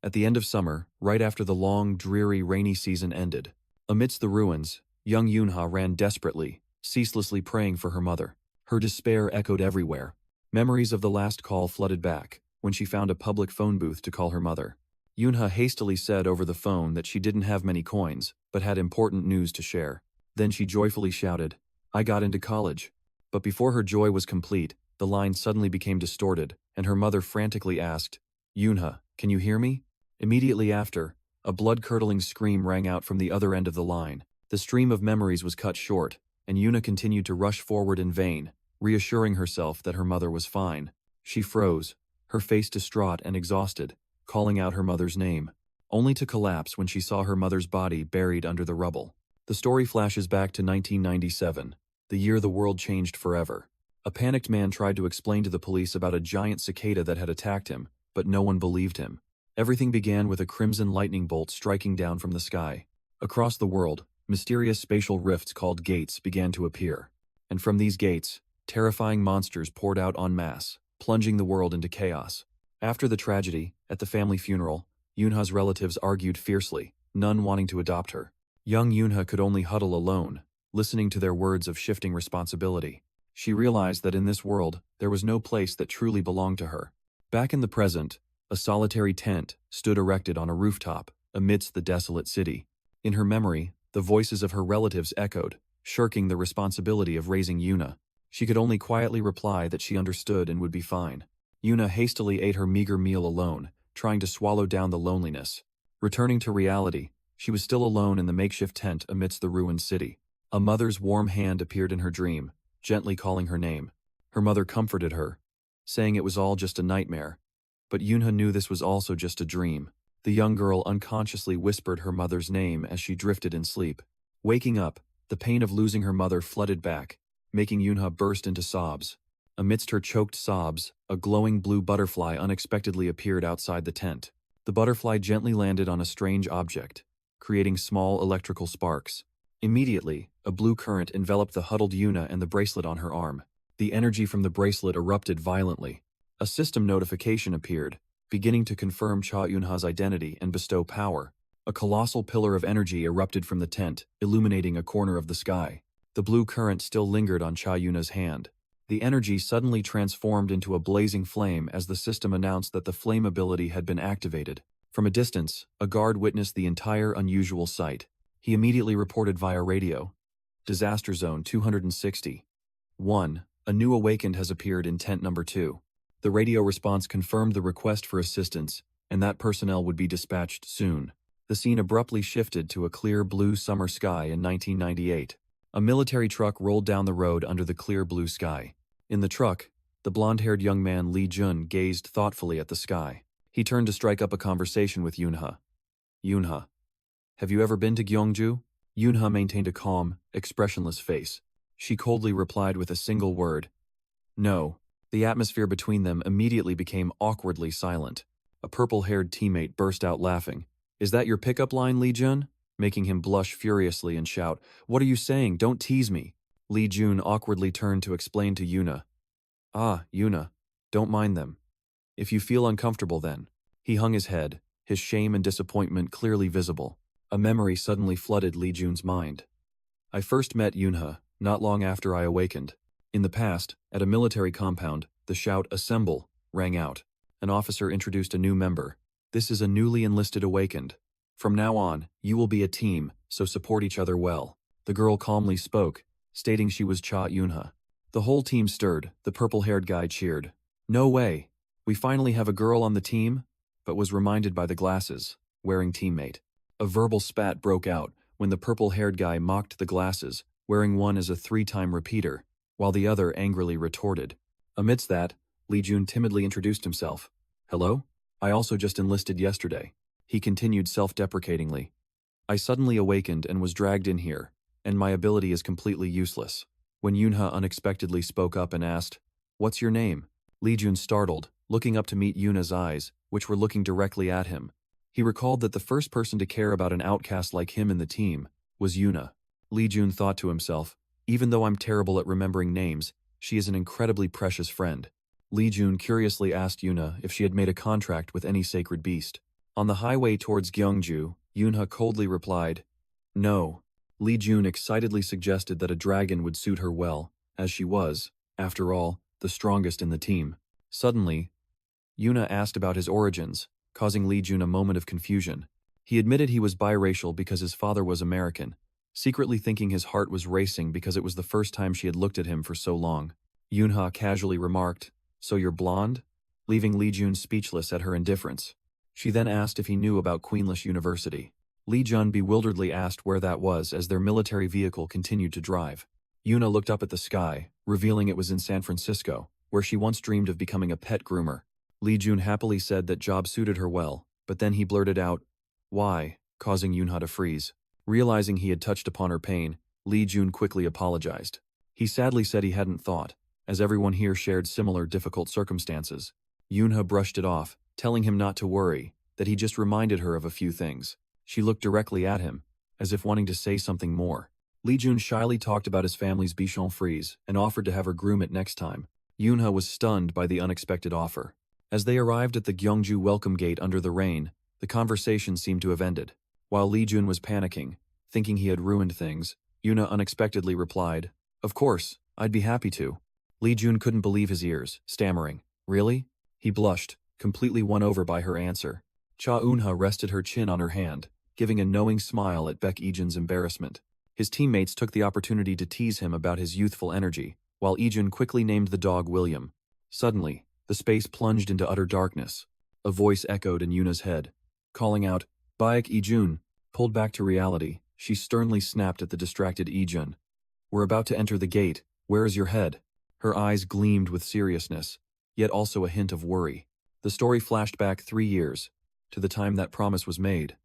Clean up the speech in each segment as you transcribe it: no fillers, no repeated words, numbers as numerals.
At the end of summer, right after the long, dreary, rainy season ended, amidst the ruins, young Yunha ran desperately, ceaselessly praying for her mother. Her despair echoed everywhere. Memories of the last call flooded back, when she found a public phone booth to call her mother. Yunha hastily said over the phone that she didn't have many coins, but had important news to share. Then she joyfully shouted, "I got into college." But before her joy was complete, the line suddenly became distorted, and her mother frantically asked, "Yunha, can you hear me?" Immediately after, a blood-curdling scream rang out from the other end of the line. The stream of memories was cut short, and Yuna continued to rush forward in vain, reassuring herself that her mother was fine. She froze, her face distraught and exhausted, calling out her mother's name, only to collapse when she saw her mother's body buried under the rubble. The story flashes back to 1997, the year the world changed forever. A panicked man tried to explain to the police about a giant cicada that had attacked him, but no one believed him. Everything began with a crimson lightning bolt striking down from the sky. Across the world, mysterious spatial rifts called gates began to appear. And from these gates, terrifying monsters poured out en masse, plunging the world into chaos. After the tragedy, at the family funeral, Yunha's relatives argued fiercely, none wanting to adopt her. Young Yunha could only huddle alone, listening to their words of shifting responsibility. She realized that in this world, there was no place that truly belonged to her. Back in the present, a solitary tent stood erected on a rooftop, amidst the desolate city. In her memory, the voices of her relatives echoed, shirking the responsibility of raising Yuna. She could only quietly reply that she understood and would be fine. Yuna hastily ate her meager meal alone, trying to swallow down the loneliness. Returning to reality, she was still alone in the makeshift tent amidst the ruined city. A mother's warm hand appeared in her dream, gently calling her name. Her mother comforted her, saying it was all just a nightmare. But Yunha knew this was also just a dream. The young girl unconsciously whispered her mother's name as she drifted in sleep. Waking up, the pain of losing her mother flooded back, making Yunha burst into sobs. Amidst her choked sobs, a glowing blue butterfly unexpectedly appeared outside the tent. The butterfly gently landed on a strange object, creating small electrical sparks. Immediately, a blue current enveloped the huddled Yuna and the bracelet on her arm. The energy from the bracelet erupted violently. A system notification appeared, beginning to confirm Cha Yunha's identity and bestow power. A colossal pillar of energy erupted from the tent, illuminating a corner of the sky. The blue current still lingered on Cha Yuna's hand. The energy suddenly transformed into a blazing flame as the system announced that the flame ability had been activated. From a distance, a guard witnessed the entire unusual sight. He immediately reported via radio. Disaster Zone 260. 1. A new awakened has appeared in tent number 2. The radio response confirmed the request for assistance, and that personnel would be dispatched soon. The scene abruptly shifted to a clear blue summer sky in 1998. A military truck rolled down the road under the clear blue sky. In the truck, the blonde-haired young man Lee Jun gazed thoughtfully at the sky. He turned to strike up a conversation with Yunha. "Yunha, have you ever been to Gyeongju?" Yunha maintained a calm, expressionless face. She coldly replied with a single word. "No." The atmosphere between them immediately became awkwardly silent. A purple-haired teammate burst out laughing. "Is that your pickup line, Lee Jun?" Making him blush furiously and shout, "What are you saying? Don't tease me." Lee Jun awkwardly turned to explain to Yuna. "Ah, Yuna, don't mind them. If you feel uncomfortable then." He hung his head, his shame and disappointment clearly visible. A memory suddenly flooded Lee Jun's mind. "I first met Yunha, not long after I awakened. In the past, at a military compound, the shout, 'Assemble,' rang out. An officer introduced a new member. 'This is a newly enlisted awakened. From now on, you will be a team, so support each other well.' The girl calmly spoke, stating she was Cha Yunha. The whole team stirred, the purple-haired guy cheered. "No way! We finally have a girl on the team?" But was reminded by the glasses, wearing teammate. A verbal spat broke out when the purple-haired guy mocked the glasses, wearing one as a 3-time repeater, while the other angrily retorted. Amidst that, Lee Jun timidly introduced himself. "Hello? I also just enlisted yesterday." He continued self-deprecatingly. "I suddenly awakened and was dragged in here, and my ability is completely useless." When Yunha unexpectedly spoke up and asked, "What's your name?" Lee Jun startled, looking up to meet Yuna's eyes, which were looking directly at him. He recalled that the first person to care about an outcast like him in the team was Yuna. Lee Jun thought to himself, "Even though I'm terrible at remembering names, she is an incredibly precious friend." Lee Jun curiously asked Yuna if she had made a contract with any sacred beast. On the highway towards Gyeongju, Yoonha coldly replied, "No." Lee Jun excitedly suggested that a dragon would suit her well, as she was, after all, the strongest in the team. Suddenly, Yoonha asked about his origins, causing Lee Jun a moment of confusion. He admitted he was biracial because his father was American, secretly thinking his heart was racing because it was the first time she had looked at him for so long. Yoonha casually remarked, "So you're blonde?" leaving Lee Jun speechless at her indifference. She then asked if he knew about Queenless University. Lee Jun bewilderedly asked where that was as their military vehicle continued to drive. Yoonha looked up at the sky, revealing it was in San Francisco, where she once dreamed of becoming a pet groomer. Lee Jun happily said that job suited her well, but then he blurted out, "Why?" causing Yoonha to freeze. Realizing he had touched upon her pain, Lee Jun quickly apologized. He sadly said he hadn't thought, as everyone here shared similar difficult circumstances. Yoonha brushed it off, telling him not to worry, that he just reminded her of a few things. She looked directly at him, as if wanting to say something more. Lee Jun shyly talked about his family's bichon frise and offered to have her groom it next time. Yoonha was stunned by the unexpected offer. As they arrived at the Gyeongju welcome gate under the rain, the conversation seemed to have ended. While Lee Jun was panicking, thinking he had ruined things, Yoonha unexpectedly replied, "Of course, I'd be happy to." Lee Jun couldn't believe his ears, stammering, "Really?" He blushed, completely won over by her answer. Cha Eunha rested her chin on her hand, giving a knowing smile at Baek Ijun's embarrassment. His teammates took the opportunity to tease him about his youthful energy, while Ijun quickly named the dog William. Suddenly, the space plunged into utter darkness. A voice echoed in Yuna's head, calling out, "Baek Ijun." Pulled back to reality, she sternly snapped at the distracted Ijun. "We're about to enter the gate. Where is your head?" Her eyes gleamed with seriousness, yet also a hint of worry. The story flashed back 3 years, to the time that promise was made,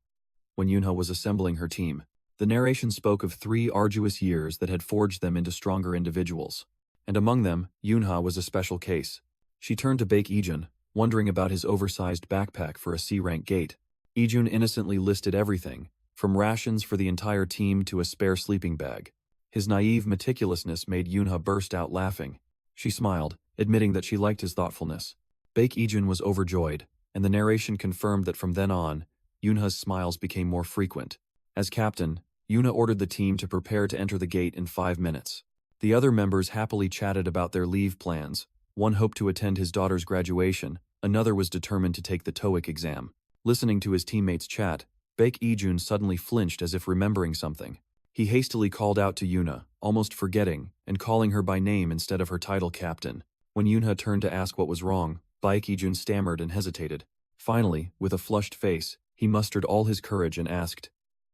when Yoonha was assembling her team. The narration spoke of 3 arduous years that had forged them into stronger individuals. And among them, Yoonha was a special case. She turned to Baek Ijun, wondering about his oversized backpack for a C-rank gate. Ijun innocently listed everything, from rations for the entire team to a spare sleeping bag. His naive meticulousness made Yoonha burst out laughing. She smiled, admitting that she liked his thoughtfulness. Baek Ijun was overjoyed, and the narration confirmed that from then on, Yoonha's smiles became more frequent. As captain, Yoonha ordered the team to prepare to enter the gate in 5 minutes. The other members happily chatted about their leave plans. One hoped to attend his daughter's graduation, another was determined to take the TOEIC exam. Listening to his teammates' chat, Baek Ijun suddenly flinched as if remembering something. He hastily called out to Yoonha, almost forgetting, and calling her by name instead of her title captain. When Yoonha turned to ask what was wrong, Baek Ijun stammered and hesitated. Finally, with a flushed face, he mustered all his courage and asked,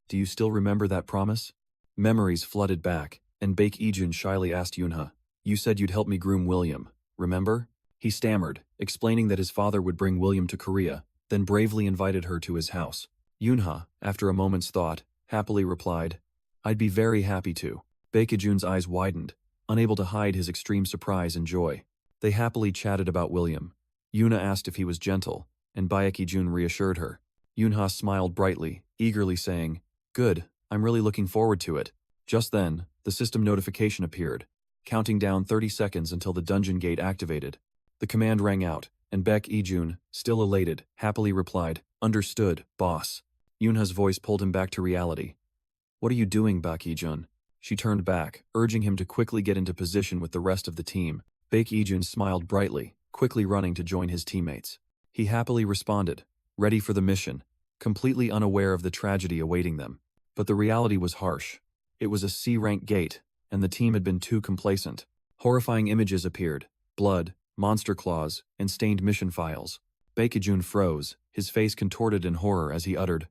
"Do you still remember that promise?" Memories flooded back, and Baek Ijun shyly asked Yoonha, "You said you'd help me groom William, remember?" He stammered, explaining that his father would bring William to Korea, then bravely invited her to his house. Yoonha, after a moment's thought, happily replied, "I'd be very happy to." Baek Ijun's eyes widened, unable to hide his extreme surprise and joy. They happily chatted about William. Yoonha asked if he was gentle, and Baek Ijun reassured her. Yoonha smiled brightly, eagerly saying, "Good, I'm really looking forward to it." Just then, the system notification appeared, counting down 30 seconds until the dungeon gate activated. The command rang out, and Baek Ijun, still elated, happily replied, "Understood, boss." Yoonha's voice pulled him back to reality. "What are you doing, Baek Ijun?" She turned back, urging him to quickly get into position with the rest of the team. Baek Ijun smiled brightly, quickly running to join his teammates. He happily responded, ready for the mission, completely unaware of the tragedy awaiting them. But the reality was harsh. It was a C-rank gate, and the team had been too complacent. Horrifying images appeared, blood, monster claws, and stained mission files. Baek Ijun froze, his face contorted in horror as he uttered,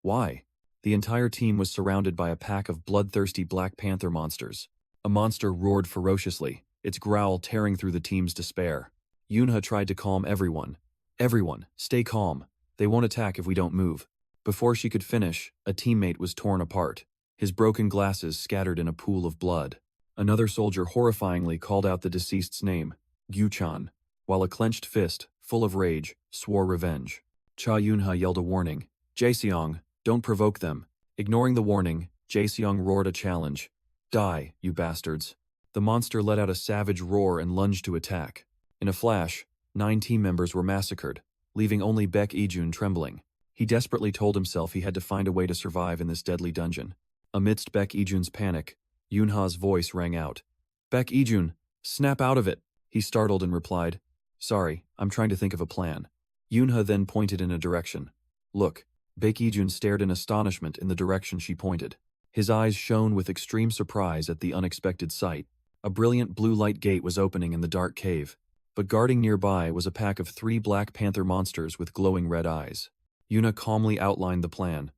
"Why?" The entire team was surrounded by a pack of bloodthirsty Black Panther monsters. A monster roared ferociously, its growl tearing through the team's despair. Yoonha tried to calm everyone. "Everyone, stay calm. They won't attack if we don't move." Before she could finish, a teammate was torn apart, his broken glasses scattered in a pool of blood. Another soldier horrifyingly called out the deceased's name, Gyu-chan, while a clenched fist, full of rage, swore revenge. Cha Yoonha yelled a warning, "Jae-seong, don't provoke them." Ignoring the warning, Jae-seong roared a challenge, "Die, you bastards." The monster let out a savage roar and lunged to attack. In a flash, 9 team members were massacred, leaving only Baek Ijun trembling. He desperately told himself he had to find a way to survive in this deadly dungeon. Amidst Baek Ijun's panic, Yoonha's voice rang out. Baek Ijun, snap out of it! He startled and replied, Sorry, I'm trying to think of a plan. Yoonha then pointed in a direction. Look, Baek Ijun stared in astonishment in the direction she pointed. His eyes shone with extreme surprise at the unexpected sight. A brilliant blue light gate was opening in the dark cave, but guarding nearby was a pack of 3 Black Panther monsters with glowing red eyes. Yoonha calmly outlined the plan.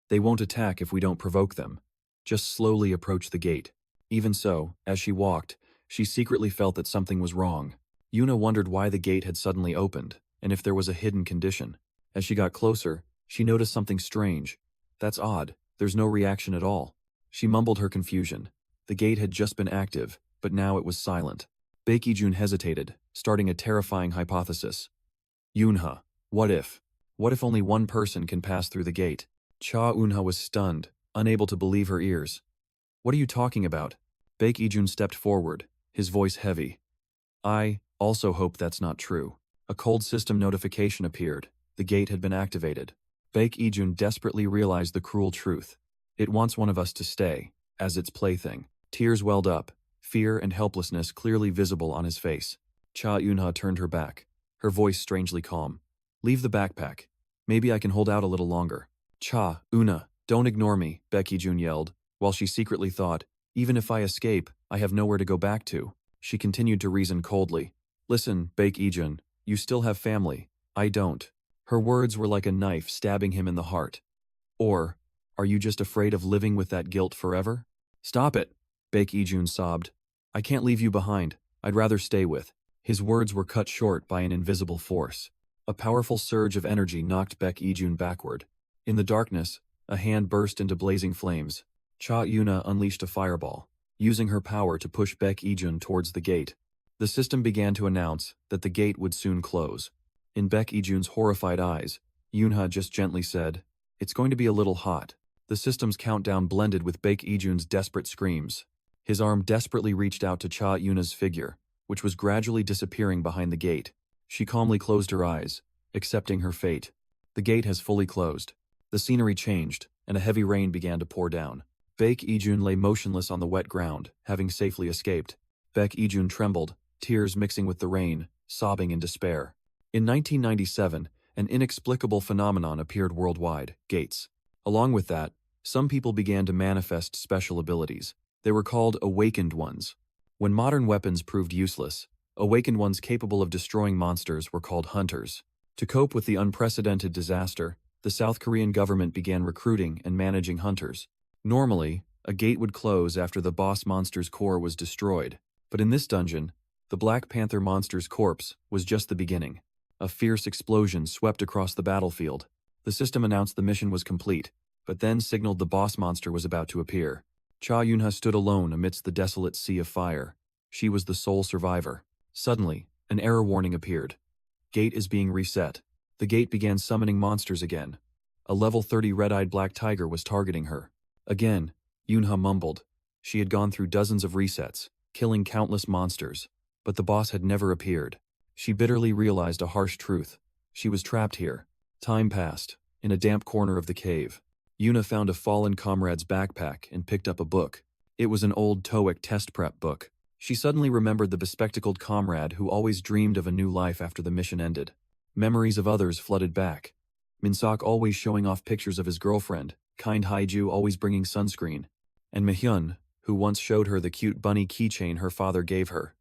They won't attack if we don't provoke them. Just slowly approach the gate. Even so, as she walked, she secretly felt that something was wrong. Yoonha wondered why the gate had suddenly opened, and if there was a hidden condition. As she got closer, she noticed something strange. That's odd, there's no reaction at all. She mumbled her confusion. The gate had just been active, but now it was silent. Baek Ijun hesitated, starting a terrifying hypothesis. Yoonha, what if? What if only one person can pass through the gate? Cha Eunha was stunned, unable to believe her ears. What are you talking about? Baek Ijun stepped forward, his voice heavy. I also hope that's not true. A cold system notification appeared. The gate had been activated. Baek Ijun desperately realized the cruel truth. It wants one of us to stay, as its plaything. Tears welled up, fear and helplessness clearly visible on his face. Cha Eunha turned her back, her voice strangely calm. Leave the backpack. Maybe I can hold out a little longer. Cha, Eunha, don't ignore me, Baek Ijun yelled, while she secretly thought, even if I escape, I have nowhere to go back to. She continued to reason coldly. Listen, Baek Ijun, you still have family. I don't. Her words were like a knife stabbing him in the heart. Or, are you just afraid of living with that guilt forever? Stop it, Baek Ijun sobbed. I can't leave you behind. I'd rather stay with. His words were cut short by an invisible force. A powerful surge of energy knocked Baek Ijun backward. In the darkness, a hand burst into blazing flames. Cha Eunha unleashed a fireball, using her power to push Baek Ijun towards the gate. The system began to announce that the gate would soon close. In Baek Ijun's horrified eyes, Yoonha just gently said, It's going to be a little hot. The system's countdown blended with Baek Ijun's desperate screams. His arm desperately reached out to Cha Eunha's figure, which was gradually disappearing behind the gate. She calmly closed her eyes, accepting her fate. The gate has fully closed. The scenery changed, and a heavy rain began to pour down. Baek Ijun lay motionless on the wet ground, having safely escaped. Baek Ijun trembled, tears mixing with the rain, sobbing in despair. In 1997, an inexplicable phenomenon appeared worldwide, gates. Along with that, some people began to manifest special abilities. They were called awakened ones. When modern weapons proved useless, awakened ones capable of destroying monsters were called hunters. To cope with the unprecedented disaster, the South Korean government began recruiting and managing hunters. Normally, a gate would close after the boss monster's core was destroyed, but in this dungeon, the Black Panther monster's corpse was just the beginning. A fierce explosion swept across the battlefield. The system announced the mission was complete, but then signaled the boss monster was about to appear. Cha Eunha stood alone amidst the desolate sea of fire. She was the sole survivor. Suddenly, an error warning appeared. Gate is being reset. The gate began summoning monsters again. A level 30 red-eyed black tiger was targeting her. Again, Yoonha mumbled. She had gone through dozens of resets, killing countless monsters, but the boss had never appeared. She bitterly realized a harsh truth. She was trapped here. Time passed. In a damp corner of the cave, Yoonha found a fallen comrade's backpack and picked up a book. It was an old TOEIC test prep book. She suddenly remembered the bespectacled comrade who always dreamed of a new life after the mission ended. Memories of others flooded back. Minseok always showing off pictures of his girlfriend, kind Haiju always bringing sunscreen, and Mihyun, who once showed her the cute bunny keychain her father gave her.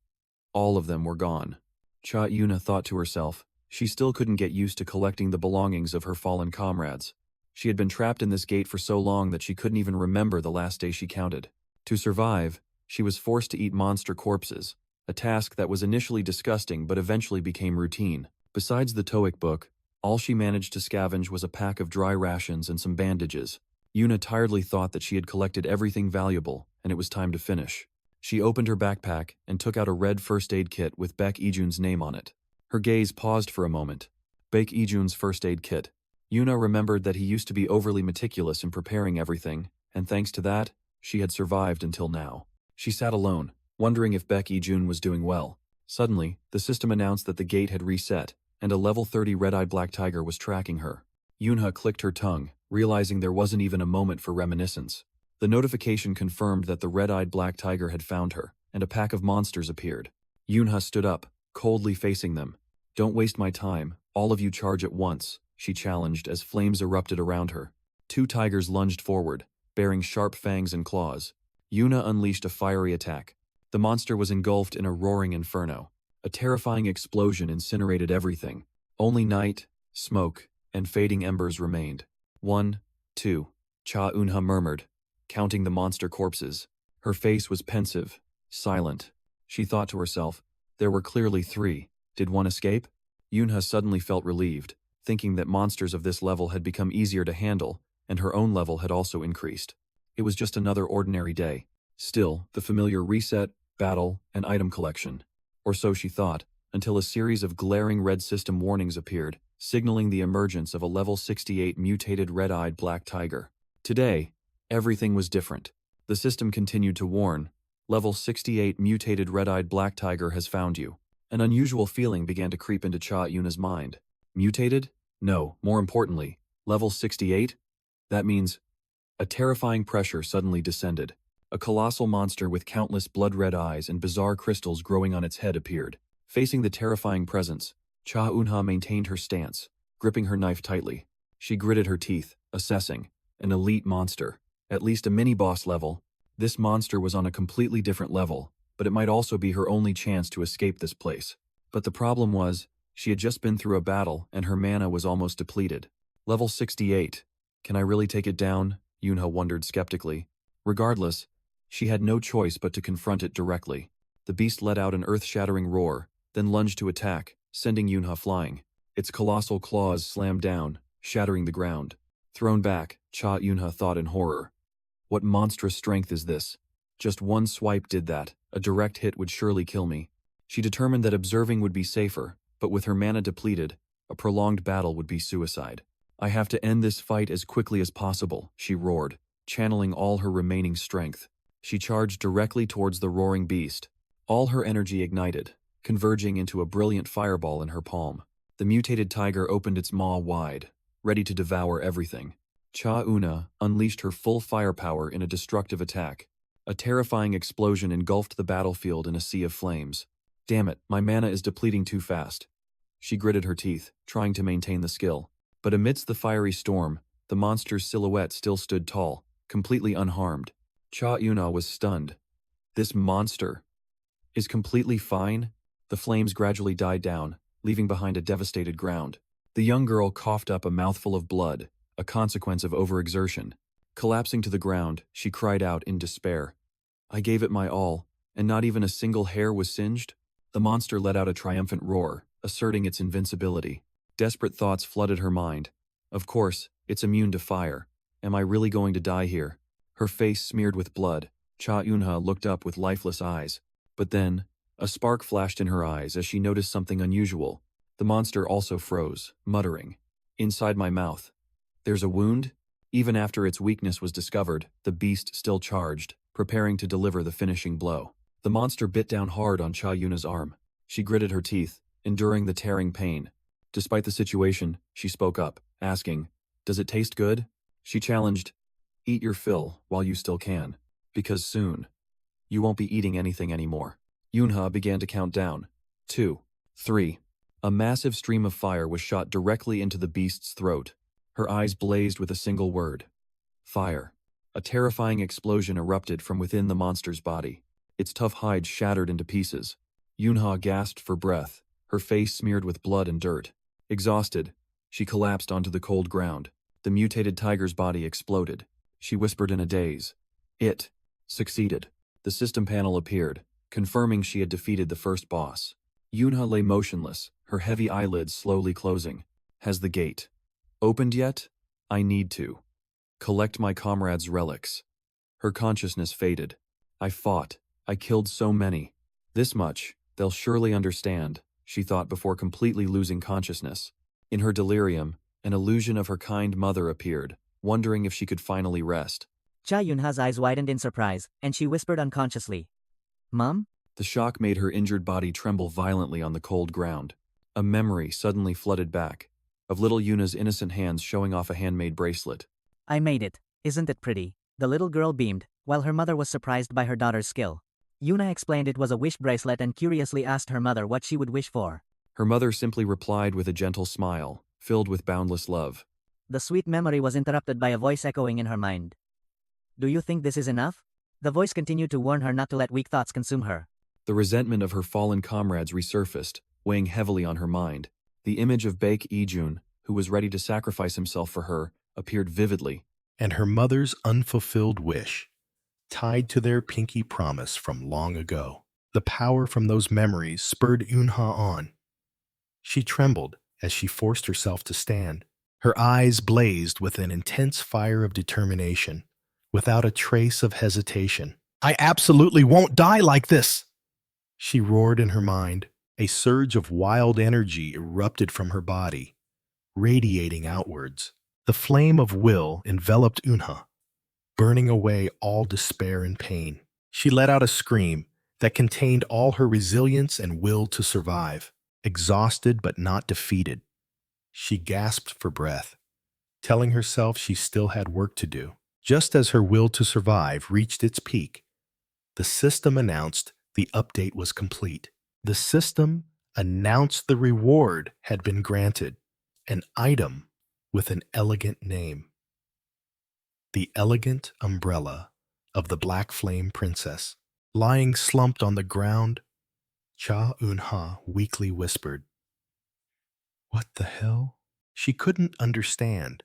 All of them were gone. Cha Eunha thought to herself, she still couldn't get used to collecting the belongings of her fallen comrades. She had been trapped in this gate for so long that she couldn't even remember the last day she counted. To survive, she was forced to eat monster corpses, a task that was initially disgusting but eventually became routine. Besides the TOEIC book, all she managed to scavenge was a pack of dry rations and some bandages. Yoonha tiredly thought that she had collected everything valuable, and it was time to finish. She opened her backpack and took out a red first aid kit with Baek Ijun's name on it. Her gaze paused for a moment. Baek Ijun's first aid kit. Yoonha remembered that he used to be overly meticulous in preparing everything, and thanks to that, she had survived until now. She sat alone, wondering if Baek Ijun was doing well. Suddenly, the system announced that the gate had reset, and a level 30 red-eyed black tiger was tracking her. Yunha clicked her tongue, realizing there wasn't even a moment for reminiscence. The notification confirmed that the red-eyed black tiger had found her, and a pack of monsters appeared. Yunha stood up, coldly facing them. "Don't waste my time, all of you charge at once," she challenged as flames erupted around her. 2 tigers lunged forward, bearing sharp fangs and claws. Yuna unleashed a fiery attack. The monster was engulfed in a roaring inferno. A terrifying explosion incinerated everything. Only night, smoke, and fading embers remained. 1, 2, Cha Eunha murmured, counting the monster corpses. Her face was pensive, silent. She thought to herself, there were clearly 3. Did one escape? Yunha suddenly felt relieved, thinking that monsters of this level had become easier to handle, and her own level had also increased. It was just another ordinary day. Still, the familiar reset, battle, and item collection. Or so she thought, until a series of glaring red system warnings appeared, signaling the emergence of a level 68 mutated red-eyed black tiger. Today, everything was different. The system continued to warn, level 68 mutated red-eyed black tiger has found you. An unusual feeling began to creep into Cha Yuna's mind. Mutated? No, more importantly, level 68? That means a terrifying pressure suddenly descended. A colossal monster with countless blood-red eyes and bizarre crystals growing on its head appeared. Facing the terrifying presence, Cha Eunha maintained her stance, gripping her knife tightly. She gritted her teeth, assessing. An elite monster. At least a mini-boss level. This monster was on a completely different level, but it might also be her only chance to escape this place. But the problem was, she had just been through a battle and her mana was almost depleted. Level 68. Can I really take it down? Yunha wondered skeptically. Regardless, she had no choice but to confront it directly. The beast let out an earth-shattering roar, then lunged to attack, sending Yunha flying. Its colossal claws slammed down, shattering the ground. Thrown back, Cha Eunha thought in horror. What monstrous strength is this? Just one swipe did that. A direct hit would surely kill me. She determined that observing would be safer, but with her mana depleted, a prolonged battle would be suicide. I have to end this fight as quickly as possible, she roared, channeling all her remaining strength. She charged directly towards the roaring beast. All her energy ignited, converging into a brilliant fireball in her palm. The mutated tiger opened its maw wide, ready to devour everything. Cha Eunha unleashed her full firepower in a destructive attack. A terrifying explosion engulfed the battlefield in a sea of flames. Damn it, my mana is depleting too fast. She gritted her teeth, trying to maintain the skill. But amidst the fiery storm, the monster's silhouette still stood tall, completely unharmed. Cha Eunha was stunned. This monster is completely fine? The flames gradually died down, leaving behind a devastated ground. The young girl coughed up a mouthful of blood, a consequence of overexertion. Collapsing to the ground, she cried out in despair. I gave it my all, and not even a single hair was singed? The monster let out a triumphant roar, asserting its invincibility. Desperate thoughts flooded her mind. Of course, it's immune to fire. Am I really going to die here? Her face smeared with blood, Cha Eunha looked up with lifeless eyes. But then, a spark flashed in her eyes as she noticed something unusual. The monster also froze, muttering. Inside my mouth. There's a wound? Even after its weakness was discovered, the beast still charged, preparing to deliver the finishing blow. The monster bit down hard on Cha Eunha's arm. She gritted her teeth, enduring the tearing pain. Despite the situation, she spoke up, asking, Does it taste good? She challenged, Eat your fill while you still can, because soon, you won't be eating anything anymore. Eunha began to count down. 2, 3. A massive stream of fire was shot directly into the beast's throat. Her eyes blazed with a single word. Fire. A terrifying explosion erupted from within the monster's body. Its tough hide shattered into pieces. Eunha gasped for breath, her face smeared with blood and dirt. Exhausted, she collapsed onto the cold ground. The mutated tiger's body exploded. She whispered in a daze. It succeeded. The system panel appeared, confirming she had defeated the first boss. Eunha lay motionless, her heavy eyelids slowly closing. Has the gate opened yet? I need to collect my comrades' relics. Her consciousness faded. I fought. I killed so many. This much, they'll surely understand, she thought before completely losing consciousness. In her delirium, an illusion of her kind mother appeared, wondering if she could finally rest. Cha Eunha's eyes widened in surprise, and she whispered unconsciously, Mom? The shock made her injured body tremble violently on the cold ground. A memory suddenly flooded back. of little Yuna's innocent hands showing off a handmade bracelet. I made it. Isn't it pretty? The little girl beamed, while her mother was surprised by her daughter's skill. Yuna explained it was a wish bracelet and curiously asked her mother what she would wish for. Her mother simply replied with a gentle smile, filled with boundless love. The sweet memory was interrupted by a voice echoing in her mind. Do you think this is enough? The voice continued to warn her not to let weak thoughts consume her. The resentment of her fallen comrades resurfaced, weighing heavily on her mind. The image of Baek Ijun, who was ready to sacrifice himself for her, appeared vividly. And her mother's unfulfilled wish, tied to their pinky promise from long ago. The power from those memories spurred Eunha on. She trembled as she forced herself to stand. Her eyes blazed with an intense fire of determination, without a trace of hesitation. I absolutely won't die like this! She roared in her mind. A surge of wild energy erupted from her body, radiating outwards. The flame of will enveloped Eunha, burning away all despair and pain. She let out a scream that contained all her resilience and will to survive. Exhausted but not defeated, she gasped for breath, telling herself she still had work to do. Just as her will to survive reached its peak, the system announced the update was complete. The system announced the reward had been granted, an item with an elegant name. The elegant umbrella of the Black Flame Princess. Lying slumped on the ground, Cha Eunha weakly whispered, "What the hell?" She couldn't understand.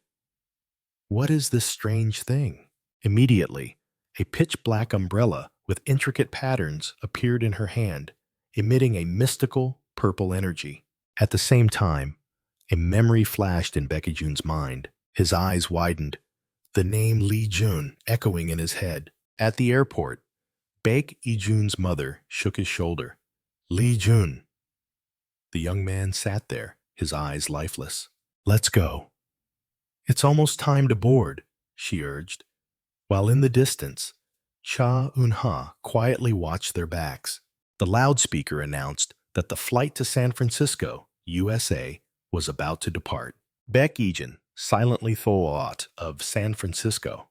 What is this strange thing? Immediately, a pitch-black umbrella with intricate patterns appeared in her hand, emitting a mystical purple energy. At the same time, a memory flashed in Baekhyun's mind. His eyes widened, the name Lee Jun echoing in his head. At the airport, Baek Ijun's mother shook his shoulder. Lee Jun. The young man sat there, his eyes lifeless. Let's go. It's almost time to board, she urged, while in the distance, Cha Eunha quietly watched their backs. The loudspeaker announced that the flight to San Francisco, USA, was about to depart. Baek Ijun silently thought of San Francisco,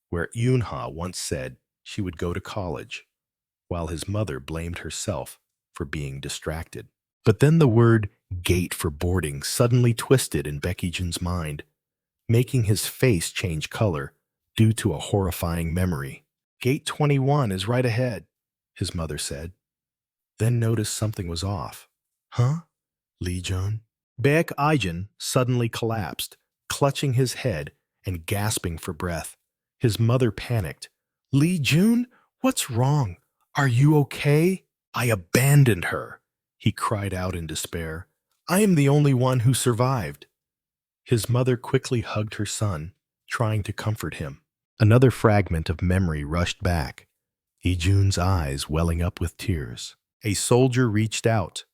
where Eunha once said she would go to college, while his mother blamed herself for being distracted. But then the word gate for boarding suddenly twisted in Baek Ijun's mind, making his face change color due to a horrifying memory. Gate 21 is right ahead, his mother said, then noticed something was off. Huh? Lee Jun? Baek Ijun suddenly collapsed, clutching his head and gasping for breath. His mother panicked. Lee Jun? What's wrong? Are you okay? I abandoned her, he cried out in despair. I am the only one who survived. His mother quickly hugged her son, trying to comfort him. Another fragment of memory rushed back, Ijun's eyes welling up with tears. A soldier reached out,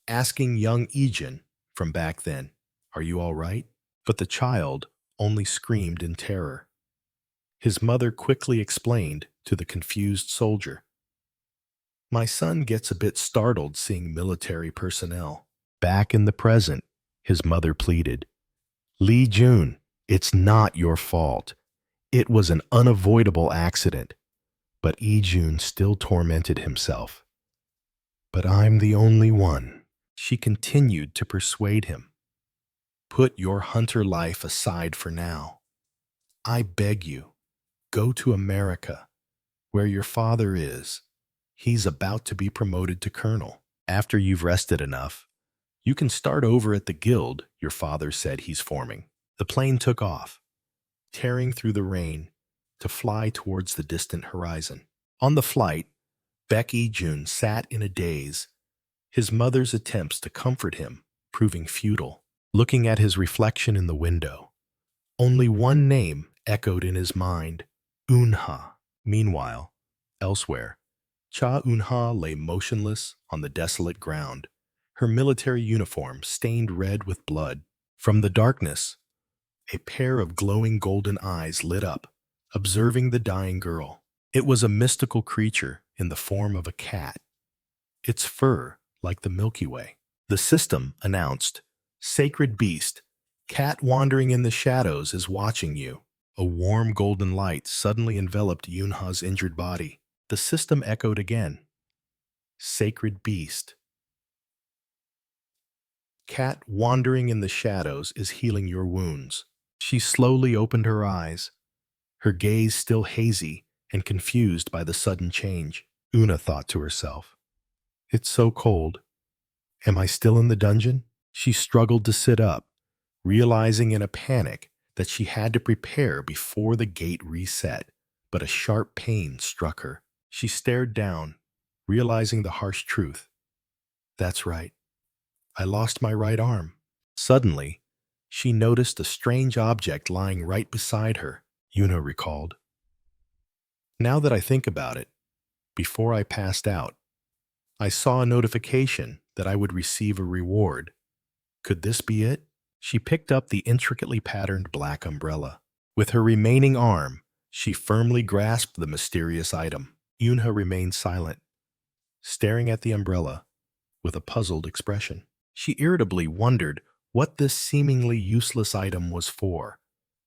asking young Ijun from back then, "Are you all right?" But the child only screamed in terror. His mother quickly explained to the confused soldier, "My son gets a bit startled seeing military personnel." Back in the present, his mother pleaded, Lee Jun, it's not your fault. It was an unavoidable accident. But Ijun still tormented himself. But I'm the only one. She continued to persuade him. Put your hunter life aside for now. I beg you, go to America, where your father is. He's about to be promoted to colonel. After you've rested enough, you can start over at the guild your father said he's forming. The plane took off, tearing through the rain to fly towards the distant horizon. On the flight, Baek Ijun sat in a daze, his mother's attempts to comfort him proving futile. Looking at his reflection in the window, only one name echoed in his mind, Eunha. Meanwhile, elsewhere, Cha Eunha lay motionless on the desolate ground, her military uniform stained red with blood. From the darkness, a pair of glowing golden eyes lit up, observing the dying girl. It was a mystical creature in the form of a cat, its fur like the Milky Way. The system announced, Sacred Beast Cat wandering in the shadows is watching you. A warm golden light suddenly enveloped Yunha's injured body. The system echoed again. Sacred beast. Cat wandering in the shadows is healing your wounds. She slowly opened her eyes, her gaze still hazy and confused by the sudden change. Una thought to herself, "It's so cold. Am I still in the dungeon?" She struggled to sit up, realizing in a panic that she had to prepare before the gate reset, but a sharp pain struck her. She stared down, realizing the harsh truth. That's right. I lost my right arm. Suddenly, she noticed a strange object lying right beside her, Una recalled. Now that I think about it, before I passed out, I saw a notification that I would receive a reward. Could this be it? She picked up the intricately patterned black umbrella. With her remaining arm, she firmly grasped the mysterious item. Una remained silent, staring at the umbrella with a puzzled expression. She irritably wondered what this seemingly useless item was for,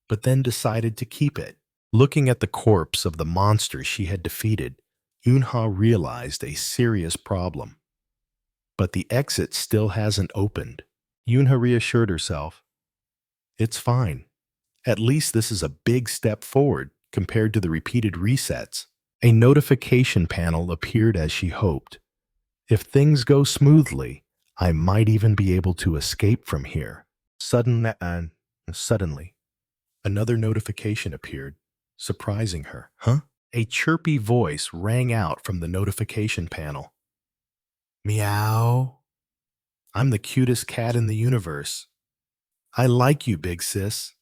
but then decided to keep it. Looking at the corpse of the monster she had defeated, Yunha realized a serious problem. But the exit still hasn't opened. Yunha reassured herself. It's fine. At least this is a big step forward compared to the repeated resets. A notification panel appeared as she hoped. If things go smoothly, I might even be able to escape from here. Suddenly, another notification appeared, surprising her. Huh? A chirpy voice rang out from the notification panel. Meow. I'm the cutest cat in the universe. I like you, big sis.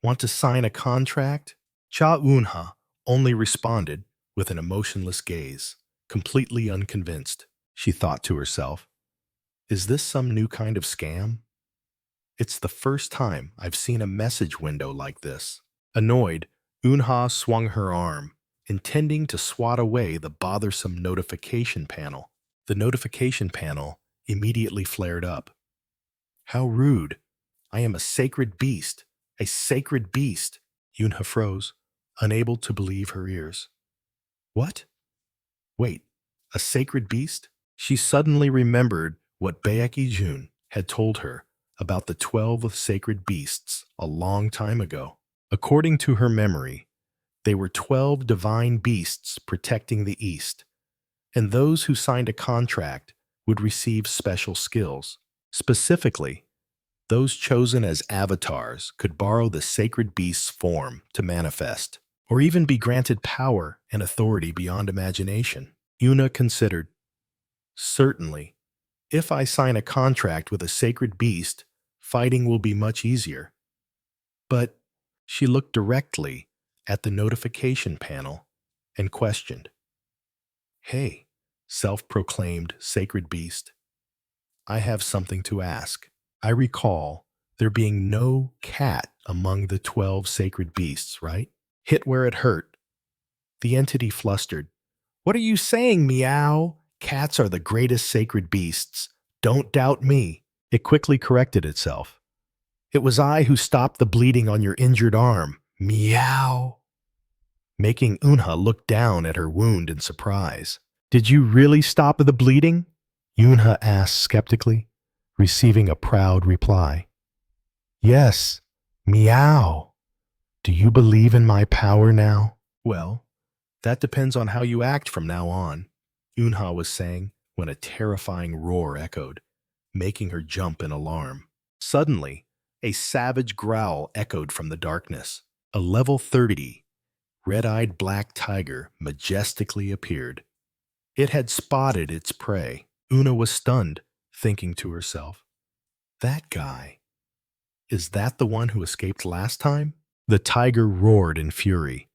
Want to sign a contract? Cha Unha only responded with an emotionless gaze, completely unconvinced. She thought to herself, is this some new kind of scam? It's the first time I've seen a message window like this. Annoyed, Unha swung her arm, intending to swat away the bothersome notification panel. The notification panel immediately flared up. How rude. I am a sacred beast. A sacred beast. Unha froze, unable to believe her ears. What? Wait, a sacred beast? She suddenly remembered what Baeki Jun had told her about the 12 sacred beasts a long time ago. According to her memory, they were 12 divine beasts protecting the East, and those who signed a contract would receive special skills. Specifically, those chosen as avatars could borrow the sacred beast's form to manifest, or even be granted power and authority beyond imagination. Una considered, certainly, if I sign a contract with a sacred beast, fighting will be much easier. But she looked directly at the notification panel and questioned, Hey, self-proclaimed sacred beast, I have something to ask. I recall there being no cat among the 12 sacred beasts, right? Hit where it hurt. The entity flustered. What are you saying, meow? Cats are the greatest sacred beasts. Don't doubt me. It quickly corrected itself. It was I who stopped the bleeding on your injured arm. Meow. Making Unha look down at her wound in surprise. Did you really stop the bleeding? Unha asked skeptically, receiving a proud reply. Yes, meow. Do you believe in my power now? Well, that depends on how you act from now on, Unha was saying when a terrifying roar echoed, making her jump in alarm. Suddenly, a savage growl echoed from the darkness. A level 30, red-eyed black tiger majestically appeared. It had spotted its prey. Una was stunned, thinking to herself, that guy. Is that the one who escaped last time? The tiger roared in fury,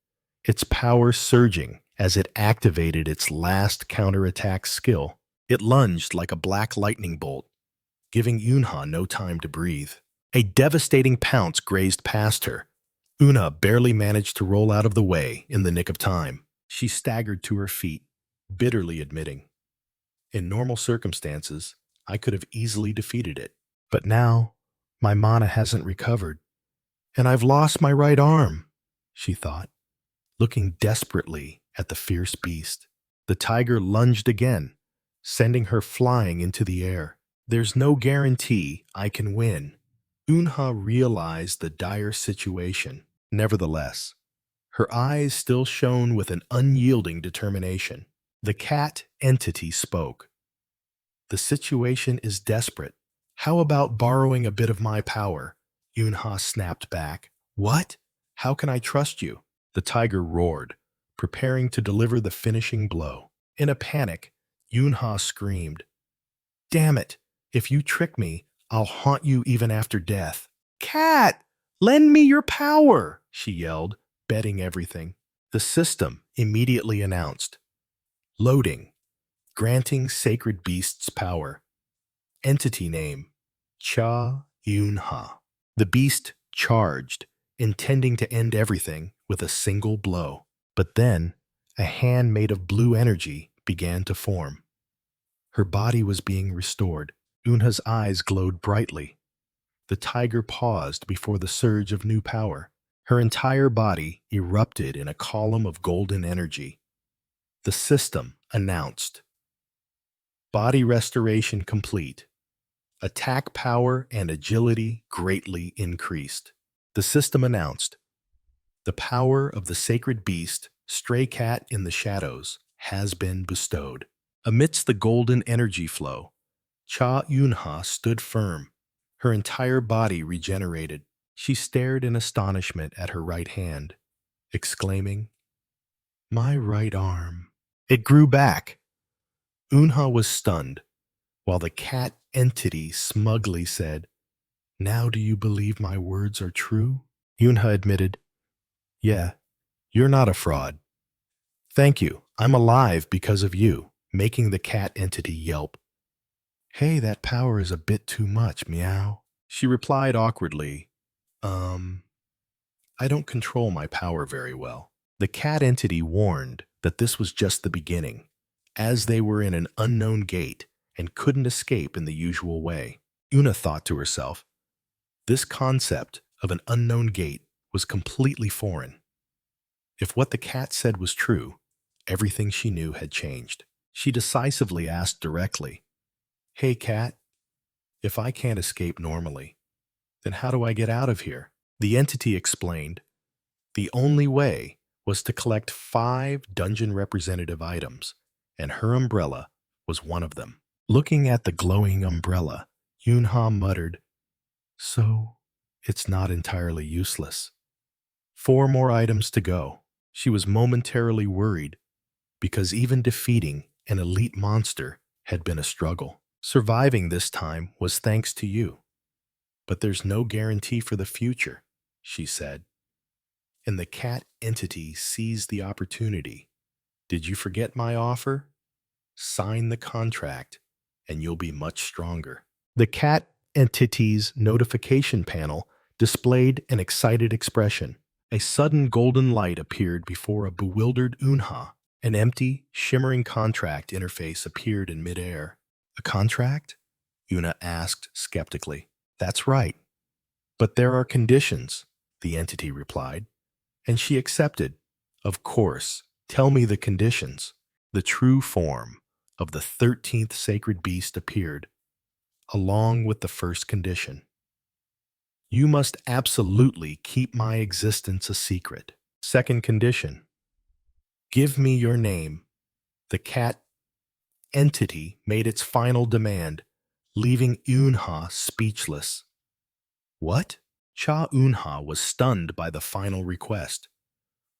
its power surging as it activated its last counterattack skill. It lunged like a black lightning bolt, giving Unha no time to breathe. A devastating pounce grazed past her. Una barely managed to roll out of the way in the nick of time. She staggered to her feet, bitterly admitting, in normal circumstances, I could have easily defeated it. But now, My mana hasn't recovered, and I've lost my right arm, she thought, looking desperately at the fierce beast. The tiger lunged again, sending her flying into the air. There's no guarantee I can win. Unha realized the dire situation. Nevertheless, her eyes still shone with an unyielding determination. The cat entity spoke. The situation is desperate. How about borrowing a bit of my power? Unha snapped back. What? How can I trust you? The tiger roared, preparing to deliver the finishing blow. In a panic, Unha screamed, Damn it! If you trick me, I'll haunt you even after death. Cat! Lend me your power! She yelled, betting everything. The system immediately announced. Loading. Granting sacred beast's power. Entity name. Cha Yunha. The beast charged, intending to end everything with a single blow. But then, a hand made of blue energy began to form. Her body was being restored. Unha's eyes glowed brightly. The tiger paused before the surge of new power. Her entire body erupted in a column of golden energy. The system announced. Body restoration complete. Attack power and agility greatly increased. The system announced. The power of the sacred beast, stray cat in the shadows, has been bestowed. Amidst the golden energy flow, Cha Yunha stood firm. Her entire body regenerated. She stared in astonishment at her right hand, exclaiming, My right arm. It grew back. Unha was stunned, while the cat entity smugly said, Now do you believe my words are true? Unha admitted, Yeah, you're not a fraud. Thank you. I'm alive because of you, making the cat entity yelp. Hey, that power is a bit too much, meow. She replied awkwardly, I don't control my power very well. The cat entity warned that this was just the beginning, as they were in an unknown gate and couldn't escape in the usual way. Una thought to herself, this concept of an unknown gate was completely foreign. If what the cat said was true, everything she knew had changed. She decisively asked directly, Hey, cat, if I can't escape normally, then how do I get out of here? The entity explained, the only way was to collect 5 dungeon representative items, and her umbrella was one of them. Looking at the glowing umbrella, Yunha muttered, So, it's not entirely useless. 4 more items to go. She was momentarily worried, because even defeating an elite monster had been a struggle. Surviving this time was thanks to you. But there's no guarantee for the future, she said. And the cat entity seized the opportunity. Did you forget my offer? Sign the contract, and you'll be much stronger. The cat entity's notification panel displayed an excited expression. A sudden golden light appeared before a bewildered Unha. An empty, shimmering contract interface appeared in midair. A contract? Una asked skeptically. That's right. But there are conditions, the entity replied. And she accepted. Of course. Tell me the conditions. The true form of the 13th sacred beast appeared, along with the first condition. You must absolutely keep my existence a secret. Second condition. Give me your name. The cat entity made its final demand, leaving Unha speechless. What? Cha Unha was stunned by the final request,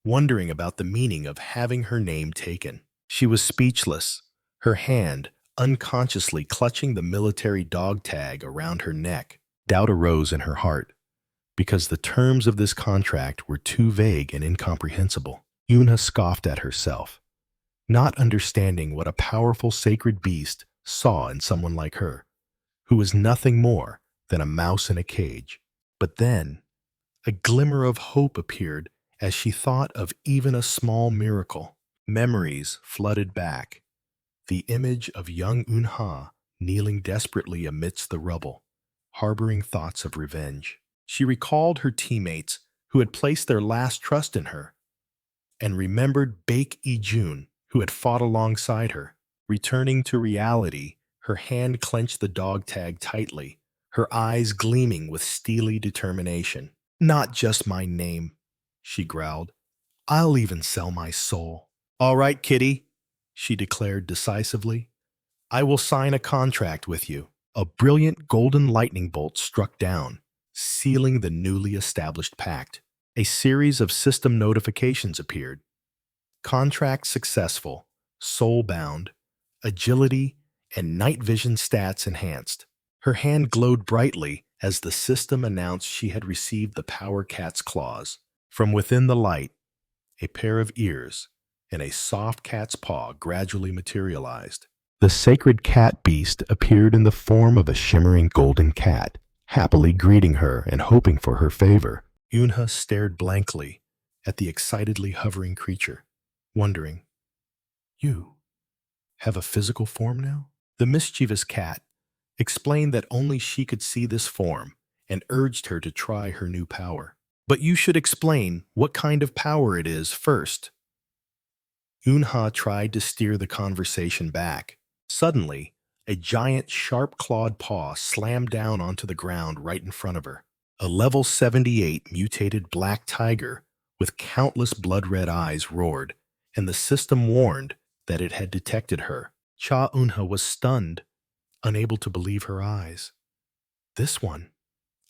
wondering about the meaning of having her name taken. She was speechless, her hand unconsciously clutching the military dog tag around her neck. Doubt arose in her heart, because the terms of this contract were too vague and incomprehensible. Una scoffed at herself, not understanding what a powerful sacred beast saw in someone like her, who was nothing more than a mouse in a cage. But then, a glimmer of hope appeared as she thought of even a small miracle. Memories flooded back. The image of young Unha kneeling desperately amidst the rubble, harboring thoughts of revenge. She recalled her teammates who had placed their last trust in her, and remembered Baek Ijun, who had fought alongside her. Returning to reality, her hand clenched the dog tag tightly, her eyes gleaming with steely determination. "Not just my name," she growled. "I'll even sell my soul." "All right, kitty," she declared decisively. "I will sign a contract with you." A brilliant golden lightning bolt struck down, sealing the newly established pact. A series of system notifications appeared. Contract successful, soul-bound, agility, and night vision stats enhanced. Her hand glowed brightly as the system announced she had received the Power Cat's claws. From within the light, a pair of ears and a soft cat's paw gradually materialized. The sacred cat beast appeared in the form of a shimmering golden cat, happily greeting her and hoping for her favor. Yunha stared blankly at the excitedly hovering creature, wondering, "You have a physical form now?" The mischievous cat explained that only she could see this form and urged her to try her new power. "But you should explain what kind of power it is first." Yunha tried to steer the conversation back. Suddenly, a giant sharp-clawed paw slammed down onto the ground right in front of her. A level 78 mutated black tiger with countless blood-red eyes roared, and the system warned that it had detected her. Cha Eunha was stunned, unable to believe her eyes. This one?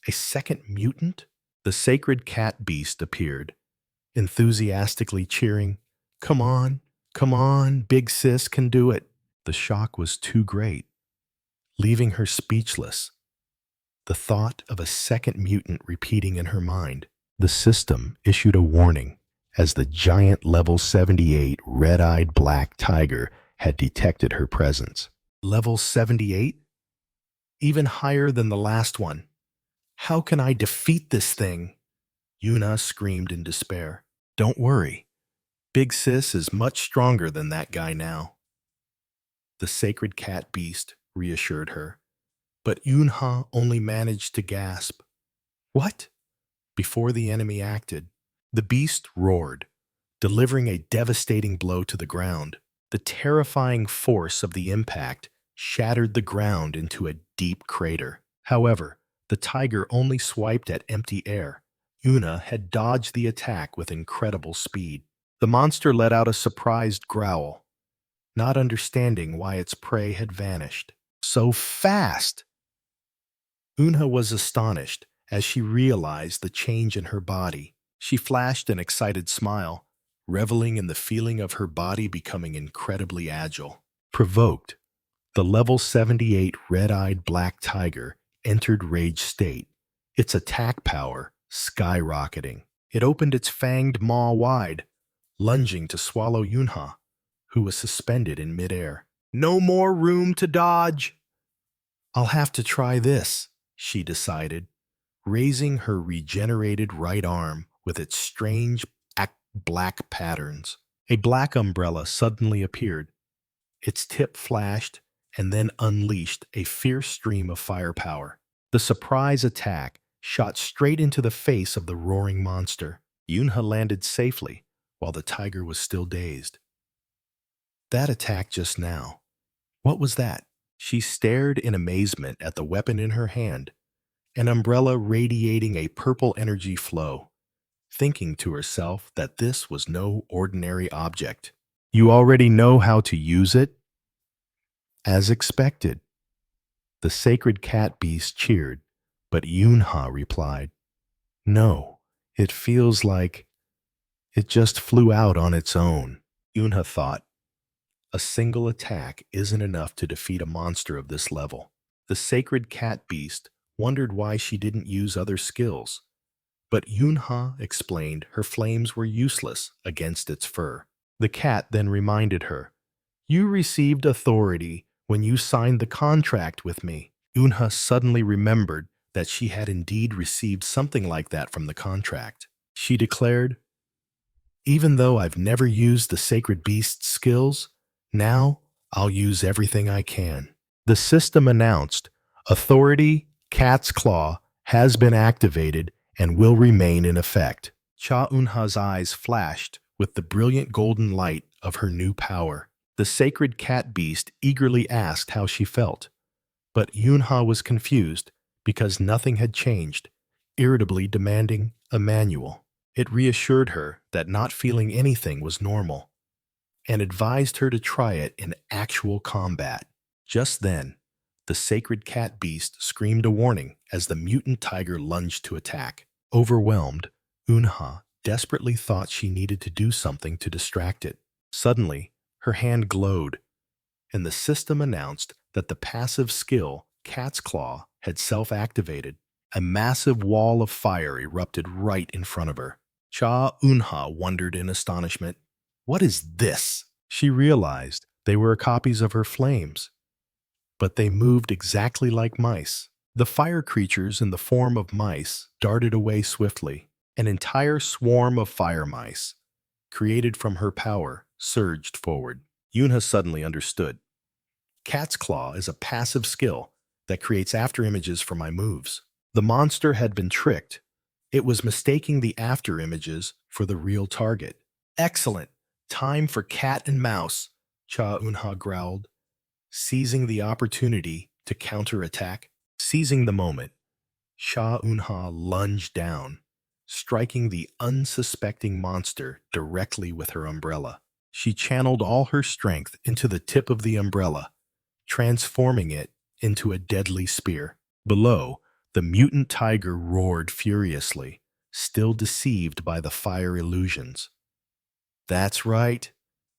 A second mutant? The sacred cat beast appeared, enthusiastically cheering, come on, big sis can do it." The shock was too great, leaving her speechless. The thought of a second mutant repeating in her mind. The system issued a warning as the giant level 78 red-eyed black tiger had detected her presence. Level 78? Even higher than the last one. "How can I defeat this thing?" Yuna screamed in despair. "Don't worry. Big Sis is much stronger than that guy now." The sacred cat beast reassured her, but Yunha only managed to gasp. "What?" Before the enemy acted, the beast roared, delivering a devastating blow to the ground. The terrifying force of the impact shattered the ground into a deep crater. However, the tiger only swiped at empty air. Yuna had dodged the attack with incredible speed. The monster let out a surprised growl, not understanding why its prey had vanished. "So fast!" Unha was astonished as she realized the change in her body. She flashed an excited smile, reveling in the feeling of her body becoming incredibly agile. Provoked, the level 78 red-eyed black tiger entered rage state, its attack power skyrocketing. It opened its fanged maw wide, lunging to swallow Yunha, who was suspended in midair. "No more room to dodge!" "I'll have to try this," she decided, raising her regenerated right arm with its strange black patterns. A black umbrella suddenly appeared. Its tip flashed and then unleashed a fierce stream of firepower. The surprise attack shot straight into the face of the roaring monster. Yunha landed safely while the tiger was still dazed. That attack just now, what was that? She stared in amazement at the weapon in her hand, an umbrella radiating a purple energy flow, thinking to herself that this was no ordinary object. "You already know how to use it?" As expected. The sacred cat beast cheered, but Yunha replied, "No, it feels like it just flew out on its own." Yunha thought, a single attack isn't enough to defeat a monster of this level. The sacred cat beast wondered why she didn't use other skills, but Yunha explained her flames were useless against its fur. The cat then reminded her, "You received authority when you signed the contract with me." Yunha suddenly remembered that she had indeed received something like that from the contract. She declared, "Even though I've never used the sacred beast's skills, now I'll use everything I can." The system announced, "Authority Cat's Claw has been activated and will remain in effect. Cha Eunha's eyes flashed with the brilliant golden light of her new power. The sacred cat beast eagerly asked how she felt, but Eunha was confused because nothing had changed, irritably demanding a manual. It reassured her that not feeling anything was normal and advised her to try it in actual combat. Just then, the sacred cat beast screamed a warning as the mutant tiger lunged to attack. Overwhelmed, Eunha desperately thought she needed to do something to distract it. Suddenly, her hand glowed, and the system announced that the passive skill, Cat's Claw, had self-activated. A massive wall of fire erupted right in front of her. Cha Eunha wondered in astonishment. What is this? She realized they were copies of her flames, but they moved exactly like mice. The fire creatures in the form of mice darted away swiftly. An entire swarm of fire mice, created from her power, surged forward. Eunha suddenly understood. Cat's Claw is a passive skill that creates afterimages for my moves. The monster had been tricked. It was mistaking the afterimages for the real target. Excellent! Time for cat and mouse, Cha Eunha growled, seizing the opportunity to counterattack. Seizing the moment, Cha Eunha lunged down, striking the unsuspecting monster directly with her umbrella. She channeled all her strength into the tip of the umbrella, transforming it into a deadly spear. Below, the mutant tiger roared furiously, still deceived by the fire illusions. That's right.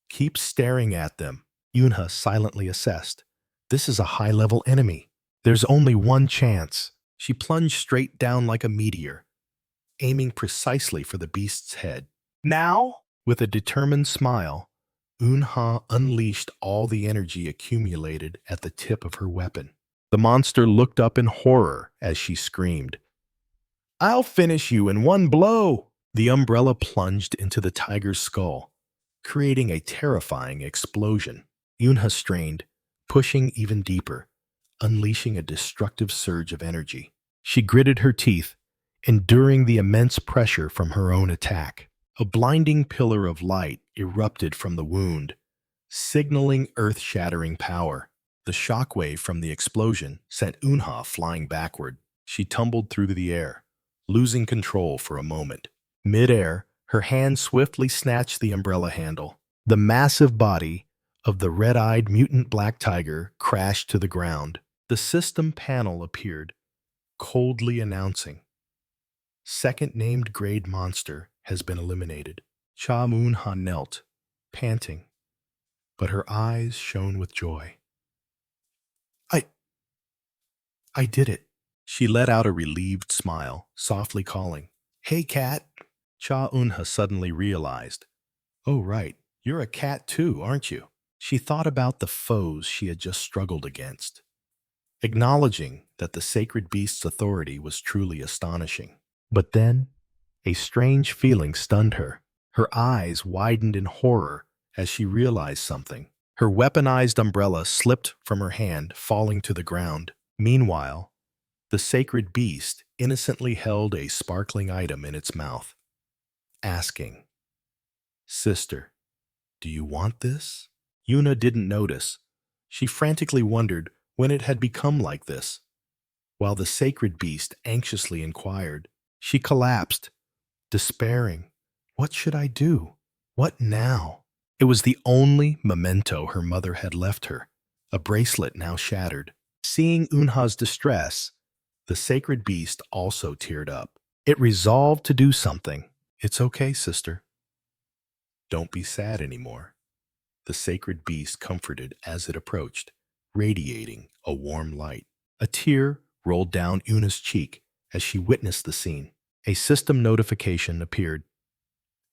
Keep staring at them, Eunha silently assessed. This is a high-level enemy. There's only one chance. She plunged straight down like a meteor, aiming precisely for the beast's head. Now? With a determined smile, Eunha unleashed all the energy accumulated at the tip of her weapon. The monster looked up in horror as she screamed. I'll finish you in one blow! The umbrella plunged into the tiger's skull, creating a terrifying explosion. Eunha strained, pushing even deeper, unleashing a destructive surge of energy. She gritted her teeth, enduring the immense pressure from her own attack. A blinding pillar of light erupted from the wound, signaling earth-shattering power. The shockwave from the explosion sent Eunha flying backward. She tumbled through the air, losing control for a moment. Mid-air, her hand swiftly snatched the umbrella handle. The massive body of the red-eyed mutant black tiger crashed to the ground. The system panel appeared, coldly announcing, Second named grade monster has been eliminated. Cha Eunha knelt, panting, but her eyes shone with joy. I did it. She let out a relieved smile, softly calling, Hey, cat. Cha Eunha suddenly realized, Oh, right, you're a cat too, aren't you? She thought about the foes she had just struggled against, acknowledging that the sacred beast's authority was truly astonishing. But then, a strange feeling stunned her. Her eyes widened in horror as she realized something. Her weaponized umbrella slipped from her hand, falling to the ground. Meanwhile, the sacred beast innocently held a sparkling item in its mouth, asking, Sister, do you want this? Eunha didn't notice. She frantically wondered when it had become like this. While the sacred beast anxiously inquired, she collapsed, despairing. What should I do? What now? It was the only memento her mother had left her, a bracelet now shattered. Seeing Eunha's distress, the sacred beast also teared up. It resolved to do something. It's okay, sister. Don't be sad anymore. The sacred beast comforted as it approached, radiating a warm light. A tear rolled down Eunha's cheek as she witnessed the scene. A system notification appeared.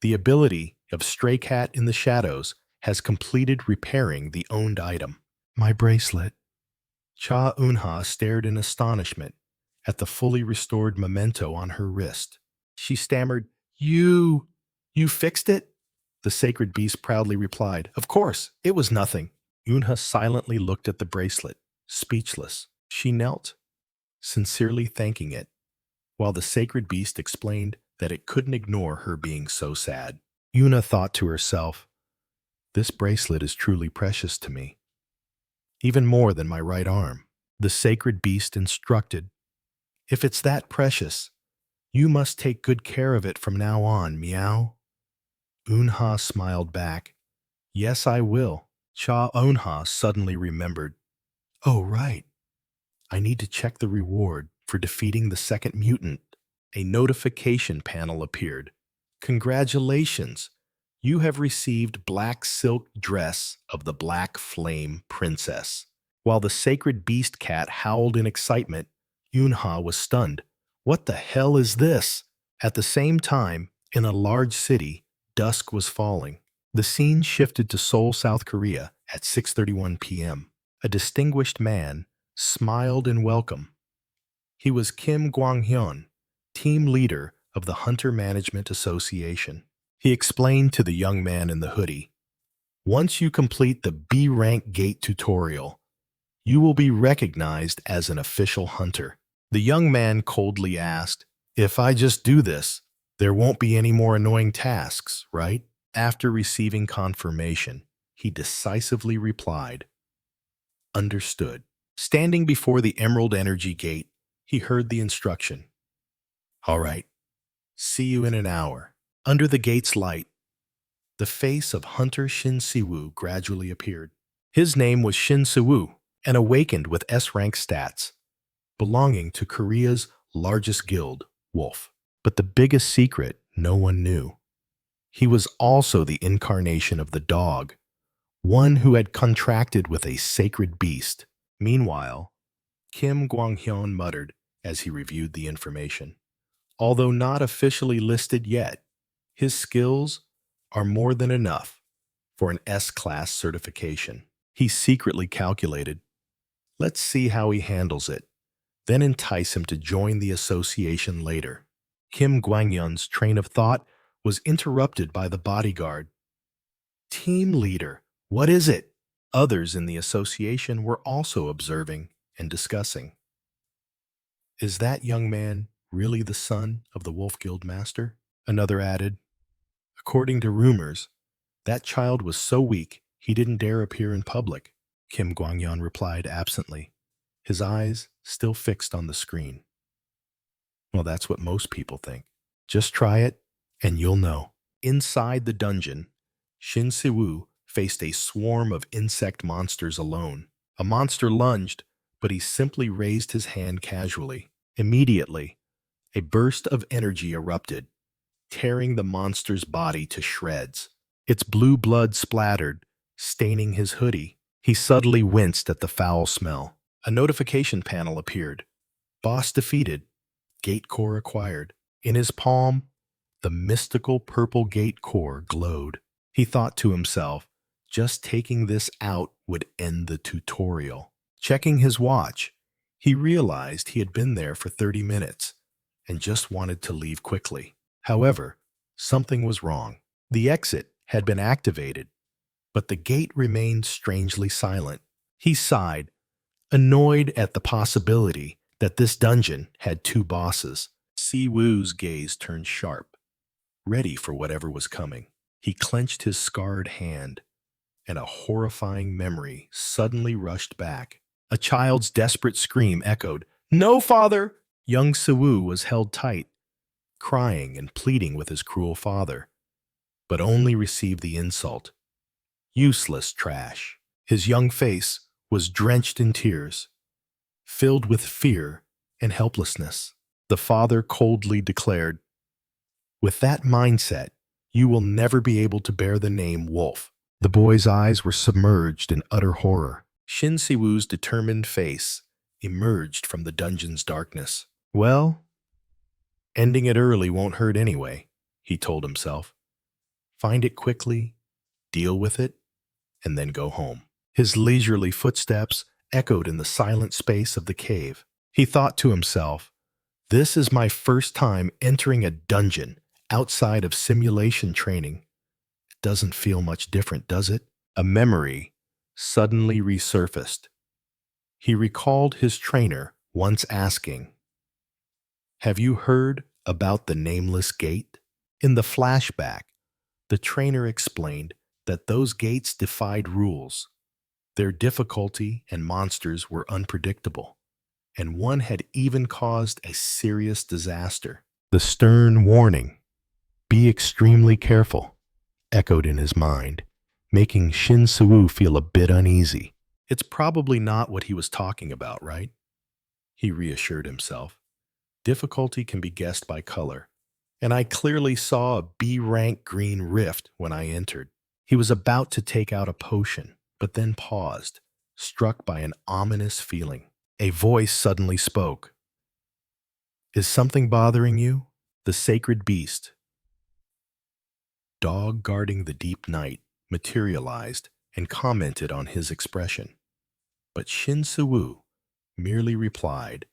The ability of Stray Cat in the Shadows has completed repairing the owned item. My bracelet. Cha Eunha stared in astonishment at the fully restored memento on her wrist. She stammered, You fixed it? The sacred beast proudly replied, Of course, it was nothing. Eunha silently looked at the bracelet, speechless. She knelt, sincerely thanking it, while the sacred beast explained that it couldn't ignore her being so sad. Yuna thought to herself, "This bracelet is truly precious to me, even more than my right arm." The sacred beast instructed, "If it's that precious, you must take good care of it from now on, meow." Unha smiled back, "Yes, I will." Cha Unha suddenly remembered, "Oh, right. I need to check the reward for defeating the second mutant." A notification panel appeared. "Congratulations! You have received black silk dress of the Black Flame Princess." While the sacred beast cat howled in excitement, Yunha was stunned. What the hell is this? At the same time, in a large city, dusk was falling. The scene shifted to Seoul, South Korea at 6:31 p.m. A distinguished man smiled in welcome. He was Kim Gwang-hyun, team leader of the Hunter Management Association. He explained to the young man in the hoodie, "Once you complete the B rank gate tutorial, you will be recognized as an official hunter." The young man coldly asked, "If I just do this, there won't be any more annoying tasks, right?" After receiving confirmation, he decisively replied, "Understood." Standing before the Emerald Energy Gate, he heard the instruction, "All right, see you in an hour." Under the gate's light, the face of Hunter Shin Siwoo gradually appeared. His name was Shin Siwoo, and awakened with S-rank stats, belonging to Korea's largest guild, Wolf. But the biggest secret no one knew. He was also the incarnation of the dog, one who had contracted with a sacred beast. Meanwhile, Kim Gwang-hyun muttered as he reviewed the information. Although not officially listed yet, his skills are more than enough for an S-class certification. He secretly calculated, "Let's see how he handles it, then entice him to join the association later." Kim Gwang-hyun's train of thought was interrupted by the bodyguard. "Team leader, what is it?" Others in the association were also observing and discussing. "Is that young man really the son of the Wolf Guild master?" Another added. "According to rumors, that child was so weak he didn't dare appear in public." Kim Gwang-hyun replied absently, his eyes still fixed on the screen. "Well, that's what most people think. Just try it, and you'll know." Inside the dungeon, Shin Siwoo faced a swarm of insect monsters alone. A monster lunged, but he simply raised his hand casually. Immediately, a burst of energy erupted, tearing the monster's body to shreds. Its blue blood splattered, staining his hoodie. He suddenly winced at the foul smell. A notification panel appeared. "Boss defeated. Gate core acquired." In his palm, the mystical purple gate core glowed. He thought to himself, just taking this out would end the tutorial. Checking his watch, he realized he had been there for 30 minutes and just wanted to leave quickly. However, something was wrong. The exit had been activated, but the gate remained strangely silent. He sighed, annoyed at the possibility that this dungeon had two bosses. Siwoo's gaze turned sharp, ready for whatever was coming. He clenched his scarred hand, and a horrifying memory suddenly rushed back. A child's desperate scream echoed, "No, father!" Young Siwoo was held tight, crying and pleading with his cruel father, but only received the insult, "Useless trash." His young face was drenched in tears, filled with fear and helplessness. The father coldly declared, "With that mindset, you will never be able to bear the name Wolf." The boy's eyes were submerged in utter horror. Shin Siwoo's determined face emerged from the dungeon's darkness. "Well, ending it early won't hurt anyway," he told himself. "Find it quickly, deal with it, and then go home." His leisurely footsteps echoed in the silent space of the cave. He thought to himself, "This is my first time entering a dungeon outside of simulation training. It doesn't feel much different, does it?" A memory suddenly resurfaced. He recalled his trainer once asking, "Have you heard about the nameless gate?" In the flashback, the trainer explained that those gates defied rules. Their difficulty and monsters were unpredictable, and one had even caused a serious disaster. The stern warning, "Be extremely careful," echoed in his mind, making Shin Suwu feel a bit uneasy. It's probably not what he was talking about, right? He reassured himself. Difficulty can be guessed by color, and I clearly saw a B-rank green rift when I entered. He was about to take out a potion, but then paused, struck by an ominous feeling. A voice suddenly spoke. "Is something bothering you?" The sacred beast, dog guarding the deep night, materialized and commented on his expression. But Shin Suwu merely replied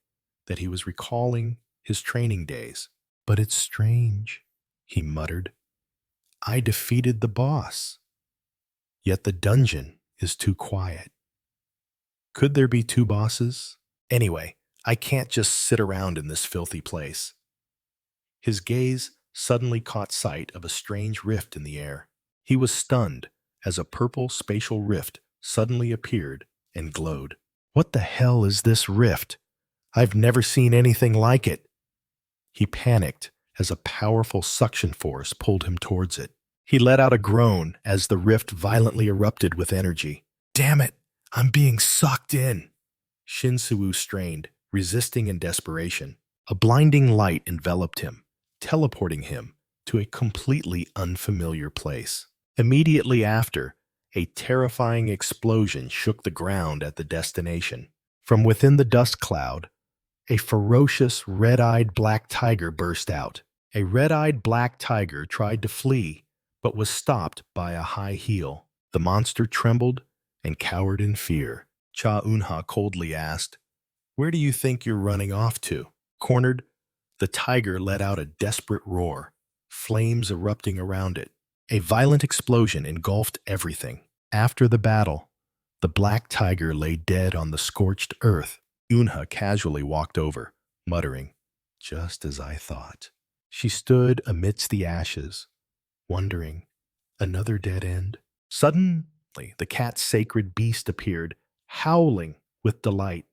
that he was recalling his training days. "But it's strange," he muttered. "I defeated the boss, yet the dungeon is too quiet. Could there be two bosses? Anyway, I can't just sit around in this filthy place." His gaze suddenly caught sight of a strange rift in the air. He was stunned as a purple spatial rift suddenly appeared and glowed. "What the hell is this rift? I've never seen anything like it." He panicked as a powerful suction force pulled him towards it. He let out a groan as the rift violently erupted with energy. "Damn it, I'm being sucked in." Shin Suwu strained, resisting in desperation. A blinding light enveloped him, teleporting him to a completely unfamiliar place. Immediately after, a terrifying explosion shook the ground at the destination. From within the dust cloud, a ferocious, red-eyed black tiger burst out. A red-eyed black tiger tried to flee, but was stopped by a high heel. The monster trembled and cowered in fear. Cha Eunha coldly asked, "Where do you think you're running off to?" Cornered, the tiger let out a desperate roar, flames erupting around it. A violent explosion engulfed everything. After the battle, the black tiger lay dead on the scorched earth. Eunha casually walked over, muttering, "Just as I thought." She stood amidst the ashes, wondering, another dead end? Suddenly, the cat's sacred beast appeared, howling with delight.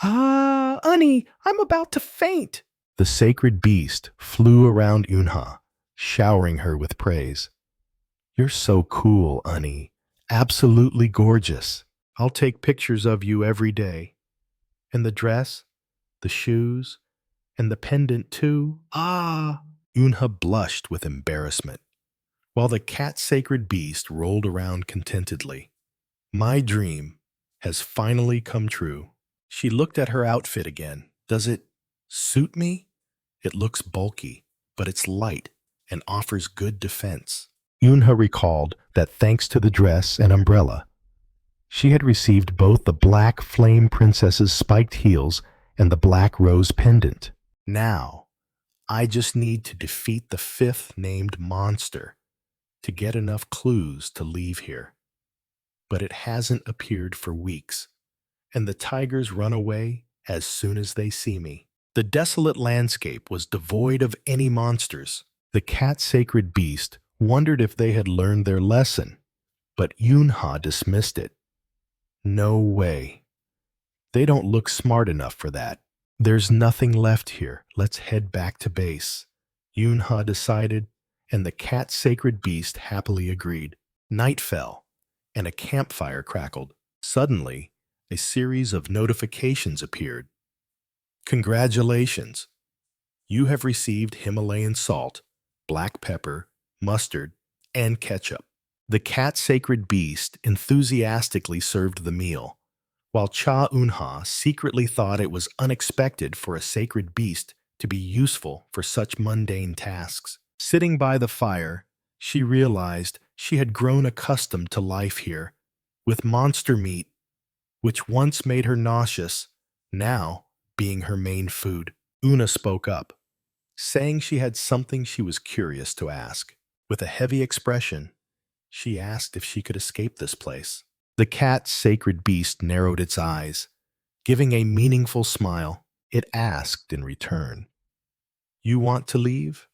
"Ah, Annie, I'm about to faint." The sacred beast flew around Eunha, showering her with praise. "You're so cool, Annie. Absolutely gorgeous. I'll take pictures of you every day. And the dress, the shoes, and the pendant too. Ah!" Eunha blushed with embarrassment, while the cat-sacred beast rolled around contentedly. "My dream has finally come true." She looked at her outfit again. "Does it suit me?" "It looks bulky, but it's light and offers good defense." Eunha recalled that thanks to the dress and umbrella, she had received both the Black Flame Princess's spiked heels and the Black Rose pendant. Now, I just need to defeat the fifth named monster to get enough clues to leave here. But it hasn't appeared for weeks, and the tigers run away as soon as they see me. The desolate landscape was devoid of any monsters. The cat-sacred beast wondered if they had learned their lesson, but Eunha dismissed it. "No way. They don't look smart enough for that. There's nothing left here. Let's head back to base," Eunha decided, and the cat-sacred beast happily agreed. Night fell, and a campfire crackled. Suddenly, a series of notifications appeared. "Congratulations! You have received Himalayan salt, black pepper, mustard, and ketchup." The cat-sacred beast enthusiastically served the meal, while Cha Eunha secretly thought it was unexpected for a sacred beast to be useful for such mundane tasks. Sitting by the fire, she realized she had grown accustomed to life here, with monster meat, which once made her nauseous, now being her main food. Una spoke up, saying she had something she was curious to ask. With a heavy expression, she asked if she could escape this place. The cat's sacred beast narrowed its eyes, Giving a meaningful smile, it asked in return, "You want to leave?"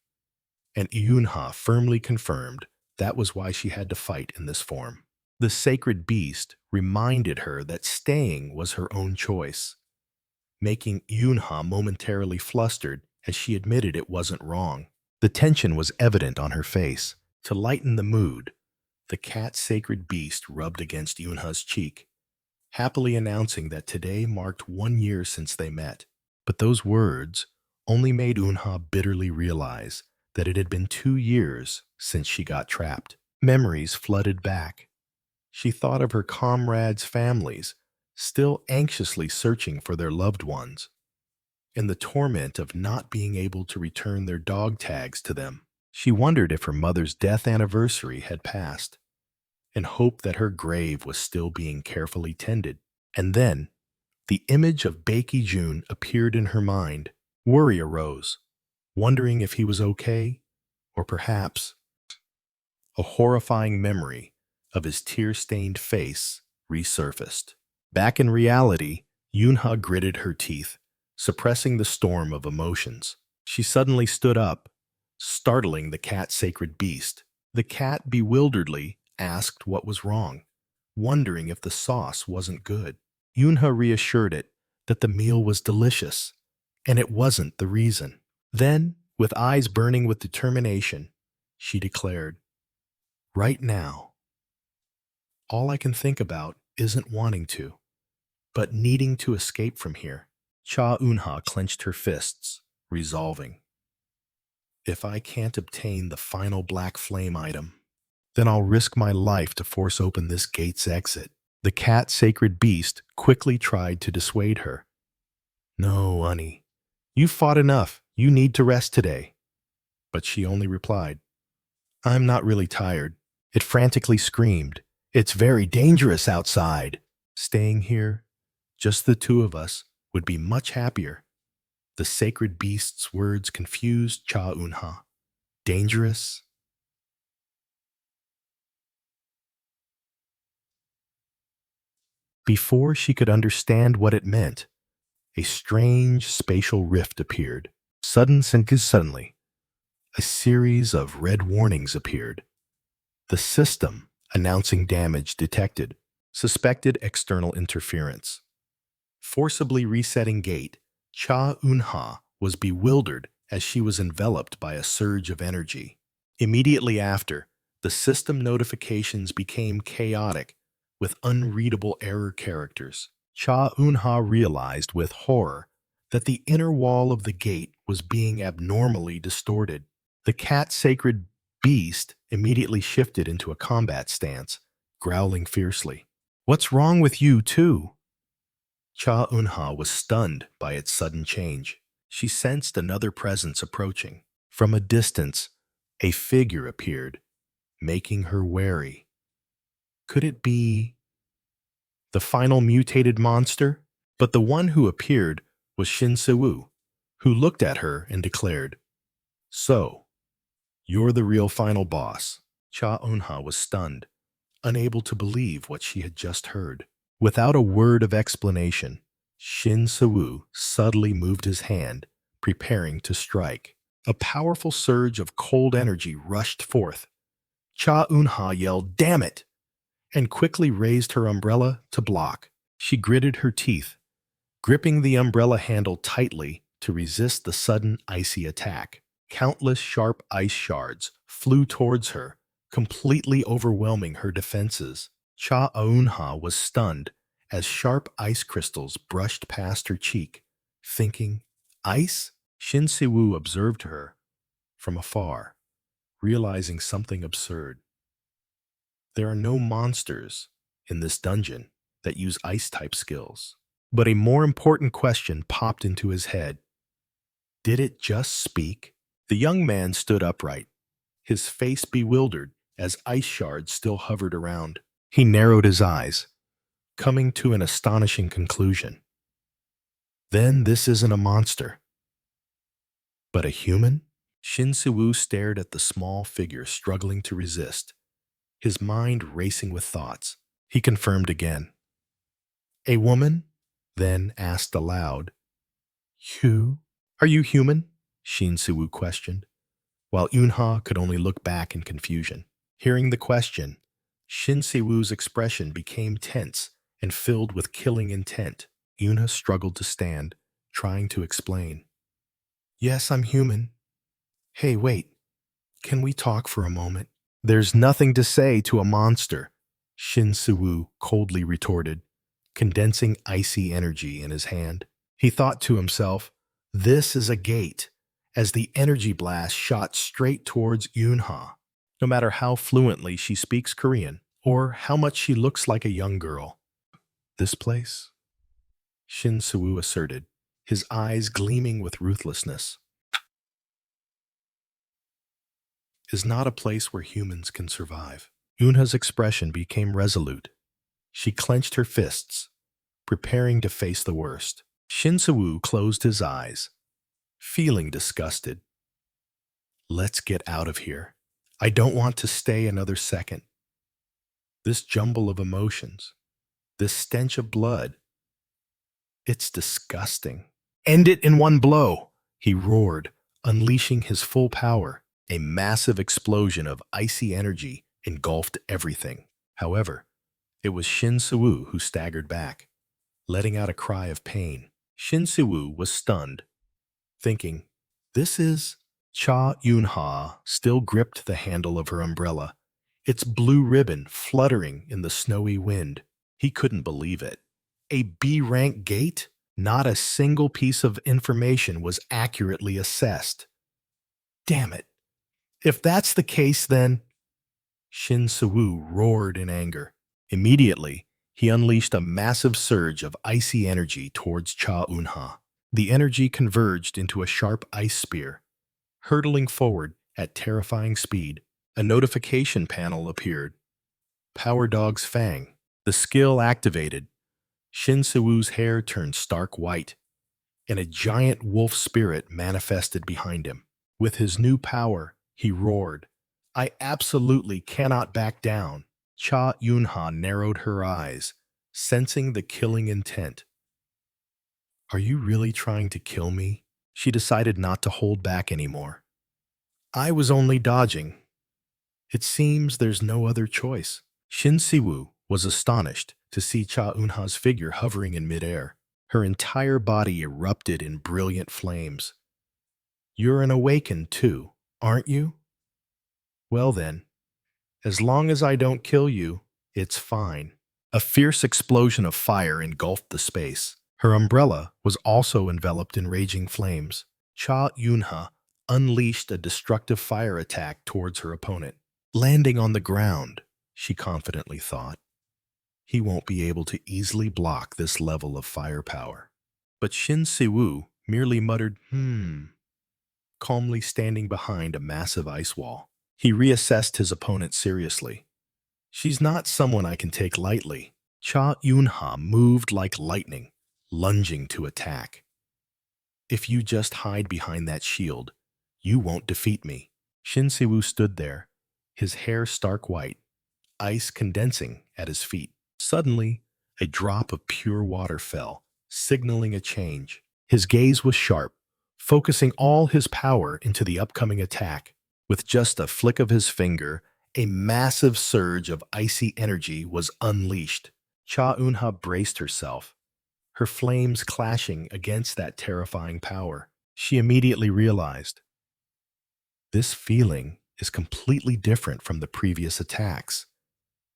And Yunha firmly confirmed that was why she had to fight in this form. The sacred beast reminded her that staying was her own choice, making Yunha momentarily flustered as she admitted it wasn't wrong. The tension was evident on her face. To lighten the mood, the cat sacred beast rubbed against Yunha's cheek, happily announcing that today marked 1 year since they met. But those words only made Unha bitterly realize that it had been 2 years since she got trapped. Memories flooded back. She thought of her comrades' families, still anxiously searching for their loved ones, and the torment of not being able to return their dog tags to them. She wondered if her mother's death anniversary had passed, and hoped that her grave was still being carefully tended. And then, the image of Baeki Jun appeared in her mind. Worry arose, wondering if he was okay, or perhaps a horrifying memory of his tear-stained face resurfaced. Back in reality, Yunha gritted her teeth, suppressing the storm of emotions. She suddenly stood up, startling the cat sacred beast. The cat bewilderedly asked what was wrong, wondering if the sauce wasn't good. Yunha reassured it that the meal was delicious, and it wasn't the reason. Then, with eyes burning with determination, she declared, "Right now, all I can think about isn't wanting to, but needing to escape from here." Cha Unha clenched her fists, resolving, "If I can't obtain the final black flame item, then I'll risk my life to force open this gate's exit." The cat sacred beast quickly tried to dissuade her. "No, Ani, you've fought enough. You need to rest today." But she only replied, "I'm not really tired." It frantically screamed, "It's very dangerous outside. Staying here, just the two of us, would be much happier." The sacred beast's words confused Cha Unha. Dangerous? Before she could understand what it meant, a strange spatial rift appeared. Suddenly, a series of red warnings appeared. The system announcing damage detected, suspected external interference. Forcibly resetting gate, Cha Unha was bewildered as she was enveloped by a surge of energy. Immediately after, the system notifications became chaotic with unreadable error characters. Cha Unha realized with horror that the inner wall of the gate was being abnormally distorted. The cat sacred beast immediately shifted into a combat stance, growling fiercely. "What's wrong with you, too?" Cha Unha was stunned by its sudden change. She sensed another presence approaching. From a distance, a figure appeared, making her wary. Could it be the final mutated monster? But the one who appeared was Shin Se-woo, who looked at her and declared, "So, you're the real final boss." Cha Unha was stunned, unable to believe what she had just heard. Without a word of explanation, Shin Se-woo subtly moved his hand, preparing to strike. A powerful surge of cold energy rushed forth. Cha Unha yelled, "Damn it!" and quickly raised her umbrella to block. She gritted her teeth, gripping the umbrella handle tightly to resist the sudden icy attack. Countless sharp ice shards flew towards her, completely overwhelming her defenses. Cha Unha was stunned as sharp ice crystals brushed past her cheek, thinking, "Ice?" Shin Se-woo observed her from afar, realizing something absurd. There are no monsters in this dungeon that use ice-type skills. But a more important question popped into his head. Did it just speak? The young man stood upright, his face bewildered as ice shards still hovered around. He narrowed his eyes, coming to an astonishing conclusion. Then this isn't a monster, but a human? Shin Se-woo stared at the small figure struggling to resist, his mind racing with thoughts. He confirmed again. "A woman? then asked aloud, "You? Are you human?" Shin Si-woo questioned, while Eunha could only look back in confusion. Hearing the question, Shin Si-woo's expression became tense and filled with killing intent. Eunha struggled to stand, trying to explain. "Yes, I'm human. Hey, wait. Can we talk for a moment?" "There's nothing to say to a monster," Shin Si-woo coldly retorted, condensing icy energy in his hand. He thought to himself, "This is a gate," as the energy blast shot straight towards Eunha. No matter how fluently she speaks Korean, or how much she looks like a young girl. "This place?" Shin Si-woo asserted, his eyes gleaming with ruthlessness. "Is not a place where humans can survive." Eunha's expression became resolute. She clenched her fists, preparing to face the worst. Shin Si-woo closed his eyes, feeling disgusted. "Let's get out of here. I don't want to stay another second. This jumble of emotions, this stench of blood, it's disgusting. End it in one blow," he roared, unleashing his full power. A massive explosion of icy energy engulfed everything. However, it was Shin Si-woo who staggered back, letting out a cry of pain. Shin Si-woo was stunned, thinking, "This is..." Cha Eunha still gripped the handle of her umbrella, its blue ribbon fluttering in the snowy wind. He couldn't believe it. A B-rank gate? Not a single piece of information was accurately assessed. Damn it. If that's the case, then... Shin Si-woo roared in anger. Immediately, he unleashed a massive surge of icy energy towards Cha Eunha. The energy converged into a sharp ice spear, hurtling forward at terrifying speed. A notification panel appeared. Power Dog's Fang. The skill activated. Shin Si-woo's hair turned stark white, and a giant wolf spirit manifested behind him. With his new power, he roared, "I absolutely cannot back down." Cha Eunha narrowed her eyes, sensing the killing intent. "Are you really trying to kill me?" She decided not to hold back anymore. "I was only dodging. It seems there's no other choice." Shin Si-woo was astonished to see Cha Eunha's figure hovering in midair. Her entire body erupted in brilliant flames. "You're an awakened too, aren't you? Well then, as long as I don't kill you, it's fine." A fierce explosion of fire engulfed the space. Her umbrella was also enveloped in raging flames. Cha Eunha unleashed a destructive fire attack towards her opponent. Landing on the ground, she confidently thought, he won't be able to easily block this level of firepower. But Shin Si-woo merely muttered, calmly standing behind a massive ice wall. He reassessed his opponent seriously. "She's not someone I can take lightly." Cha Eunha moved like lightning, lunging to attack. "If you just hide behind that shield, you won't defeat me." Shin Si-woo stood there, his hair stark white, ice condensing at his feet. Suddenly, a drop of pure water fell, signaling a change. His gaze was sharp, focusing all his power into the upcoming attack. With just a flick of his finger, a massive surge of icy energy was unleashed. Cha Eunha braced herself, her flames clashing against that terrifying power. She immediately realized, this feeling is completely different from the previous attacks.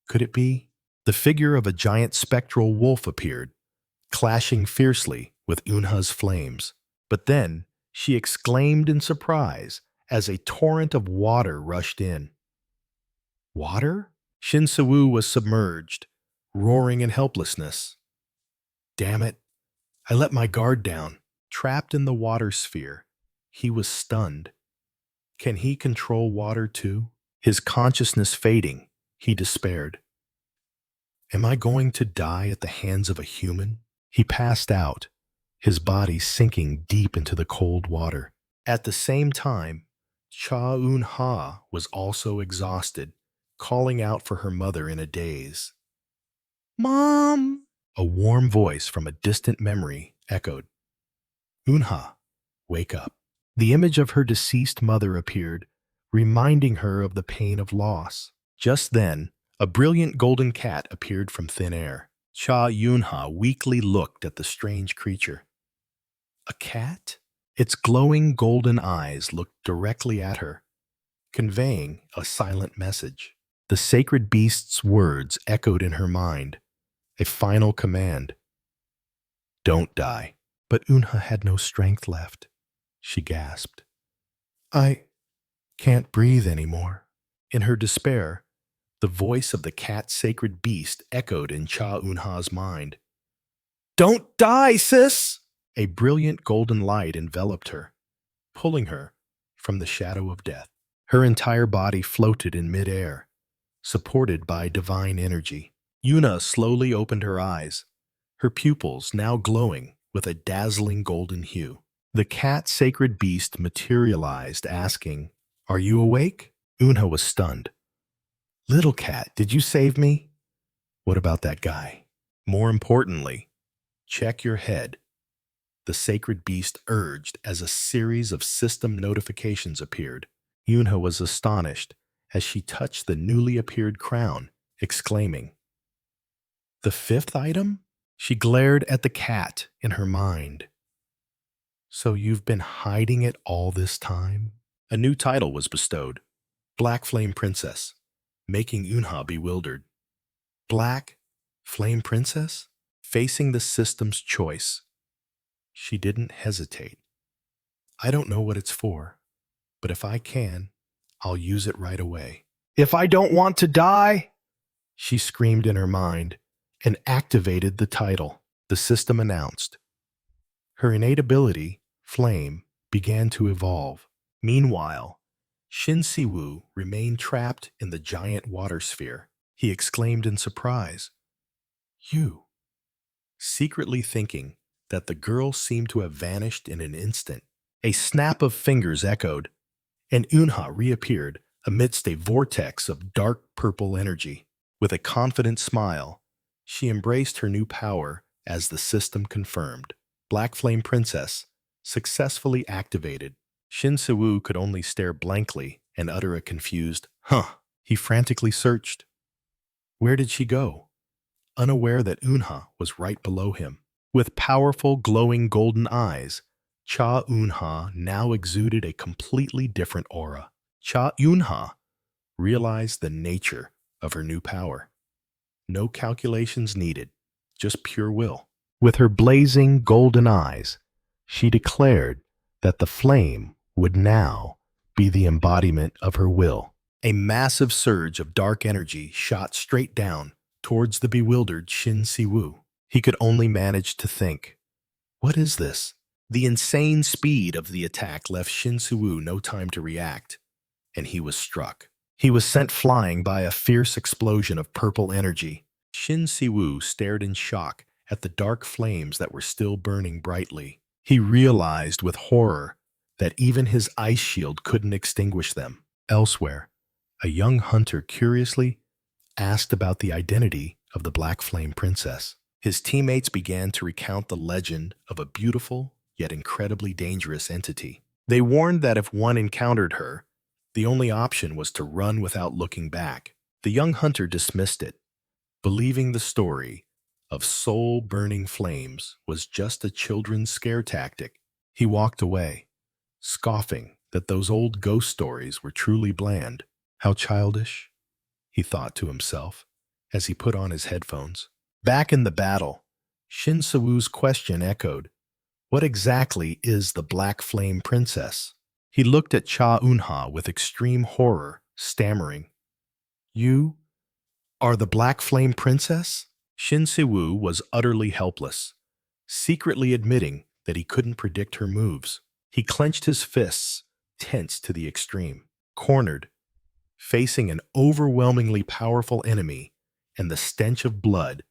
Could it be? The figure of a giant spectral wolf appeared, clashing fiercely with Eunha's flames. But then she exclaimed in surprise as a torrent of water rushed in. Water? Shin Si-woo was submerged, roaring in helplessness. Damn it, I let my guard down. Trapped in the water sphere, he was stunned. Can he control water too? His consciousness fading, he despaired. Am I going to die at the hands of a human? He passed out, his body sinking deep into the cold water. At the same time, Cha Eunha was also exhausted, calling out for her mother in a daze. Mom! A warm voice from a distant memory echoed, "Unha, wake up." The image of her deceased mother appeared, reminding her of the pain of loss. Just then, a brilliant golden cat appeared from thin air. Cha Yunha weakly looked at the strange creature. A cat? Its glowing golden eyes looked directly at her, conveying a silent message. The sacred beast's words echoed in her mind, a final command. "Don't die." But Unha had no strength left. She gasped. "I can't breathe anymore." In her despair, the voice of the cat sacred beast echoed in Cha Unha's mind. "Don't die, sis!" A brilliant golden light enveloped her, pulling her from the shadow of death. Her entire body floated in midair, supported by divine energy. Yuna slowly opened her eyes, her pupils now glowing with a dazzling golden hue. The cat sacred beast materialized, asking, "Are you awake?" Unha was stunned. "Little cat, did you save me?" "What about that guy?" "More importantly, check your head," the sacred beast urged as a series of system notifications appeared. Yunha was astonished as she touched the newly appeared crown, exclaiming, "The fifth item?" She glared at the cat in her mind. "So you've been hiding it all this time?" A new title was bestowed, Black Flame Princess, making Unha bewildered. Black Flame Princess? Facing the system's choice, she didn't hesitate. "I don't know what it's for, but if I can, I'll use it right away." "If I don't want to die!" she screamed in her mind and activated the title. The system announced. Her innate ability, Flame, began to evolve. Meanwhile, Shin Siwoo remained trapped in the giant water sphere. He exclaimed in surprise, "You," secretly thinking that the girl seemed to have vanished in an instant. A snap of fingers echoed, and Unha reappeared amidst a vortex of dark purple energy. With a confident smile, she embraced her new power as the system confirmed. Black Flame Princess successfully activated. Shin Siwoo could only stare blankly and utter a confused, "Huh." He frantically searched. Where did she go? Unaware that Unha was right below him. With powerful, glowing golden eyes, Cha Unha now exuded a completely different aura. Cha Unha realized the nature of her new power. No calculations needed, just pure will. With her blazing golden eyes, she declared that the flame would now be the embodiment of her will. A massive surge of dark energy shot straight down towards the bewildered Shin Siwoo. He could only manage to think, "What is this?" The insane speed of the attack left Shin Siwoo no time to react, and he was struck. He was sent flying by a fierce explosion of purple energy. Shin Siwoo stared in shock at the dark flames that were still burning brightly. He realized with horror that even his ice shield couldn't extinguish them. Elsewhere, a young hunter curiously asked about the identity of the Black Flame Princess. His teammates began to recount the legend of a beautiful yet incredibly dangerous entity. They warned that if one encountered her, the only option was to run without looking back. The young hunter dismissed it, believing the story of soul-burning flames was just a children's scare tactic. He walked away, scoffing that those old ghost stories were truly bland. How childish, he thought to himself as he put on his headphones. Back in the battle, Shin Siwoo's question echoed, "What exactly is the Black Flame Princess?" He looked at Cha Unha with extreme horror, stammering, "You are the Black Flame Princess?" Shin Siwoo was utterly helpless, secretly admitting that he couldn't predict her moves. He clenched his fists, tense to the extreme. Cornered, facing an overwhelmingly powerful enemy and the stench of blood,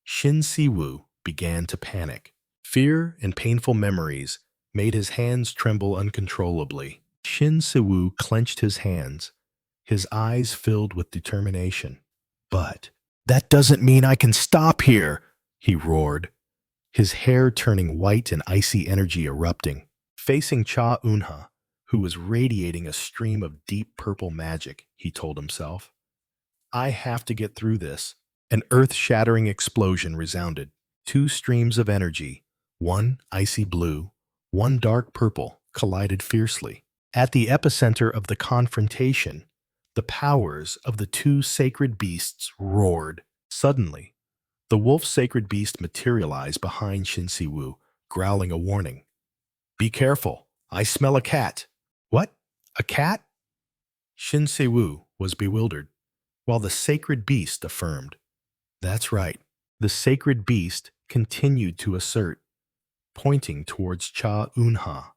Shin Siwoo began to panic. Fear and painful memories made his hands tremble uncontrollably. Shin Siwoo clenched his hands, his eyes filled with determination. "But that doesn't mean I can stop here," he roared, his hair turning white and icy energy erupting. Facing Cha Eunha, who was radiating a stream of deep purple magic, he told himself, I have to get through this. An earth-shattering explosion resounded. Two streams of energy, one icy blue, one dark purple, collided fiercely. At the epicenter of the confrontation, the powers of the two sacred beasts roared. Suddenly, the wolf sacred beast materialized behind Shin Si-woo, growling a warning. Be careful, I smell a cat. What? A cat? Shin Si-woo was bewildered, while the sacred beast affirmed. That's right. The sacred beast continued to assert, pointing towards Cha Eunha.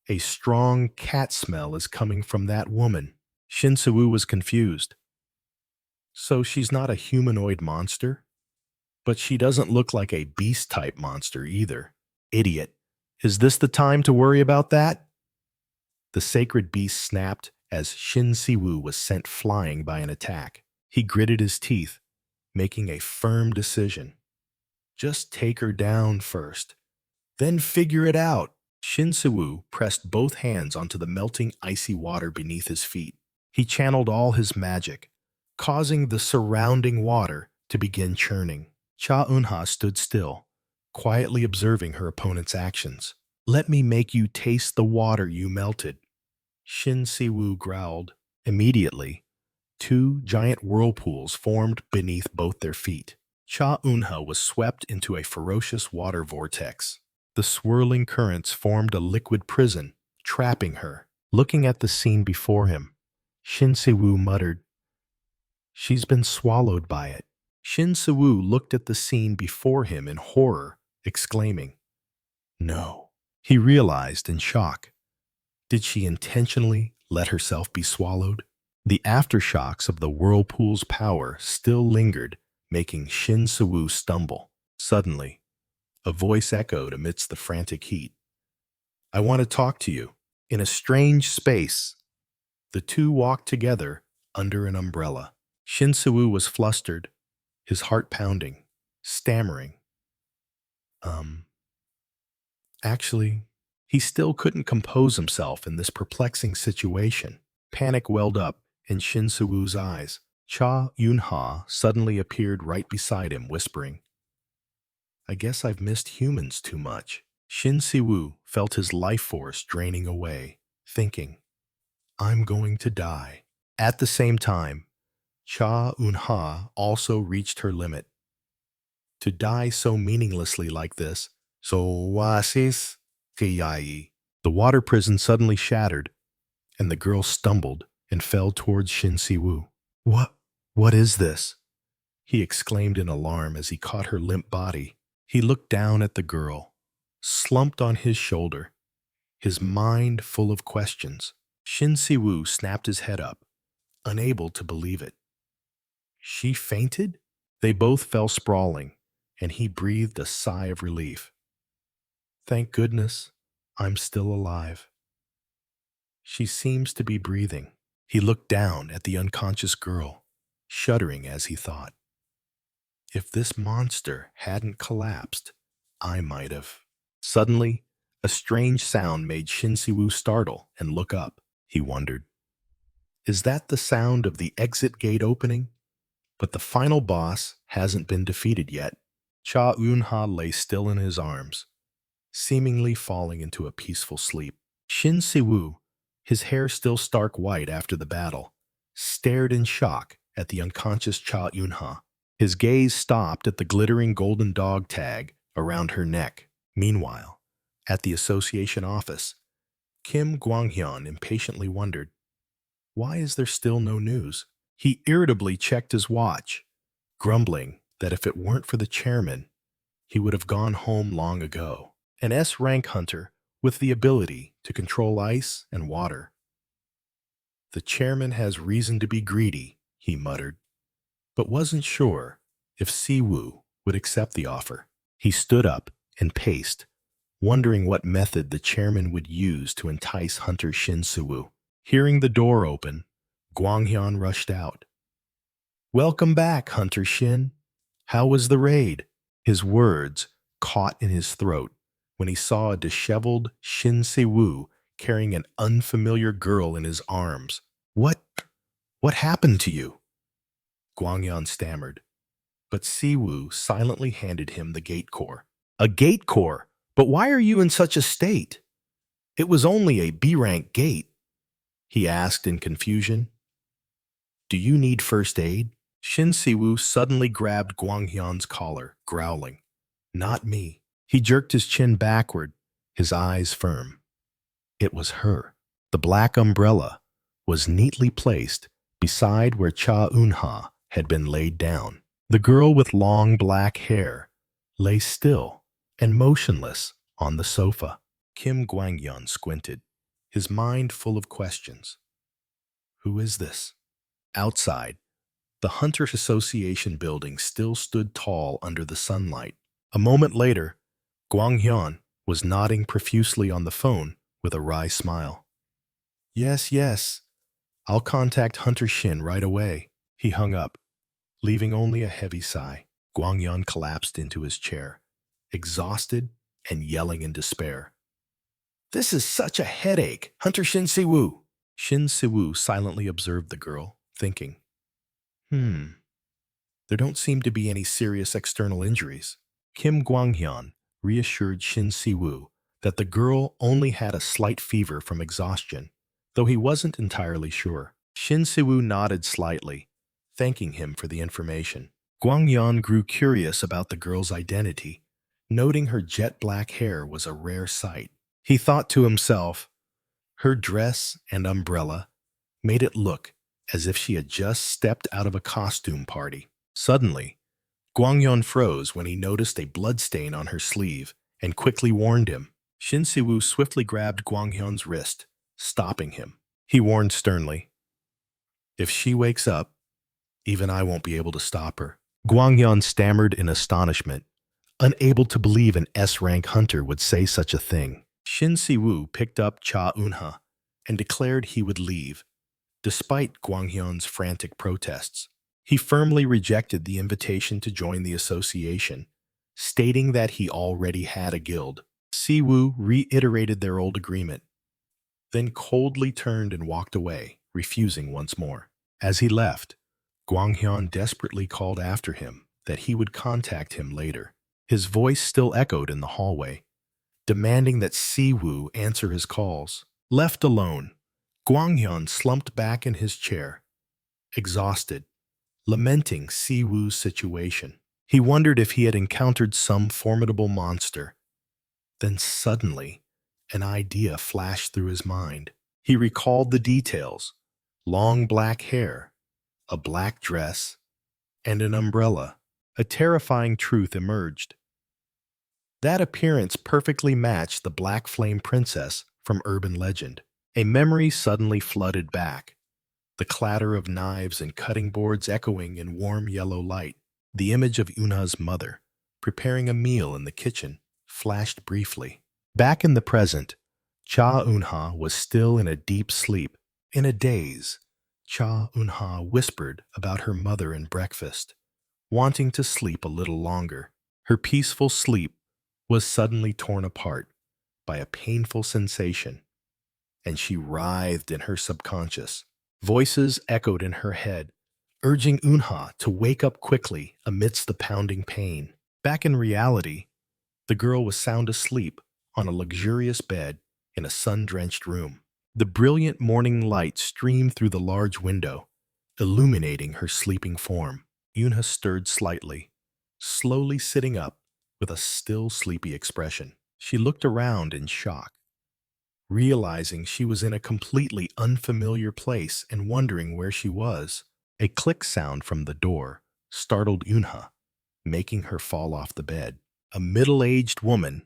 A strong cat smell is coming from that woman. Shin Si-woo was confused. So she's not a humanoid monster? But she doesn't look like a beast-type monster either. Idiot. Is this the time to worry about that? The sacred beast snapped as Shin Si-woo was sent flying by an attack. He gritted his teeth, making a firm decision. Just take her down first, then figure it out. Shin Si-woo pressed both hands onto the melting icy water beneath his feet. He channeled all his magic, causing the surrounding water to begin churning. Cha Eunha stood still, quietly observing her opponent's actions. Let me make you taste the water you melted. Shin Si-woo growled. Immediately, two giant whirlpools formed beneath both their feet. Cha Eunha was swept into a ferocious water vortex. The swirling currents formed a liquid prison, trapping her. Looking at the scene before him, Shin Si-woo muttered, She's been swallowed by it. Shin Si-woo looked at the scene before him in horror, exclaiming, No. He realized in shock. Did she intentionally let herself be swallowed? The aftershocks of the whirlpool's power still lingered, making Shin Si-woo stumble. Suddenly, a voice echoed amidst the frantic heat. I want to talk to you. In a strange space, the two walked together under an umbrella. Shin Si-woo was flustered, his heart pounding, stammering. Actually, he still couldn't compose himself in this perplexing situation. Panic welled up in Shin Si-woo's eyes. Cha Eunha suddenly appeared right beside him, whispering, I guess I've missed humans too much. Shin Si-woo felt his life force draining away, thinking, I'm going to die. At the same time, Cha Eunha also reached her limit. To die so meaninglessly like this, the water prison suddenly shattered, and the girl stumbled and fell towards Shin Si-woo. What is this? He exclaimed in alarm as he caught her limp body. He looked down at the girl, slumped on his shoulder, his mind full of questions. Shin Si-woo snapped his head up, unable to believe it. She fainted? They both fell sprawling, and he breathed a sigh of relief. Thank goodness, I'm still alive. She seems to be breathing. He looked down at the unconscious girl, shuddering as he thought. If this monster hadn't collapsed, I might have. Suddenly, a strange sound made Shin Si-woo startle and look up. He wondered, is that the sound of the exit gate opening? But the final boss hasn't been defeated yet. Cha Eunha lay still in his arms, seemingly falling into a peaceful sleep. Shin Si-woo, his hair still stark white after the battle, stared in shock at the unconscious Cha Eunha. His gaze stopped at the glittering golden dog tag around her neck. Meanwhile, at the association office, Kim Gwang-hyun impatiently wondered, why is there still no news? He irritably checked his watch, grumbling that if it weren't for the chairman, he would have gone home long ago. An S-rank hunter with the ability to control ice and water. The chairman has reason to be greedy, he muttered, but wasn't sure if Si-woo would accept the offer. He stood up and paced, wondering what method the chairman would use to entice Hunter Shin Si-woo. Hearing the door open, Gwang-hyun rushed out. Welcome back, Hunter Shin. How was the raid? His words caught in his throat when he saw a disheveled Shin Se-woo carrying an unfamiliar girl in his arms. What happened to you? Guangyan stammered, but Siwoo silently handed him the gate core. A gate core? But why are you in such a state? It was only a B-rank gate, he asked in confusion. Do you need first aid? Shin Siwoo suddenly grabbed Guanghyun's collar, growling. Not me. He jerked his chin backward, his eyes firm. It was her. The black umbrella was neatly placed beside where Cha Eun-ha had been laid down. The girl with long black hair lay still and motionless on the sofa. Kim Guangyan squinted, his mind full of questions. Who is this? Outside, the Hunters Association building still stood tall under the sunlight. A moment later, Guanghyun was nodding profusely on the phone with a wry smile. Yes, I'll contact Hunter Shin right away. He hung up, leaving only a heavy sigh. Guanghyun collapsed into his chair, exhausted and yelling in despair. This is such a headache, Hunter Shin Siwoo. Shin Siwoo silently observed the girl, thinking, there don't seem to be any serious external injuries. Kim Guanghyun reassured Shin Siwoo that the girl only had a slight fever from exhaustion, though he wasn't entirely sure. Shin Siwoo nodded slightly, thanking him for the information. Guanghyun grew curious about the girl's identity, noting her jet black hair was a rare sight. He thought to himself, her dress and umbrella made it look as if she had just stepped out of a costume party. Suddenly, Guanghyun froze when he noticed a bloodstain on her sleeve and quickly warned him. Shin Siwoo swiftly grabbed Guanghyun's wrist, stopping him. He warned sternly, if she wakes up, even I won't be able to stop her. Guanghyun stammered in astonishment, unable to believe an S-rank hunter would say such a thing. Shin Siwoo picked up Cha Eun-ha and declared he would leave, despite Guanghyun's frantic protests. He firmly rejected the invitation to join the association, stating that he already had a guild. Siwoo reiterated their old agreement, then coldly turned and walked away, refusing once more. As he left, Guanghyun desperately called after him that he would contact him later. His voice still echoed in the hallway, demanding that Siwoo answer his calls. Left alone, Guanghyun slumped back in his chair, exhausted, lamenting Siwoo's situation. He wondered if he had encountered some formidable monster. Then suddenly, an idea flashed through his mind. He recalled the details: long black hair, a black dress, and an umbrella. A terrifying truth emerged. That appearance perfectly matched the Black Flame Princess from urban legend. A memory suddenly flooded back, the clatter of knives and cutting boards echoing in warm yellow light. The image of Eun-ha's mother, preparing a meal in the kitchen, flashed briefly. Back in the present, Cha Eun-ha was still in a deep sleep. In a daze, Cha Eun-ha whispered about her mother and breakfast, wanting to sleep a little longer. Her peaceful sleep was suddenly torn apart by a painful sensation, and she writhed in her subconscious. Voices echoed in her head, urging Eun-ha to wake up quickly amidst the pounding pain. Back in reality, the girl was sound asleep on a luxurious bed in a sun-drenched room. The brilliant morning light streamed through the large window, illuminating her sleeping form. Eun-ha stirred slightly, slowly sitting up with a still sleepy expression. She looked around in shock, realizing she was in a completely unfamiliar place and wondering where she was. A click sound from the door startled Eun-ha, making her fall off the bed. A middle-aged woman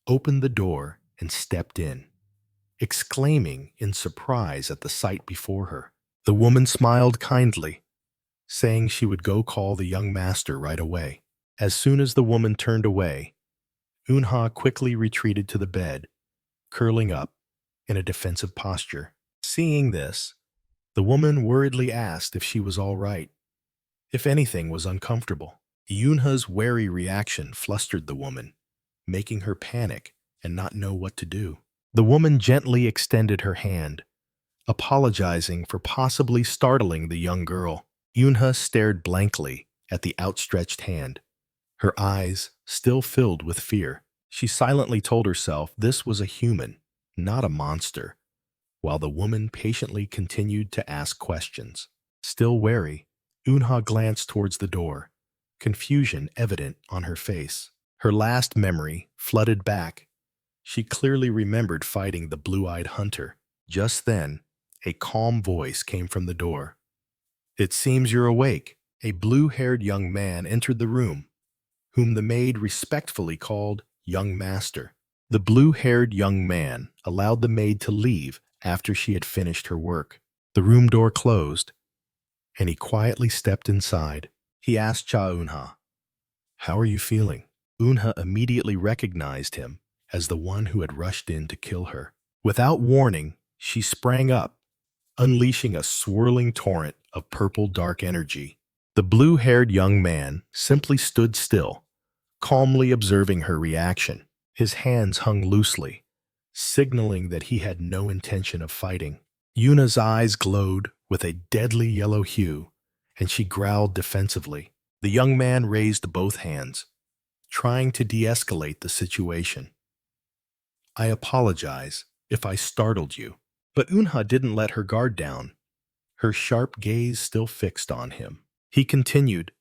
opened the door and stepped in, exclaiming in surprise at the sight before her. The woman smiled kindly, saying she would go call the young master right away. As soon as the woman turned away, Eun-ha quickly retreated to the bed, curling up in a defensive posture. Seeing this, the woman worriedly asked if she was all right, if anything was uncomfortable. Yunha's wary reaction flustered the woman, making her panic and not know what to do. The woman gently extended her hand, apologizing for possibly startling the young girl. Yunha stared blankly at the outstretched hand, her eyes still filled with fear. She silently told herself this was a human, not a monster, while the woman patiently continued to ask questions. Still wary, Yunha glanced towards the door, confusion evident on her face. Her last memory flooded back. She clearly remembered fighting the blue-eyed hunter. Just then, a calm voice came from the door. "It seems you're awake." A blue-haired young man entered the room, whom the maid respectfully called young master. The blue-haired young man allowed the maid to leave after she had finished her work. The room door closed, and he quietly stepped inside. He asked Eunha, "How are you feeling?" Eunha immediately recognized him as the one who had rushed in to kill her. Without warning, she sprang up, unleashing a swirling torrent of purple dark energy. The blue-haired young man simply stood still, calmly observing her reaction. His hands hung loosely, signaling that he had no intention of fighting. Yuna's eyes glowed with a deadly yellow hue, and she growled defensively. The young man raised both hands, trying to de-escalate the situation. "I apologize if I startled you." But Eunha didn't let her guard down, her sharp gaze still fixed on him. He continued,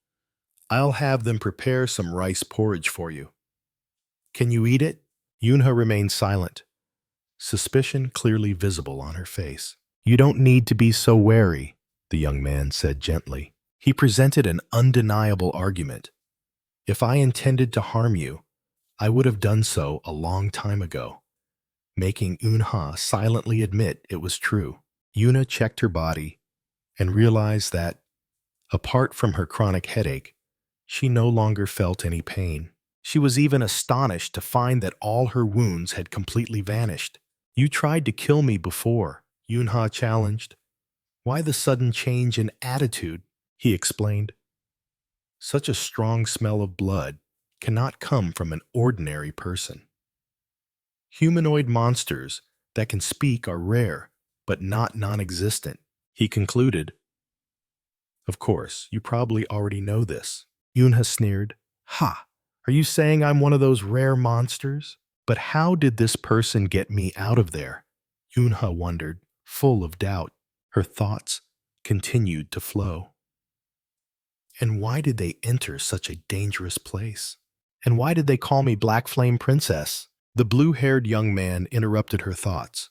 "I'll have them prepare some rice porridge for you. Can you eat it?" Eunha remained silent, suspicion clearly visible on her face. "You don't need to be so wary," the young man said gently. He presented an undeniable argument. "If I intended to harm you, I would have done so a long time ago," making Eunha silently admit it was true. Yuna checked her body and realized that, apart from her chronic headache, she no longer felt any pain. She was even astonished to find that all her wounds had completely vanished. "You tried to kill me before," Eunha challenged. "Why the sudden change in attitude?" He explained. "Such a strong smell of blood cannot come from an ordinary person. Humanoid monsters that can speak are rare, but not non-existent," he concluded. "Of course, you probably already know this." Eunha sneered. "Ha! Are you saying I'm one of those rare monsters? But how did this person get me out of there?" Eunha wondered, full of doubt. Her thoughts continued to flow. And why did they enter such a dangerous place? And why did they call me Black Flame Princess? The blue-haired young man interrupted her thoughts.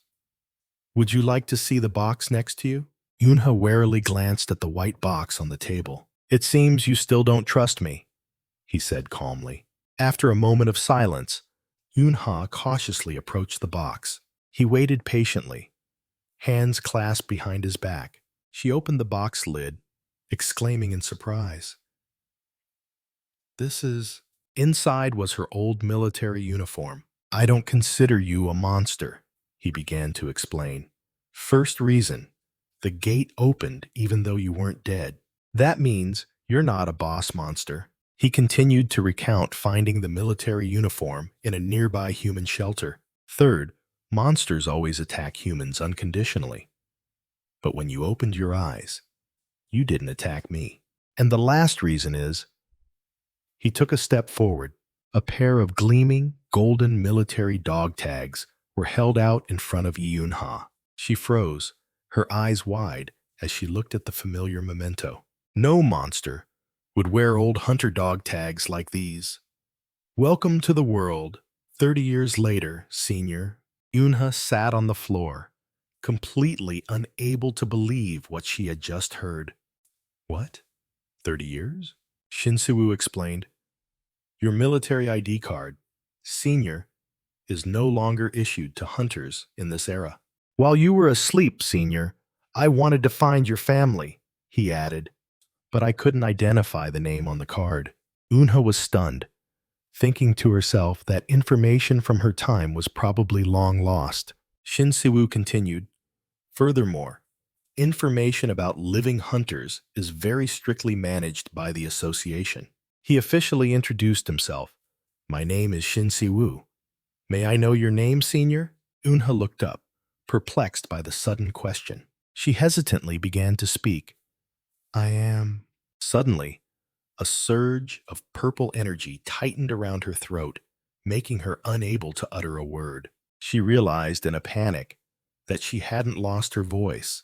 "Would you like to see the box next to you?" Eunha warily glanced at the white box on the table. "It seems you still don't trust me," he said calmly. After a moment of silence, Eunha cautiously approached the box. He waited patiently, hands clasped behind his back. She opened the box lid, exclaiming in surprise, "This is..." Inside was her old military uniform. "I don't consider you a monster," he began to explain. "First reason, the gate opened even though you weren't dead. That means you're not a boss monster." He continued to recount finding the military uniform in a nearby human shelter. "Third, monsters always attack humans unconditionally. But when you opened your eyes, you didn't attack me. And the last reason is..." He took a step forward. A pair of gleaming, golden military dog tags were held out in front of Eunha. She froze, her eyes wide as she looked at the familiar memento. No monster would wear old hunter dog tags like these. "Welcome to the world." 30 years later, senior. Eunha sat on the floor, completely unable to believe what she had just heard. "What? 30 years? Shinsuwu explained. "Your military ID card, senior, is no longer issued to hunters in this era." "While you were asleep, senior, I wanted to find your family," he added, "but I couldn't identify the name on the card." Eunha was stunned, thinking to herself that information from her time was probably long lost. Shinsuwu continued, "Furthermore, information about living hunters is very strictly managed by the association. He officially introduced himself. My name is Shin Si-woo. May I know your name, senior? Eunha looked up, perplexed by the sudden question. She hesitantly began to speak. I am... Suddenly, a surge of purple energy tightened around her throat, making her unable to utter a word. She realized in a panic that she hadn't lost her voice,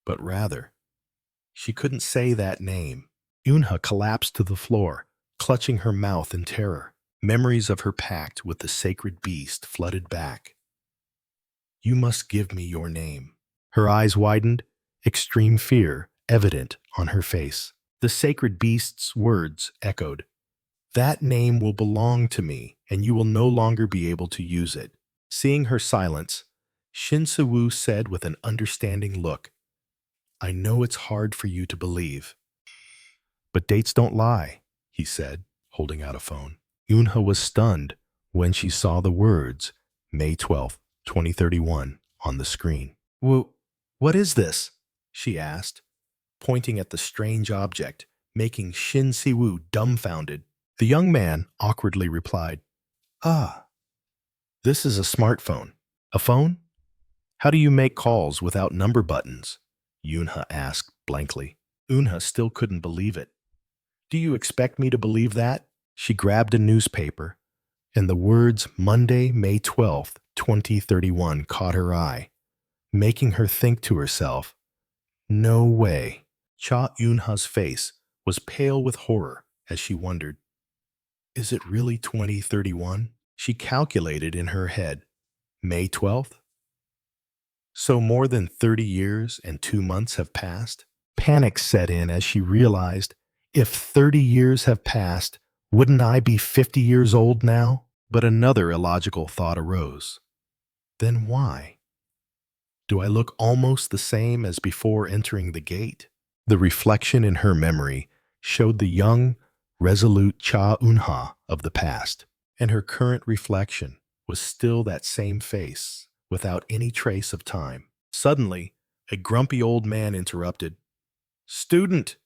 but rather, she couldn't say that name. Eunha collapsed to the floor, clutching her mouth in terror. Memories of her pact with the sacred beast flooded back. You must give me your name. Her eyes widened, extreme fear evident on her face. The sacred beast's words echoed. That name will belong to me, and you will no longer be able to use it. Seeing her silence, Shin Si-woo said with an understanding look, I know it's hard for you to believe. But dates don't lie, he said, holding out a phone. Eunha was stunned when she saw the words May 12th, 2031 on the screen. What is this? She asked, pointing at the strange object, making Shin Si-woo dumbfounded. The young man awkwardly replied, Ah, this is a smartphone. A phone? How do you make calls without number buttons? Eunha asked blankly. Eunha still couldn't believe it. Do you expect me to believe that? She grabbed a newspaper, and the words Monday, May 12th, 2031 caught her eye, making her think to herself, no way. Cha Eunha's face was pale with horror as she wondered, is it really 2031? She calculated in her head, May 12th? So more than 30 years and 2 months have passed? Panic set in as she realized, if 30 years have passed, wouldn't I be 50 years old now? But another illogical thought arose. Then why? Do I look almost the same as before entering the gate? The reflection in her memory showed the young, resolute Cha Eunha of the past, and her current reflection was still that same face, without any trace of time. Suddenly, a grumpy old man interrupted. Student,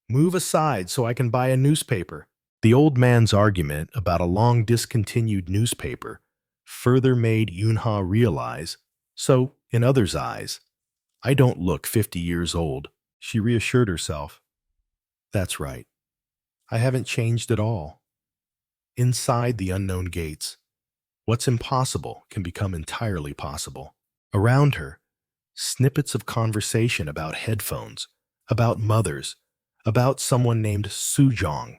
move aside so I can buy a newspaper. The old man's argument about a long discontinued newspaper further made Eunha realize, so, in others' eyes, I don't look 50 years old. She reassured herself. That's right. I haven't changed at all. Inside the unknown gates, what's impossible can become entirely possible. Around her, snippets of conversation about headphones, about mothers, about someone named Sujong,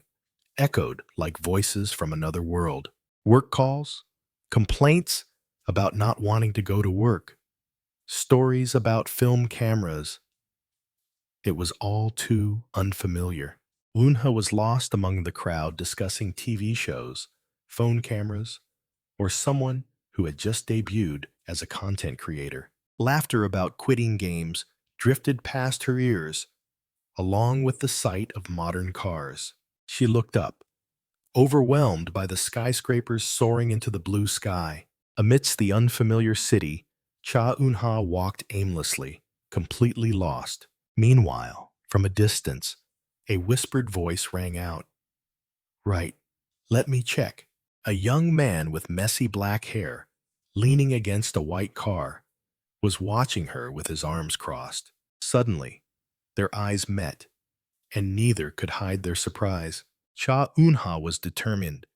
echoed like voices from another world. Work calls, complaints about not wanting to go to work, stories about film cameras. It was all too unfamiliar. Eunha was lost among the crowd discussing TV shows, phone cameras, or someone who had just debuted as a content creator. Laughter about quitting games drifted past her ears, along with the sight of modern cars. She looked up, overwhelmed by the skyscrapers soaring into the blue sky. Amidst the unfamiliar city, Cha Eunha walked aimlessly, completely lost. Meanwhile, from a distance, a whispered voice rang out. Right, let me check. A young man with messy black hair, leaning against a white car, was watching her with his arms crossed. Suddenly, their eyes met, and neither could hide their surprise. Cha Eunha was determined.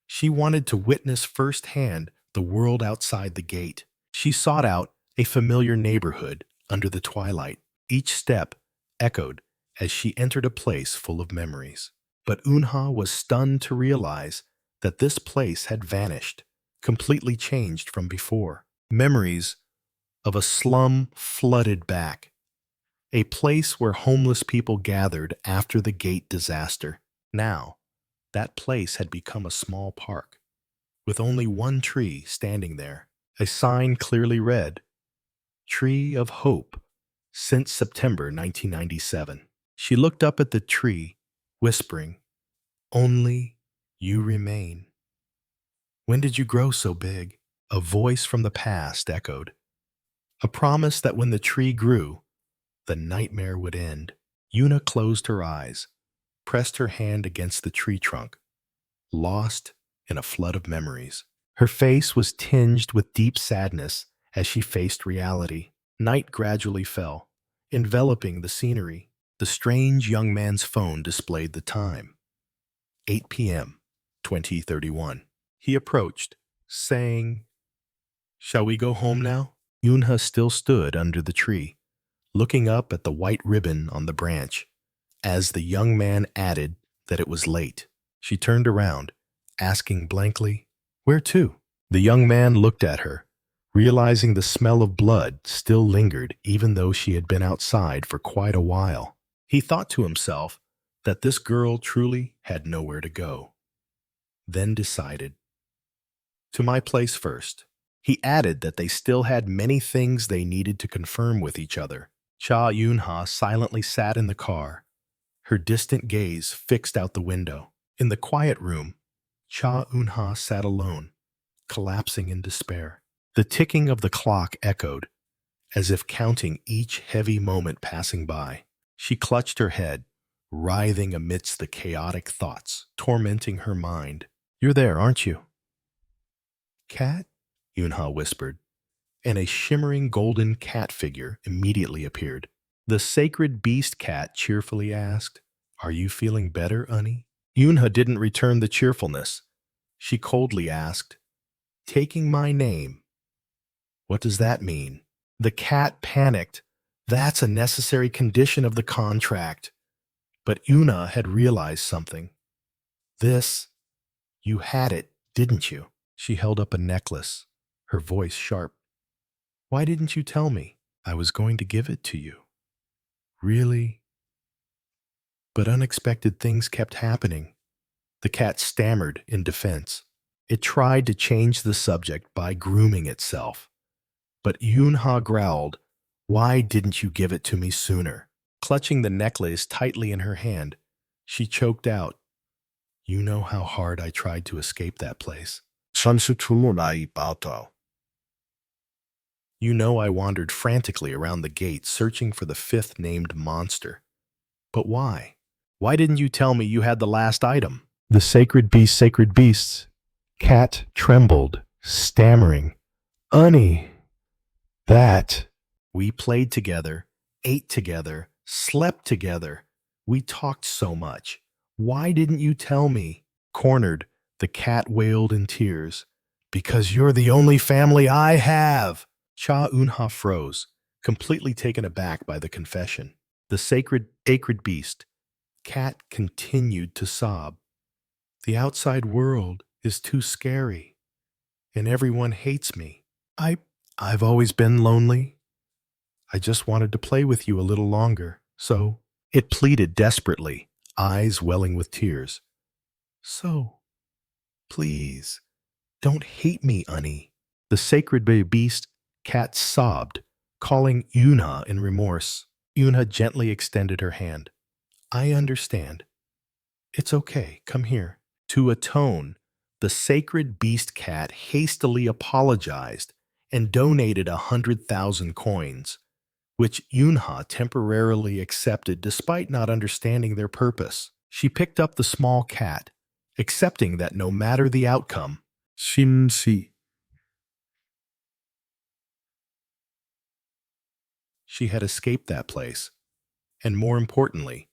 She wanted to witness firsthand the world outside the gate. She sought out a familiar neighborhood under the twilight. Each step echoed as she entered a place full of memories. But Eunha was stunned to realize that this place had vanished, completely changed from before. Memories of a slum flooded back, a place where homeless people gathered after the gate disaster. Now, that place had become a small park, with only one tree standing there. A sign clearly read, Tree of Hope, since September 1997. She looked up at the tree, whispering, Only you remain. When did you grow so big? A voice from the past echoed. A promise that when the tree grew, the nightmare would end. Yuna closed her eyes, pressed her hand against the tree trunk, lost in a flood of memories. Her face was tinged with deep sadness as she faced reality. Night gradually fell, enveloping the scenery. The strange young man's phone displayed the time. 8 p.m., 2031. He approached, saying, "Shall we go home now?" Yunha still stood under the tree, looking up at the white ribbon on the branch. As the young man added that it was late, she turned around, asking blankly, "Where to?" The young man looked at her, realizing the smell of blood still lingered even though she had been outside for quite a while. He thought to himself that this girl truly had nowhere to go, then decided, "To my place first." He added that they still had many things they needed to confirm with each other. Cha Yunha silently sat in the car, her distant gaze fixed out the window. In the quiet room, Cha Yunha sat alone, collapsing in despair. The ticking of the clock echoed, as if counting each heavy moment passing by. She clutched her head, writhing amidst the chaotic thoughts tormenting her mind. "You're there, aren't you?" "Cat?" Yunha whispered, and a shimmering golden cat figure immediately appeared. The sacred beast cat cheerfully asked, "Are you feeling better, Ani?" Yunha didn't return the cheerfulness. She coldly asked, "Taking my name, what does that mean?" The cat panicked. That's a necessary condition of the contract. But Yuna had realized something. You had it, didn't you? She held up a necklace, her voice sharp. "Why didn't you tell me? I was going to give it to you." "Really?" But unexpected things kept happening. The cat stammered in defense. It tried to change the subject by grooming itself. But Yunha growled, "Why didn't you give it to me sooner?" Clutching the necklace tightly in her hand, she choked out, "You know how hard I tried to escape that place. You know I wandered frantically around the gate searching for the fifth named monster. But why? Why didn't you tell me you had the last item?" The sacred beasts. Cat trembled, stammering, "Ani, that." "We played together, ate together, slept together. We talked so much. Why didn't you tell me?" Cornered, the cat wailed in tears, "Because you're the only family I have." Cha Unha froze, completely taken aback by the confession. The sacred beast, Cat continued to sob. "The outside world is too scary, and everyone hates me. I've always been lonely. I just wanted to play with you a little longer, so..." It pleaded desperately, eyes welling with tears. "So, please, don't hate me, Ani." The sacred beast cat sobbed, calling Yuna in remorse. Yuna gently extended her hand. "I understand. It's okay, come here." To atone, the sacred beast cat hastily apologized and donated 100,000 coins, which Yunha temporarily accepted despite not understanding their purpose. She picked up the small cat, accepting that no matter the outcome, she had escaped that place, and more importantly,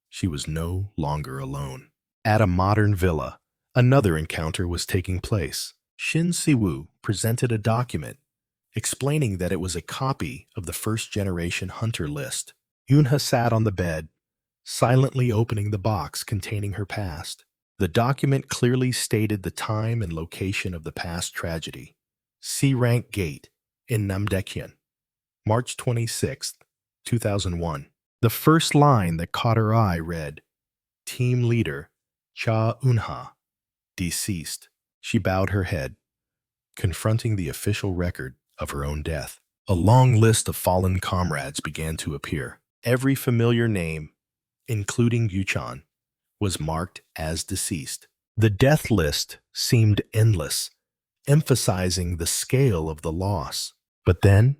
she was no longer alone. At a modern villa, another encounter was taking place. Shin Siwoo presented a document explaining that it was a copy of the first-generation hunter list. Yunha sat on the bed, silently opening the box containing her past. The document clearly stated the time and location of the past tragedy. C-Rank Gate in Namdaekyun, March 26, 2001. The first line that caught her eye read, "Team leader, Cha Unha, deceased." She bowed her head, confronting the official record of her own death. A long list of fallen comrades began to appear. Every familiar name, including Yuchan, was marked as deceased. The death list seemed endless, emphasizing the scale of the loss. But then,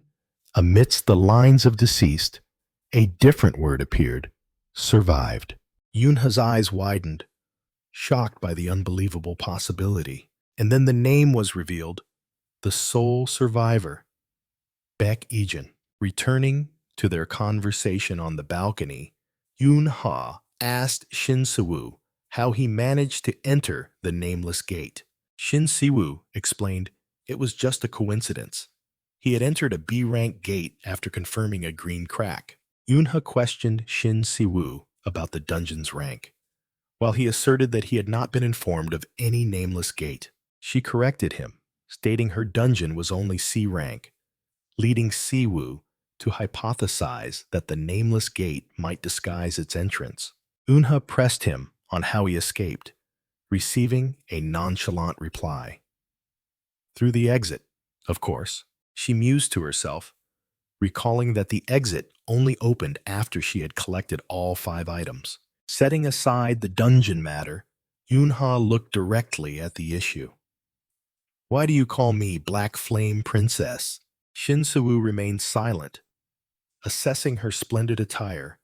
amidst the lines of deceased, a different word appeared, survived. Yunha's eyes widened, shocked by the unbelievable possibility. And then the name was revealed, the sole survivor, Baek Ijin. Returning to their conversation on the balcony, Yunha asked Shin Siwoo how he managed to enter the nameless gate. Shin Siwoo explained it was just a coincidence. He had entered a B-rank gate after confirming a green crack. Yunha questioned Shin Siwoo about the dungeon's rank, while he asserted that he had not been informed of any nameless gate. She corrected him, stating her dungeon was only C rank, leading Siwoo to hypothesize that the nameless gate might disguise its entrance. Yunha pressed him on how he escaped, receiving a nonchalant reply. Through the exit, of course. She mused to herself, recalling that the exit only opened after she had collected all 5 items. Setting aside the dungeon matter, Yunha looked directly at the issue. Why do you call me Black Flame Princess? Shin Siwoo remained silent, assessing her splendid attire,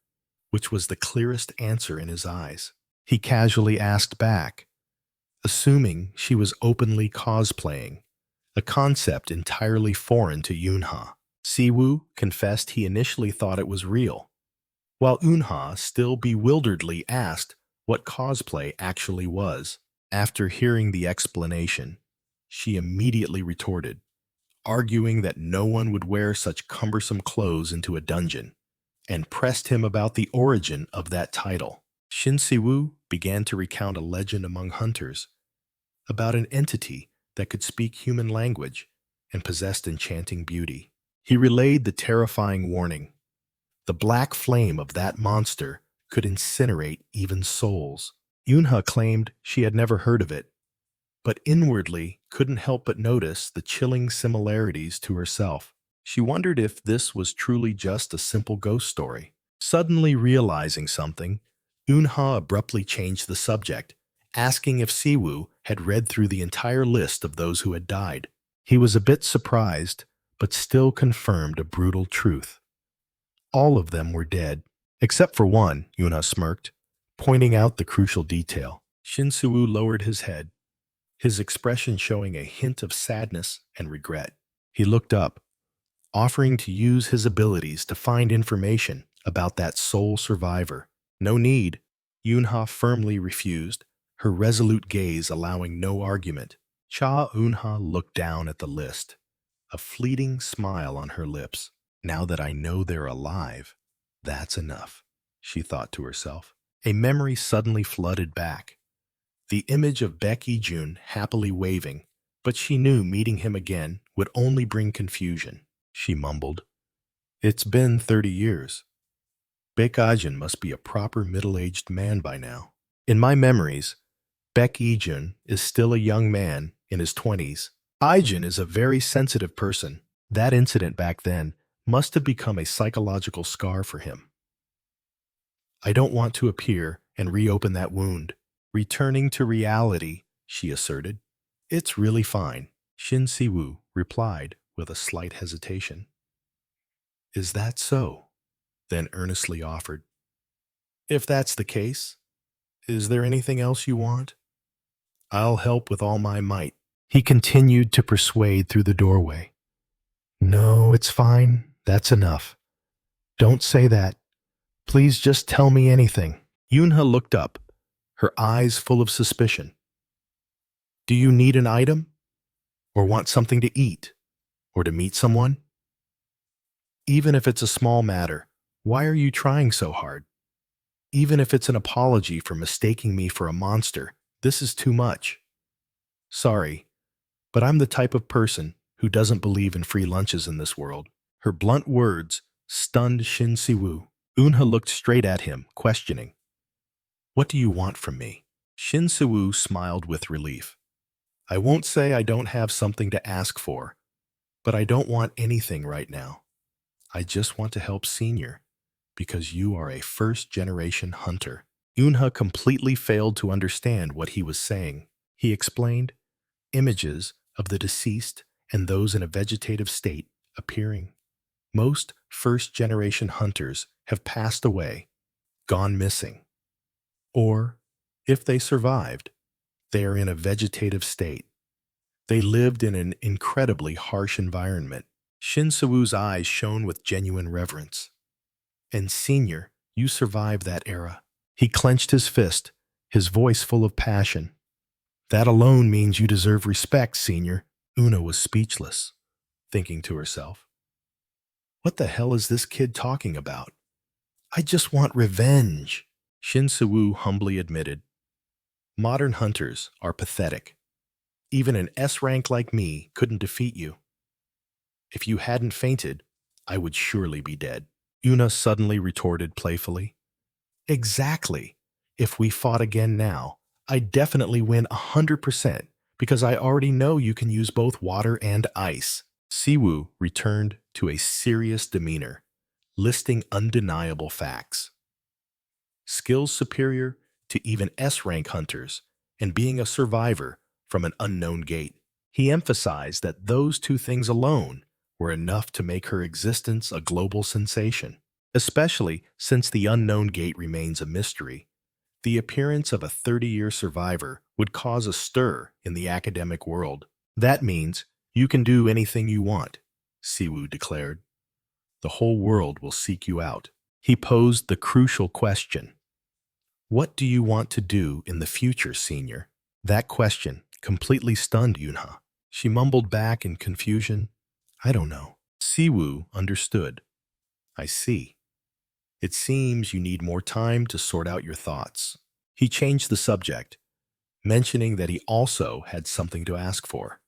which was the clearest answer in his eyes. He casually asked back, assuming she was openly cosplaying, a concept entirely foreign to Yunha. Siwoo confessed he initially thought it was real, while Yunha still bewilderedly asked what cosplay actually was. After hearing the explanation, she immediately retorted, arguing that no one would wear such cumbersome clothes into a dungeon, and pressed him about the origin of that title. Shin Siwoo began to recount a legend among hunters about an entity that could speak human language and possessed enchanting beauty. He relayed the terrifying warning. The black flame of that monster could incinerate even souls. Yunha claimed she had never heard of it, but inwardly couldn't help but notice the chilling similarities to herself. She wondered if this was truly just a simple ghost story. Suddenly realizing something, Yunha abruptly changed the subject, asking if Siwoo had read through the entire list of those who had died. He was a bit surprised, but still confirmed a brutal truth. All of them were dead, except for one, Yunha smirked, pointing out the crucial detail. Shin Siwoo lowered his head, his expression showing a hint of sadness and regret. He looked up, offering to use his abilities to find information about that sole survivor. No need, Yunha firmly refused, her resolute gaze allowing no argument. Yunha looked down at the list, a fleeting smile on her lips. Now that I know they're alive, that's enough, she thought to herself. A memory suddenly flooded back. The image of Baek Ijin happily waving, but she knew meeting him again would only bring confusion. She mumbled, "It's been 30 years. Baek Ijin must be a proper middle-aged man by now." In my memories, Baek Ijin is still a young man in his 20s. Ijin is a very sensitive person. That incident back then must have become a psychological scar for him. I don't want to appear and reopen that wound. Returning to reality, she asserted. It's really fine, Shin Siwoo replied with a slight hesitation. Is that so? Then earnestly offered. If that's the case, is there anything else you want? I'll help with all my might. He continued to persuade through the doorway. No, it's fine. That's enough. Don't say that. Please just tell me anything. Yunha looked up, her eyes full of suspicion. Do you need an item? Or want something to eat? Or to meet someone? Even if it's a small matter, why are you trying so hard? Even if it's an apology for mistaking me for a monster, this is too much. Sorry, but I'm the type of person who doesn't believe in free lunches in this world. Her blunt words stunned Shin Siwoo. Yunha looked straight at him, questioning. What do you want from me? Shin Siwoo smiled with relief. I won't say I don't have something to ask for, but I don't want anything right now. I just want to help Senior, because you are a first-generation hunter. Yunha completely failed to understand what he was saying. He explained, images of the deceased and those in a vegetative state appearing. Most first-generation hunters have passed away, gone missing. Or, if they survived, they are in a vegetative state. They lived in an incredibly harsh environment. Shin-Sewu's eyes shone with genuine reverence. And Senior, you survived that era. He clenched his fist, his voice full of passion. That alone means you deserve respect, Senior. Una was speechless, thinking to herself. What the hell is this kid talking about? I just want revenge. Shin-Sewu humbly admitted. Modern hunters are pathetic. Even an S rank like me couldn't defeat you. If you hadn't fainted, I would surely be dead. Una suddenly retorted playfully. Exactly. If we fought again now, I'd definitely win 100% because I already know you can use both water and ice. Siwu returned to a serious demeanor, listing undeniable facts. Skills superior to even S-rank hunters and being a survivor from an unknown gate. He emphasized that those two things alone were enough to make her existence a global sensation, especially since the unknown gate remains a mystery. The appearance of a 30-year survivor would cause a stir in the academic world. That means you can do anything you want, Siwu declared. The whole world will seek you out. He posed the crucial question. What do you want to do in the future, Senior? That question completely stunned Yunha. She mumbled back in confusion, I don't know. Siwu understood. I see. It seems you need more time to sort out your thoughts. He changed the subject, mentioning that he also had something to ask for.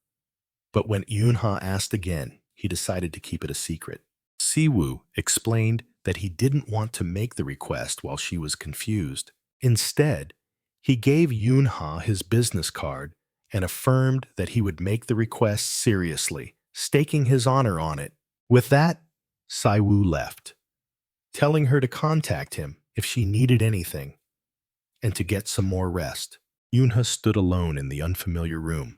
But when Yunha asked again, he decided to keep it a secret. Siwu explained that he didn't want to make the request while she was confused. Instead, he gave Yunha his business card and affirmed that he would make the request seriously, staking his honor on it. With that, Siwu left, telling her to contact him if she needed anything, and to get some more rest. Yunha stood alone in the unfamiliar room,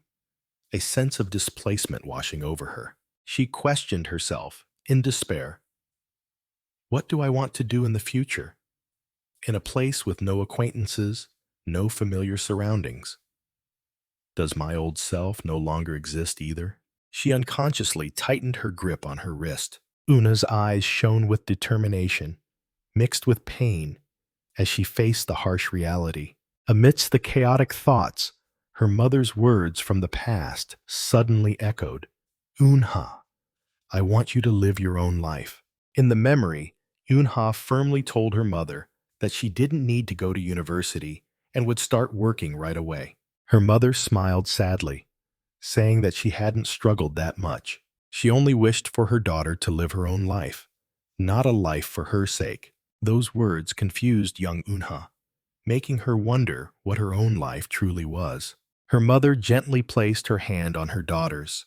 a sense of displacement washing over her. She questioned herself, in despair. What do I want to do in the future? In a place with no acquaintances, no familiar surroundings. Does my old self no longer exist either? She unconsciously tightened her grip on her wrist. Una's eyes shone with determination, mixed with pain, as she faced the harsh reality. Amidst the chaotic thoughts, her mother's words from the past suddenly echoed. Unha, I want you to live your own life. In the memory, Unha firmly told her mother that she didn't need to go to university and would start working right away. Her mother smiled sadly, saying that she hadn't struggled that much. She only wished for her daughter to live her own life, not a life for her sake. Those words confused young Unha, making her wonder what her own life truly was. Her mother gently placed her hand on her daughter's,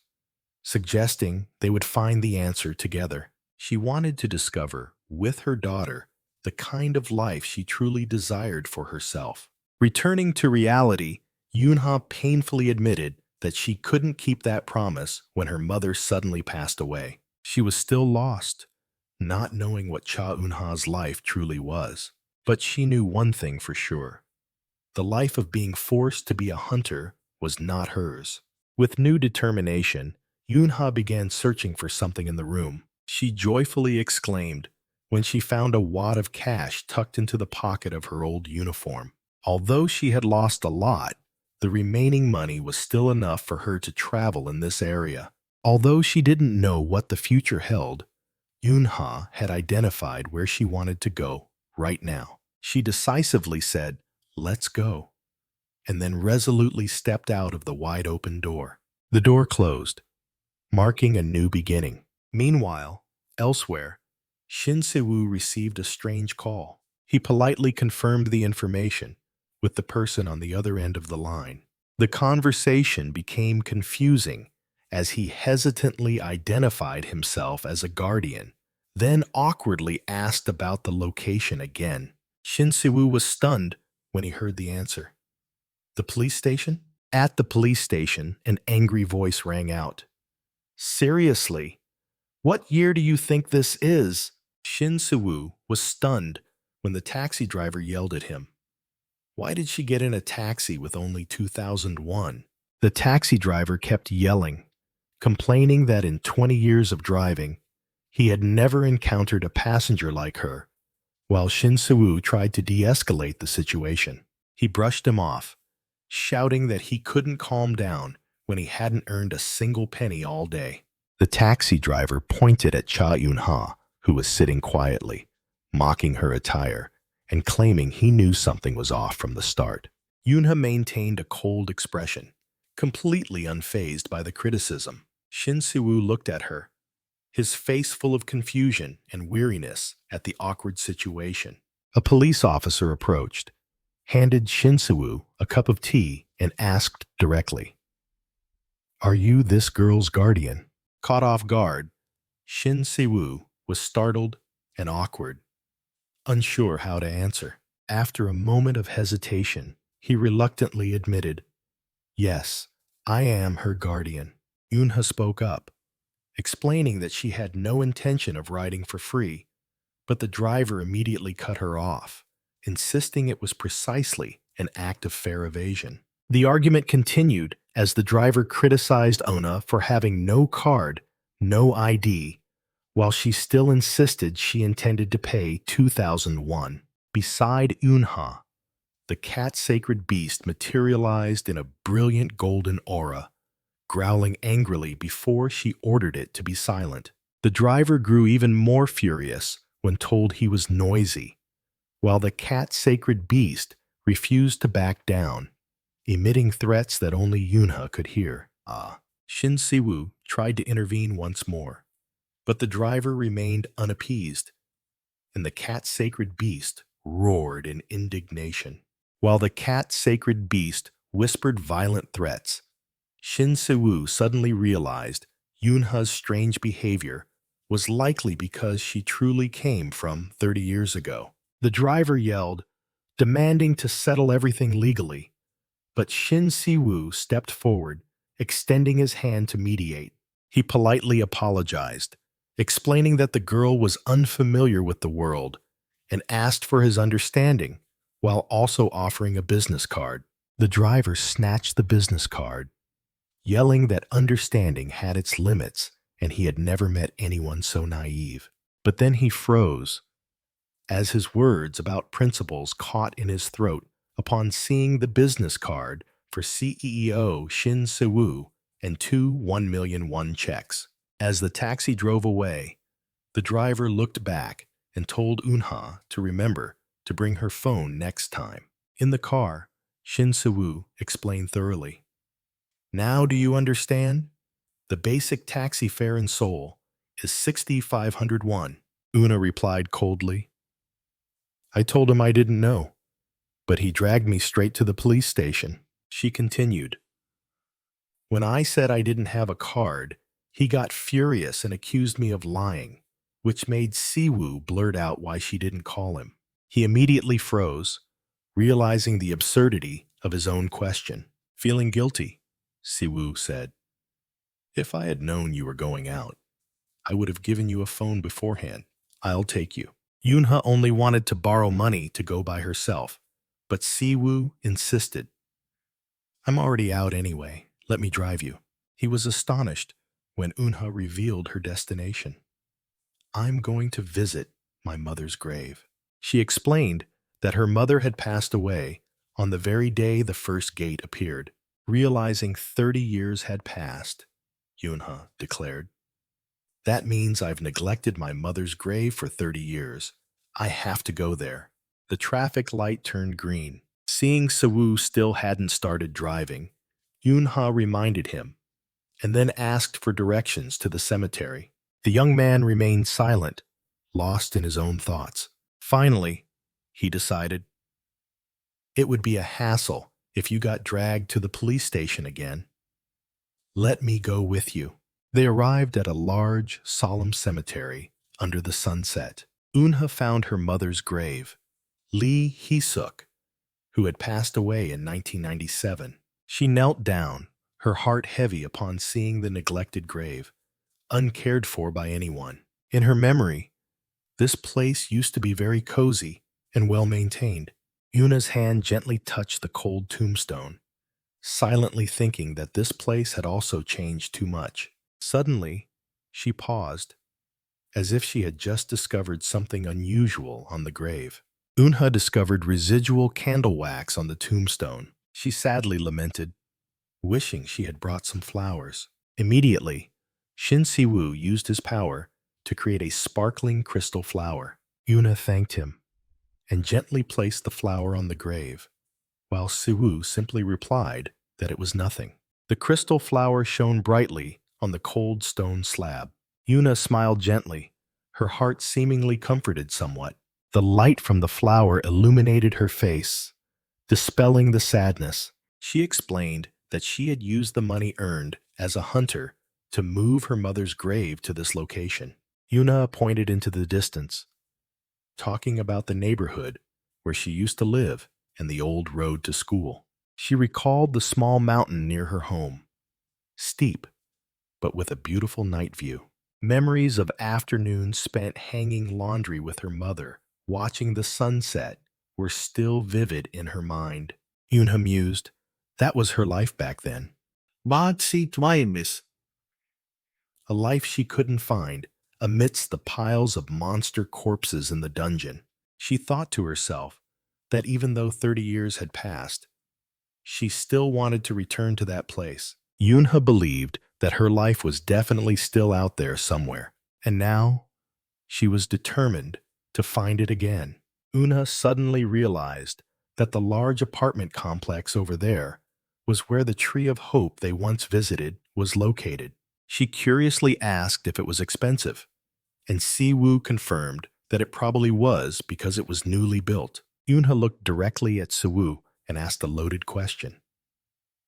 suggesting they would find the answer together. She wanted to discover, with her daughter, the kind of life she truly desired for herself. Returning to reality, Yunha painfully admitted that she couldn't keep that promise when her mother suddenly passed away. She was still lost, not knowing what Cha Eunha's life truly was. But she knew one thing for sure. The life of being forced to be a hunter was not hers. With new determination, Yunha began searching for something in the room. She joyfully exclaimed when she found a wad of cash tucked into the pocket of her old uniform. Although she had lost a lot, the remaining money was still enough for her to travel in this area. Although she didn't know what the future held, Yunha had identified where she wanted to go right now. She decisively said, "Let's go," and then resolutely stepped out of the wide-open door. The door closed, marking a new beginning. Meanwhile, elsewhere, Shin-Sewu received a strange call. He politely confirmed the information with the person on the other end of the line. The conversation became confusing as he hesitantly identified himself as a guardian, then awkwardly asked about the location again. Shin-Sewu was stunned when he heard the answer. The police station? At the police station, an angry voice rang out. Seriously? What year do you think this is? Shin-Sewu was stunned when the taxi driver yelled at him. Why did she get in a taxi with only 2001? The taxi driver kept yelling, complaining that in 20 years of driving, he had never encountered a passenger like her, while Shin Soo-woo tried to de-escalate the situation. He brushed him off, shouting that he couldn't calm down when he hadn't earned a single penny all day. The taxi driver pointed at Cha Eun-ha, who was sitting quietly, mocking her attire, and claiming he knew something was off from the start. Eun-ha maintained a cold expression, completely unfazed by the criticism. Shin Soo-woo looked at her, his face full of confusion and weariness at the awkward situation. A police officer approached, handed Shin Soo-woo a cup of tea, and asked directly, "Are you this girl's guardian?" Caught off guard, Shin Soo-woo was startled and awkward, unsure how to answer. After a moment of hesitation, he reluctantly admitted, "Yes, I am her guardian." Eun-ha spoke up, explaining that she had no intention of riding for free, but the driver immediately cut her off, insisting it was precisely an act of fare evasion. The argument continued as the driver criticized Ona for having no card, no ID, while she still insisted she intended to pay 2001. Beside Eun-ha, the cat-sacred beast materialized in a brilliant golden aura, growling angrily before she ordered it to be silent. The driver grew even more furious when told he was noisy, while the cat-sacred beast refused to back down, emitting threats that only Eun-ha could hear. Shin Soo-woo tried to intervene once more, but the driver remained unappeased, and the cat-sacred beast roared in indignation. While the cat-sacred beast whispered violent threats, Shin Soo-woo suddenly realized Eun-ha's strange behavior was likely because she truly came from 30 years ago. The driver yelled, demanding to settle everything legally, but Shin Soo-woo stepped forward, extending his hand to mediate. He politely apologized, explaining that the girl was unfamiliar with the world and asked for his understanding, while also offering a business card. The driver snatched the business card, yelling that understanding had its limits and he had never met anyone so naive. But then he froze, as his words about principles caught in his throat upon seeing the business card for CEO Shin Soo-woo and two 1,000,000 won checks. As the taxi drove away, the driver looked back and told Eun-ha to remember to bring her phone next time. In the car, Shin Soo-woo explained thoroughly. "Now do you understand? The basic taxi fare in Seoul is 6,500 won." Eun-ha replied coldly. "I told him I didn't know, but he dragged me straight to the police station." She continued, "When I said I didn't have a card, he got furious and accused me of lying, which made Siwoo blurt out why she didn't call him. He immediately froze, realizing the absurdity of his own question. Feeling guilty, Siwoo said, "If I had known you were going out, I would have given you a phone beforehand. I'll take you." Eun-ha only wanted to borrow money to go by herself, but Siwoo insisted. "I'm already out anyway. Let me drive you." He was astonished when Eun-ha revealed her destination. "I'm going to visit my mother's grave." She explained that her mother had passed away on the very day the first gate appeared. Realizing 30 years had passed, Eun-ha declared, "That means I've neglected my mother's grave for 30 years. I have to go there." The traffic light turned green. Seeing Soo-woo still hadn't started driving, Eun-ha reminded him, and then asked for directions to the cemetery. The young man remained silent, lost in his own thoughts. Finally, he decided, "It would be a hassle if you got dragged to the police station again. Let me go with you." They arrived at a large, solemn cemetery under the sunset. Eun-ha found her mother's grave, Lee Hee-suk, who had passed away in 1997. She knelt down, her heart heavy upon seeing the neglected grave, uncared for by anyone. In her memory, this place used to be very cozy and well-maintained. Yuna's hand gently touched the cold tombstone, silently thinking that this place had also changed too much. Suddenly, she paused, as if she had just discovered something unusual on the grave. Unha discovered residual candle wax on the tombstone. She sadly lamented, wishing she had brought some flowers. Immediately, Shin Siwoo used his power to create a sparkling crystal flower. Una thanked him and gently placed the flower on the grave, while Siwoo simply replied that it was nothing. The crystal flower shone brightly on the cold stone slab. Una smiled gently, her heart seemingly comforted somewhat. The light from the flower illuminated her face, dispelling the sadness. She explained that she had used the money earned as a hunter to move her mother's grave to this location. Una pointed into the distance, talking about the neighborhood where she used to live and the old road to school. She recalled the small mountain near her home, steep, but with a beautiful night view. Memories of afternoons spent hanging laundry with her mother, watching the sunset, were still vivid in her mind. Yunha mused, that was her life back then. Bakit si Miss? A life she couldn't find amidst the piles of monster corpses in the dungeon. She thought to herself that even though 30 years had passed, she still wanted to return to that place. Yunha believed that her life was definitely still out there somewhere, and now she was determined to find it again. Una suddenly realized that the large apartment complex over there was where the Tree of Hope they once visited was located. She curiously asked if it was expensive, and Siwoo confirmed that it probably was because it was newly built. Yunha looked directly at Siwoo and asked a loaded question.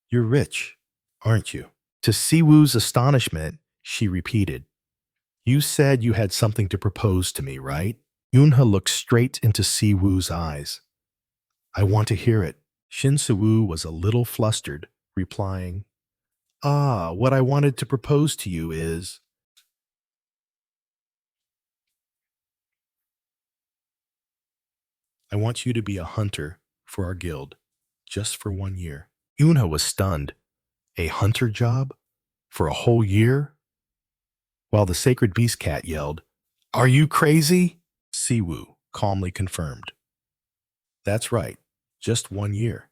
You're rich, aren't you? To Siwoo's astonishment, she repeated, You said you had something to propose to me, right? Yunha looked straight into Siwoo's eyes. I want to hear it. Shin Siwoo was a little flustered, replying, what I wanted to propose to you is... I want you to be a hunter for our guild, just for 1 year. Yunha was stunned. A hunter job? For a whole year? While the sacred beast cat yelled, Are you crazy? Siwoo calmly confirmed. That's right, just 1 year.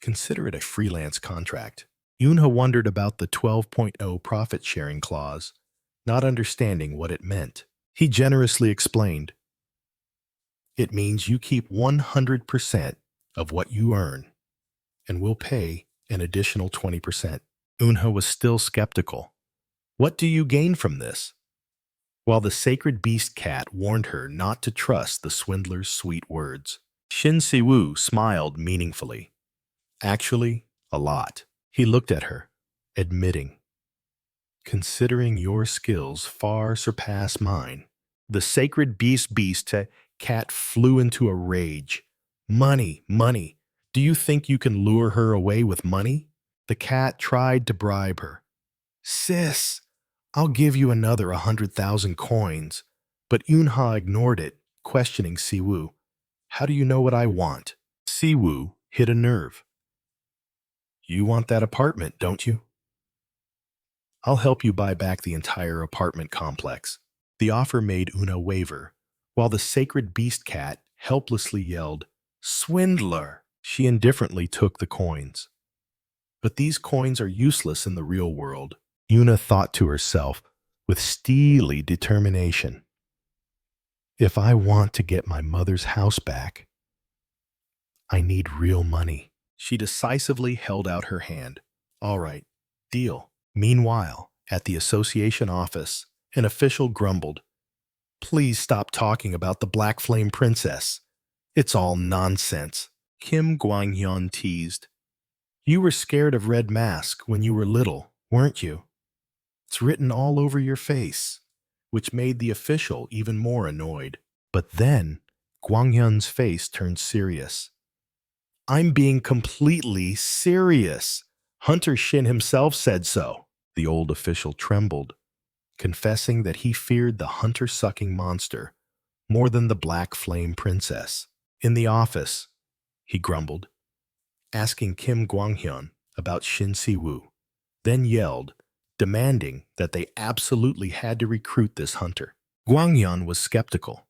Consider it a freelance contract. Yunha wondered about the 12.0 profit-sharing clause, not understanding what it meant. He generously explained, It means you keep 100% of what you earn, and we'll pay an additional 20%. Unha was still skeptical. What do you gain from this? While the sacred beast cat warned her not to trust the swindler's sweet words, Shin Siwoo smiled meaningfully. Actually, a lot. He looked at her, admitting, Considering your skills far surpass mine. The sacred beast cat flew into a rage. Money, money. Do you think you can lure her away with money? The cat tried to bribe her. Sis, I'll give you another 100,000 coins. But Yunha ignored it, questioning Siwoo. How do you know what I want? Siwoo hit a nerve. You want that apartment, don't you? I'll help you buy back the entire apartment complex. The offer made Una waver, while the sacred beast cat helplessly yelled, Swindler! She indifferently took the coins. But these coins are useless in the real world, Una thought to herself with steely determination. If I want to get my mother's house back, I need real money. She decisively held out her hand. All right, deal. Meanwhile, at the association office, an official grumbled, Please stop talking about the Black Flame Princess. It's all nonsense. Kim Guanghyun teased. You were scared of Red Mask when you were little, weren't you? It's written all over your face, which made the official even more annoyed. But then, Guanghyun's face turned serious. I'm being completely serious. Hunter Shin himself said so. The old official trembled, confessing that he feared the hunter-sucking monster more than the Black Flame Princess. In the office, he grumbled, asking Kim Gwanghyun about Shin Si-woo, then yelled, demanding that they absolutely had to recruit this hunter. Gwanghyun was skeptical,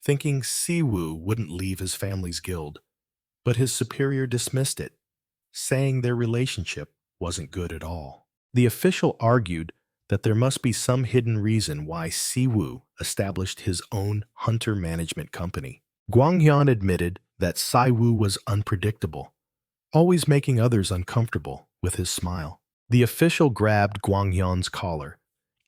thinking Si-woo wouldn't leave his family's guild, but his superior dismissed it, saying their relationship wasn't good at all. The official argued that there must be some hidden reason why Si-woo established his own hunter management company. Gwanghyun admitted that Si-woo was unpredictable, always making others uncomfortable with his smile. The official grabbed Gwanghyun's collar,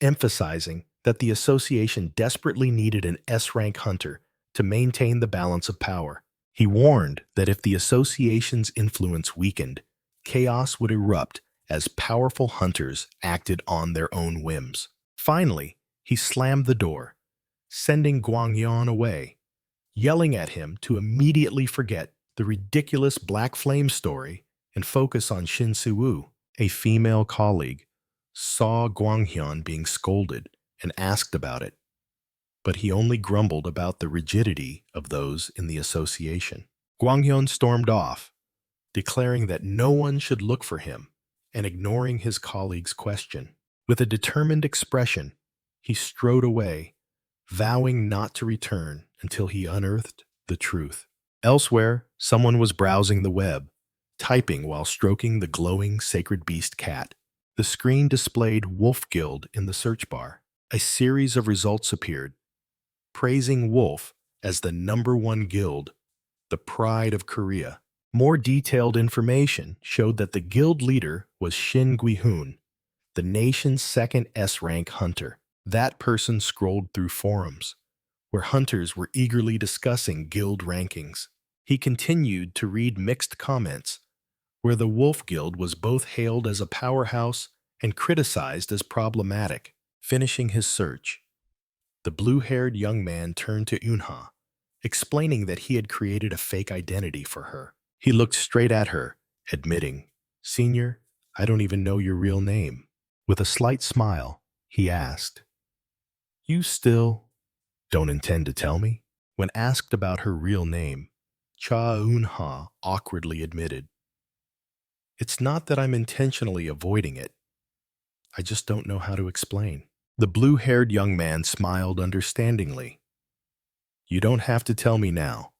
emphasizing that the association desperately needed an S-rank hunter to maintain the balance of power. He warned that if the association's influence weakened, chaos would erupt as powerful hunters acted on their own whims. Finally, he slammed the door, sending Gwanghyun away, yelling at him to immediately forget the ridiculous Black Flame story and focus on Shin Si-woo. A female colleague saw Gwanghyun being scolded and asked about it, but he only grumbled about the rigidity of those in the association. Gwanghyun stormed off, declaring that no one should look for him and ignoring his colleague's question. With a determined expression, he strode away, vowing not to return until he unearthed the truth. Elsewhere, someone was browsing the web, typing while stroking the glowing sacred beast cat. The screen displayed Wolf Guild in the search bar. A series of results appeared, praising Wolf as the #1 guild, the pride of Korea. More detailed information showed that the guild leader was Shin Gui-hoon, the nation's second S-rank hunter. That person scrolled through forums, where hunters were eagerly discussing guild rankings. He continued to read mixed comments, where the Wolf Guild was both hailed as a powerhouse and criticized as problematic. Finishing his search, the blue-haired young man turned to Eunha, explaining that he had created a fake identity for her. He looked straight at her, admitting, "Senior, I don't even know your real name." With a slight smile, he asked, "You still don't intend to tell me?" When asked about her real name, Cha Eunha awkwardly admitted, "It's not that I'm intentionally avoiding it. I just don't know how to explain." The blue-haired young man smiled understandingly. "You don't have to tell me now,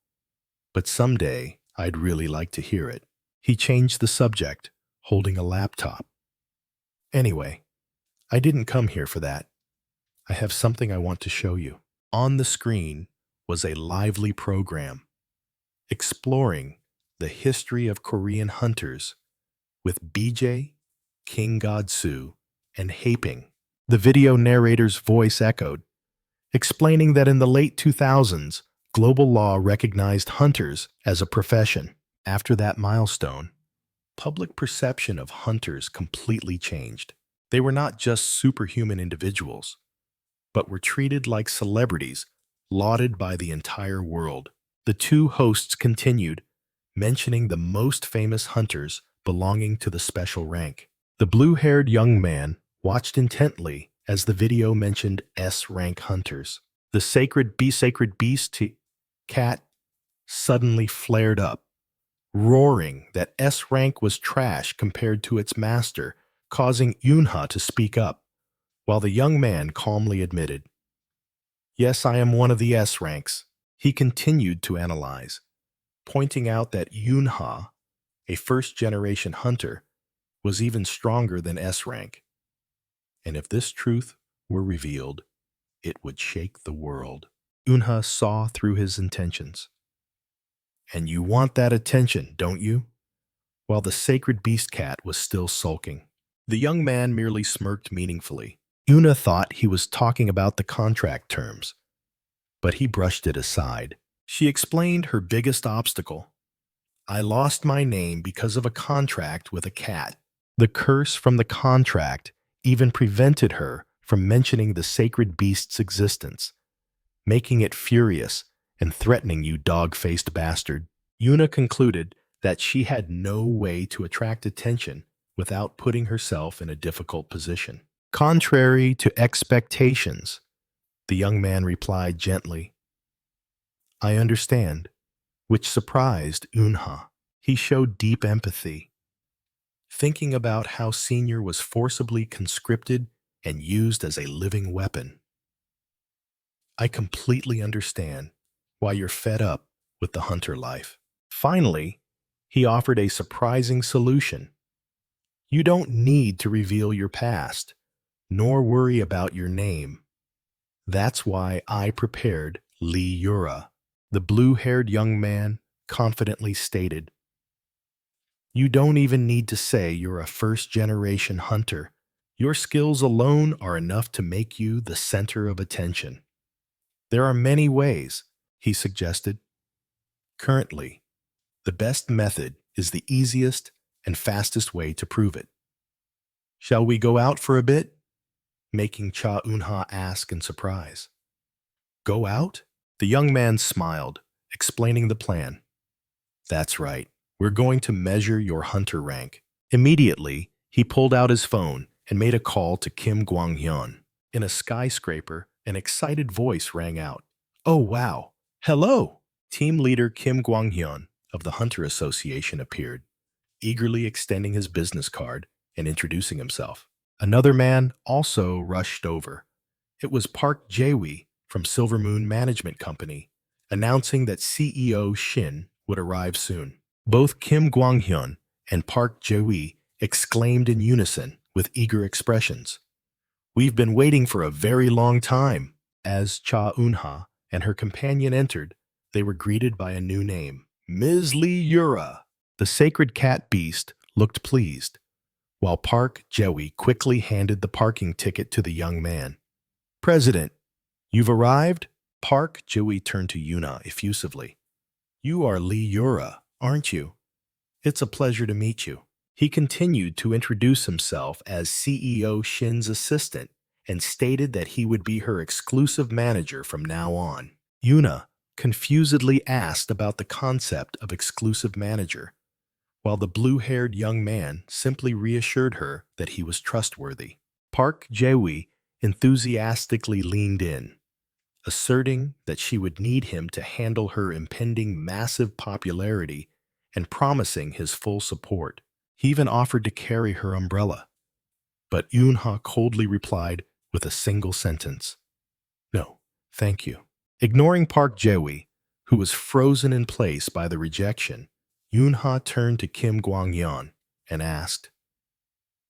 but someday I'd really like to hear it." He changed the subject, holding a laptop. "Anyway, I didn't come here for that. I have something I want to show you." On the screen was a lively program, exploring the history of Korean hunters with BJ, King Godsu, and Haping. The video narrator's voice echoed, explaining that in the late 2000s, global law recognized hunters as a profession. After that milestone, public perception of hunters completely changed. They were not just superhuman individuals, but were treated like celebrities, lauded by the entire world. The two hosts continued, mentioning the most famous hunters belonging to the special rank. The blue-haired young man watched intently as the video mentioned S-rank hunters. The sacred beast cat suddenly flared up, roaring that S-rank was trash compared to its master, causing Eunha to speak up, while the young man calmly admitted, "Yes, I am one of the S-ranks." He continued to analyze, pointing out that Eunha, a first-generation hunter, was even stronger than S-rank. And if this truth were revealed, it would shake the world. Eunha saw through his intentions. "And you want that attention, don't you?" While the sacred beast cat was still sulking. The young man merely smirked meaningfully. Eunha thought he was talking about the contract terms, but he brushed it aside. She explained her biggest obstacle. "I lost my name because of a contract with a cat. The curse from the contract even prevented her from mentioning the sacred beast's existence, making it furious and threatening you dog-faced bastard." Eunha concluded that she had no way to attract attention without putting herself in a difficult position. "Contrary to expectations," the young man replied gently. "I understand, which surprised Unha. He showed deep empathy, thinking about how Senior was forcibly conscripted and used as a living weapon. I completely understand why you're fed up with the hunter life. Finally, he offered a surprising solution. You don't need to reveal your past, nor worry about your name. That's why I prepared Lee Yura, the blue-haired young man confidently stated. You don't even need to say you're a first-generation hunter. Your skills alone are enough to make you the center of attention. There are many ways, he suggested. Currently, the best method is the easiest and fastest way to prove it. Shall we go out for a bit? Making Cha Unha ask in surprise. Go out? The young man smiled, explaining the plan. That's right. We're going to measure your hunter rank. Immediately, he pulled out his phone and made a call to Kim Gwang-hyun. In a skyscraper, an excited voice rang out. Oh, wow. Hello! Team leader Kim Gwang-hyun of the Hunter Association appeared, eagerly extending his business card and introducing himself. Another man also rushed over. It was Park Jae-wi from Silver Moon Management Company, announcing that CEO Shin would arrive soon. Both Kim Gwang-hyun and Park Jae-wi exclaimed in unison with eager expressions. We've been waiting for a very long time. As Cha Unha and her companion entered, they were greeted by a new name, Ms. Lee Yura. The sacred cat beast looked pleased, while Park Jae-wi quickly handed the parking ticket to the young man. President, you've arrived? Park Jae-wi turned to Yuna effusively. You are Lee Yura, aren't you? It's a pleasure to meet you. He continued to introduce himself as CEO Shin's assistant and stated that he would be her exclusive manager from now on. Yuna confusedly asked about the concept of exclusive manager, while the blue-haired young man simply reassured her that he was trustworthy. Park Jae-wi enthusiastically leaned in, asserting that she would need him to handle her impending massive popularity and promising his full support. He even offered to carry her umbrella, but Yunha coldly replied with a single sentence. No, thank you. Ignoring Park Jae-wi, who was frozen in place by the rejection, Yunha turned to Kim Gwang-yeon and asked,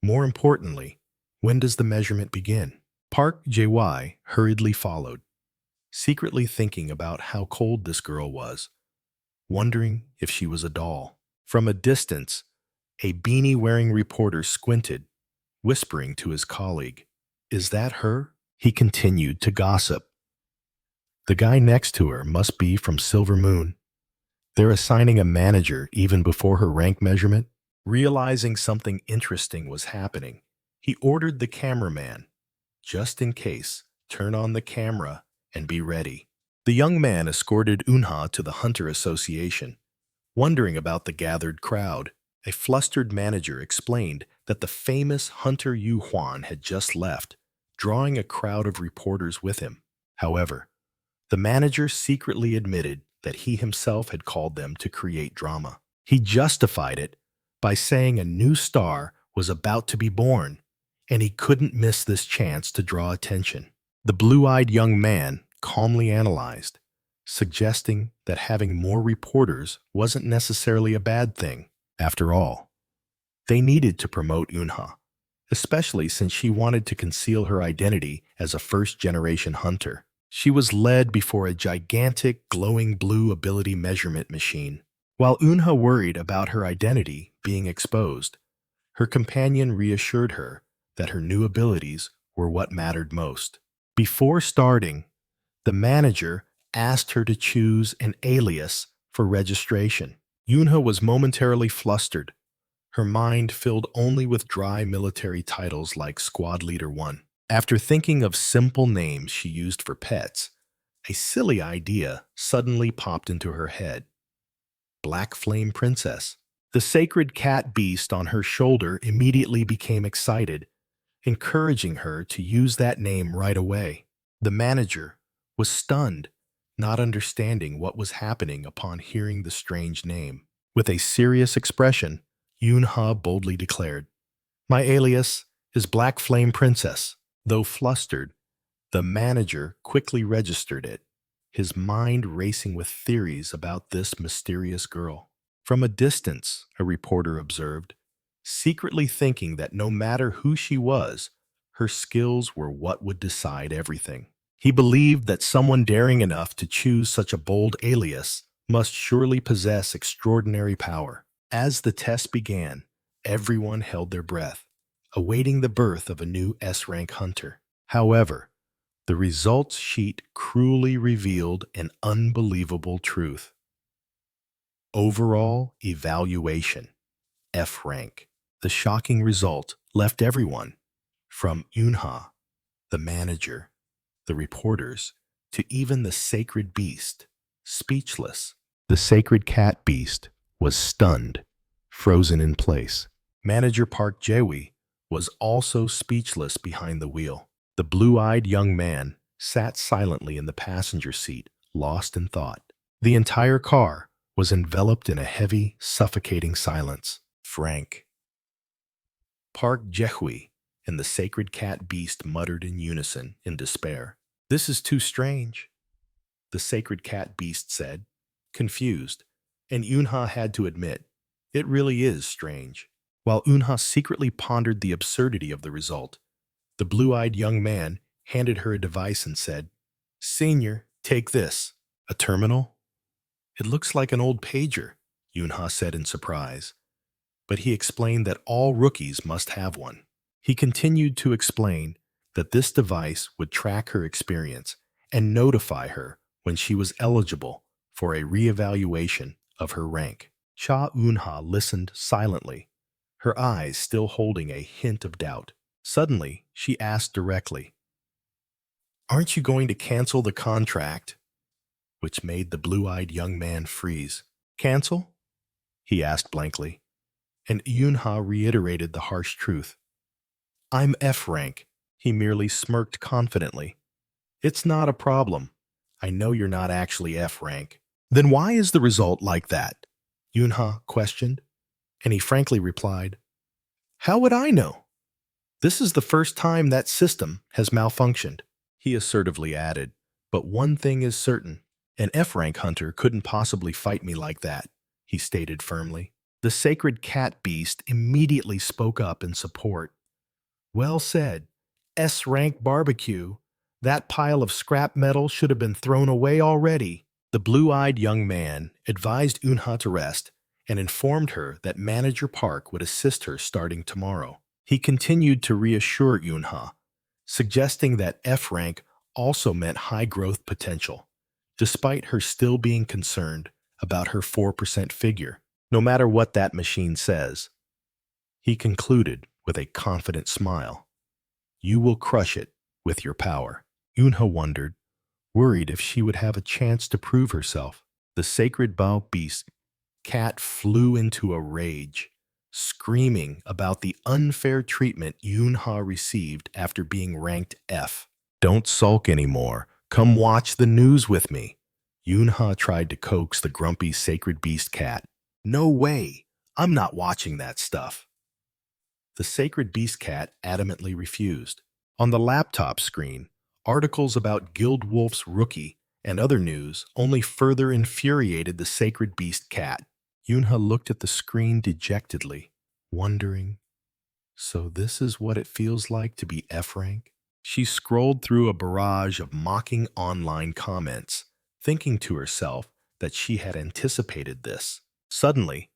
more importantly, when does the measurement begin? Park Jae-wi hurriedly followed, secretly thinking about how cold this girl was, wondering if she was a doll. From a distance, a beanie-wearing reporter squinted, whispering to his colleague, Is that her? He continued to gossip. The guy next to her must be from Silver Moon. They're assigning a manager even before her rank measurement. Realizing something interesting was happening, he ordered the cameraman, just in case, turn on the camera and be ready. The young man escorted Unha to the Hunter Association. Wondering about the gathered crowd, a flustered manager explained that the famous Hunter Yu Hwan had just left, drawing a crowd of reporters with him. However, the manager secretly admitted that he himself had called them to create drama. He justified it by saying a new star was about to be born, and he couldn't miss this chance to draw attention. The blue-eyed young man calmly analyzed, suggesting that having more reporters wasn't necessarily a bad thing. After all, they needed to promote Unha, especially since she wanted to conceal her identity as a first-generation hunter. She was led before a gigantic, glowing blue ability measurement machine. While Unha worried about her identity being exposed, her companion reassured her that her new abilities were what mattered most. Before starting, the manager asked her to choose an alias for registration. Unha was momentarily flustered, her mind filled only with dry military titles like Squad Leader 1. After thinking of simple names she used for pets, a silly idea suddenly popped into her head. Black Flame Princess. The sacred cat beast on her shoulder immediately became excited, encouraging her to use that name right away. The manager was stunned, not understanding what was happening upon hearing the strange name. With a serious expression, Yoonha boldly declared, "My alias is Black Flame Princess." Though flustered, the manager quickly registered it, his mind racing with theories about this mysterious girl. From a distance, a reporter observed, secretly thinking that no matter who she was, her skills were what would decide everything. He believed that someone daring enough to choose such a bold alias must surely possess extraordinary power. As the test began, everyone held their breath, awaiting the birth of a new S-rank hunter. However, the results sheet cruelly revealed an unbelievable truth. Overall evaluation, F rank. The shocking result left everyone, from Yoonha, the manager, the reporters, to even the sacred beast, speechless. The sacred cat beast was stunned, frozen in place. Manager Park Jae was also speechless behind the wheel. The blue-eyed young man sat silently in the passenger seat, lost in thought. The entire car was enveloped in a heavy, suffocating silence. Frank. Park Jae and the sacred cat beast muttered in unison, in despair. "This is too strange," the sacred cat beast said, confused, and Yoonha had to admit, it really is strange. While Yoonha secretly pondered the absurdity of the result, the blue-eyed young man handed her a device and said, "Senior, take this." "A terminal?" "It looks like an old pager," Yoonha said in surprise, but he explained that all rookies must have one. He continued to explain that this device would track her experience and notify her when she was eligible for a reevaluation of her rank. Cha Eun-ha listened silently, her eyes still holding a hint of doubt. Suddenly, she asked directly, "Aren't you going to cancel the contract?" Which made the blue-eyed young man freeze. "Cancel?" he asked blankly, and Yoon-ha reiterated the harsh truth. "I'm F rank." He merely smirked confidently. "It's not a problem. I know you're not actually F rank." "Then why is the result like that?" Yoon-ha questioned, and he frankly replied, "How would I know? This is the first time that system has malfunctioned." He assertively added, "But one thing is certain. An F-rank hunter couldn't possibly fight me like that," he stated firmly. The sacred cat beast immediately spoke up in support. "Well said. S-rank barbecue. That pile of scrap metal should have been thrown away already." The blue-eyed young man advised Eun-ha to rest and informed her that Manager Park would assist her starting tomorrow. He continued to reassure Eun-ha, suggesting that F-rank also meant high growth potential, despite her still being concerned about her 4% figure. No matter what that machine says, he concluded with a confident smile, "You will crush it with your power." Eun-ha wondered, worried if she would have a chance to prove herself. The sacred Bao beast cat flew into a rage, screaming about the unfair treatment Yoon-ha received after being ranked F. "Don't sulk anymore. Come watch the news with me." Yoon-ha tried to coax the grumpy sacred beast cat. "No way. I'm not watching that stuff." The sacred beast cat adamantly refused. On the laptop screen, articles about Guild Wolf's rookie and other news only further infuriated the sacred beast cat. Yoon-ha looked at the screen dejectedly, wondering, so this is what it feels like to be F-rank? She scrolled through a barrage of mocking online comments, thinking to herself that she had anticipated this. Suddenly,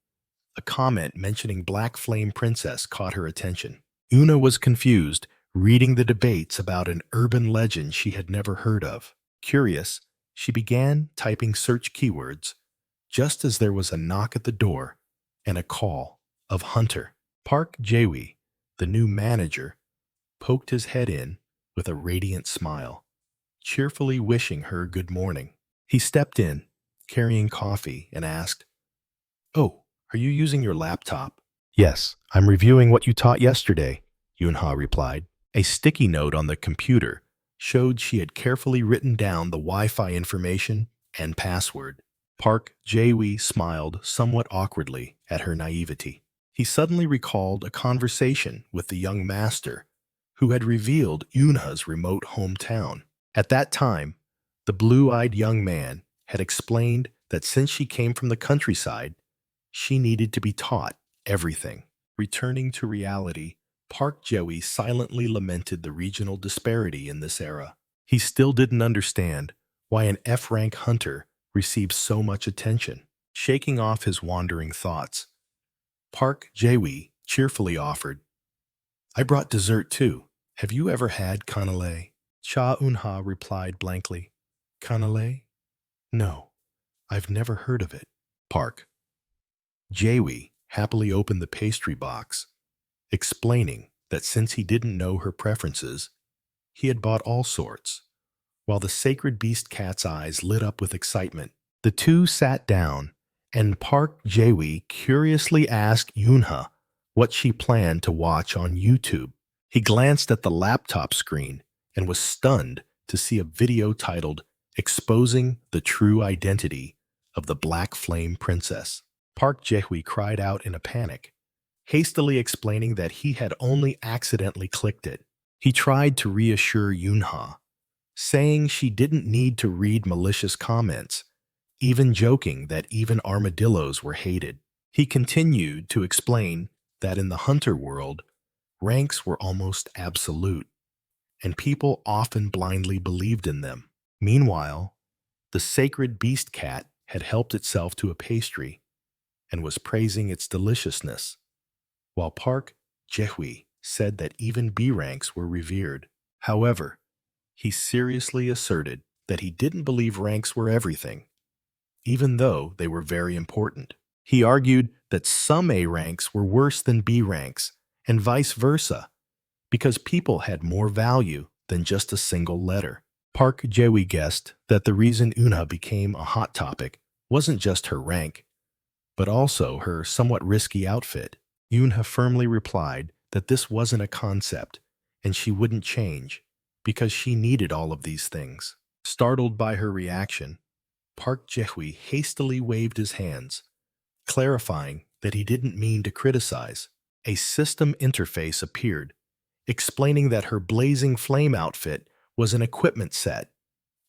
a comment mentioning Black Flame Princess caught her attention. Una was confused, reading the debates about an urban legend she had never heard of. Curious, she began typing search keywords, just as there was a knock at the door and a call of Hunter. Park Jae, the new manager, poked his head in with a radiant smile, cheerfully wishing her good morning. He stepped in, carrying coffee, and asked, "Oh, are you using your laptop?" "Yes, I'm reviewing what you taught yesterday," Yoon-ha replied. A sticky note on the computer showed she had carefully written down the Wi-Fi information and password. Park Jae-wee smiled somewhat awkwardly at her naivety. He suddenly recalled a conversation with the young master who had revealed Yoonha's remote hometown. At that time, the blue-eyed young man had explained that since she came from the countryside, she needed to be taught everything. Returning to reality, Park Jae-wee silently lamented the regional disparity in this era. He still didn't understand why an F-rank hunter received so much attention. Shaking off his wandering thoughts, Park Jae-wee cheerfully offered, "I brought dessert too. Have you ever had canale?" Cha Eun-ha replied blankly, "Canale? No, I've never heard of it." Park Jae-wee happily opened the pastry box, explaining that since he didn't know her preferences, he had bought all sorts. While the sacred beast cat's eyes lit up with excitement, the two sat down, and Park Jae-wee curiously asked Yoonha what she planned to watch on YouTube. He glanced at the laptop screen and was stunned to see a video titled "Exposing the True Identity of the Black Flame Princess." Park Jae-wee cried out in a panic, hastily explaining that he had only accidentally clicked it. He tried to reassure Yoonha, saying she didn't need to read malicious comments, even joking that even armadillos were hated. He continued to explain that in the hunter world, ranks were almost absolute, and people often blindly believed in them. Meanwhile, the sacred beast cat had helped itself to a pastry and was praising its deliciousness, while Park Jae-wee said that even B ranks were revered. However, he seriously asserted that he didn't believe ranks were everything, even though they were very important. He argued that some A ranks were worse than B ranks, and vice versa, because people had more value than just a single letter. Park Jae-wee guessed that the reason Eunha became a hot topic wasn't just her rank, but also her somewhat risky outfit. Eunha firmly replied that this wasn't a concept, and she wouldn't change, because she needed all of these things. Startled by her reaction, Park Jae-wee hastily waved his hands, clarifying that he didn't mean to criticize. A system interface appeared, explaining that her blazing flame outfit was an equipment set,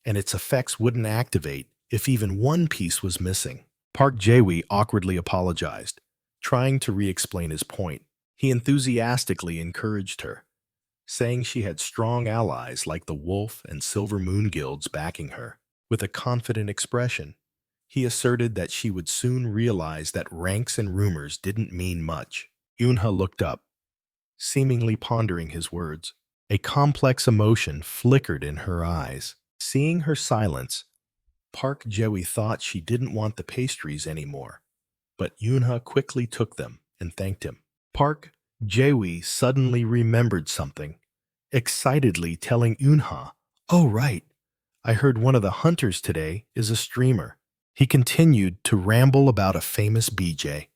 and its effects wouldn't activate if even one piece was missing. Park Jae-wee awkwardly apologized, trying to re-explain his point. He enthusiastically encouraged her, saying she had strong allies like the Wolf and Silver Moon guilds backing her. With a confident expression, he asserted that she would soon realize that ranks and rumors didn't mean much. Eunha looked up, seemingly pondering his words. A complex emotion flickered in her eyes. Seeing her silence, Park Jae-wee thought she didn't want the pastries anymore, but Eunha quickly took them and thanked him. Park Jae-wee suddenly remembered something, excitedly telling Eunha, "Oh right, I heard one of the hunters today is a streamer." He continued to ramble about a famous BJ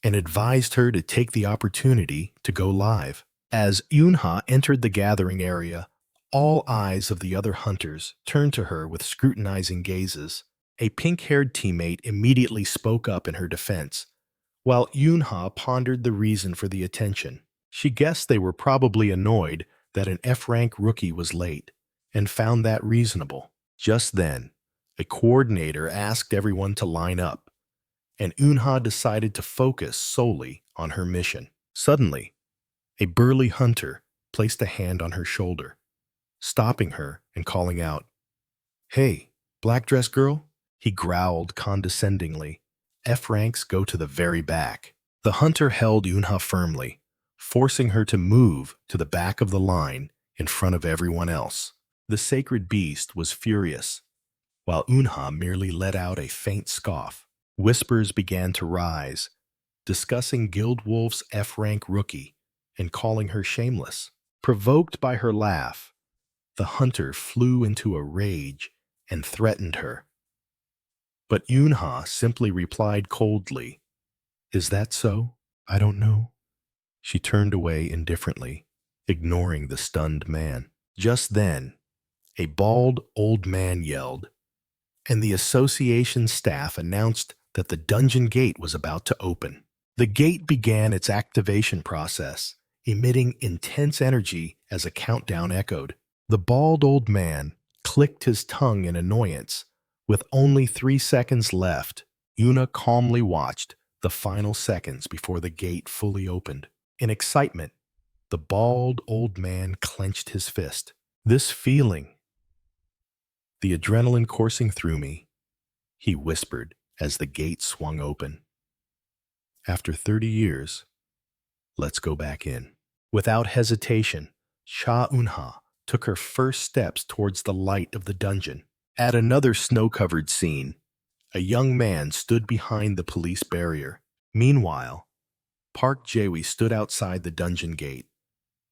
and advised her to take the opportunity to go live. As Eunha entered the gathering area, all eyes of the other hunters turned to her with scrutinizing gazes. A pink-haired teammate immediately spoke up in her defense, while Eunha pondered the reason for the attention. She guessed they were probably annoyed that an F-rank rookie was late, and found that reasonable. Just then, a coordinator asked everyone to line up, and Eunha decided to focus solely on her mission. Suddenly, a burly hunter placed a hand on her shoulder, stopping her and calling out, "Hey, black dress girl?" He growled condescendingly. "F ranks go to the very back." The hunter held Eunha firmly, forcing her to move to the back of the line in front of everyone else. The sacred beast was furious, while Eunha merely let out a faint scoff. Whispers began to rise, discussing Guild Wolf's F-rank rookie and calling her shameless. Provoked by her laugh, the hunter flew into a rage and threatened her. But Eunha simply replied coldly, "Is that so? I don't know." She turned away indifferently, ignoring the stunned man. Just then, a bald old man yelled, and the association staff announced that the dungeon gate was about to open. The gate began its activation process, emitting intense energy as a countdown echoed. The bald old man clicked his tongue in annoyance. With only 3 seconds left, Yuna calmly watched the final seconds before the gate fully opened. In excitement, the bald old man clenched his fist. This feeling, the adrenaline coursing through me, he whispered as the gate swung open. After 30 years, let's go back in. Without hesitation, Cha Eunha took her first steps towards the light of the dungeon. At another snow-covered scene, a young man stood behind the police barrier. Meanwhile, Park Jae-wi stood outside the dungeon gate,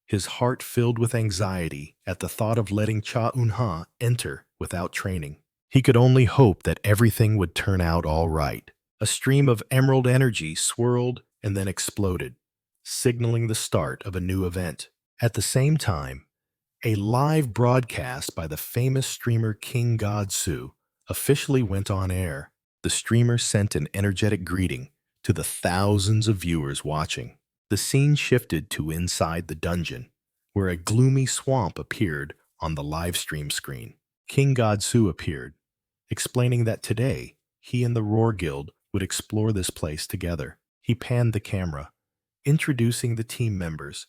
his heart filled with anxiety at the thought of letting Cha Eunha enter without training. He could only hope that everything would turn out all right. A stream of emerald energy swirled and then exploded, signaling the start of a new event. At the same time, a live broadcast by the famous streamer King Godsu officially went on air. The streamer sent an energetic greeting to the thousands of viewers watching. The scene shifted to inside the dungeon, where a gloomy swamp appeared on the live stream screen. King Godsu appeared, explaining that today he and the Roar Guild would explore this place together. He panned the camera, introducing the team members,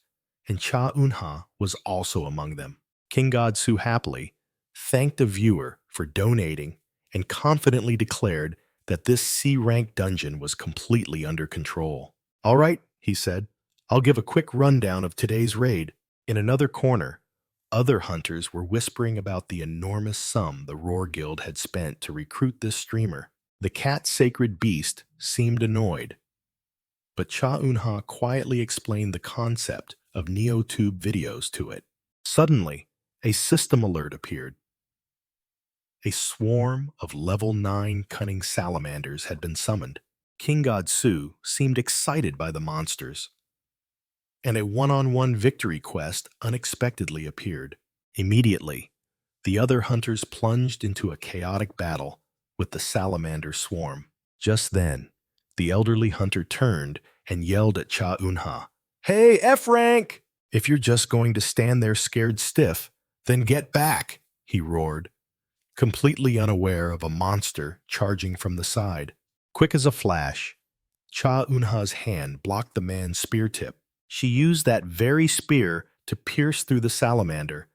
and Cha Eunha was also among them. King Godsu happily thanked a viewer for donating and confidently declared that this C-rank dungeon was completely under control. "All right," he said, "I'll give a quick rundown of today's raid." In another corner, other hunters were whispering about the enormous sum the Roar Guild had spent to recruit this streamer. The cat-sacred beast seemed annoyed, but Cha Eunha quietly explained the concept of NeoTube videos to it. Suddenly, a system alert appeared. A swarm of level 9 cunning salamanders had been summoned. King Godsu seemed excited by the monsters, and a one-on-one victory quest unexpectedly appeared. Immediately, the other hunters plunged into a chaotic battle with the salamander swarm. Just then, the elderly hunter turned and yelled at Cha Eunha, "Hey, F-rank! If you're just going to stand there scared stiff, then get back," he roared, completely unaware of a monster charging from the side. Quick as a flash, Cha Eunha's hand blocked the man's spear tip. She used that very spear to pierce through the salamander,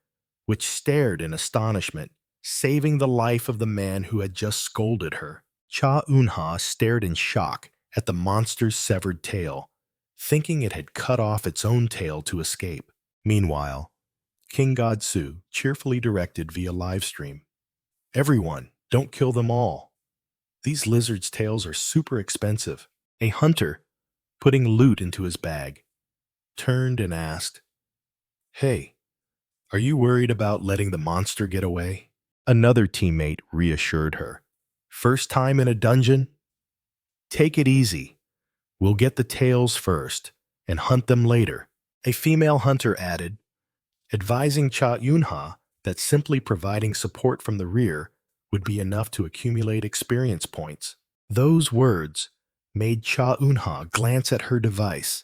which stared in astonishment, saving the life of the man who had just scolded her. Cha Eunha stared in shock at the monster's severed tail, thinking it had cut off its own tail to escape. Meanwhile, King Godsu cheerfully directed via livestream, "Everyone, don't kill them all. These lizards' tails are super expensive." A hunter, putting loot into his bag, turned and asked, "Hey, are you worried about letting the monster get away?" Another teammate reassured her, "First time in a dungeon? Take it easy. We'll get the tails first and hunt them later." A female hunter added, advising Cha Eunha that simply providing support from the rear would be enough to accumulate experience points. Those words made Cha Eunha glance at her device,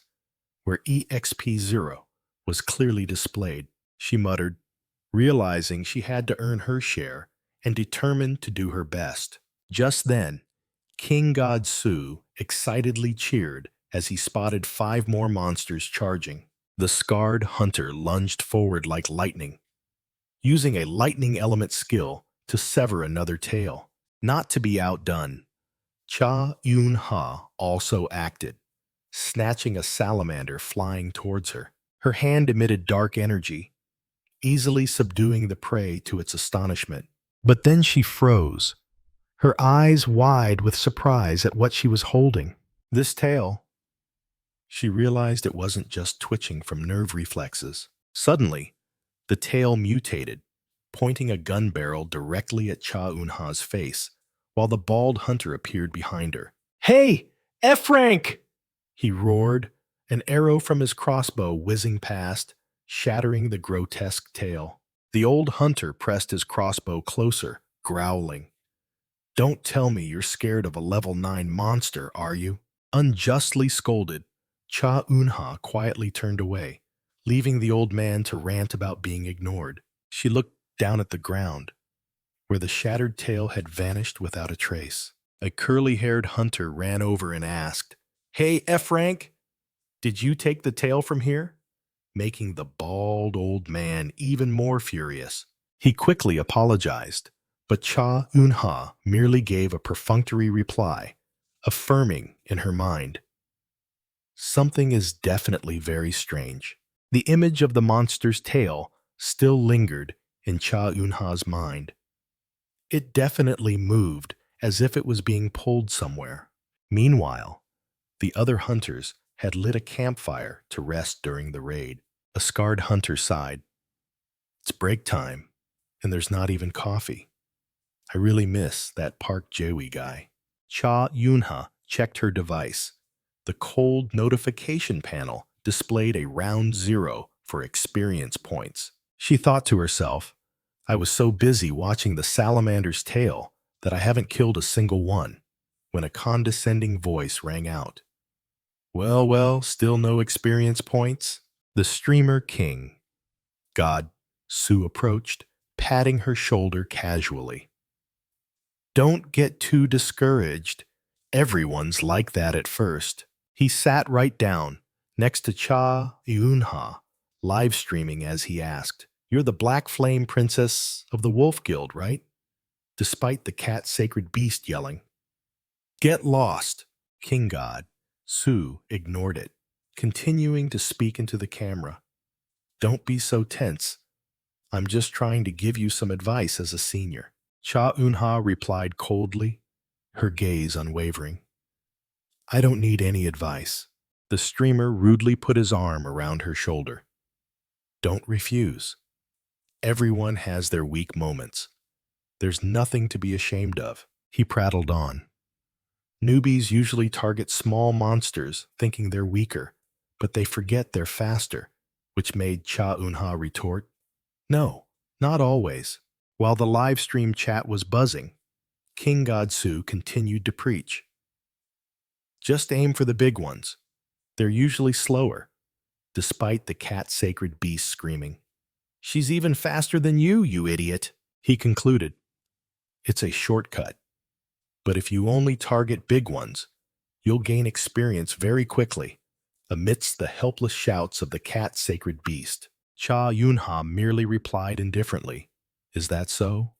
where EXP0 was clearly displayed. She muttered, realizing she had to earn her share and determined to do her best. Just then, King Godsu excitedly cheered as he spotted 5 more monsters charging. The scarred hunter lunged forward like lightning, using a lightning element skill to sever another tail. Not to be outdone, Cha Eunha also acted, snatching a salamander flying towards her. Her hand emitted dark energy, easily subduing the prey to its astonishment. But then she froze, her eyes wide with surprise at what she was holding. This tail. She realized it wasn't just twitching from nerve reflexes. Suddenly, the tail mutated, pointing a gun barrel directly at Cha Eunha's face, while the bald hunter appeared behind her. "Hey, F-rank!" he roared, an arrow from his crossbow whizzing past, shattering the grotesque tail. The old hunter pressed his crossbow closer, growling, Don't tell me you're scared of a level 9 monster, are you? Unjustly scolded, Cha Eunha quietly turned away, leaving the old man to rant about being ignored. She looked down at the ground, where the shattered tail had vanished without a trace. A curly-haired hunter ran over and asked, "Hey, F-Rank, did you take the tail from here?" Making the bald old man even more furious. He quickly apologized, but Cha Eunha merely gave a perfunctory reply, affirming in her mind, "Something is definitely very strange." The image of the monster's tail still lingered in Cha Eunha's mind. It definitely moved as if it was being pulled somewhere. Meanwhile, the other hunters had lit a campfire to rest during the raid. A scarred hunter sighed. "It's break time, and there's not even coffee. I really miss that Park Jae guy." Cha Eunha checked her device. The cold notification panel displayed a round 0 for experience points. She thought to herself, "I was so busy watching the salamander's tail that I haven't killed a single one," when a condescending voice rang out. "Well, well, still no experience points?" The streamer king, God, Sue approached, patting her shoulder casually. "Don't get too discouraged. Everyone's like that at first." He sat right down, next to Cha Eunha, live streaming as he asked, "You're the Black Flame Princess of the Wolf Guild, right?" Despite the cat sacred beast yelling. "Get lost." King God, Sue ignored it, continuing to speak into the camera. "Don't be so tense. I'm just trying to give you some advice as a senior." Cha Eunha replied coldly, her gaze unwavering. "I don't need any advice." The streamer rudely put his arm around her shoulder. "Don't refuse. Everyone has their weak moments. There's nothing to be ashamed of." He prattled on. "Newbies usually target small monsters thinking they're weaker, but they forget they're faster," which made Cha Eunha retort, "No, not always." While the live stream chat was buzzing, King Godsu continued to preach. "Just aim for the big ones. They're usually slower," despite the cat sacred beast screaming. "She's even faster than you idiot," he concluded. "It's a shortcut. But if you only target big ones, you'll gain experience very quickly." Amidst the helpless shouts of the cat sacred beast, Cha Eunha merely replied indifferently, "Is that so?"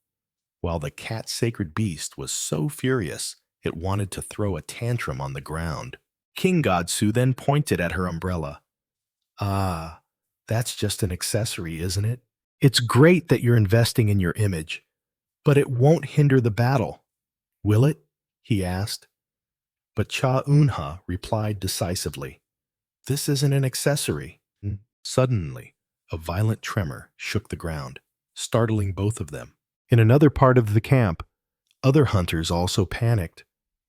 While the cat sacred beast was so furious it wanted to throw a tantrum on the ground. King Godsu then pointed at her umbrella. "Ah, that's just an accessory, isn't it? It's great that you're investing in your image, but it won't hinder the battle, will it?" he asked. But Cha Eunha replied decisively, "This isn't an accessory." Suddenly, a violent tremor shook the ground, startling both of them. In another part of the camp, other hunters also panicked.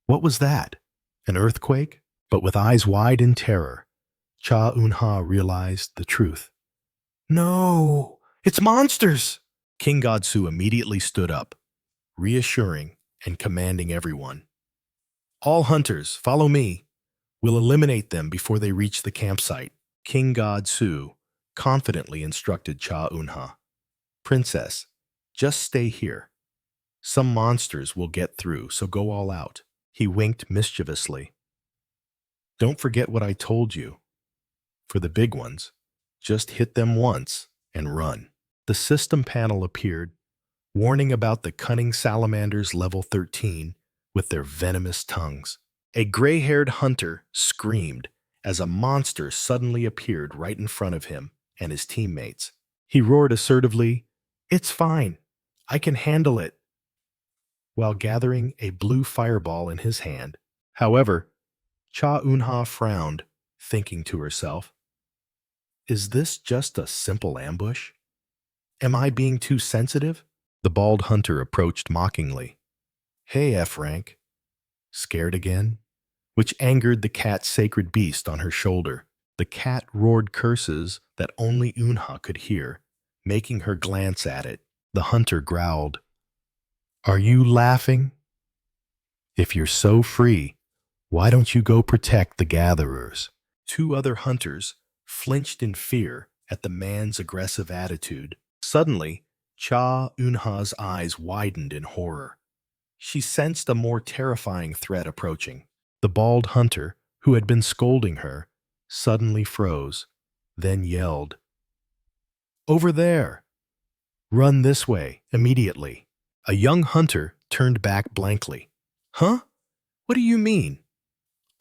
What was that? An earthquake? But with eyes wide in terror, Cha Eunha realized the truth. "No, it's monsters!" King Godsu immediately stood up, reassuring and commanding everyone. "All hunters, follow me. We'll eliminate them before they reach the campsite." King Godsu confidently instructed Cha Eunha. "Princess, just stay here. Some monsters will get through, so go all out." He winked mischievously. "Don't forget what I told you. For the big ones, just hit them once and run." The system panel appeared, warning about the cunning salamanders level 13 with their venomous tongues. A gray-haired hunter screamed as a monster suddenly appeared right in front of him and his teammates. He roared assertively, "It's fine. I can handle it," while gathering a blue fireball in his hand. However, Cha Eunha frowned, thinking to herself, "Is this just a simple ambush? Am I being too sensitive?" The bald hunter approached mockingly. "Hey, F-Rank. Scared again?" Which angered the cat's sacred beast on her shoulder. The cat roared curses that only Eunha could hear, making her glance at it. The hunter growled, "Are you laughing? If you're so free, why don't you go protect the gatherers? Two other hunters flinched in fear at the man's aggressive attitude. Suddenly, Cha Eunha's eyes widened in horror. She sensed a more terrifying threat approaching. The bald hunter, who had been scolding her, suddenly froze, then yelled, "Over there! Run this way, immediately!" A young hunter turned back blankly. "Huh? What do you mean?"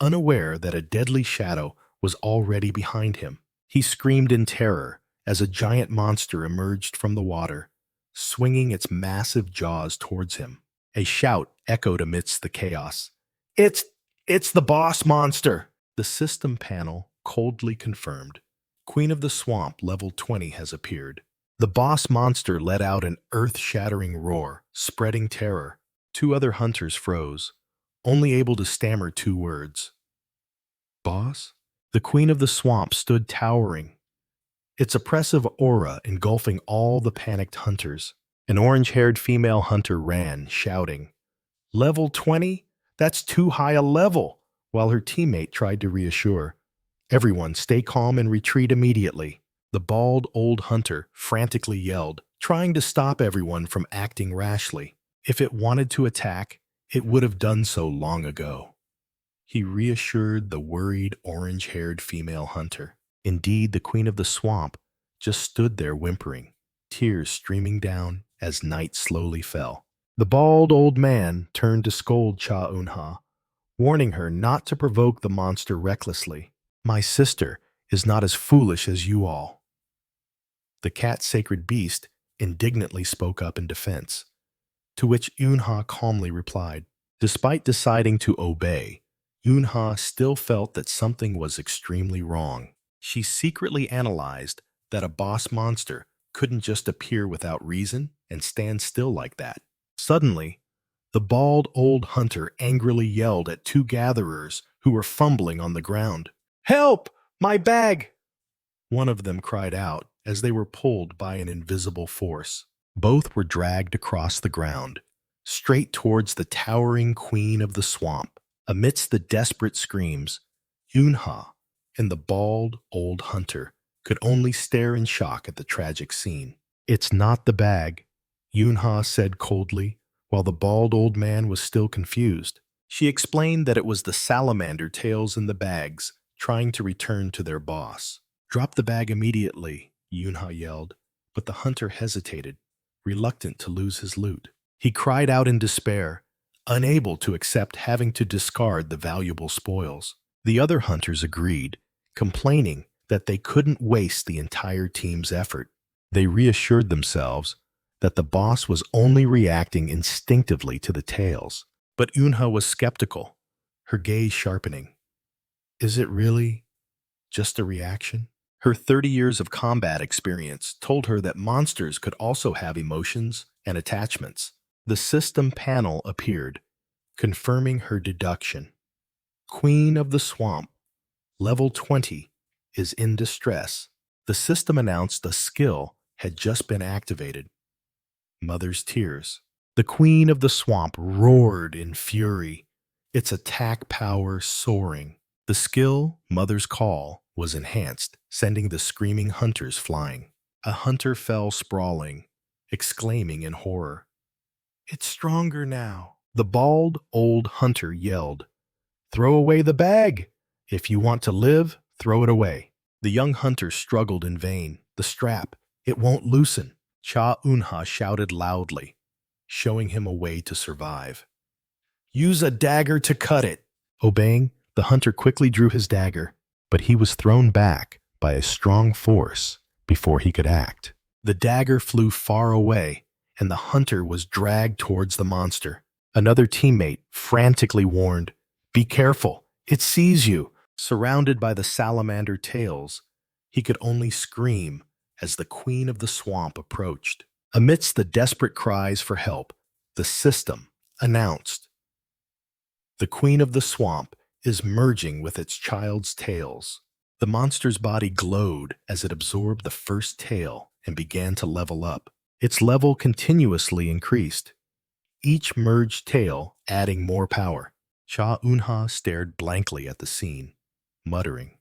Unaware that a deadly shadow was already behind him, he screamed in terror as a giant monster emerged from the water, swinging its massive jaws towards him. A shout echoed amidst the chaos. It's the boss monster!" The system panel coldly confirmed. Queen of the Swamp level 20 has appeared. The boss monster let out an earth-shattering roar, spreading terror. Two other hunters froze, only able to stammer two words. "Boss?" The Queen of the Swamp stood towering, its oppressive aura engulfing all the panicked hunters. An orange-haired female hunter ran, shouting, "Level 20? That's too high a level!" while her teammate tried to reassure, "Everyone stay calm and retreat immediately." The bald old hunter frantically yelled, trying to stop everyone from acting rashly. If it wanted to attack, it would have done so long ago. He reassured the worried orange-haired female hunter. Indeed, the Queen of the Swamp just stood there whimpering, tears streaming down as night slowly fell. The bald old man turned to scold Cha Eunha, warning her not to provoke the monster recklessly. "My sister is not as foolish as you all." The cat-sacred beast indignantly spoke up in defense, to which Eunha calmly replied. Despite deciding to obey, Eunha still felt that something was extremely wrong. She secretly analyzed that a boss monster couldn't just appear without reason and stand still like that. Suddenly, the bald old hunter angrily yelled at two gatherers who were fumbling on the ground. "Help! My bag!" One of them cried out as they were pulled by an invisible force. Both were dragged across the ground, straight towards the towering Queen of the Swamp. Amidst the desperate screams, Eunha and the bald old hunter could only stare in shock at the tragic scene. "It's not the bag," Eunha said coldly, while the bald old man was still confused. She explained that it was the salamander tails in the bags trying to return to their boss. "Drop the bag immediately," Eunha yelled, but the hunter hesitated, reluctant to lose his loot. He cried out in despair, unable to accept having to discard the valuable spoils. The other hunters agreed, complaining that they couldn't waste the entire team's effort. They reassured themselves that the boss was only reacting instinctively to the tails. But Eunha was skeptical, her gaze sharpening. Is it really just a reaction? Her 30 years of combat experience told her that monsters could also have emotions and attachments. The system panel appeared, confirming her deduction. Queen of the Swamp, level 20, is in distress. The system announced a skill had just been activated. Mother's Tears. The Queen of the Swamp roared in fury, its attack power soaring. The skill, Mother's Call, was enhanced, sending the screaming hunters flying. A hunter fell sprawling, exclaiming in horror, "It's stronger now." The bald old hunter yelled, "Throw away the bag! If you want to live, throw it away." The young hunter struggled in vain. The strap, it won't loosen. Cha Eunha shouted loudly, showing him a way to survive. "Use a dagger to cut it." Obeying, the hunter quickly drew his dagger, but he was thrown back by a strong force before he could act. The dagger flew far away, and the hunter was dragged towards the monster. Another teammate frantically warned, "Be careful, it sees you." Surrounded by the salamander tails, he could only scream as the Queen of the Swamp approached. Amidst the desperate cries for help, the system announced, "The Queen of the Swamp is merging with its child's tails." The monster's body glowed as it absorbed the first tail and began to level up. Its level continuously increased. each merged tail adding more power. Cha Eunha stared blankly at the scene, muttering,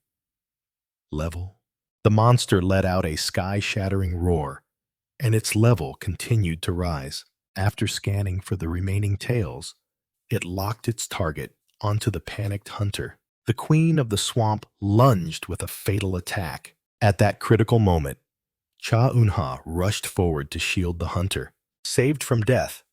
"Level?" The monster let out a sky-shattering roar, and its level continued to rise. After scanning for the remaining tails, it locked its target onto the panicked hunter. The queen of the swamp lunged with a fatal attack. At that critical moment, Cha Eunha rushed forward to shield the hunter. Saved from death,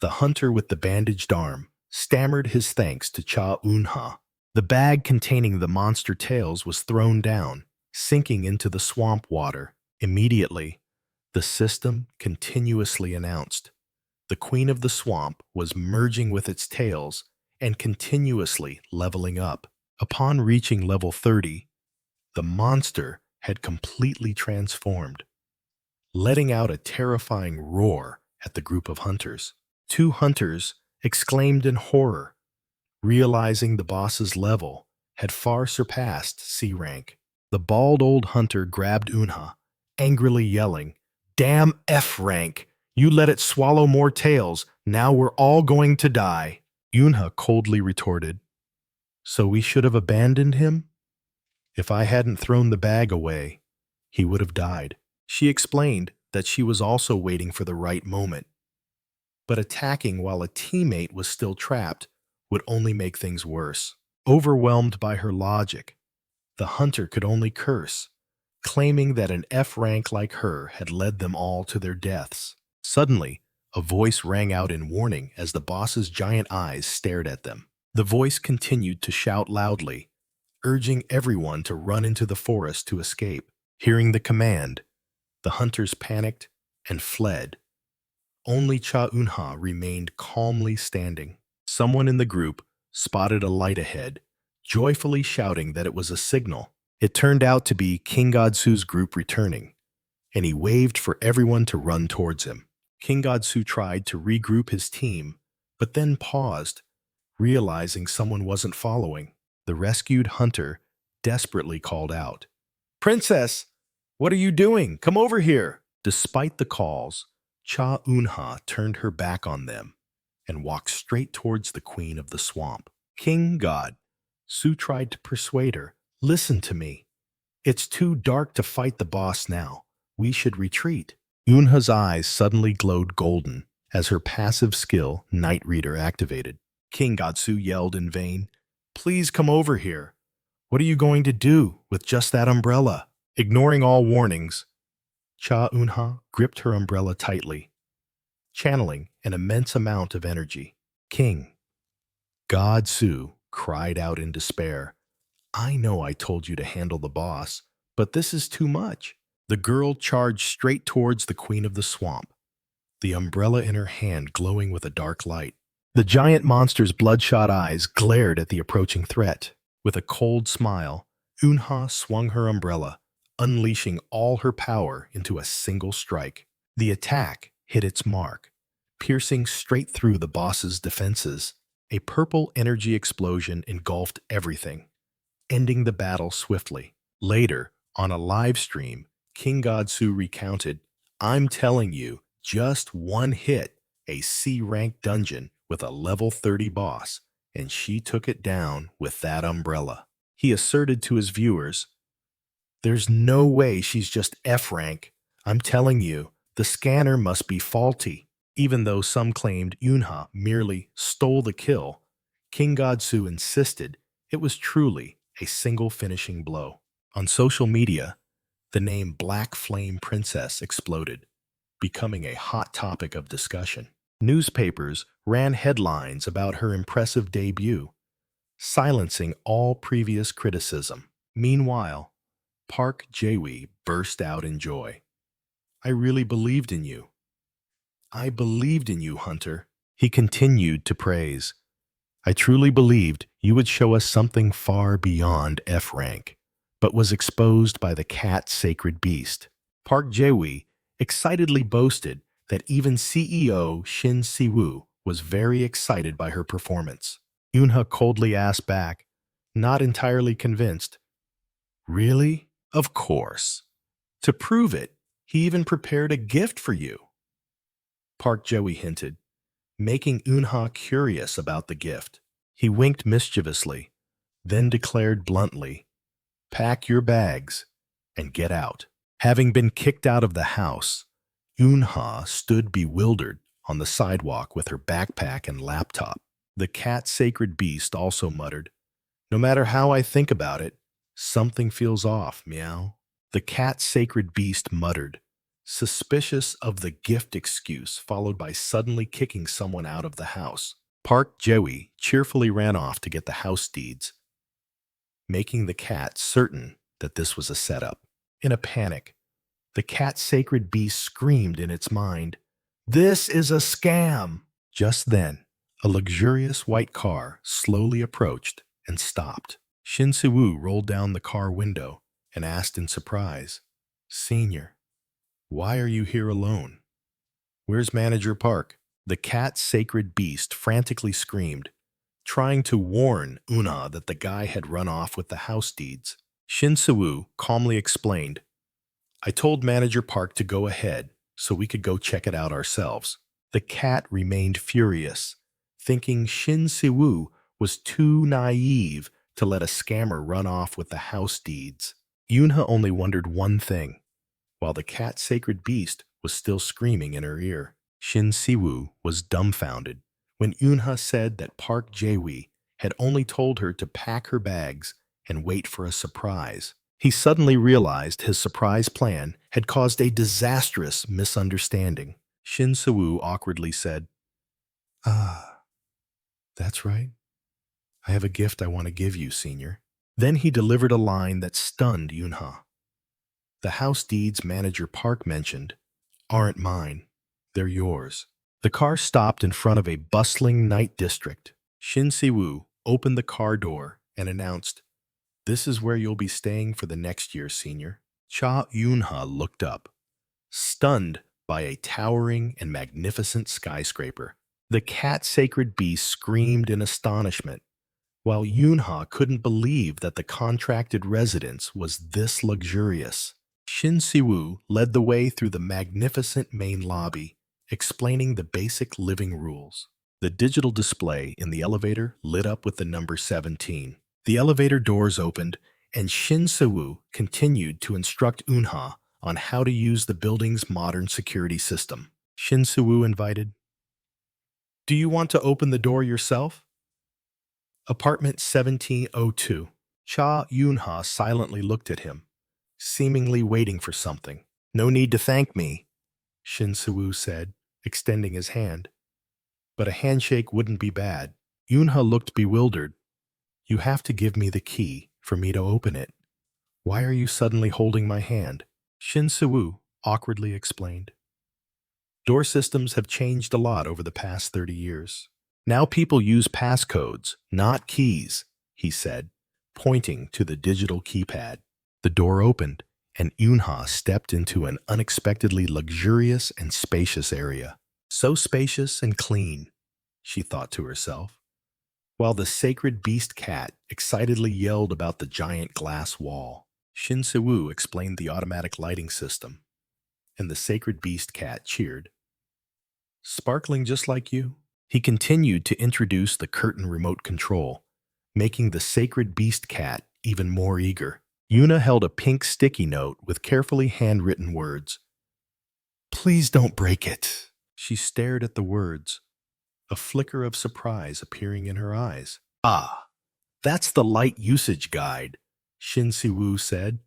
the hunter with the bandaged arm stammered his thanks to Cha Eunha. The bag containing the monster tails was thrown down, sinking into the swamp water. Immediately, the system continuously announced. The queen of the swamp was merging with its tails and continuously leveling up. Upon reaching level 30, the monster had completely transformed, letting out a terrifying roar at the group of hunters. Two hunters exclaimed in horror, realizing the boss's level had far surpassed C rank. The bald old hunter grabbed Eunha, angrily yelling, "Damn F rank! You let it swallow more tails, now we're all going to die." Eunha coldly retorted, "So we should have abandoned him? If I hadn't thrown the bag away, he would have died." She explained that she was also waiting for the right moment, but attacking while a teammate was still trapped would only make things worse. Overwhelmed by her logic, the hunter could only curse, claiming that an F rank like her had led them all to their deaths. Suddenly, a voice rang out in warning as the boss's giant eyes stared at them. The voice continued to shout loudly, urging everyone to run into the forest to escape. Hearing the command, the hunters panicked and fled. Only Cha Eunha remained calmly standing. Someone in the group spotted a light ahead, joyfully shouting that it was a signal. It turned out to be King Godsu's group returning, and he waved for everyone to run towards him. King Godsu tried to regroup his team, but then paused, realizing someone wasn't following. The rescued hunter desperately called out, "Princess, what are you doing? Come over here!" Despite the calls, Cha Eunha turned her back on them and walked straight towards the queen of the swamp. "King God," Su tried to persuade her, "listen to me. It's too dark to fight the boss now. We should retreat." Eunha's eyes suddenly glowed golden as her passive skill, Night Reader, activated. King Godsu yelled in vain, "Please come over here. What are you going to do with just that umbrella?" Ignoring all warnings, Cha Eunha gripped her umbrella tightly, channeling an immense amount of energy. King Godsu cried out in despair, "I know I told you to handle the boss, but this is too much." The girl charged straight towards the queen of the swamp, the umbrella in her hand glowing with a dark light. The giant monster's bloodshot eyes glared at the approaching threat. With a cold smile, Eunha swung her umbrella, unleashing all her power into a single strike. The attack hit its mark, piercing straight through the boss's defenses. A purple energy explosion engulfed everything, ending the battle swiftly. Later, on a live stream, King Godsu recounted, "I'm telling you, just one hit, a C-rank dungeon with a level 30 boss, and she took it down with that umbrella." He asserted to his viewers, "There's no way she's just F-rank. I'm telling you, the scanner must be faulty." Even though some claimed Eunha merely stole the kill, King Godsu insisted it was truly a single finishing blow. On social media, the name Black Flame Princess exploded, becoming a hot topic of discussion. Newspapers ran headlines about her impressive debut, silencing all previous criticism. Meanwhile, Park Jae-wee burst out in joy. "I really believed in you. I believed in you, Hunter." He continued to praise, "I truly believed you would show us something far beyond F rank, but was exposed by the cat sacred beast." Park Jae-wee excitedly boasted that even CEO Shin Si-woo was very excited by her performance. Eunha coldly asked back, not entirely convinced, "Really? Of course. To prove it, he even prepared a gift for you." Park Jae-wee hinted, making Unha curious about the gift. He winked mischievously, then declared bluntly, "Pack your bags and get out." Having been kicked out of the house, Unha stood bewildered on the sidewalk with her backpack and laptop. The cat-sacred beast also muttered, "No matter how I think about it, something feels off, meow." The cat-sacred beast muttered, suspicious of the gift excuse, followed by suddenly kicking someone out of the house. Park Jewi cheerfully ran off to get the house deeds, making the cat certain that this was a setup. In a panic, the cat-sacred beast screamed in its mind, "This is a scam!" Just then, a luxurious white car slowly approached and stopped. Shin Si-woo rolled down the car window and asked in surprise, "Senior, why are you here alone? Where's Manager Park?" The cat-sacred beast frantically screamed, trying to warn Una that the guy had run off with the house deeds. Shin Si-woo calmly explained, "I told Manager Park to go ahead so we could go check it out ourselves." The cat remained furious, thinking Shin Si-woo was too naive to let a scammer run off with the house deeds. Yunha only wondered one thing. While the cat-sacred beast was still screaming in her ear, Shin Si-woo was dumbfounded when Yunha said that Park Jae-wee had only told her to pack her bags and wait for a surprise. He suddenly realized his surprise plan had caused a disastrous misunderstanding. Shin Si-woo awkwardly said, "Ah, that's right. I have a gift I want to give you, Senior." Then he delivered a line that stunned Yunha. "The house deeds Manager Park mentioned aren't mine. They're yours." The car stopped in front of a bustling night district. Shin Si-woo opened the car door and announced, "This is where you'll be staying for the next year, Senior." Cha Yunha looked up, stunned by a towering and magnificent skyscraper. The cat-sacred beast screamed in astonishment, while Yunha couldn't believe that the contracted residence was this luxurious. Shin Si-woo led the way through the magnificent main lobby, explaining the basic living rules. The digital display in the elevator lit up with the number 17. The elevator doors opened, and Shin Si-woo continued to instruct Unha on how to use the building's modern security system. Shin Si-woo invited, "Do you want to open the door yourself?" Apartment 1702. Cha Yunha silently looked at him, seemingly waiting for something. "No need to thank me," Shin Si-woo said, extending his hand. "But a handshake wouldn't be bad." Yunha looked bewildered. "You have to give me the key for me to open it. Why are you suddenly holding my hand?" Shin Si-woo awkwardly explained. "Door systems have changed a lot over the past 30 years. Now people use passcodes, not keys," he said, pointing to the digital keypad. The door opened, and Yunha stepped into an unexpectedly luxurious and spacious area. So spacious and clean, she thought to herself, while the sacred beast cat excitedly yelled about the giant glass wall. Shin Si-woo explained the automatic lighting system, and the sacred beast cat cheered. "Sparkling just like you?" He continued to introduce the curtain remote control, making the sacred beast cat even more eager. Yuna held a pink sticky note with carefully handwritten words. "Please don't break it." She stared at the words, a flicker of surprise appearing in her eyes. "Ah, that's the light usage guide," Shin Si-woo said,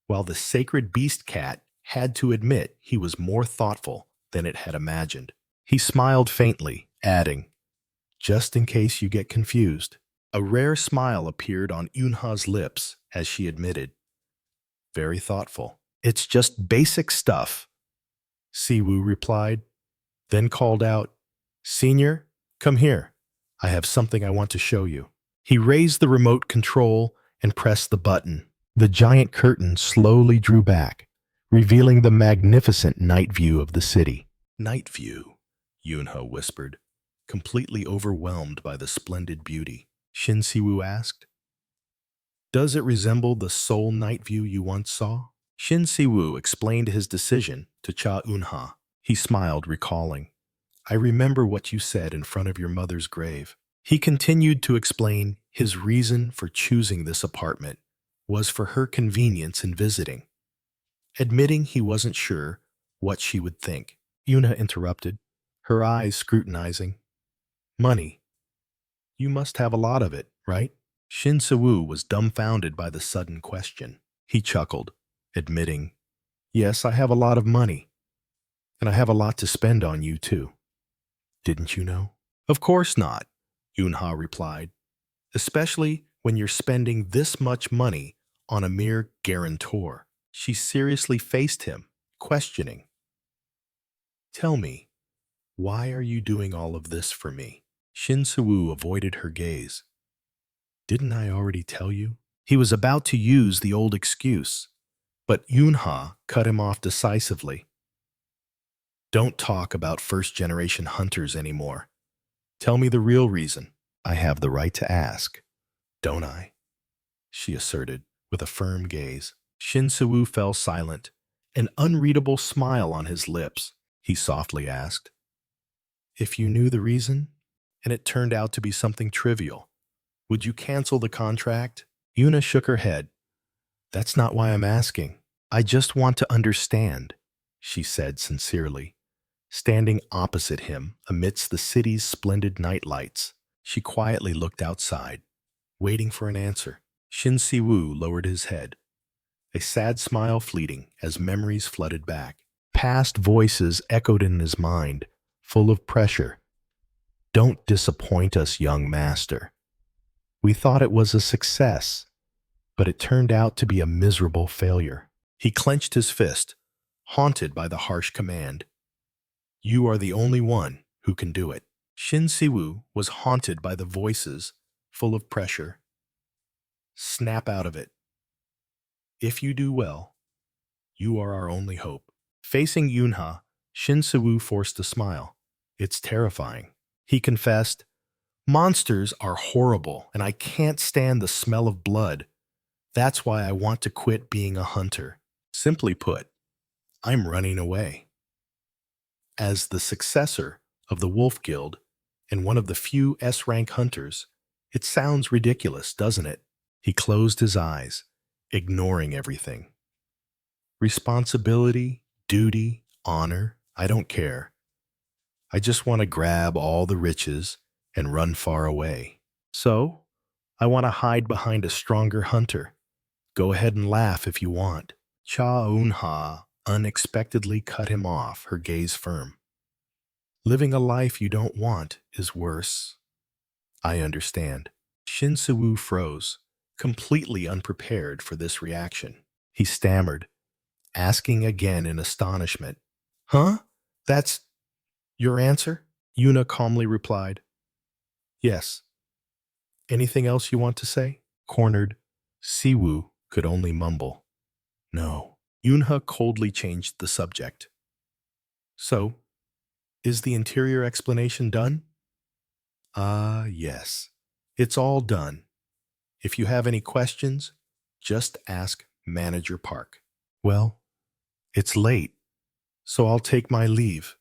while the sacred beast cat had to admit he was more thoughtful than it had imagined. He smiled faintly, adding, "Just in case you get confused." A rare smile appeared on Yunha's lips as she admitted, "Very thoughtful." "It's just basic stuff," Si-woo replied, then called out, "Senior, come here. I have something I want to show you." He raised the remote control and pressed the button. The giant curtain slowly drew back, revealing the magnificent night view of the city. "Night view," Yunha whispered, completely overwhelmed by the splendid beauty. Shin Si-woo asked, "Does it resemble the Seoul night view you once saw?" Shin Si-woo explained his decision to Cha Eun-ha. He smiled, recalling, I remember what you said in front of your mother's grave. He continued to explain his reason for choosing this apartment was for her convenience in visiting, admitting he wasn't sure what she would think. Yuna interrupted, her eyes scrutinizing. Money. You must have a lot of it, right? Shin Se-woo was dumbfounded by the sudden question. He chuckled, admitting, Yes, I have a lot of money, and I have a lot to spend on you too. Didn't you know? Of course not, Yunha replied, especially when you're spending this much money on a mere guarantor. She seriously faced him, questioning. Tell me, why are you doing all of this for me? Shin Se-woo avoided her gaze. Didn't I already tell you? He was about to use the old excuse, but Yunha cut him off decisively. Don't talk about first-generation hunters anymore. Tell me the real reason. I have the right to ask, don't I? She asserted, with a firm gaze. Shin Se-woo fell silent, an unreadable smile on his lips. He softly asked, If you knew the reason, and it turned out to be something trivial, would you cancel the contract? Yuna shook her head. That's not why I'm asking. I just want to understand, she said sincerely. Standing opposite him amidst the city's splendid night lights, she quietly looked outside, waiting for an answer. Shin Se-woo lowered his head, a sad smile fleeting as memories flooded back. Past voices echoed in his mind, full of pressure. Don't disappoint us, young master. We thought it was a success, but it turned out to be a miserable failure. He clenched his fist, haunted by the harsh command. You are the only one who can do it. Shin Se-woo was haunted by the voices, full of pressure. Snap out of it. If you do well, you are our only hope. Facing Yunha, Shin Se-woo forced a smile. It's terrifying. He confessed, Monsters are horrible, and I can't stand the smell of blood. That's why I want to quit being a hunter. Simply put, I'm running away. As the successor of the Wolf Guild and one of the few S-rank hunters, it sounds ridiculous, doesn't it? He closed his eyes, ignoring everything. Responsibility, duty, honor, I don't care. I just want to grab all the riches and run far away. So, I want to hide behind a stronger hunter. Go ahead and laugh if you want. Cha Eun-ha unexpectedly cut him off, her gaze firm. Living a life you don't want is worse. I understand. Shin Se-woo froze, completely unprepared for this reaction. He stammered, asking again in astonishment. Huh? That's your answer? Yuna calmly replied. Yes. Anything else you want to say? Cornered, Se-woo could only mumble. No. Yunha coldly changed the subject. So, is the interior explanation done? Yes. It's all done. If you have any questions, just ask Manager Park. Well, it's late, so I'll take my leave,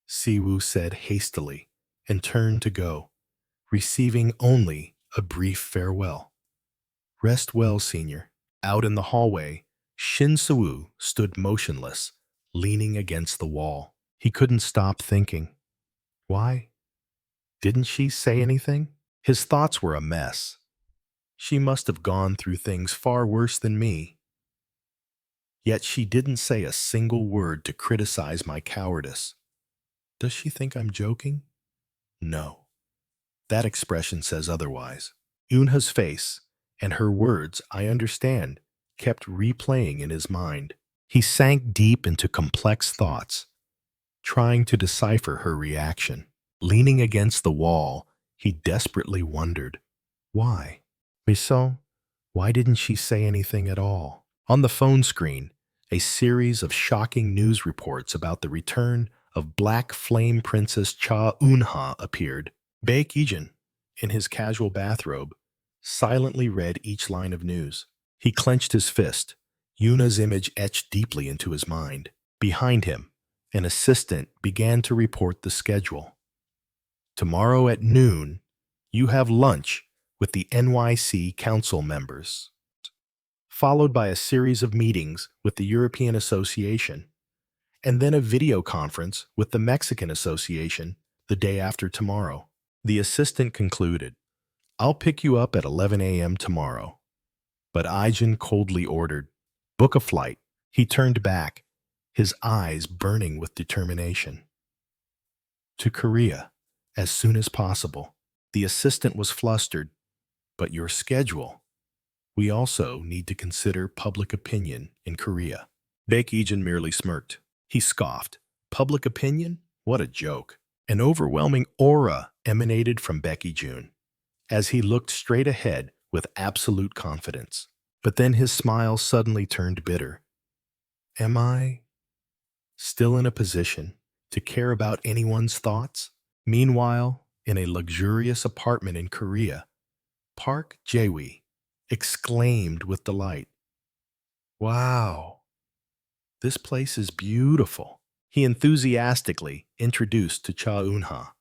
Se-woo said hastily and turned to go, receiving only a brief farewell. Rest well, senior. Out in the hallway, Shin Se-woo stood motionless, leaning against the wall. He couldn't stop thinking. Why? Didn't she say anything? His thoughts were a mess. She must have gone through things far worse than me. Yet she didn't say a single word to criticize my cowardice. Does she think I'm joking? No. That expression says otherwise. Eunha's face and her words, I understand, kept replaying in his mind. He sank deep into complex thoughts, trying to decipher her reaction. Leaning against the wall, he desperately wondered, why? So, why didn't she say anything at all? On the phone screen, a series of shocking news reports about the return of Black Flame Princess Cha Eun-ha appeared. Bae Ki-jin, in his casual bathrobe, silently read each line of news. He clenched his fist, Yuna's image etched deeply into his mind. Behind him, An assistant began to report the schedule. Tomorrow at noon, you have lunch with the NYC council members, followed by a series of meetings with the European Association, and then a video conference with the Mexican Association the day after tomorrow. The assistant concluded, I'll pick you up at 11 a.m. tomorrow. But Aijin coldly ordered, book a flight. He turned back, his eyes burning with determination. To Korea, as soon as possible. The assistant was flustered. But your schedule. We also need to consider public opinion in Korea. Baekhyun merely smirked. He scoffed. Public opinion? What a joke. An overwhelming aura emanated from Baekhyun as he looked straight ahead with absolute confidence. But then his smile suddenly turned bitter. Am I still in a position to care about anyone's thoughts? Meanwhile, in a luxurious apartment in Korea, Park Jae-wi exclaimed with delight, Wow, this place is beautiful. He enthusiastically introduced to Cha Eun-ha.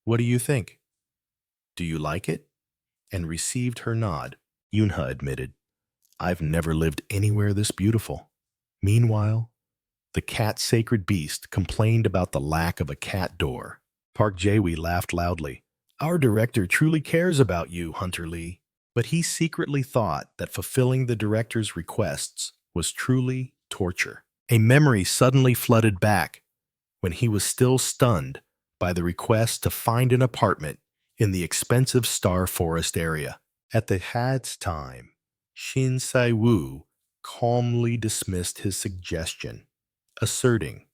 What do you think? Do you like it? And received her nod. Eun-ha admitted, I've never lived anywhere this beautiful. Meanwhile, the cat sacred beast complained about the lack of a cat door. Park Jae-wi laughed loudly. Our director truly cares about you, Hunter Lee. But he secretly thought that fulfilling the director's requests was truly torture. A memory suddenly flooded back when he was still stunned by the request to find an apartment in the expensive Star Forest area. At the Had's time, Shin Sai-woo calmly dismissed his suggestion, asserting,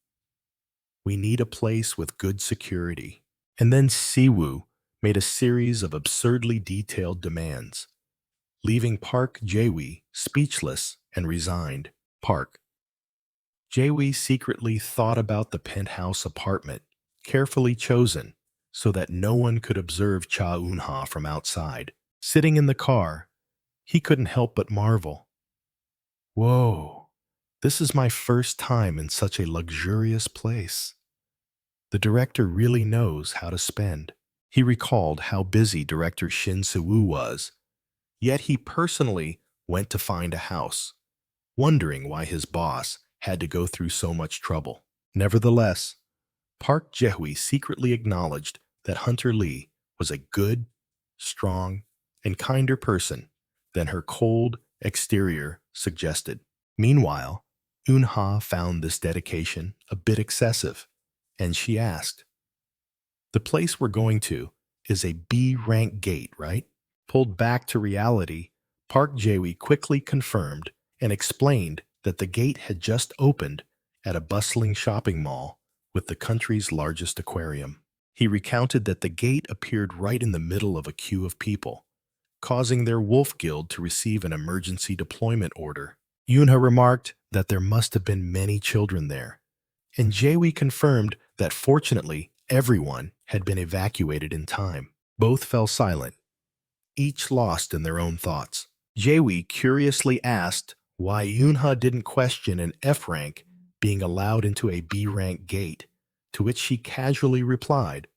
We need a place with good security. And then Siwoo made a series of absurdly detailed demands, leaving Park Jae-wi speechless and resigned. Park Jae-wi secretly thought about the penthouse apartment, carefully chosen so that no one could observe Cha Eun-ha from outside. Sitting in the car, he couldn't help but marvel. Whoa, this is my first time in such a luxurious place. The director really knows how to spend. He recalled how busy director Shin Se-woo was, yet he personally went to find a house, wondering why his boss had to go through so much trouble. Nevertheless, Park Jae-wi secretly acknowledged that Hunter Lee was a good, strong, and kinder person than her cold exterior suggested. Meanwhile, Eun-ha found this dedication a bit excessive, and she asked, The place we're going to is a B-rank gate, right? Pulled back to reality, Park Jae-wi quickly confirmed and explained that the gate had just opened at a bustling shopping mall with the country's largest aquarium. He recounted that the gate appeared right in the middle of a queue of people, causing their wolf guild to receive an emergency deployment order. Eun-ha remarked that there must have been many children there, and Jae-wi confirmed that fortunately everyone had been evacuated in time. Both fell silent, each lost in their own thoughts. Jae-wi curiously asked why Eun-ha didn't question an F rank being allowed into a B rank gate, to which she casually replied,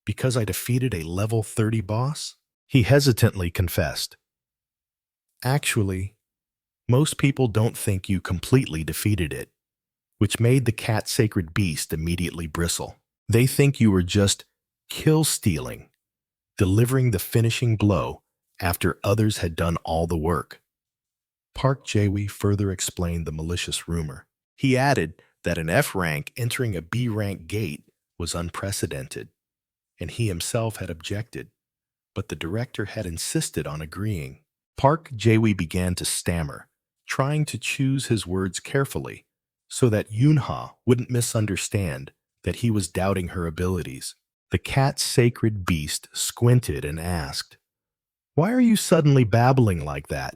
Because I defeated a level 30 boss? He hesitantly confessed, Actually, most people don't think you completely defeated it, which made the cat sacred beast immediately bristle. They think you were just kill-stealing, delivering the finishing blow after others had done all the work. Park Jae-wi further explained the malicious rumor. He added that an F rank entering a B rank gate was unprecedented, and he himself had objected, but the director had insisted on agreeing. Park Jae-wi began to stammer, trying to choose his words carefully so that Eun-ha wouldn't misunderstand that he was doubting her abilities. The cat sacred beast squinted and asked, Why are you suddenly babbling like that?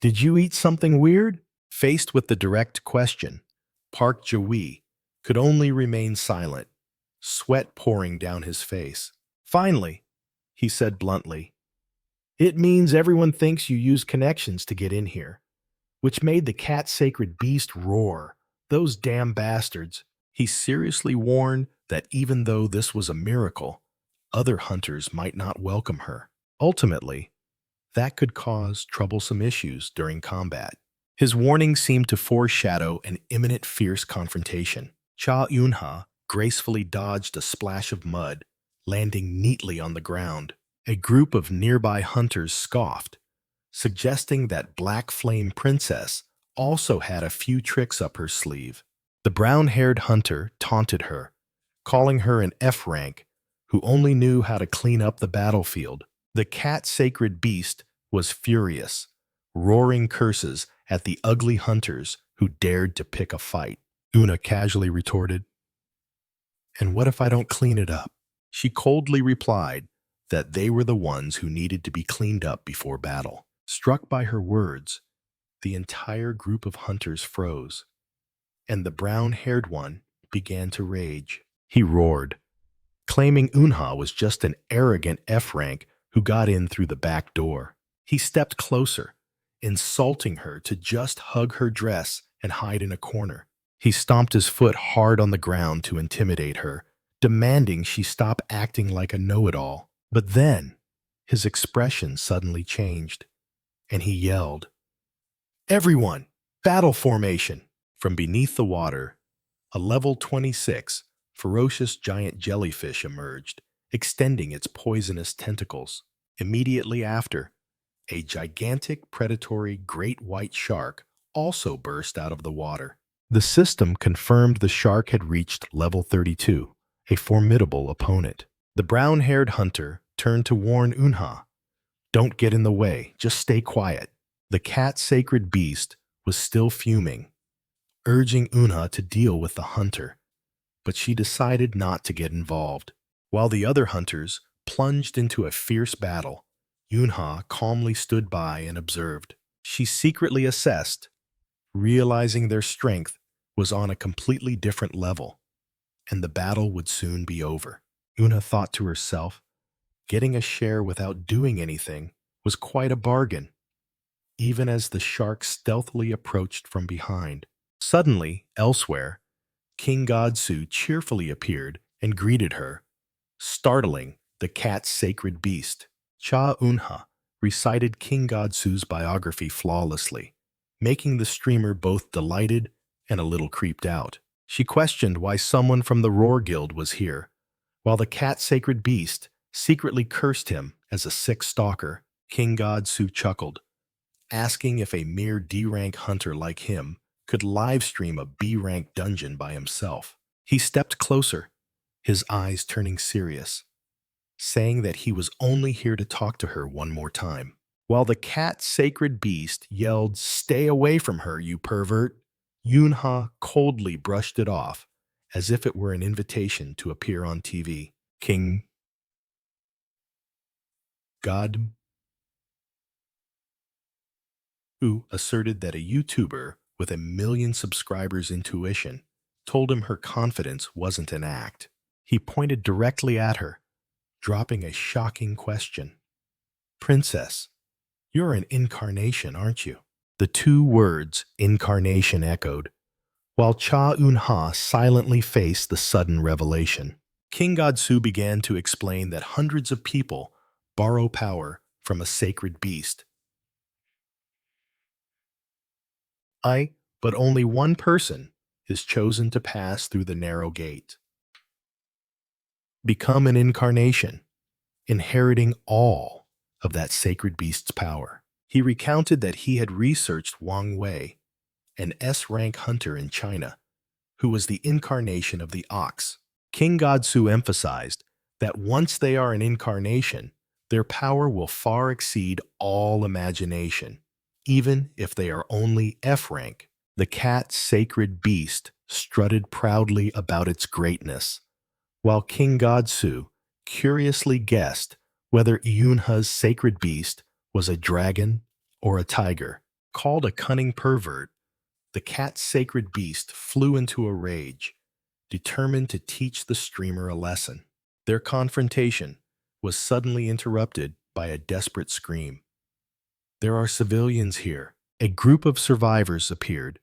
Did you eat something weird? Faced with the direct question, Park Jae-wi could only remain silent, sweat pouring down his face. Finally, he said bluntly, It means everyone thinks you use connections to get in here, which made the cat sacred beast roar. Those damn bastards. He seriously warned that even though this was a miracle, other hunters might not welcome her. Ultimately, that could cause troublesome issues during combat. His warning seemed to foreshadow an imminent fierce confrontation. Cha Eunha gracefully dodged a splash of mud, landing neatly on the ground. A group of nearby hunters scoffed, suggesting that Black Flame Princess also had a few tricks up her sleeve. The brown-haired hunter taunted her, calling her an F-rank who only knew how to clean up the battlefield. The cat-sacred beast was furious, roaring curses at the ugly hunters who dared to pick a fight. Una casually retorted, "And what if I don't clean it up?" She coldly replied that they were the ones who needed to be cleaned up before battle. Struck by her words, the entire group of hunters froze, and the brown-haired one began to rage. He roared, claiming Unha was just an arrogant F-rank who got in through the back door. He stepped closer, insulting her to just hug her dress and hide in a corner. He stomped his foot hard on the ground to intimidate her, demanding she stop acting like a know-it-all. But then, his expression suddenly changed, and he yelled, "Everyone, battle formation!" From beneath the water, a level 26 ferocious giant jellyfish emerged, extending its poisonous tentacles. Immediately after, a gigantic predatory great white shark also burst out of the water. The system confirmed the shark had reached level 32, a formidable opponent. The brown-haired hunter turned to warn Unha, "Don't get in the way, just stay quiet." The cat-sacred beast was still fuming, urging Unha to deal with the hunter, but she decided not to get involved. While the other hunters plunged into a fierce battle, Unha calmly stood by and observed. She secretly assessed, realizing their strength was on a completely different level, and the battle would soon be over. Unha thought to herself, getting a share without doing anything was quite a bargain, even as the shark stealthily approached from behind. Suddenly, elsewhere, King Godsu cheerfully appeared and greeted her, startling the cat's sacred beast. Cha Unha recited King Godsu's biography flawlessly, making the streamer both delighted and a little creeped out. She questioned why someone from the Roar Guild was here, while the cat's sacred beast secretly cursed him as a sick stalker. King Godsu chuckled, asking if a mere D-rank hunter like him could livestream a B-rank dungeon by himself. He stepped closer, his eyes turning serious, saying that he was only here to talk to her one more time. While the cat's sacred beast yelled, "Stay away from her, you pervert," Yunha coldly brushed it off, as if it were an invitation to appear on TV. King God who asserted that a YouTuber with 1 million subscribers' intuition told him her confidence wasn't an act. He pointed directly at her, dropping a shocking question. "Princess, you're an incarnation, aren't you?" The two words incarnation echoed, while Cha Eun-ha silently faced the sudden revelation. King Godsu began to explain that hundreds of people borrow power from a sacred beast. But only one person is chosen to pass through the narrow gate. Become an incarnation, inheriting all of that sacred beast's power. He recounted that he had researched Wang Wei, an S-rank hunter in China, who was the incarnation of the ox. King Godsu emphasized that once they are an incarnation, their power will far exceed all imagination, even if they are only F-rank. The cat's sacred beast strutted proudly about its greatness, while King Godsu curiously guessed whether Yunha's sacred beast was a dragon or a tiger. Called a cunning pervert, the cat's sacred beast flew into a rage, determined to teach the streamer a lesson. Their confrontation was suddenly interrupted by a desperate scream. "There are civilians here." A group of survivors appeared,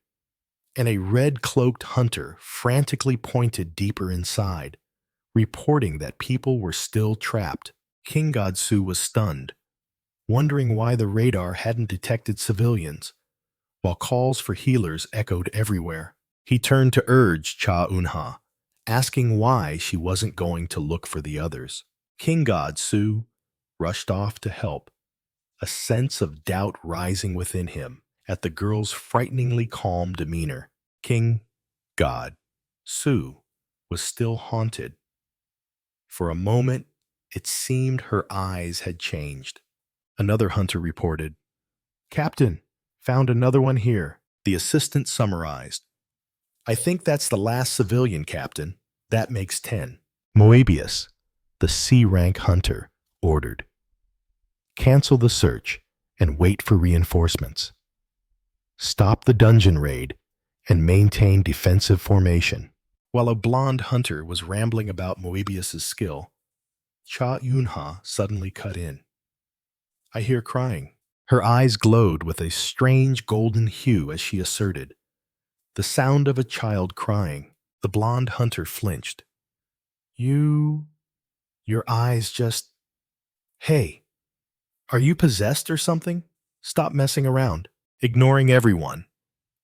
and a red-cloaked hunter frantically pointed deeper inside, reporting that people were still trapped. King Godsu was stunned, wondering why the radar hadn't detected civilians, while calls for healers echoed everywhere. He turned to urge Cha Eunha, asking why she wasn't going to look for the others. King Godsu rushed off to help, a sense of doubt rising within him at the girl's frighteningly calm demeanor. King God Su was still haunted. For a moment, it seemed her eyes had changed. Another hunter reported, "Captain, found another one here." The assistant summarized, "I think that's the last civilian, Captain. That makes 10. Moebius, the C-rank hunter, ordered, "Cancel the search and wait for reinforcements. Stop the dungeon raid and maintain defensive formation." While a blonde hunter was rambling about Moebius's skill, Cha Eunha suddenly cut in. "I hear crying." Her eyes glowed with a strange golden hue as she asserted, "The sound of a child crying." The blonde hunter flinched. Your eyes just... Hey, are you possessed or something? Stop messing around." Ignoring everyone,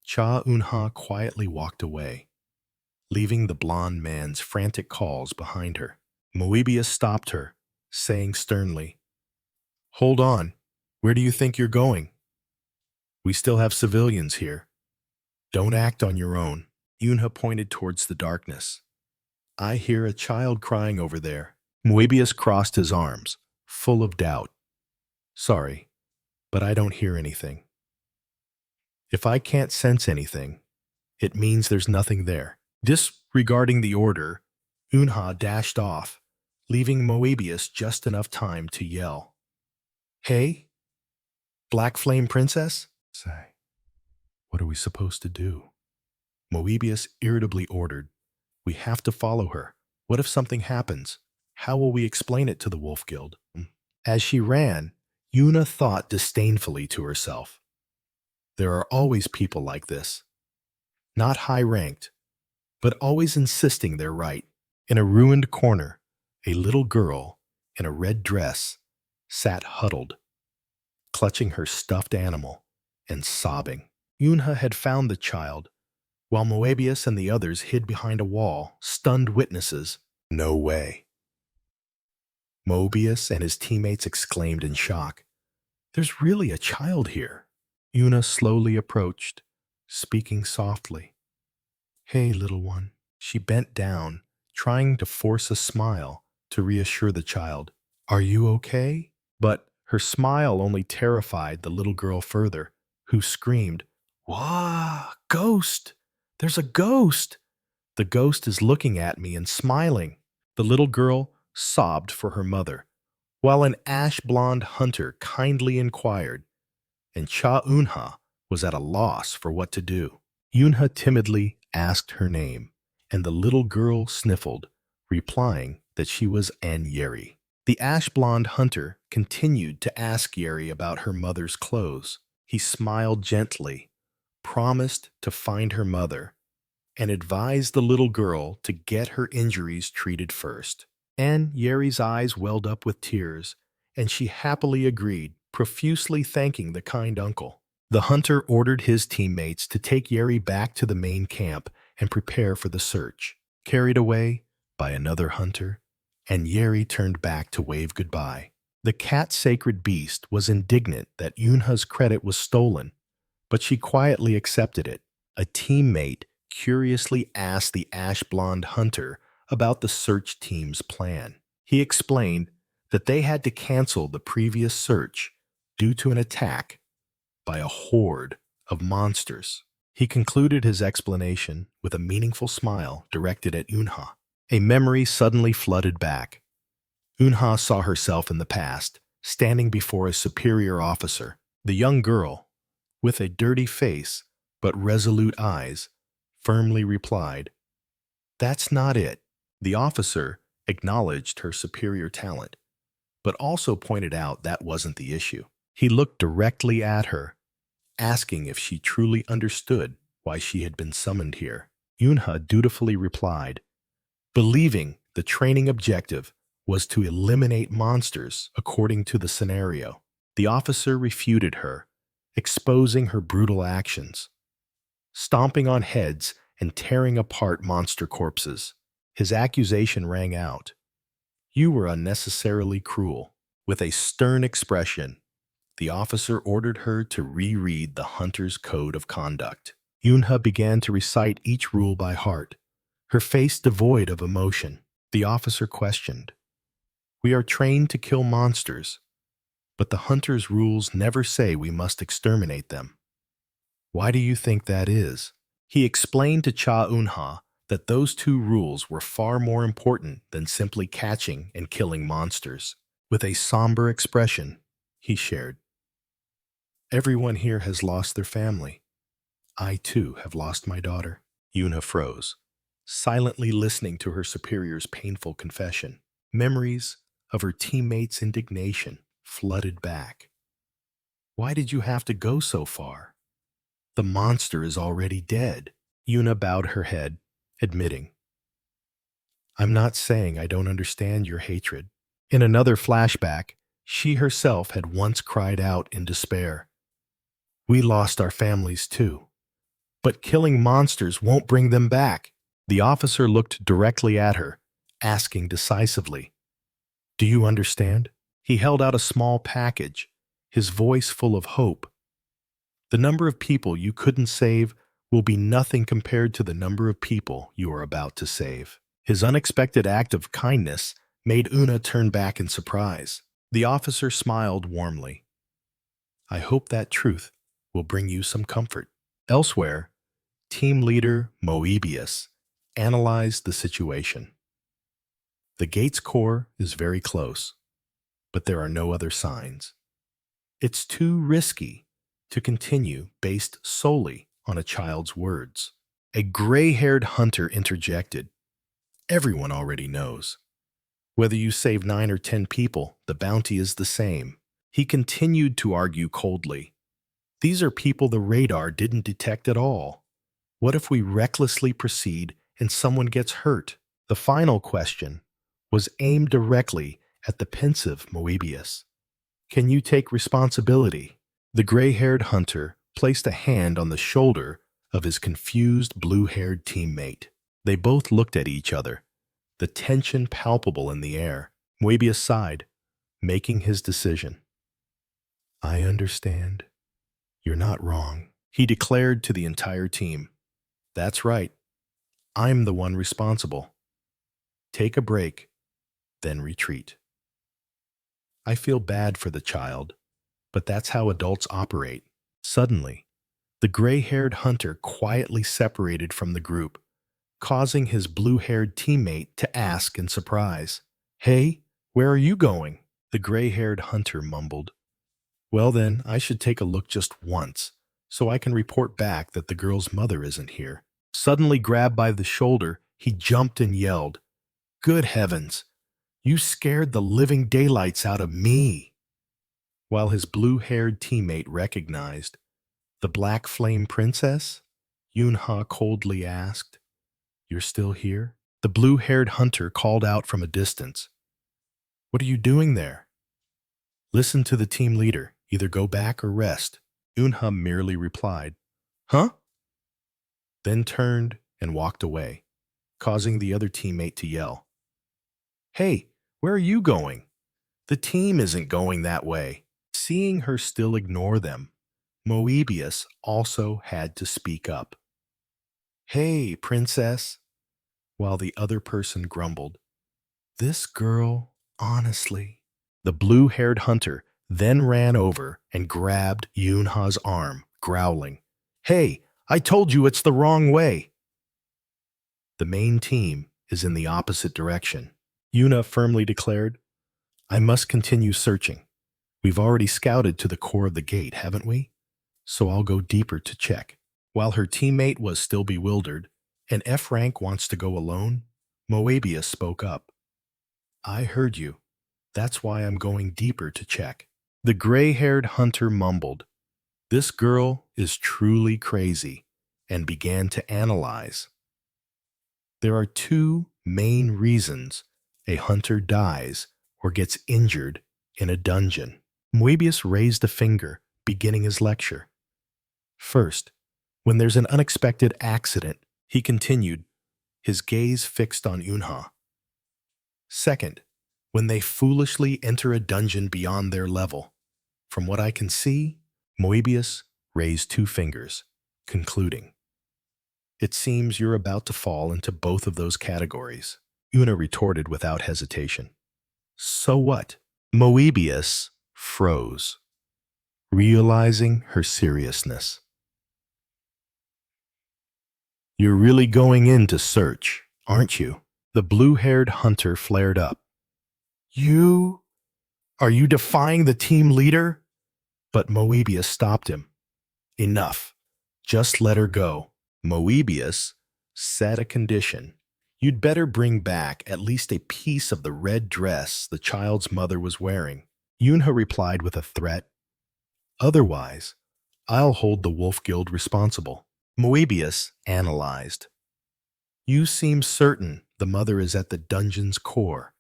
Cha Eunha quietly walked away, leaving the blonde man's frantic calls behind her. Moebius stopped her, saying sternly, "Hold on. Where do you think you're going? We still have civilians here. Don't act on your own." Eunha pointed towards the darkness. "I hear a child crying over there." Moebius crossed his arms, full of doubt. "Sorry, but I don't hear anything. If I can't sense anything, it means there's nothing there." Disregarding the order, Eunha dashed off, leaving Moebius just enough time to yell, "Hey, Black Flame Princess?" Say, "What are we supposed to do?" Moebius irritably ordered, "We have to follow her. What if something happens? How will we explain it to the Wolf Guild?" As she ran, Yuna thought disdainfully to herself, "There are always people like this. Not high-ranked, but always insisting they're right." In a ruined corner, a little girl in a red dress sat huddled, clutching her stuffed animal and sobbing. Yunha had found the child, while Moebius and the others hid behind a wall, stunned witnesses. "No way." Moebius and his teammates exclaimed in shock, "There's really a child here." Yuna slowly approached, speaking softly. "Hey, little one." She bent down, trying to force a smile to reassure the child. "Are you okay?" But her smile only terrified the little girl further, who screamed, "Wah! Ghost! There's a ghost! The ghost is looking at me and smiling." The little girl sobbed for her mother, while an ash-blonde hunter kindly inquired, and Cha Eunha was at a loss for what to do. Eunha timidly asked her name, and the little girl sniffled, replying that she was An Yeri. The ash-blonde hunter continued to ask Yeri about her mother's clothes. He smiled gently, promised to find her mother, and advised the little girl to get her injuries treated first. An Yeri's eyes welled up with tears, and she happily agreed, profusely thanking the kind uncle. The hunter ordered his teammates to take Yeri back to the main camp and prepare for the search. Carried away by another hunter, and Yeri turned back to wave goodbye. The cat-sacred beast was indignant that Yunha's credit was stolen, but she quietly accepted it. A teammate curiously asked the ash-blonde hunter about the search team's plan. He explained that they had to cancel the previous search due to an attack by a horde of monsters. He concluded his explanation with a meaningful smile directed at Eunha. A memory suddenly flooded back. Eunha saw herself in the past, standing before a superior officer. The young girl, with a dirty face but resolute eyes, firmly replied, "That's not it." The officer acknowledged her superior talent, but also pointed out that wasn't the issue. He looked directly at her, asking if she truly understood why she had been summoned here. Yunha dutifully replied, believing the training objective was to eliminate monsters according to the scenario. The officer refuted her, exposing her brutal actions, stomping on heads and tearing apart monster corpses. His accusation rang out. You were unnecessarily cruel. With a stern expression, the officer ordered her to reread the hunter's code of conduct. Yunha began to recite each rule by heart, her face devoid of emotion. The officer questioned, we are trained to kill monsters, but the hunter's rules never say we must exterminate them. Why do you think that is? He explained to Cha Eunha that those two rules were far more important than simply catching and killing monsters. With a somber expression, he shared, everyone here has lost their family. I too have lost my daughter. Yuna froze, silently listening to her superior's painful confession. Memories of her teammates' indignation flooded back. Why did you have to go so far? The monster is already dead. Yuna bowed her head, admitting, I'm not saying I don't understand your hatred. In another flashback, she herself had once cried out in despair. We lost our families too, but killing monsters won't bring them back. The officer looked directly at her, asking decisively, do you understand? He held out a small package, his voice full of hope. The number of people you couldn't save will be nothing compared to the number of people you are about to save. His unexpected act of kindness made Una turn back in surprise. The officer smiled warmly. I hope that truth will bring you some comfort. Elsewhere, team leader Moebius analyzed the situation. The gate's core is very close, but there are no other signs. It's too risky to continue based solely on a child's words. A gray-haired hunter interjected. Everyone already knows. Whether you save 9 or 10 people, the bounty is the same. He continued to argue coldly. These are people the radar didn't detect at all. What if we recklessly proceed and someone gets hurt? The final question was aimed directly at the pensive Moebius. Can you take responsibility? The gray-haired hunter placed a hand on the shoulder of his confused blue-haired teammate. They both looked at each other, the tension palpable in the air. Moebius sighed, making his decision. I understand. You're not wrong, he declared to the entire team. That's right. I'm the one responsible. Take a break, then retreat. I feel bad for the child, but that's how adults operate. Suddenly, the gray-haired hunter quietly separated from the group, causing his blue-haired teammate to ask in surprise, Hey, where are you going? The gray-haired hunter mumbled. Well then, I should take a look just once, so I can report back that the girl's mother isn't here. Suddenly grabbed by the shoulder, he jumped and yelled, Good heavens! You scared the living daylights out of me! While his blue-haired teammate recognized, the Black Flame Princess? Yunha coldly asked. You're still here? The blue-haired hunter called out from a distance. What are you doing there? Listen to the team leader. Either go back or rest. Yunha merely replied, Huh? Then turned and walked away, causing the other teammate to yell. Hey, where are you going? The team isn't going that way. Seeing her still ignore them, Moebius also had to speak up. Hey, princess, while the other person grumbled. This girl, honestly. The blue-haired hunter then ran over and grabbed Yunha's arm, growling, Hey, I told you it's the wrong way. The main team is in the opposite direction. Yuna firmly declared, I must continue searching. We've already scouted to the core of the gate, haven't we? So I'll go deeper to check. While her teammate was still bewildered, and F rank wants to go alone, Moebius spoke up. I heard you. That's why I'm going deeper to check. The gray-haired hunter mumbled. This girl is truly crazy. and began to analyze. There are two main reasons a hunter dies or gets injured in a dungeon. Moebius raised a finger, beginning his lecture. First, when there's an unexpected accident, he continued, his gaze fixed on Unha. Second, when they foolishly enter a dungeon beyond their level. From what I can see, Moebius raised two fingers, concluding, "It seems you're about to fall into both of those categories." Una retorted without hesitation. "So what?" Moebius froze, realizing her seriousness. "You're really going in to search, aren't you?" The blue-haired hunter flared up. Are you defying the team leader?" But Moebius stopped him. "Enough. Just let her go." Moebius set a condition. "You'd better bring back at least a piece of the red dress the child's mother was wearing." Unha replied with a threat. "Otherwise, I'll hold the Wolf Guild responsible." Moebius analyzed. "You seem certain the mother is at the dungeon's core.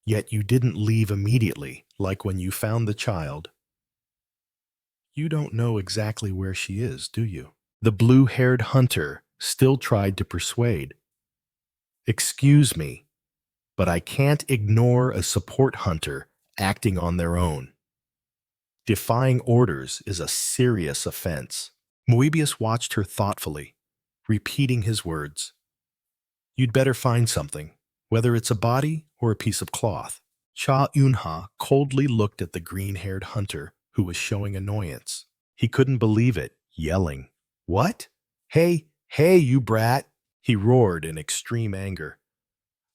Yet you didn't leave immediately, like when you found the child. You don't know exactly where she is, do you?" The blue-haired hunter still tried to persuade. "Excuse me, but I can't ignore a support hunter acting on their own. Defying orders is a serious offense." Moebius watched her thoughtfully, repeating his words. "You'd better find something, whether it's a body or a piece of cloth." Cha Unha coldly looked at the green-haired hunter, who was showing annoyance. He couldn't believe it, yelling, "What? Hey, you brat!" He roared in extreme anger.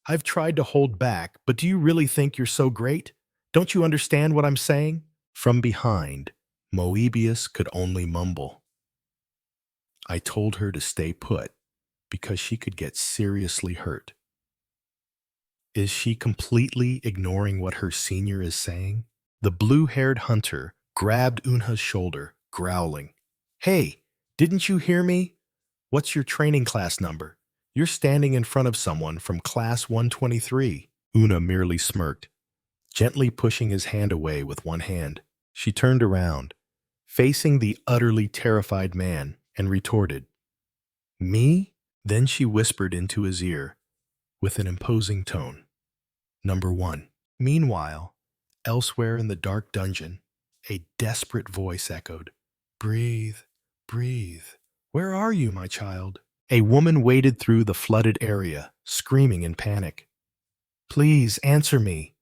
"I've tried to hold back, but do you really think you're so great? Don't you understand what I'm saying?" From behind, Moebius could only mumble, "I told her to stay put because she could get seriously hurt." Is she completely ignoring what her senior is saying? The blue-haired hunter grabbed Unha's shoulder, growling, "Hey, didn't you hear me? What's your training class number? You're standing in front of someone from class 123. Una merely smirked, gently pushing his hand away with one hand. She turned around, facing the utterly terrified man, and retorted, "Me?" Then she whispered into his ear, with an imposing tone, "Number 1. Meanwhile, elsewhere in the dark dungeon, a desperate voice echoed, "Breathe, breathe. Where are you, my child?" A woman waded through the flooded area, screaming in panic. "Please answer me.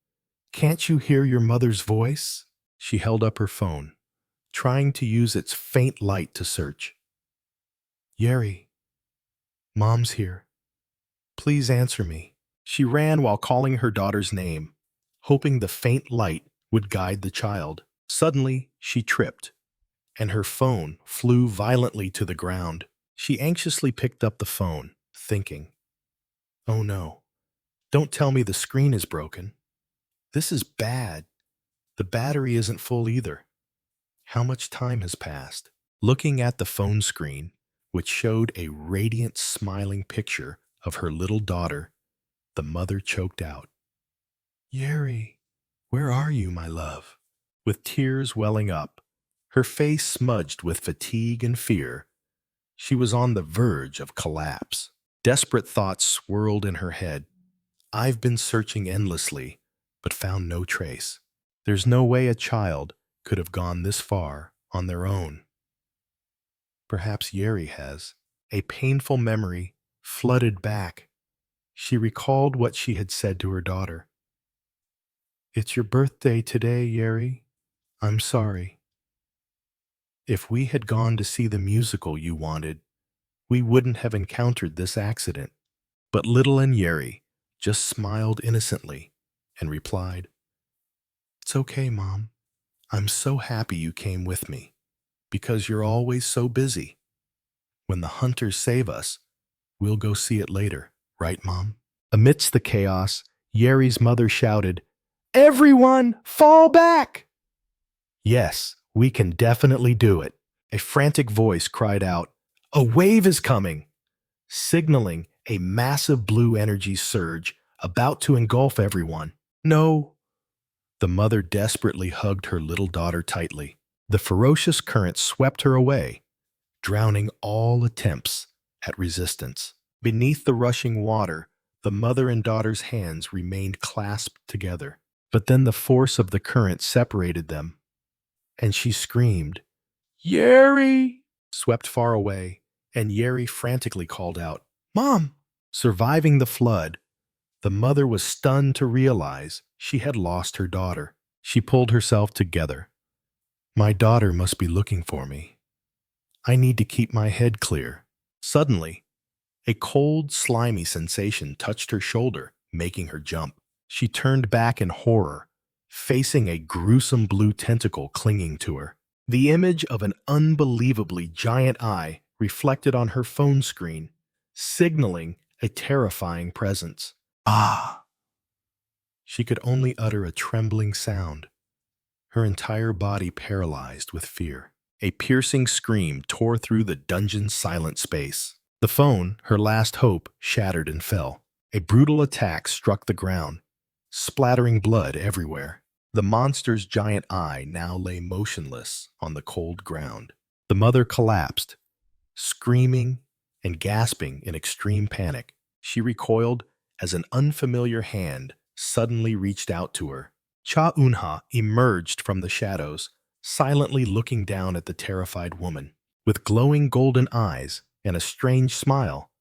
Can't you hear your mother's voice?" She held up her phone, trying to use its faint light to search. "Yeri, Mom's here. Please answer me." She ran while calling her daughter's name, hoping the faint light would guide the child. Suddenly, she tripped, and her phone flew violently to the ground. She anxiously picked up the phone, thinking, "Oh no, don't tell me the screen is broken. This is bad. The battery isn't full either. How much time has passed?" Looking at the phone screen, which showed a radiant, smiling picture of her little daughter, the mother choked out, "Yeri, where are you, my love?" With tears welling up, her face smudged with fatigue and fear, she was on the verge of collapse. Desperate thoughts swirled in her head. "I've been searching endlessly, but found no trace. There's no way a child could have gone this far on their own. Perhaps Yeri has." A painful memory flooded back. She recalled what she had said to her daughter. "It's your birthday today, Yeri. I'm sorry. If we had gone to see the musical you wanted, we wouldn't have encountered this accident." But little Yeri just smiled innocently and replied, "It's okay, Mom. I'm so happy you came with me, because you're always so busy. When the hunters save us, we'll go see it later, right, Mom?" Amidst the chaos, Yeri's mother shouted, "Everyone, fall back!" "Yes, we can definitely do it." A frantic voice cried out, A wave is coming, signaling a massive blue energy surge about to engulf everyone. No. The mother desperately hugged her little daughter tightly. The ferocious current swept her away, drowning all attempts at resistance. Beneath the rushing water, the mother and daughter's hands remained clasped together. But then the force of the current separated them, and she screamed, "Yeri!" Swept far away, and Yeri frantically called out, "Mom!" Surviving the flood, the mother was stunned to realize she had lost her daughter. She pulled herself together. My daughter must be looking for me. I need to keep my head clear. Suddenly, a cold, slimy sensation touched her shoulder, making her jump. She turned back in horror, facing a gruesome blue tentacle clinging to her. The image of an unbelievably giant eye reflected on her phone screen, signaling a terrifying presence. Ah! She could only utter a trembling sound, her entire body paralyzed with fear. A piercing scream tore through the dungeon's silent space. The phone, her last hope, shattered and fell. A brutal attack struck the ground, splattering blood everywhere. The monster's giant eye now lay motionless on the cold ground. The mother collapsed, screaming and gasping in extreme panic. She recoiled as an unfamiliar hand suddenly reached out to her. Cha Eunha emerged from the shadows, silently looking down at the terrified woman. With glowing golden eyes and a strange smile,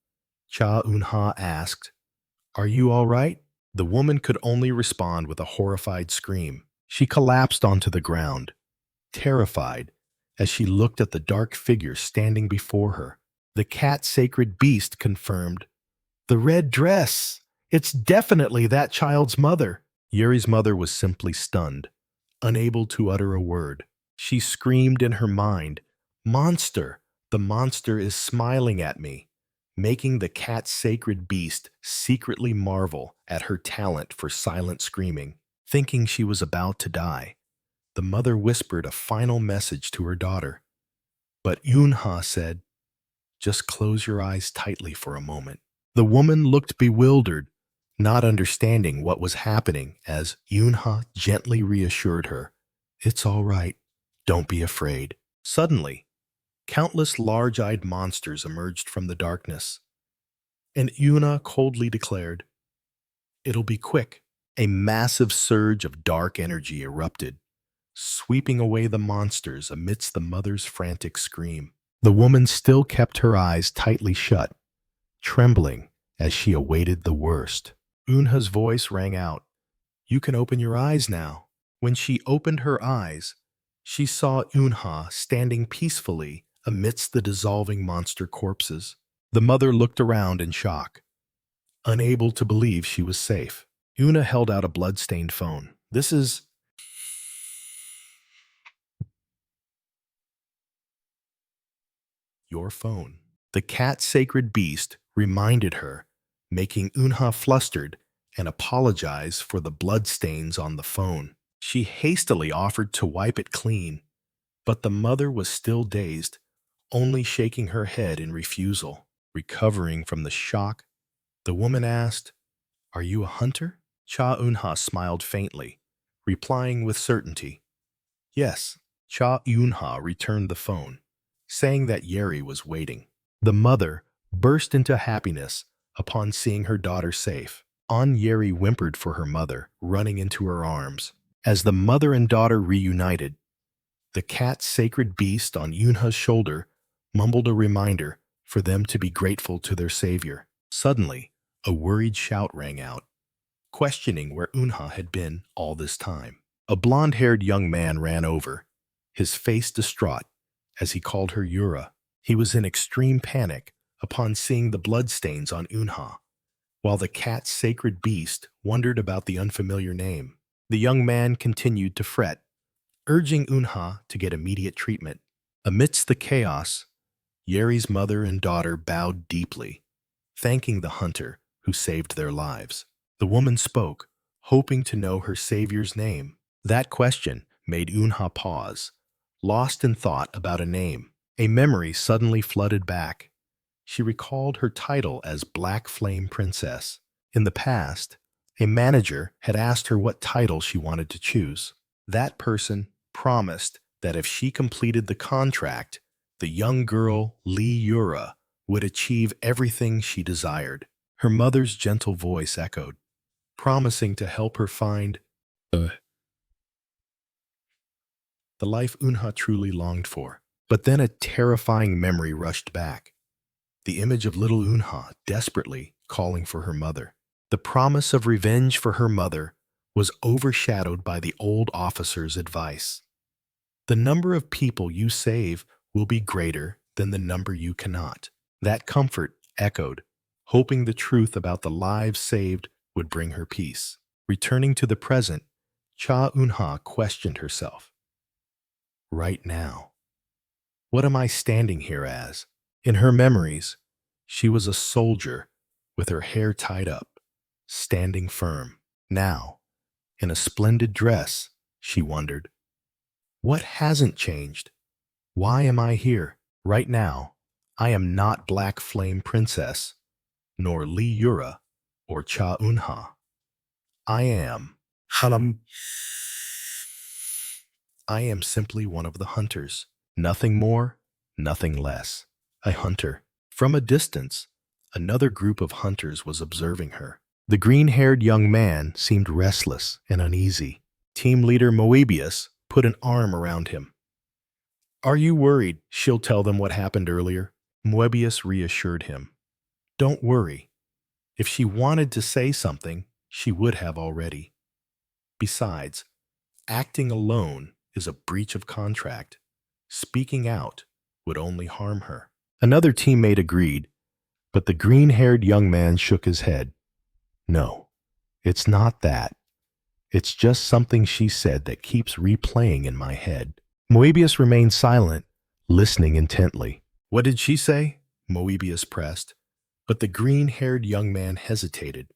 Cha Eunha asked, "Are you all right?" The woman could only respond with a horrified scream. She collapsed onto the ground, terrified, as she looked at the dark figure standing before her. The cat-sacred beast confirmed, "The red dress! It's definitely that child's mother." Yuri's mother was simply stunned, unable to utter a word. She screamed in her mind, "Monster! The monster is smiling at me," making the cat-sacred beast secretly marvel at her talent for silent screaming. Thinking she was about to die, the mother whispered a final message to her daughter. But Eunha said, "Just close your eyes tightly for a moment." The woman looked bewildered, not understanding what was happening as Eunha gently reassured her, "It's all right. Don't be afraid." Suddenly, countless large-eyed monsters emerged from the darkness, and Eunha coldly declared, "It'll be quick." A massive surge of dark energy erupted, sweeping away the monsters amidst the mother's frantic scream. The woman still kept her eyes tightly shut, trembling as she awaited the worst. Eunha's voice rang out, "You can open your eyes now." When she opened her eyes, she saw Eunha standing peacefully amidst the dissolving monster corpses. The mother looked around in shock, unable to believe she was safe. Eunha held out a blood-stained phone. "This is..." "Your phone." The cat-sacred beast reminded her, making Eunha flustered and apologize for the bloodstains on the phone. She hastily offered to wipe it clean, but the mother was still dazed, only shaking her head in refusal. Recovering from the shock, the woman asked, "Are you a hunter?" Cha Eunha smiled faintly, replying with certainty, "Yes." Cha Eunha returned the phone, saying that Yeri was waiting. The mother burst into happiness upon seeing her daughter safe. Yeri whimpered for her mother, running into her arms. As the mother and daughter reunited, the cat-sacred beast on Eunha's shoulder mumbled a reminder for them to be grateful to their savior. Suddenly, a worried shout rang out, questioning where Eunha had been all this time. A blonde-haired young man ran over, his face distraught, as he called her Yura. He was in extreme panic upon seeing the bloodstains on Eunha, while the cat-sacred beast wondered about the unfamiliar name. The young man continued to fret, urging Eunha to get immediate treatment. Amidst the chaos, Yeri's mother and daughter bowed deeply, thanking the hunter who saved their lives. The woman spoke, hoping to know her savior's name. That question made Eunha pause, lost in thought about a name. A memory suddenly flooded back. She recalled her title as Black Flame Princess. In the past, a manager had asked her what title she wanted to choose. That person promised that if she completed the contract, the young girl, Lee Yura, would achieve everything she desired. Her mother's gentle voice echoed, promising to help her find the life Unha truly longed for. But then a terrifying memory rushed back. The image of little Unha desperately calling for her mother. The promise of revenge for her mother was overshadowed by the old officer's advice. The number of people you save will be greater than the number you cannot. That comfort echoed, hoping the truth about the lives saved would bring her peace. Returning to the present, Cha Unha questioned herself. Right now, what am I standing here as? In her memories, she was a soldier with her hair tied up, standing firm. Now, in a splendid dress, she wondered, what hasn't changed? Why am I here? Right now, I am not Black Flame Princess, nor Lee Yura or Cha Unha. I am simply one of the hunters. Nothing more, nothing less. A hunter. From a distance, another group of hunters was observing her. The green-haired young man seemed restless and uneasy. Team leader Moebius put an arm around him. Are you worried she'll tell them what happened earlier? Moebius reassured him. Don't worry. If she wanted to say something, she would have already. Besides, acting alone is a breach of contract. Speaking out would only harm her. Another teammate agreed, but the green-haired young man shook his head. No, it's not that. It's just something she said that keeps replaying in my head. Moebius remained silent, listening intently. What did she say? Moebius pressed, but the green-haired young man hesitated.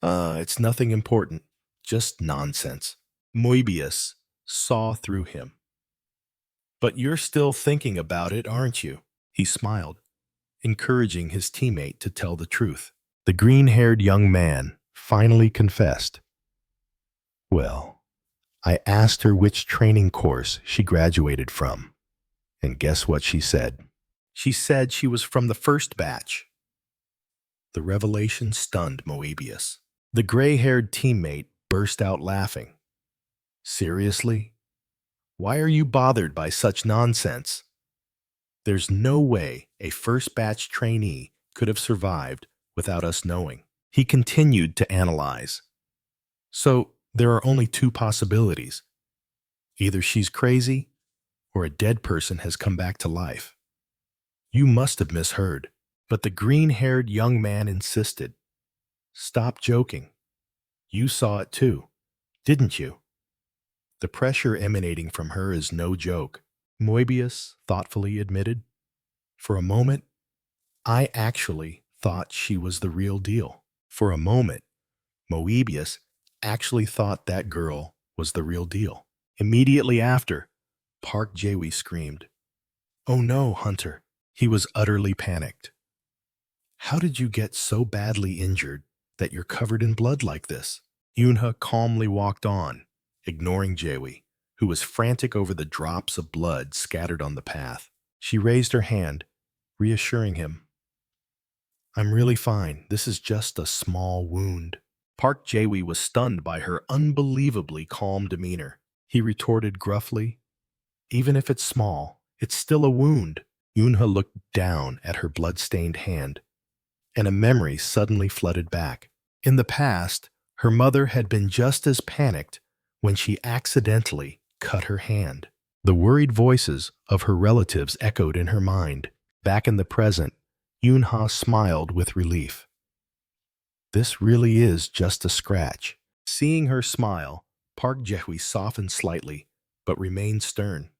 It's nothing important, just nonsense. Moebius saw through him. But you're still thinking about it, aren't you? He smiled, encouraging his teammate to tell the truth. The green-haired young man finally confessed. Well, I asked her which training course she graduated from, and guess what she said? She said she was from the first batch. The revelation stunned Moebius. The gray-haired teammate burst out laughing. Seriously? Why are you bothered by such nonsense? There's no way a first-batch trainee could have survived without us knowing. He continued to analyze. So, there are only two possibilities. Either she's crazy, or a dead person has come back to life. You must have misheard. But the green-haired young man insisted. Stop joking. You saw it too, didn't you? The pressure emanating from her is no joke, Moebius thoughtfully admitted. For a moment, I actually thought she was the real deal. For a moment, Moebius actually thought that girl was the real deal. Immediately after, Park Jae-wee screamed, "Oh no, Hunter." He was utterly panicked. How did you get so badly injured that you're covered in blood like this? Yoonha calmly walked on, ignoring Jae-wee, who was frantic over the drops of blood scattered on the path. She raised her hand, reassuring him. I'm really fine. This is just a small wound. Park Jae-wee was stunned by her unbelievably calm demeanor. He retorted gruffly, even if it's small, it's still a wound. Yoonha looked down at her blood-stained hand, and a memory suddenly flooded back. In the past, her mother had been just as panicked when she accidentally cut her hand. The worried voices of her relatives echoed in her mind. Back in the present, Yoonha smiled with relief. This really is just a scratch. Seeing her smile, Park Jae-wee softened slightly, but remained stern.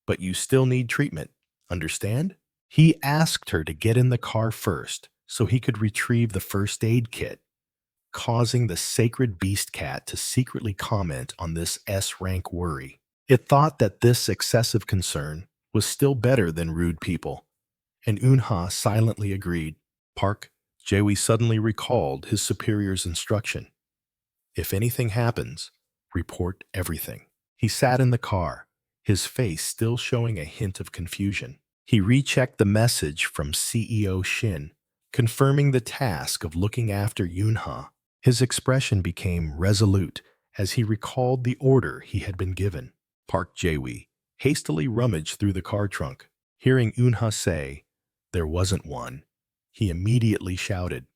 But you still need treatment, understand? He asked her to get in the car first, so he could retrieve the first aid kit, causing the sacred beast cat to secretly comment on this S-rank worry. It thought that this excessive concern was still better than rude people, and Eunha silently agreed. Park Jae suddenly recalled his superior's instruction. If anything happens, report everything. He sat in the car, his face still showing a hint of confusion. He rechecked the message from CEO Shin, confirming the task of looking after Eunha. His expression became resolute as he recalled the order he had been given. Park Jae hastily rummaged through the car trunk. Hearing Eunha say, "There wasn't one," he immediately shouted,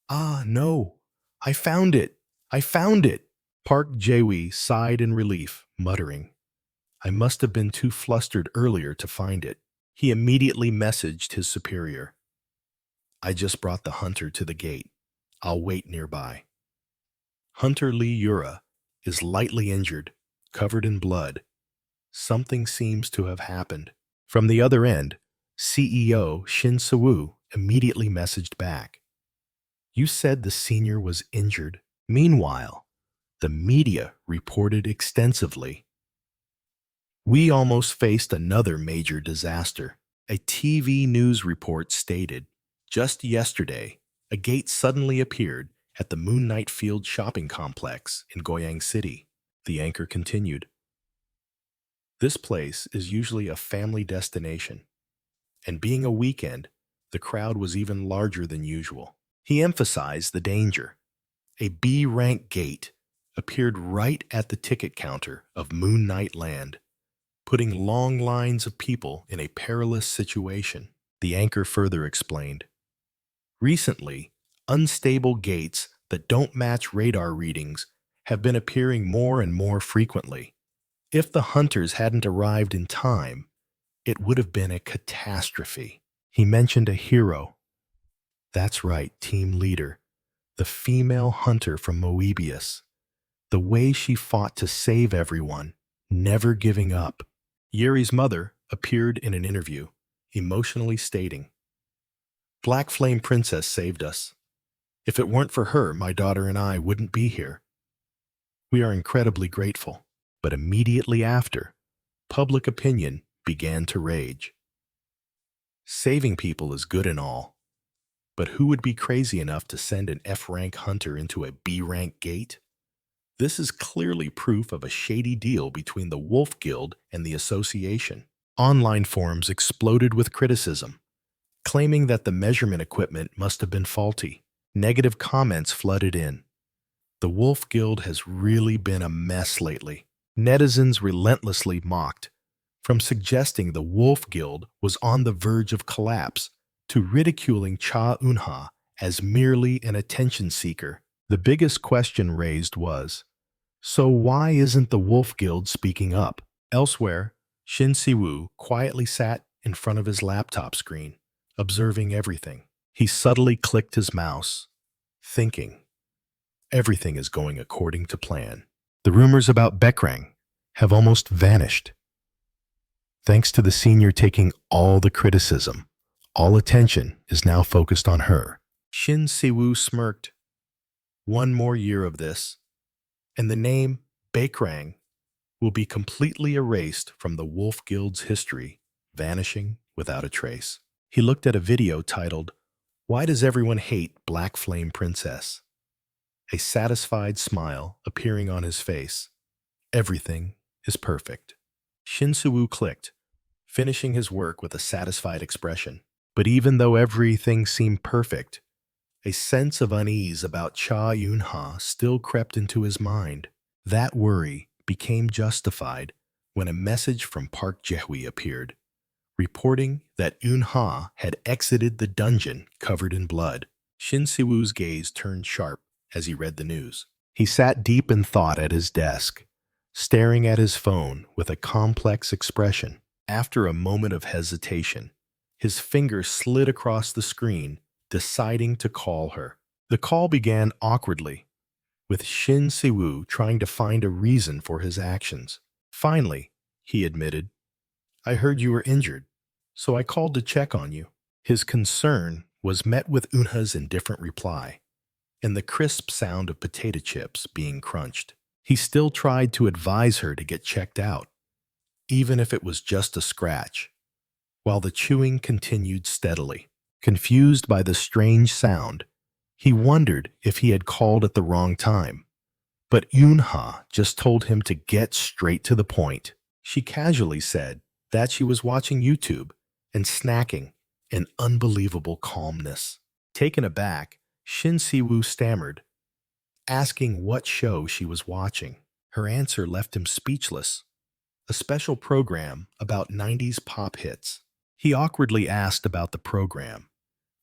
"Ah, no! I found it! I found it!" Park Jae sighed in relief, muttering, "I must have been too flustered earlier to find it." He immediately messaged his superior, "I just brought the hunter to the gate. I'll wait nearby." Hunter Lee Yura is lightly injured, covered in blood. Something seems to have happened. From the other end, CEO Shin Soo immediately messaged back, "You said the senior was injured." Meanwhile, the media reported extensively. "We almost faced another major disaster." A TV news report stated, "Just yesterday, a gate suddenly appeared at the Moon Knight Field shopping complex in Goyang City." The anchor continued, "This place is usually a family destination, and being a weekend, the crowd was even larger than usual." He emphasized the danger. A B-rank gate appeared right at the ticket counter of Moon Knight Land, putting long lines of people in a perilous situation. The anchor further explained, "Recently, unstable gates that don't match radar readings have been appearing more and more frequently. If the hunters hadn't arrived in time, it would have been a catastrophe." He mentioned a hero. That's right, team leader, the female hunter from Moebius. The way she fought to save everyone, never giving up. Yuri's mother appeared in an interview, emotionally stating, "Black Flame Princess saved us. If it weren't for her, my daughter and I wouldn't be here. We are incredibly grateful." But immediately after, public opinion began to rage. Saving people is good and all, but who would be crazy enough to send an F-rank hunter into a B-rank gate? This is clearly proof of a shady deal between the Wolf Guild and the association. Online forums exploded with criticism, claiming that the measurement equipment must have been faulty. Negative comments flooded in. The Wolf Guild has really been a mess lately. Netizens relentlessly mocked, from suggesting the Wolf Guild was on the verge of collapse to ridiculing Cha Eunha as merely an attention seeker. The biggest question raised was, so why isn't the Wolf Guild speaking up? Elsewhere, Shin Siwoo quietly sat in front of his laptop screen, observing everything. He subtly clicked his mouse, thinking, everything is going according to plan. The rumors about Baekrang have almost vanished. Thanks to the senior taking all the criticism, all attention is now focused on her. Shin Siwoo smirked. One more year of this, and the name Baekrang will be completely erased from the Wolf Guild's history, vanishing without a trace. He looked at a video titled, "Why Does Everyone Hate Black Flame Princess?" A satisfied smile appearing on his face. Everything is perfect. Shin Siwoo clicked, finishing his work with a satisfied expression. But even though everything seemed perfect, a sense of unease about Cha Eunha still crept into his mind. That worry became justified when a message from Park Jae appeared, reporting that Eunha had exited the dungeon covered in blood. Shin Siwoo's gaze turned sharp as he read the news. He sat deep in thought at his desk, staring at his phone with a complex expression. After a moment of hesitation, his finger slid across the screen, deciding to call her. The call began awkwardly, with Shin Siwoo trying to find a reason for his actions. Finally, he admitted, "I heard you were injured, so I called to check on you." His concern was met with Eunha's indifferent reply, and the crisp sound of potato chips being crunched. He still tried to advise her to get checked out, even if it was just a scratch, while the chewing continued steadily. Confused by the strange sound, he wondered if he had called at the wrong time. But Yunha just told him to get straight to the point. She casually said that she was watching YouTube and snacking in unbelievable calmness. Taken aback, Shin Si-woo stammered, asking what show she was watching. Her answer left him speechless. A special program about 90s pop hits. He awkwardly asked about the program,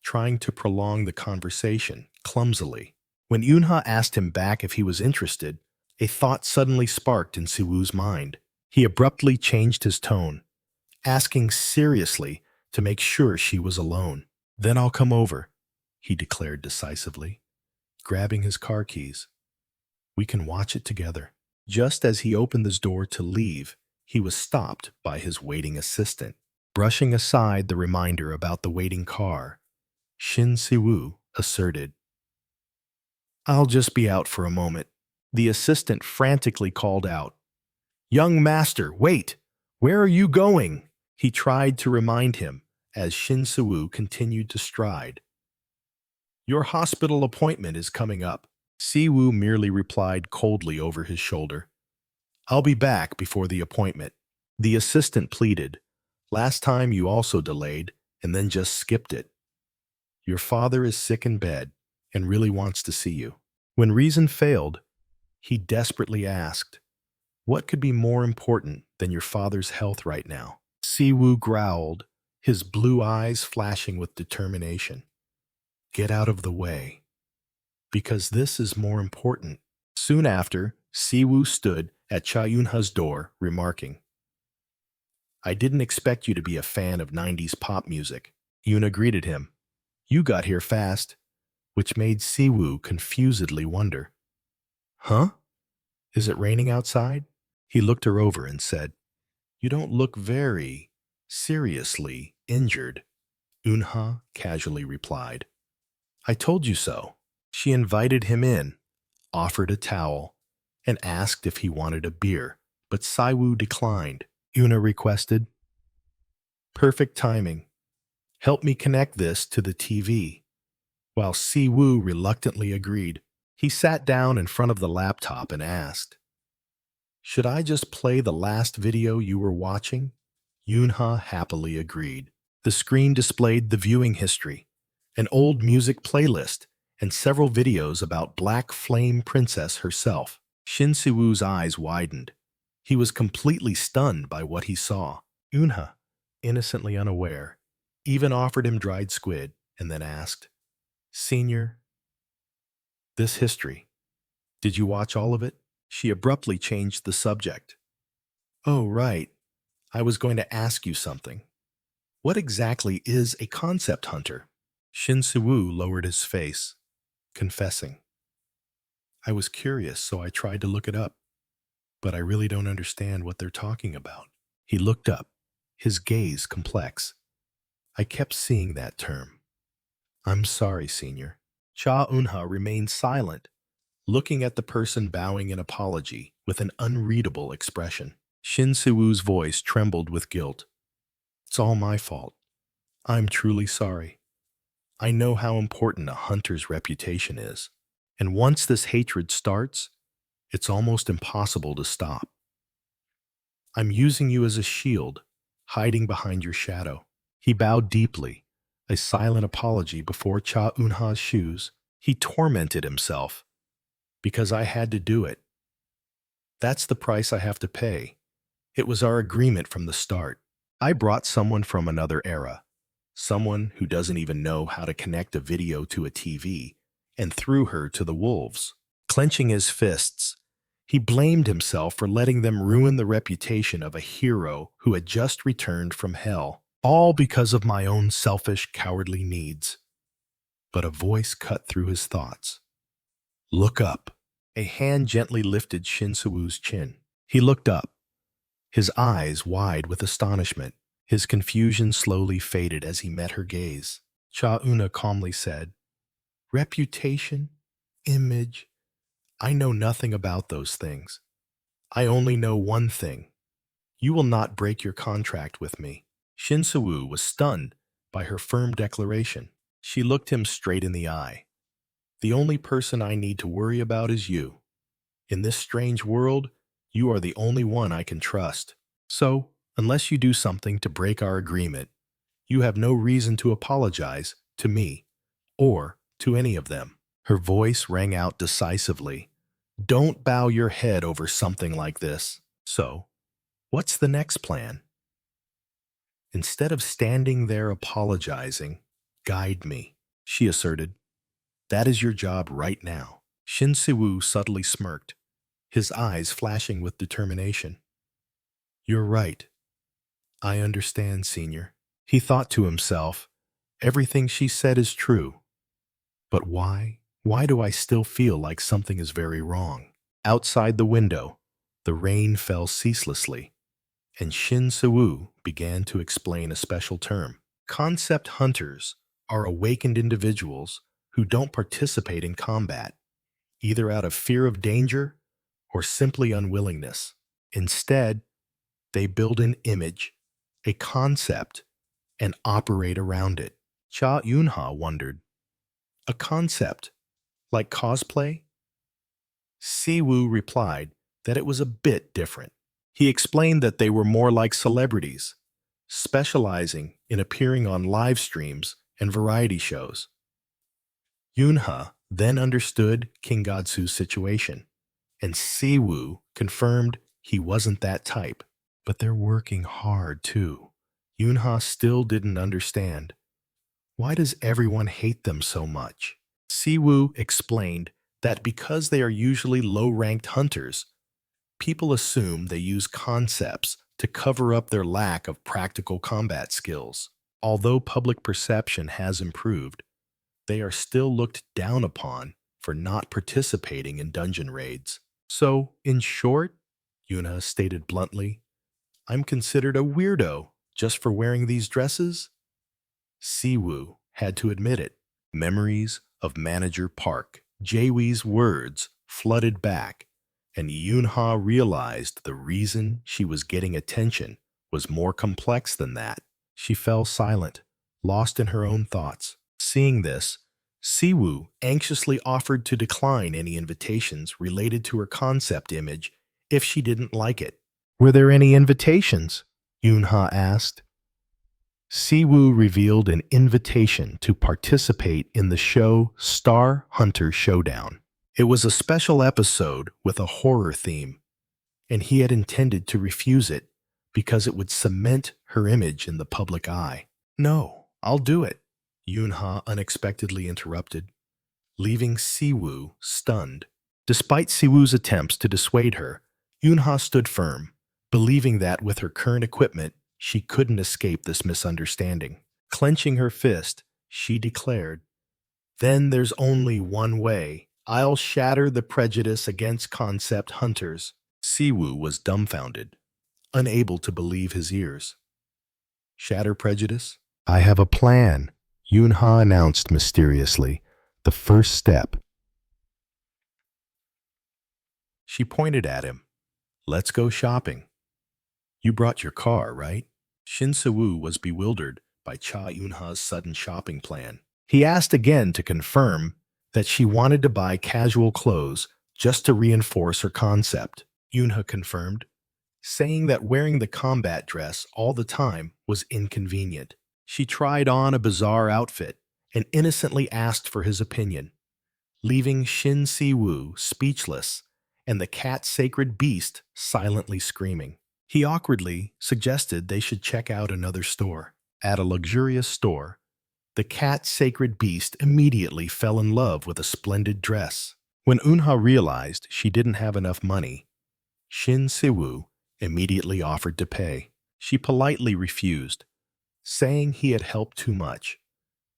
trying to prolong the conversation clumsily. When Yunha asked him back if he was interested, a thought suddenly sparked in Si-woo's mind. He abruptly changed his tone, asking seriously to make sure she was alone. "Then I'll come over," he declared decisively, grabbing his car keys. "We can watch it together." Just as he opened his door to leave, he was stopped by his waiting assistant. Brushing aside the reminder about the waiting car, Shin Si-woo asserted, "I'll just be out for a moment." The assistant frantically called out, "Young master, wait! Where are you going?" He tried to remind him as Shin Si-woo continued to stride. "Your hospital appointment is coming up." Si-woo merely replied coldly over his shoulder, "I'll be back before the appointment." The assistant pleaded, "Last time you also delayed and then just skipped it. Your father is sick in bed and really wants to see you." When reason failed, he desperately asked, "What could be more important than your father's health right now?" Si-woo growled, his blue eyes flashing with determination. "Get out of the way, because this is more important." Soon after, Si-woo stood at Cha Yun-ha's door, remarking, "I didn't expect you to be a fan of 90s pop music." Yuna greeted him, "You got here fast," which made Si-woo confusedly wonder, "Huh? Is it raining outside?" He looked her over and said, "You don't look very seriously injured." Unha casually replied, "I told you so." She invited him in, offered a towel, and asked if he wanted a beer, but Si-woo declined. Una requested, "Perfect timing. Help me connect this to the TV." While Si-woo reluctantly agreed, he sat down in front of the laptop and asked, "Should I just play the last video you were watching?" Yunha happily agreed. The screen displayed the viewing history, an old music playlist, and several videos about Black Flame Princess herself. Shin Si-woo's eyes widened. He was completely stunned by what he saw. Yunha, innocently unaware, even offered him dried squid and then asked, "Senior, this history, did you watch all of it?" She abruptly changed the subject. "Oh, right. I was going to ask you something. What exactly is a concept hunter?" Shin Si-woo lowered his face, confessing, "I was curious, so I tried to look it up, but I really don't understand what they're talking about." He looked up, his gaze complex. "I kept seeing that term. I'm sorry, Senior." Cha Eun-ha remained silent, looking at the person bowing in apology with an unreadable expression. Shin Si-woo's voice trembled with guilt. "It's all my fault. I'm truly sorry. I know how important a hunter's reputation is, and once this hatred starts, it's almost impossible to stop. I'm using you as a shield, hiding behind your shadow." He bowed deeply, a silent apology before Cha Eun-ha's shoes. He tormented himself, "Because I had to do it. That's the price I have to pay. It was our agreement from the start. I brought someone from another era, someone who doesn't even know how to connect a video to a TV, and threw her to the wolves." Clenching his fists, he blamed himself for letting them ruin the reputation of a hero who had just returned from hell, all because of my own selfish, cowardly needs. But a voice cut through his thoughts. "Look up." A hand gently lifted Shin Si-woo's chin. He looked up, his eyes wide with astonishment. His confusion slowly faded as he met her gaze. Cha Eun-ha calmly said, "Reputation? Image? I know nothing about those things. I only know one thing. You will not break your contract with me. Shin Se-woo was stunned by her firm declaration. She looked him straight in the eye. The only person I need to worry about is you. In this strange world, you are the only one I can trust. So, unless you do something to break our agreement, you have no reason to apologize to me or to any of them. Her voice rang out decisively. Don't bow your head over something like this. So, what's the next plan? Instead of standing there apologizing, guide me, she asserted. That is your job right now. Shin Se-woo subtly smirked, his eyes flashing with determination. You're right. I understand, Senior. He thought to himself, everything she said is true. But why? Why do I still feel like something is very wrong? Outside the window, the rain fell ceaselessly, and Shin Se-woo began to explain a special term. Concept hunters are awakened individuals who don't participate in combat, either out of fear of danger or simply unwillingness. Instead, they build an image, a concept, and operate around it. Cha Yunha wondered, a concept, like cosplay? Siwoo replied that it was a bit different. He explained that they were more like celebrities, specializing in appearing on live streams and variety shows. Yunha then understood King Godsu's situation, and Siwoo confirmed he wasn't that type. But they're working hard, too. Yunha still didn't understand. Why does everyone hate them so much? Siwoo explained that because they are usually low-ranked hunters, people assume they use concepts to cover up their lack of practical combat skills. Although public perception has improved, they are still looked down upon for not participating in dungeon raids. So, in short, Yuna stated bluntly, I'm considered a weirdo just for wearing these dresses? Siwoo had to admit it. Memories of Manager Park. Jaewee's words flooded back, and Yunha realized the reason she was getting attention was more complex than that. She fell silent, lost in her own thoughts. Seeing this, Siwoo anxiously offered to decline any invitations related to her concept image if she didn't like it. Were there any invitations? Yunha asked. Siwoo revealed an invitation to participate in the show Star Hunter Showdown. It was a special episode with a horror theme, and he had intended to refuse it because it would cement her image in the public eye. No, I'll do it, Yunha unexpectedly interrupted, leaving Siwoo stunned. Despite Siwoo's attempts to dissuade her, Yunha stood firm, believing that with her current equipment, she couldn't escape this misunderstanding. Clenching her fist, she declared, Then there's only one way. I'll shatter the prejudice against concept hunters. Siwoo was dumbfounded, unable to believe his ears. Shatter prejudice? I have a plan, Yunha announced mysteriously. The first step. She pointed at him. Let's go shopping. You brought your car, right? Shin Se-woo was bewildered by Cha Yunha's sudden shopping plan. He asked again to confirm that she wanted to buy casual clothes just to reinforce her concept. Yunha confirmed, saying that wearing the combat dress all the time was inconvenient. She tried on a bizarre outfit and innocently asked for his opinion, leaving Shin Se-woo speechless and the cat sacred beast silently screaming. He awkwardly suggested they should check out another store. At a luxurious store, the cat sacred beast immediately fell in love with a splendid dress. When Unha realized she didn't have enough money, Shin Se-woo immediately offered to pay. She politely refused, saying he had helped too much,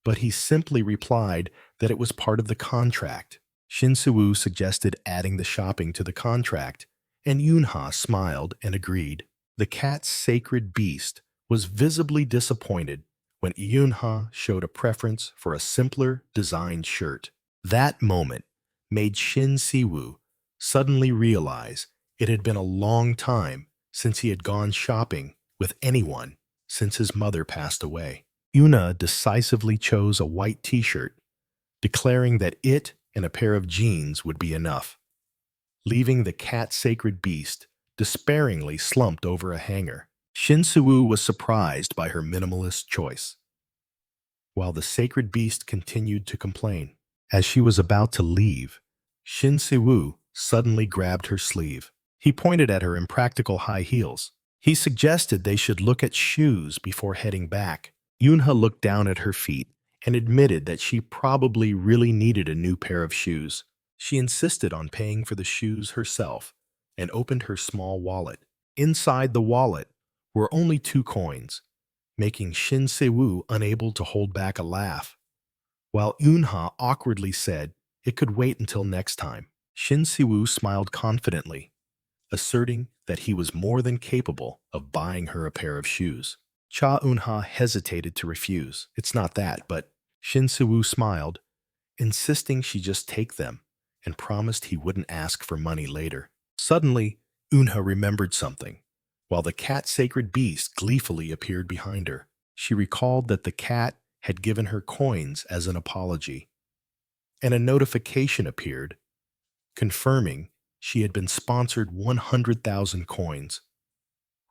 but he simply replied that it was part of the contract. Shin Se-woo suggested adding the shopping to the contract, and Yunha smiled and agreed. The cat's sacred beast was visibly disappointed when Yunha showed a preference for a simpler designed shirt. That moment made Shin Se-woo suddenly realize it had been a long time since he had gone shopping with anyone since his mother passed away. Yuna decisively chose a white t-shirt, declaring that it and a pair of jeans would be enough, leaving the cat sacred beast despairingly slumped over a hanger. Shin-Siwoo was surprised by her minimalist choice, while the sacred beast continued to complain. As she was about to leave, Shin-Siwoo suddenly grabbed her sleeve. He pointed at her impractical high heels. He suggested they should look at shoes before heading back. Yunha looked down at her feet and admitted that she probably really needed a new pair of shoes. She insisted on paying for the shoes herself and opened her small wallet. Inside the wallet were only 2 coins, making Shin-Siwoo unable to hold back a laugh, while Yunha awkwardly said it could wait until next time. Shin-Siwoo smiled confidently, asserting that he was more than capable of buying her a pair of shoes. Cha Eunha hesitated to refuse. It's not that, but Shin-Siwoo smiled, insisting she just take them, and promised he wouldn't ask for money later. Suddenly, Eunha remembered something, while the cat sacred beast gleefully appeared behind her. She recalled that the cat had given her coins as an apology, and a notification appeared, confirming she had been sponsored 100,000 coins,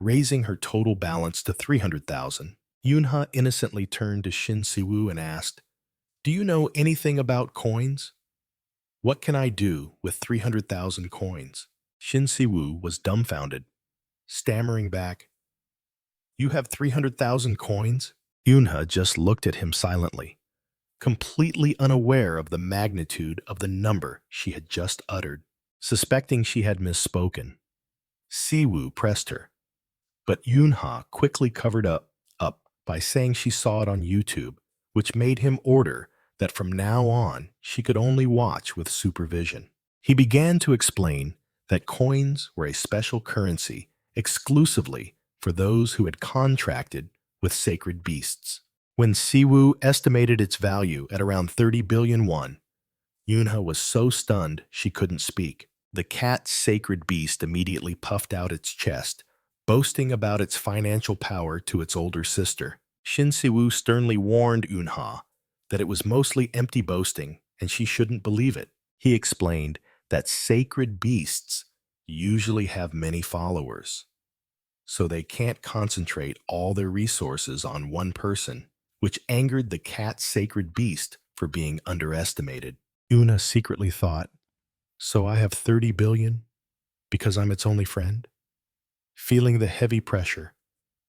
raising her total balance to 300,000. Yunha innocently turned to Shin-Siwoo and asked, "Do you know anything about coins? What can I do with 300,000 coins?" Shin-Siwoo was dumbfounded, stammering back, "You have 300,000 coins?" Yunha just looked at him silently, completely unaware of the magnitude of the number she had just uttered. Suspecting she had misspoken, Siwoo pressed her, but Yunha quickly covered up by saying she saw it on YouTube, which made him order that from now on she could only watch with supervision. He began to explain that coins were a special currency exclusively for those who had contracted with sacred beasts. When Siwoo estimated its value at around 30 billion won, Yunha was so stunned she couldn't speak. The cat sacred beast immediately puffed out its chest, boasting about its financial power to its older sister. Shin-Siwoo sternly warned Yunha that it was mostly empty boasting and she shouldn't believe it. He explained that sacred beasts usually have many followers, so they can't concentrate all their resources on one person, which angered the cat sacred beast for being underestimated. Yuna secretly thought, "So I have 30 billion because I'm its only friend?" Feeling the heavy pressure,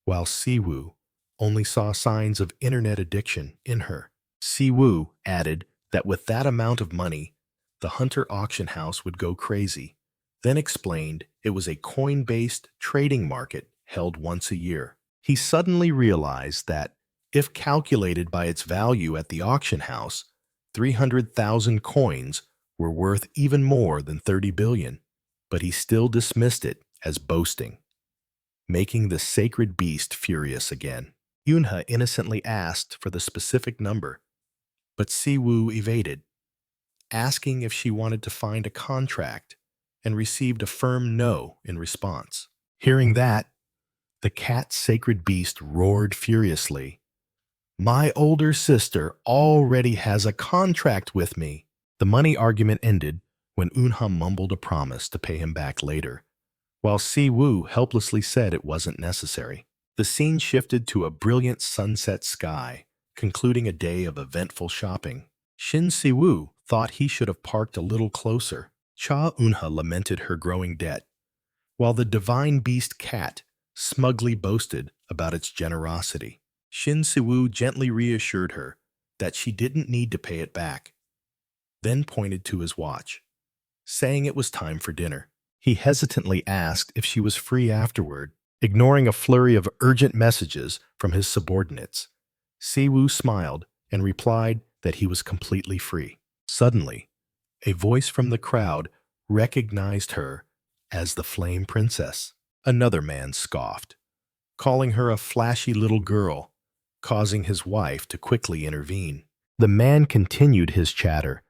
while Siwoo only saw signs of internet addiction in her. Siwoo added that with that amount of money, the Hunter auction house would go crazy, then explained it was a coin-based trading market held once a year. He suddenly realized that, if calculated by its value at the auction house, 300,000 coins were worth even more than 30 billion, but he still dismissed it as boasting, making the sacred beast furious again. Yunha innocently asked for the specific number, but Siwoo evaded, asking if she wanted to find a contract, and received a firm no in response. Hearing that, the cat sacred beast roared furiously, "My older sister already has a contract with me." The money argument ended when Eunha mumbled a promise to pay him back later, while Siwoo helplessly said it wasn't necessary. The scene shifted to a brilliant sunset sky, concluding a day of eventful shopping. Shin-Siwoo thought he should have parked a little closer. Cha Eunha lamented her growing debt, while the divine beast cat smugly boasted about its generosity. Shin-Siwoo gently reassured her that she didn't need to pay it back, then pointed to his watch, saying it was time for dinner. He hesitantly asked if she was free afterward, ignoring a flurry of urgent messages from his subordinates. Siwoo smiled and replied that he was completely free. Suddenly, a voice from the crowd recognized her as the Flame Princess. Another man scoffed, calling her a flashy little girl, causing his wife to quickly intervene. The man continued his chatter,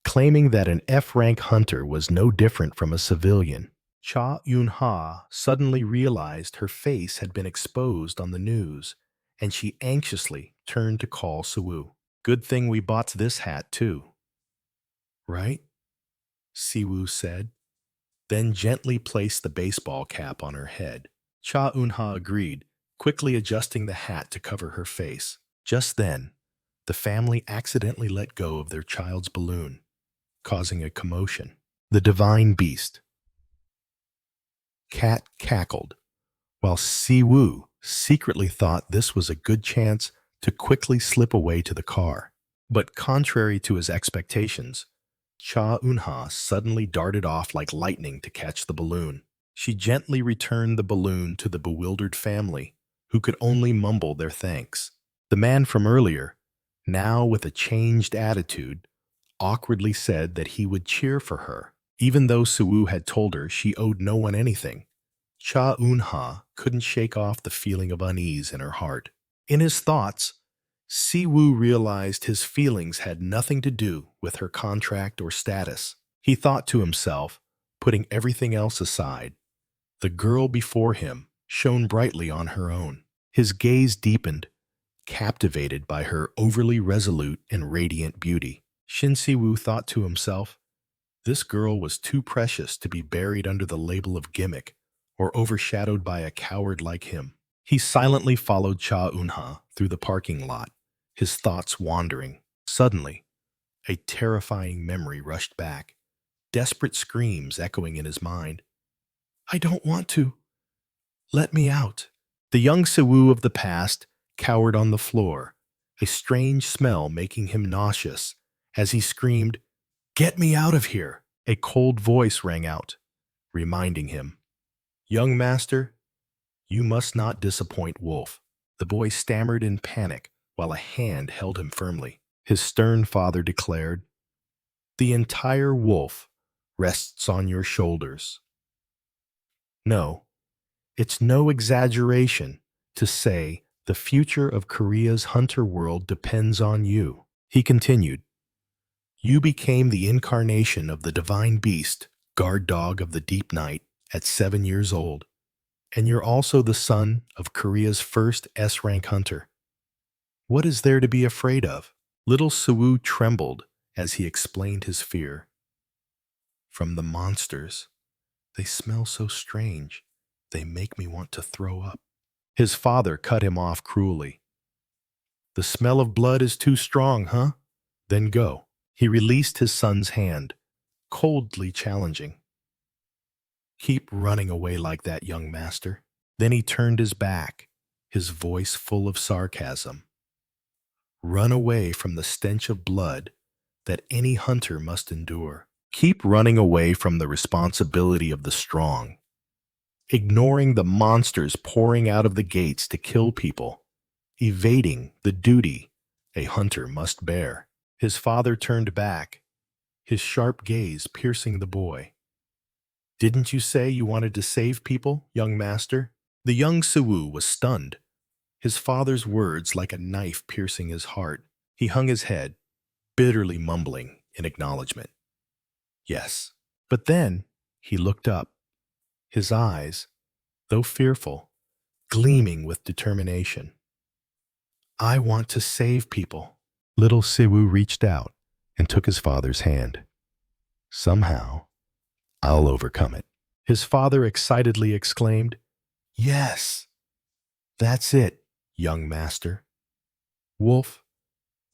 claiming that an F-rank hunter was no different from a civilian. Cha Eun-ha suddenly realized her face had been exposed on the news, and she anxiously turned to call Siwoo. Good thing we bought this hat too. Right? Siwoo said, then gently placed the baseball cap on her head. Cha Eun-ha agreed, quickly adjusting the hat to cover her face. Just then, the family accidentally let go of their child's balloon, causing a commotion. The divine beast. Cat cackled, while Siwoo secretly thought this was a good chance to quickly slip away to the car. But contrary to his expectations, Cha Eun-ha suddenly darted off like lightning to catch the balloon. She gently returned the balloon to the bewildered family, who could only mumble their thanks. The man from earlier, now with a changed attitude, awkwardly said that he would cheer for her, even though Siwoo had told her she owed no one anything. Cha Eun-ha couldn't shake off the feeling of unease in her heart. In his thoughts, Siwoo realized his feelings had nothing to do with her contract or status. He thought to himself, putting everything else aside, the girl before him shone brightly on her own. His gaze deepened, captivated by her overly resolute and radiant beauty. Shin Siwoo thought to himself, this girl was too precious to be buried under the label of gimmick or overshadowed by a coward like him. He silently followed Cha Eun-ha through the parking lot, his thoughts wandering. Suddenly, a terrifying memory rushed back, desperate screams echoing in his mind. I don't want to. Let me out. The young Siwoo of the past cowered on the floor, a strange smell making him nauseous as he screamed, Get me out of here! A cold voice rang out, reminding him, Young master, you must not disappoint Wolf. The boy stammered in panic while a hand held him firmly. His stern father declared, The entire Wolf rests on your shoulders. No, it's no exaggeration to say the future of Korea's hunter world depends on you. He continued, You became the incarnation of the divine beast, guard dog of the deep night, at 7 years old. And you're also the son of Korea's first S-rank hunter. What is there to be afraid of? Little Siwoo trembled as he explained his fear. From the monsters. They smell so strange. They make me want to throw up. His father cut him off cruelly. The smell of blood is too strong, huh? Then go. He released his son's hand, coldly challenging. Keep running away like that, young master. Then he turned his back, his voice full of sarcasm. Run away from the stench of blood that any hunter must endure. Keep running away from the responsibility of the strong, ignoring the monsters pouring out of the gates to kill people, evading the duty a hunter must bear. His father turned back, his sharp gaze piercing the boy. Didn't you say you wanted to save people, young master? The young Siwoo was stunned, his father's words like a knife piercing his heart. He hung his head, bitterly mumbling in acknowledgement. Yes. But then he looked up, his eyes, though fearful, gleaming with determination. I want to save people. Little Siwoo reached out and took his father's hand. Somehow, I'll overcome it. His father excitedly exclaimed, Yes, that's it, young master. Wolf,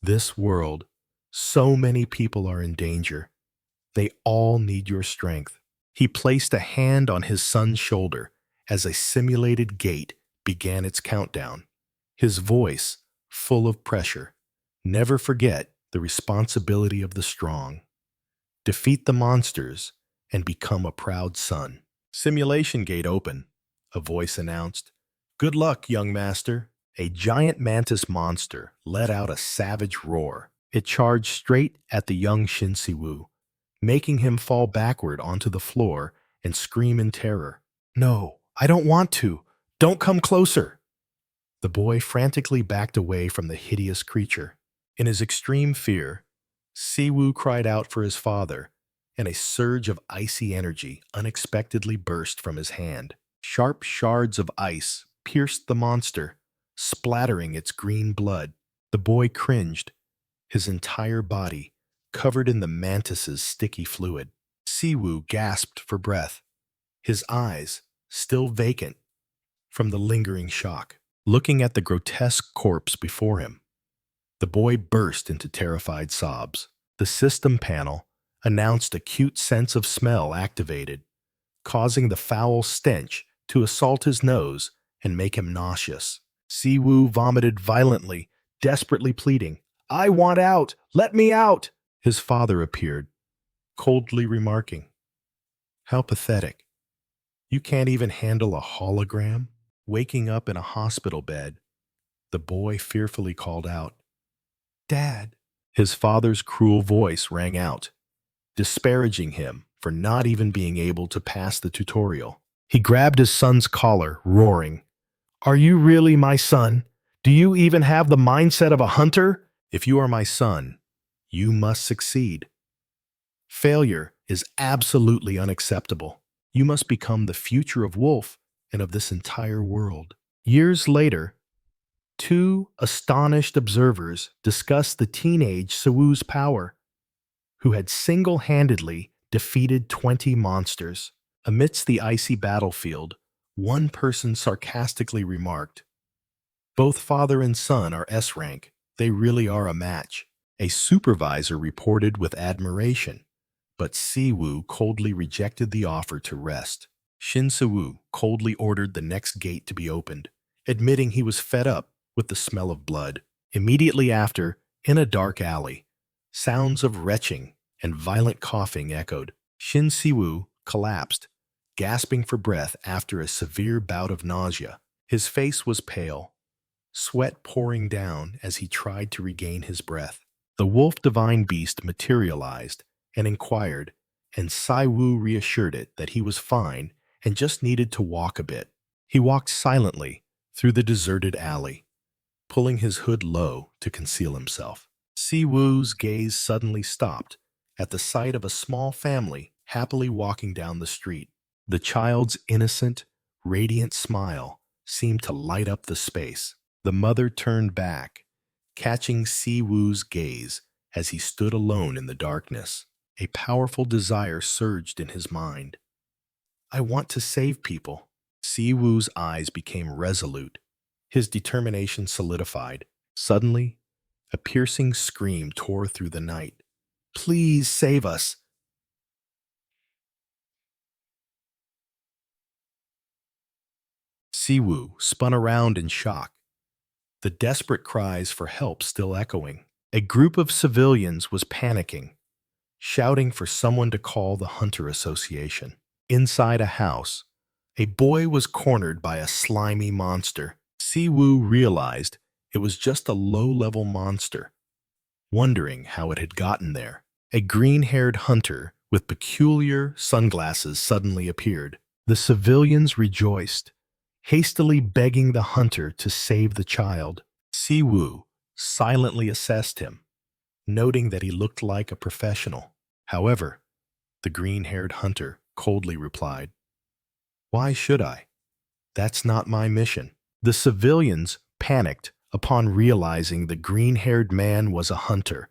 this world, so many people are in danger. They all need your strength. He placed a hand on his son's shoulder as a simulated gate began its countdown, his voice full of pressure. Never forget the responsibility of the strong. Defeat the monsters and become a proud son. Simulation gate open, a voice announced. Good luck, young master. A giant mantis monster let out a savage roar. It charged straight at the young Shin Siwoo, making him fall backward onto the floor and scream in terror. No, I don't want to. Don't come closer. The boy frantically backed away from the hideous creature. In his extreme fear, Siwoo cried out for his father and a surge of icy energy unexpectedly burst from his hand. Sharp shards of ice pierced the monster, splattering its green blood. The boy cringed, his entire body covered in the mantis's sticky fluid. Siwoo gasped for breath, his eyes still vacant from the lingering shock. Looking at the grotesque corpse before him, the boy burst into terrified sobs. The system panel announced acute sense of smell activated, causing the foul stench to assault his nose and make him nauseous. Siwoo vomited violently, desperately pleading, "I want out! Let me out!" His father appeared, coldly remarking, "How pathetic. You can't even handle a hologram?" Waking up in a hospital bed, the boy fearfully called out, "Dad!" His father's cruel voice rang out, disparaging him for not even being able to pass the tutorial. He grabbed his son's collar, roaring, "Are you really my son? Do you even have the mindset of a hunter? If you are my son, you must succeed. Failure is absolutely unacceptable. You must become the future of Wolf and of this entire world." Years later, two astonished observers discussed the teenage Siwoo's power, who had single-handedly defeated 20 monsters. Amidst the icy battlefield, one person sarcastically remarked, "Both father and son are S-rank. They really are a match." A supervisor reported with admiration, but Siwoo coldly rejected the offer to rest. Shin Siwoo coldly ordered the next gate to be opened, admitting he was fed up with the smell of blood. Immediately after, in a dark alley, sounds of retching and violent coughing echoed. Shin Siwoo collapsed, gasping for breath after a severe bout of nausea. His face was pale, sweat pouring down as he tried to regain his breath. The wolf divine beast materialized and inquired, and Siwoo reassured it that he was fine and just needed to walk a bit. He walked silently through the deserted alley, pulling his hood low to conceal himself. Siwoo's gaze suddenly stopped at the sight of a small family happily walking down the street. The child's innocent, radiant smile seemed to light up the space. The mother turned back, catching Siwoo's gaze as he stood alone in the darkness. A powerful desire surged in his mind. "I want to save people." Siwoo's eyes became resolute. His determination solidified. Suddenly, a piercing scream tore through the night. "Please save us!" Siwoo spun around in shock, the desperate cries for help still echoing. A group of civilians was panicking, shouting for someone to call the Hunter Association. Inside a house, a boy was cornered by a slimy monster. Siwoo realized it was just a low-level monster, wondering how it had gotten there. A green-haired hunter with peculiar sunglasses suddenly appeared. The civilians rejoiced, hastily begging the hunter to save the child. Siwoo silently assessed him, noting that he looked like a professional. However, the green-haired hunter coldly replied, "Why should I? That's not my mission." The civilians panicked upon realizing the green-haired man was a hunter,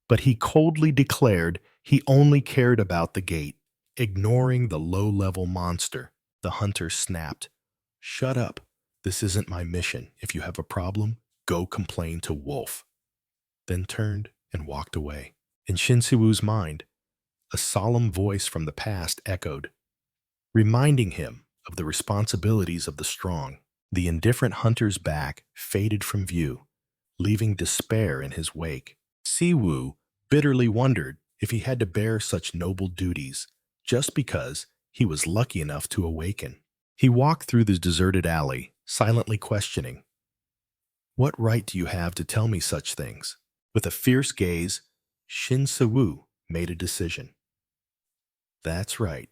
but he coldly declared he only cared about the gate, ignoring the low-level monster. The hunter snapped, "Shut up. This isn't my mission. If you have a problem, go complain to Wolf," then turned and walked away. In Shinsiwoo's mind, a solemn voice from the past echoed, reminding him of the responsibilities of the strong. The indifferent hunter's back faded from view, leaving despair in his wake. Siwoo bitterly wondered if he had to bear such noble duties just because he was lucky enough to awaken. He walked through the deserted alley, silently questioning, "What right do you have to tell me such things?" With a fierce gaze, Shin Siwoo made a decision. "That's right.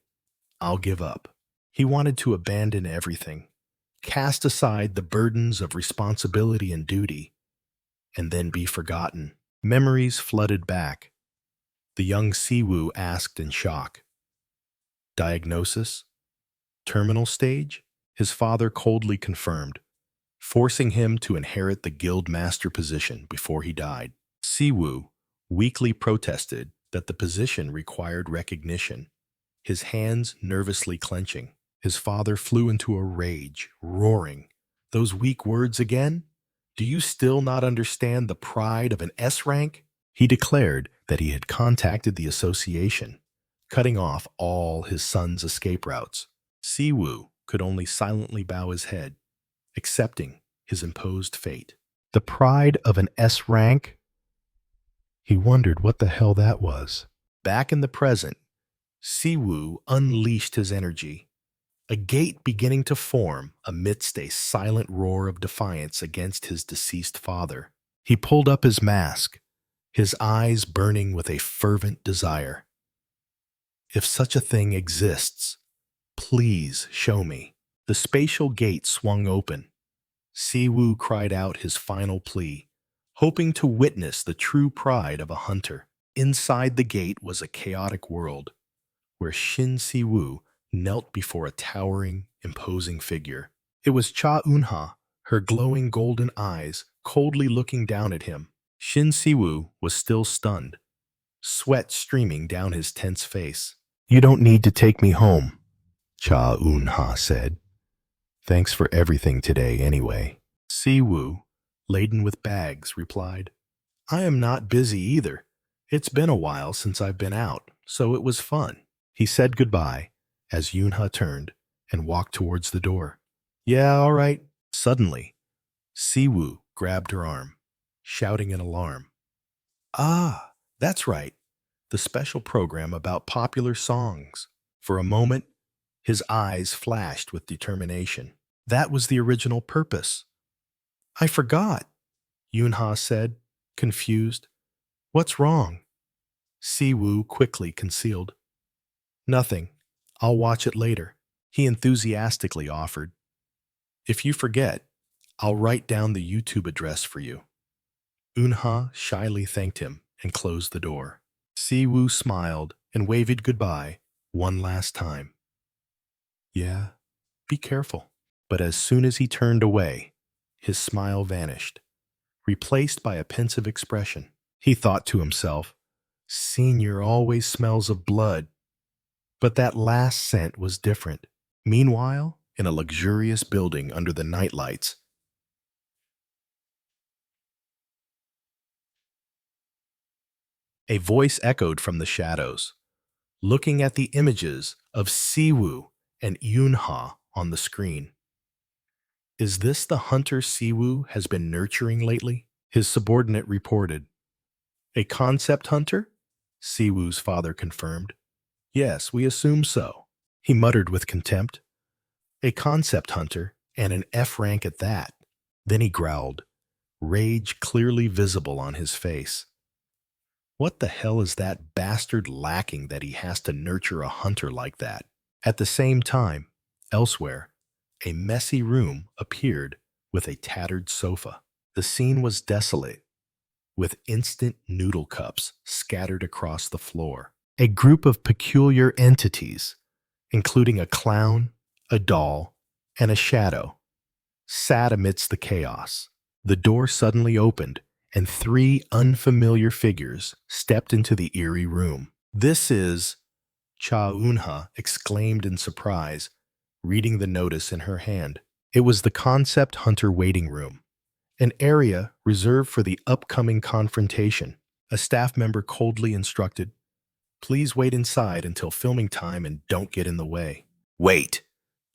I'll give up." He wanted to abandon everything, cast aside the burdens of responsibility and duty, and then be forgotten. Memories flooded back. The young Siwoo asked in shock. Diagnosis? Terminal stage? His father coldly confirmed, forcing him to inherit the guild master position before he died. Siwoo weakly protested that the position required recognition, his hands nervously clenching. His father flew into a rage, roaring, "Those weak words again? Do you still not understand the pride of an S rank?" He declared that he had contacted the association, cutting off all his son's escape routes. Siwoo could only silently bow his head, accepting his imposed fate. The pride of an S rank? He wondered what the hell that was. Back in the present, Siwoo unleashed his energy, a gate beginning to form amidst a silent roar of defiance against his deceased father. He pulled up his mask, his eyes burning with a fervent desire. If such a thing exists, please show me. The spatial gate swung open. Siwoo cried out his final plea, hoping to witness the true pride of a hunter. Inside the gate was a chaotic world, where Shin Siwoo knelt before a towering, imposing figure. It was Cha Eunha, her glowing golden eyes coldly looking down at him. Shin Siwoo was still stunned, sweat streaming down his tense face. "You don't need to take me home," Cha Eunha said. "Thanks for everything today anyway." Siwoo, laden with bags, replied, "I am not busy either. It's been a while since I've been out, so it was fun." He said goodbye as Eunha turned and walked towards the door. "Yeah, all right." Suddenly, Siwoo grabbed her arm, shouting in alarm, "Ah, that's right, the special program about popular songs." For a moment, his eyes flashed with determination. That was the original purpose. "I forgot," Eunha said, confused. "What's wrong?" Siwoo quickly concealed. "Nothing. I'll watch it later," he enthusiastically offered. "If you forget, I'll write down the YouTube address for you." Eunha shyly thanked him and closed the door. Siwoo smiled and waved goodbye one last time. "Yeah, be careful." But as soon as he turned away, his smile vanished, replaced by a pensive expression. He thought to himself, "Senior always smells of blood." But that last scent was different. Meanwhile, in a luxurious building under the nightlights, a voice echoed from the shadows, looking at the images of Siwoo and Eunha on the screen. "Is this the hunter Siwoo has been nurturing lately?" his subordinate reported. "A concept hunter?" Siwoo's father confirmed. "Yes, we assume so," he muttered with contempt. "A concept hunter, and an F rank at that." Then he growled, rage clearly visible on his face. What the hell is that bastard lacking that he has to nurture a hunter like that? At the same time, elsewhere, a messy room appeared with a tattered sofa. The scene was desolate, with instant noodle cups scattered across the floor. A group of peculiar entities, including a clown, a doll, and a shadow, sat amidst the chaos. The door suddenly opened, and 3 unfamiliar figures stepped into the eerie room. "This is," Cha Eunha exclaimed in surprise, reading the notice in her hand. It was the Concept Hunter waiting room, an area reserved for the upcoming confrontation. A staff member coldly instructed, "Please wait inside until filming time and don't get in the way." "Wait!"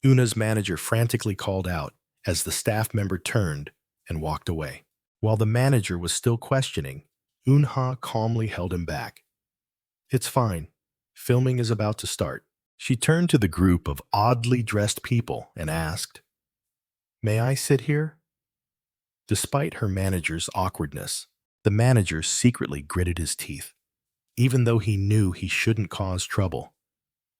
Una's manager frantically called out as the staff member turned and walked away. While the manager was still questioning, Eunha calmly held him back. "It's fine. Filming is about to start." She turned to the group of oddly dressed people and asked, "May I sit here?" Despite her manager's awkwardness, the manager secretly gritted his teeth. Even though he knew he shouldn't cause trouble,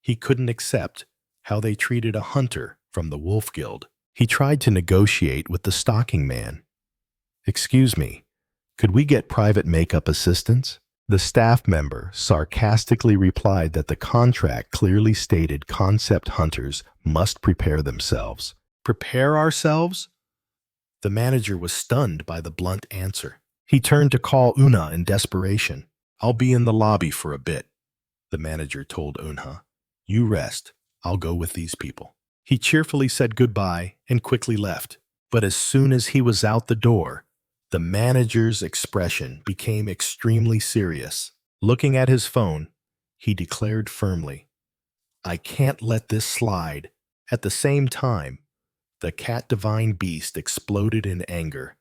he couldn't accept how they treated a hunter from the Wolf Guild. He tried to negotiate with the stocking man. "Excuse me, could we get private makeup assistance?" The staff member sarcastically replied that the contract clearly stated concept hunters must prepare themselves. Prepare ourselves? The manager was stunned by the blunt answer. He turned to call Una in desperation. I'll be in the lobby for a bit, the manager told Unha. You rest. I'll go with these people. He cheerfully said goodbye and quickly left. But as soon as he was out the door, the manager's expression became extremely serious. Looking at his phone, he declared firmly, I can't let this slide. At the same time, the cat divine beast exploded in anger.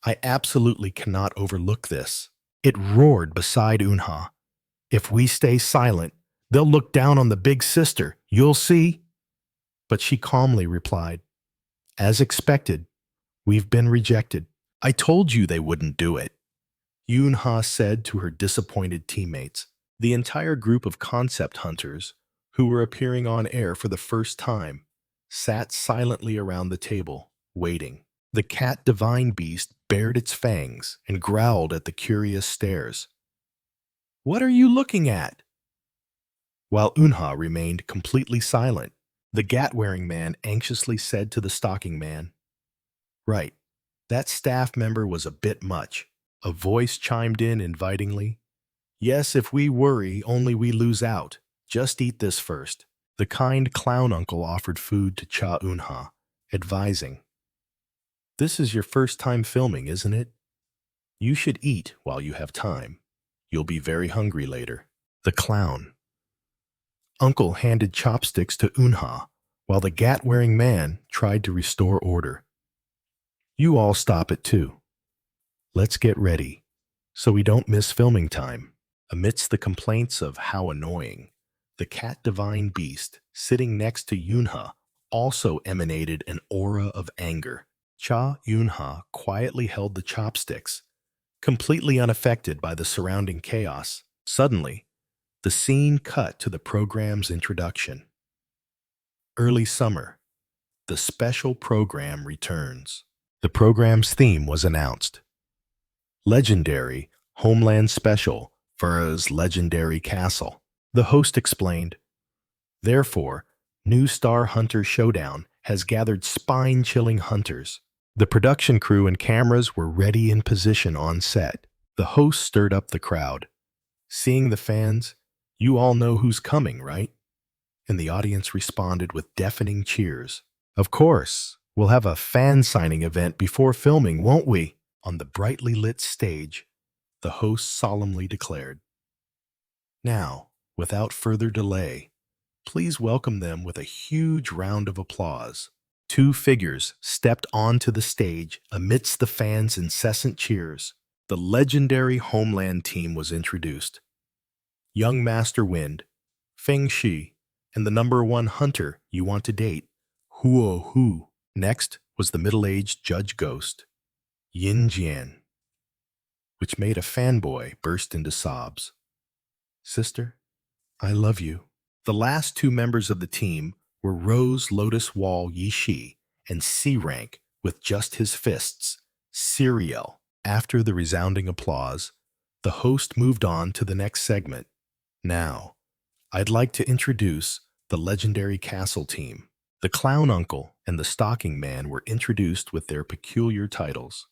I absolutely cannot overlook this. It roared beside Unha. If we stay silent, they'll look down on the big sister. You'll see. But she calmly replied, as expected, we've been rejected. I told you they wouldn't do it. Unha said to her disappointed teammates. The entire group of concept hunters, who were appearing on air for the first time, sat silently around the table, waiting. The cat divine beast bared its fangs and growled at the curious stares. What are you looking at? While Unha remained completely silent, the gat-wearing man anxiously said to the stocking man, Right, that staff member was a bit much. A voice chimed in invitingly. Yes, if we worry, only we lose out. Just eat this first. The kind clown uncle offered food to Cha Unha, advising, This is your first time filming, isn't it? You should eat while you have time. You'll be very hungry later. The clown. Uncle handed chopsticks to Unha, while the gat-wearing man tried to restore order. You all stop it too. Let's get ready, so we don't miss filming time. Amidst the complaints of how annoying, the cat divine beast sitting next to Unha also emanated an aura of anger. Cha Unha quietly held the chopsticks, completely unaffected by the surrounding chaos. Suddenly, the scene cut to the program's introduction. Early summer, the special program returns. The program's theme was announced. Legendary Homeland Special Fura's Legendary Castle. The host explained, Therefore, New Star Hunter Showdown has gathered spine-chilling hunters. The production crew and cameras were ready in position on set. The host stirred up the crowd. Seeing the fans, you all know who's coming, right? And the audience responded with deafening cheers. Of course, we'll have a fan signing event before filming, won't we? On the brightly lit stage, the host solemnly declared. Now, without further delay, please welcome them with a huge round of applause. Two figures stepped onto the stage amidst the fans' incessant cheers. The legendary Homeland team was introduced. Young Master Wind, Feng Shi, and the #1 hunter you want to date, Huo Hu. Next was the middle-aged Judge Ghost, Yin Jian, which made a fanboy burst into sobs. Sister, I love you. The last two members of the team were Rose Lotus Wall Yishi and C-Rank with just his fists, Serial. After the resounding applause, the host moved on to the next segment. Now, I'd like to introduce the legendary castle team. The Clown Uncle and the Stocking Man were introduced with their peculiar titles.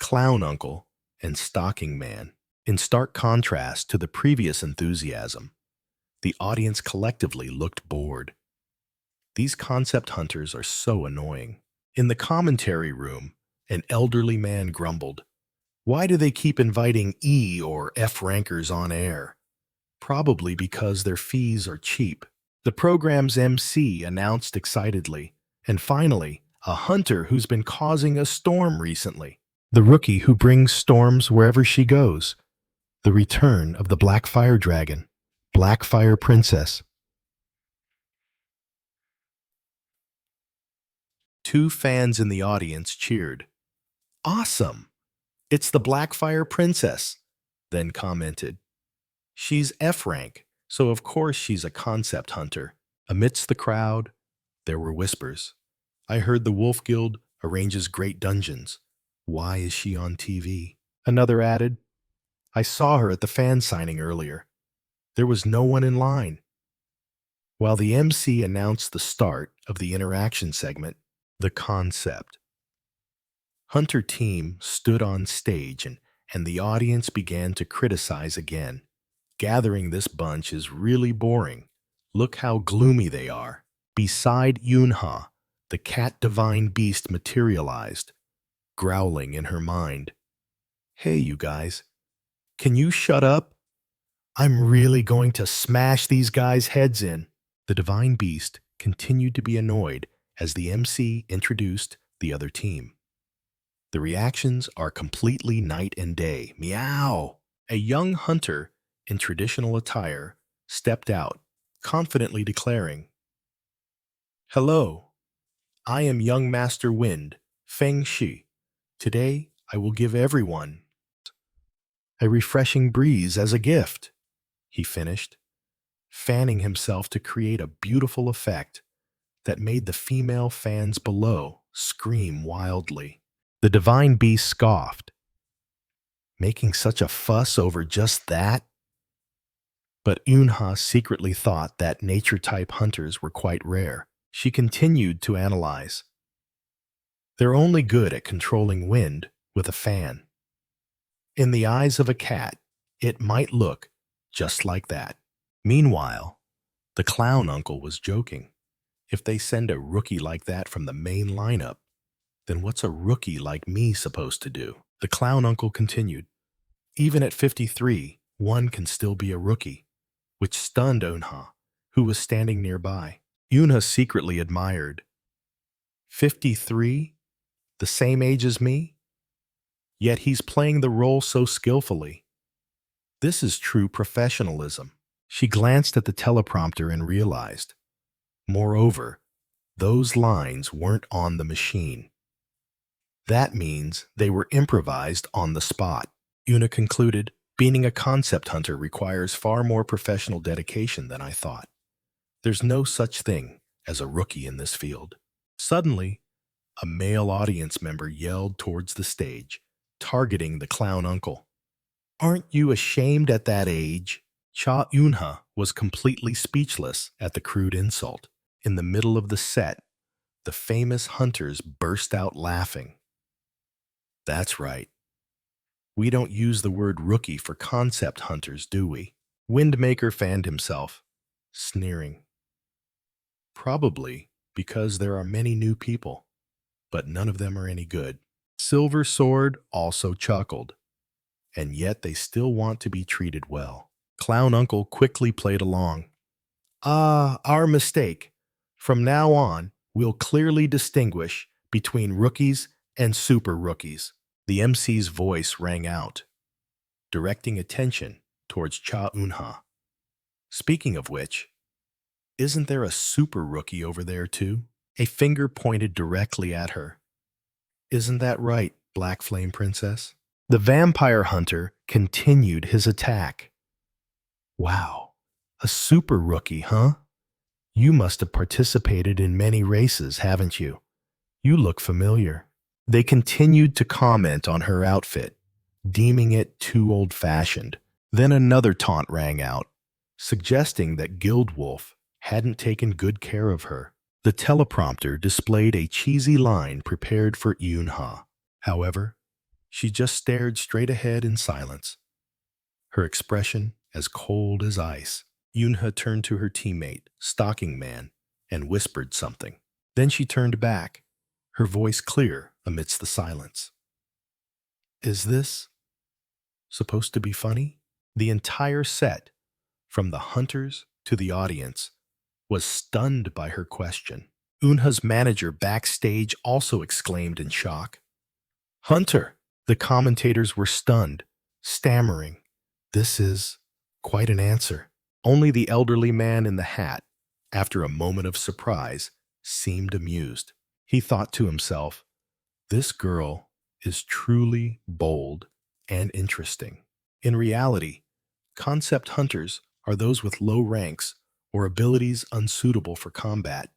Clown Uncle and Stocking Man. In stark contrast to the previous enthusiasm, the audience collectively looked bored. These concept hunters are so annoying. In the commentary room, an elderly man grumbled, Why do they keep inviting E or F rankers on air? Probably because their fees are cheap. The program's MC announced excitedly, and finally, a hunter who's been causing a storm recently. The rookie who brings storms wherever she goes. The return of the Black Fire Dragon, Black Fire Princess. Two fans in the audience cheered. Awesome! It's the Black Fire Princess, then commented. She's F rank, so of course she's a concept hunter. Amidst the crowd, there were whispers. I heard the Wolf Guild arranges great dungeons. Why is she on TV? Another added, I saw her at the fan signing earlier. There was no one in line. While the MC announced the start of the interaction segment, the concept, Hunter team stood on stage and the audience began to criticize again. Gathering this bunch is really boring. Look how gloomy they are. Beside Yunha, the cat divine beast materialized, growling in her mind. Hey, you guys, can you shut up? I'm really going to smash these guys' heads in. The divine beast continued to be annoyed as the MC introduced the other team. The reactions are completely night and day. Meow! A young hunter in traditional attire stepped out, confidently declaring, "Hello, I am young Master Wind, Feng Shi. Today, I will give everyone a refreshing breeze as a gift," he finished, fanning himself to create a beautiful effect that made the female fans below scream wildly. The divine beast scoffed, making such a fuss over just that? But Yunha secretly thought that nature-type hunters were quite rare. She continued to analyze. They're only good at controlling wind with a fan. In the eyes of a cat, it might look just like that. Meanwhile, the clown uncle was joking. If they send a rookie like that from the main lineup, then what's a rookie like me supposed to do? The clown uncle continued. Even at 53, one can still be a rookie, which stunned Yunha, who was standing nearby. Yunha secretly admired. 53? The same age as me? Yet he's playing the role so skillfully. This is true professionalism. She glanced at the teleprompter and realized. Moreover, those lines weren't on the machine. That means they were improvised on the spot. Yuna concluded, being a concept hunter requires far more professional dedication than I thought. There's no such thing as a rookie in this field. Suddenly, a male audience member yelled towards the stage, targeting the clown uncle. Aren't you ashamed at that age? Cha Yunha was completely speechless at the crude insult. In the middle of the set, the famous hunters burst out laughing. That's right. We don't use the word rookie for concept hunters, do we? Windmaker fanned himself, sneering. Probably because there are many new people, but none of them are any good. Silver Sword also chuckled, and yet they still want to be treated well. Clown Uncle quickly played along. Our mistake. From now on, we'll clearly distinguish between rookies and super rookies. The MC's voice rang out, directing attention towards Cha Eunha. Speaking of which, isn't there a super rookie over there too? A finger pointed directly at her. Isn't that right, Black Flame Princess? The vampire hunter continued his attack. Wow, a super rookie, huh? You must have participated in many races, haven't you? You look familiar. They continued to comment on her outfit, deeming it too old-fashioned. Then another taunt rang out, suggesting that Guildwolf hadn't taken good care of her. The teleprompter displayed a cheesy line prepared for Yunha. However, she just stared straight ahead in silence, her expression as cold as ice. Yunha turned to her teammate, Stocking Man, and whispered something. Then she turned back, her voice clear amidst the silence. Is this supposed to be funny? The entire set, from the hunters to the audience, was stunned by her question. Eunha's manager backstage also exclaimed in shock. Hunter! The commentators were stunned, stammering. This is quite an answer. Only the elderly man in the hat, after a moment of surprise, seemed amused. He thought to himself, this girl is truly bold and interesting. In reality, concept hunters are those with low ranks or abilities unsuitable for combat,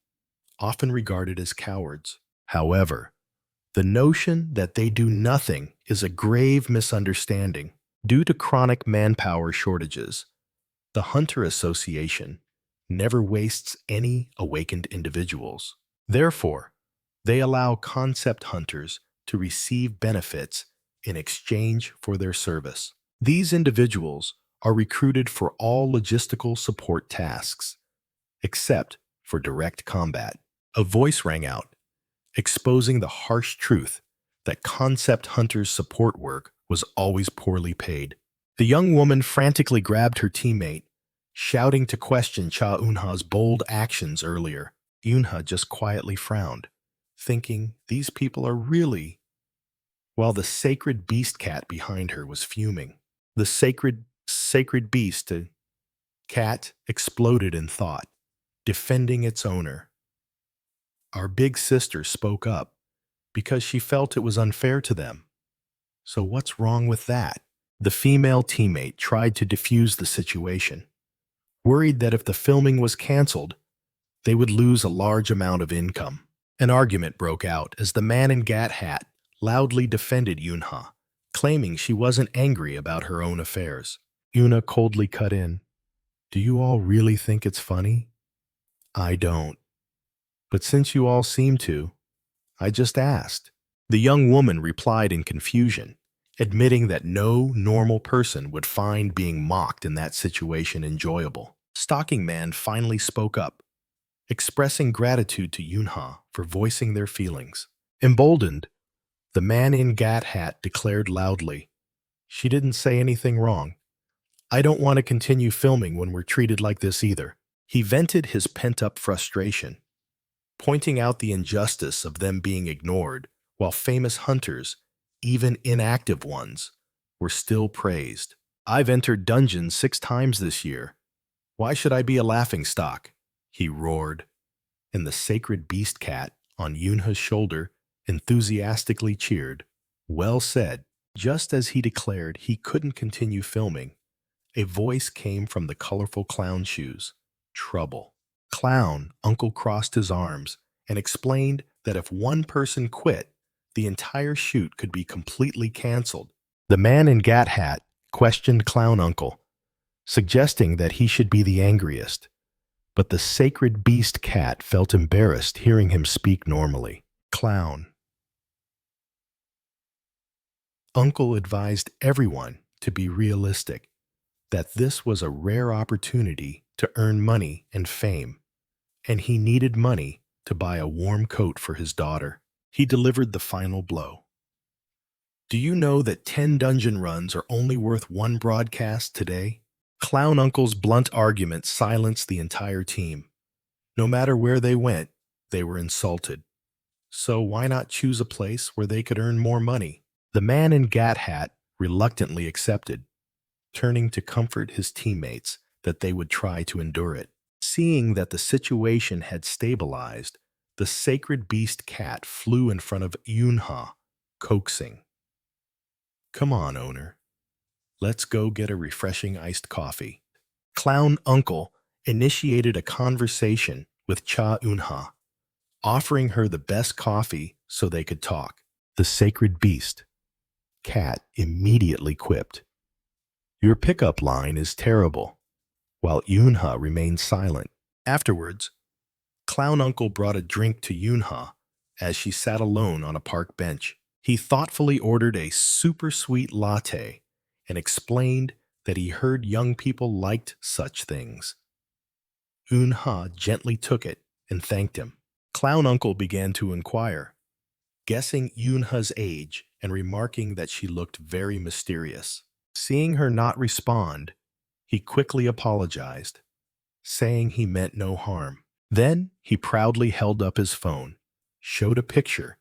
often regarded as cowards. However, the notion that they do nothing is a grave misunderstanding. Due to chronic manpower shortages, the Hunter Association never wastes any awakened individuals. Therefore, they allow concept hunters to receive benefits in exchange for their service. These individuals are recruited for all logistical support tasks, except for direct combat. A voice rang out, exposing the harsh truth that concept hunters' support work was always poorly paid. The young woman frantically grabbed her teammate, shouting to question Cha Eunha's bold actions earlier. Eunha just quietly frowned, thinking these people are really... While the sacred beast cat behind her was fuming. The sacred beast cat exploded in thought, defending its owner. Our big sister spoke up because she felt it was unfair to them. So what's wrong with that? The female teammate tried to defuse the situation, worried that if the filming was canceled, they would lose a large amount of income. An argument broke out as the man in Gat hat loudly defended Eunha, claiming she wasn't angry about her own affairs. Eunha coldly cut in. Do you all really think it's funny? I don't. But since you all seem to, I just asked. The young woman replied in confusion, admitting that no normal person would find being mocked in that situation enjoyable. Stalking Man finally spoke up, expressing gratitude to Eunha for voicing their feelings. Emboldened, the man in Gat hat declared loudly, "She didn't say anything wrong. I don't want to continue filming when we're treated like this either." He vented his pent-up frustration, pointing out the injustice of them being ignored while famous hunters, even inactive ones, were still praised. I've entered dungeons 6 times this year. Why should I be a laughingstock? He roared, and the sacred beast cat on Eunha's shoulder enthusiastically cheered. Well said. Just as he declared he couldn't continue filming, a voice came from the colorful clown shoes. Trouble. Clown Uncle crossed his arms and explained that if one person quit, the entire shoot could be completely canceled. The man in Gat hat questioned Clown Uncle, suggesting that he should be the angriest. But the sacred beast cat felt embarrassed hearing him speak normally. Clown Uncle advised everyone to be realistic, that this was a rare opportunity to earn money and fame, and he needed money to buy a warm coat for his daughter. He delivered the final blow. Do you know that 10 dungeon runs are only worth 1 broadcast today? Clown Uncle's blunt argument silenced the entire team. No matter where they went, they were insulted. So why not choose a place where they could earn more money? The man in Gat hat reluctantly accepted, turning to comfort his teammates that they would try to endure it. Seeing that the situation had stabilized, the sacred beast cat flew in front of Eunha, coaxing. Come on, owner. Let's go get a refreshing iced coffee. Clown Uncle initiated a conversation with Cha Eunha, offering her the best coffee so they could talk. The sacred beast cat immediately quipped, Your pickup line is terrible, while Eunha remained silent. Afterwards, Clown Uncle brought a drink to Eunha as she sat alone on a park bench. He thoughtfully ordered a super sweet latte and explained that he heard young people liked such things. Eunha gently took it and thanked him. Clown Uncle began to inquire, guessing Eunha's age and remarking that she looked very mysterious. Seeing her not respond, he quickly apologized, saying he meant no harm. Then he proudly held up his phone, showed a picture,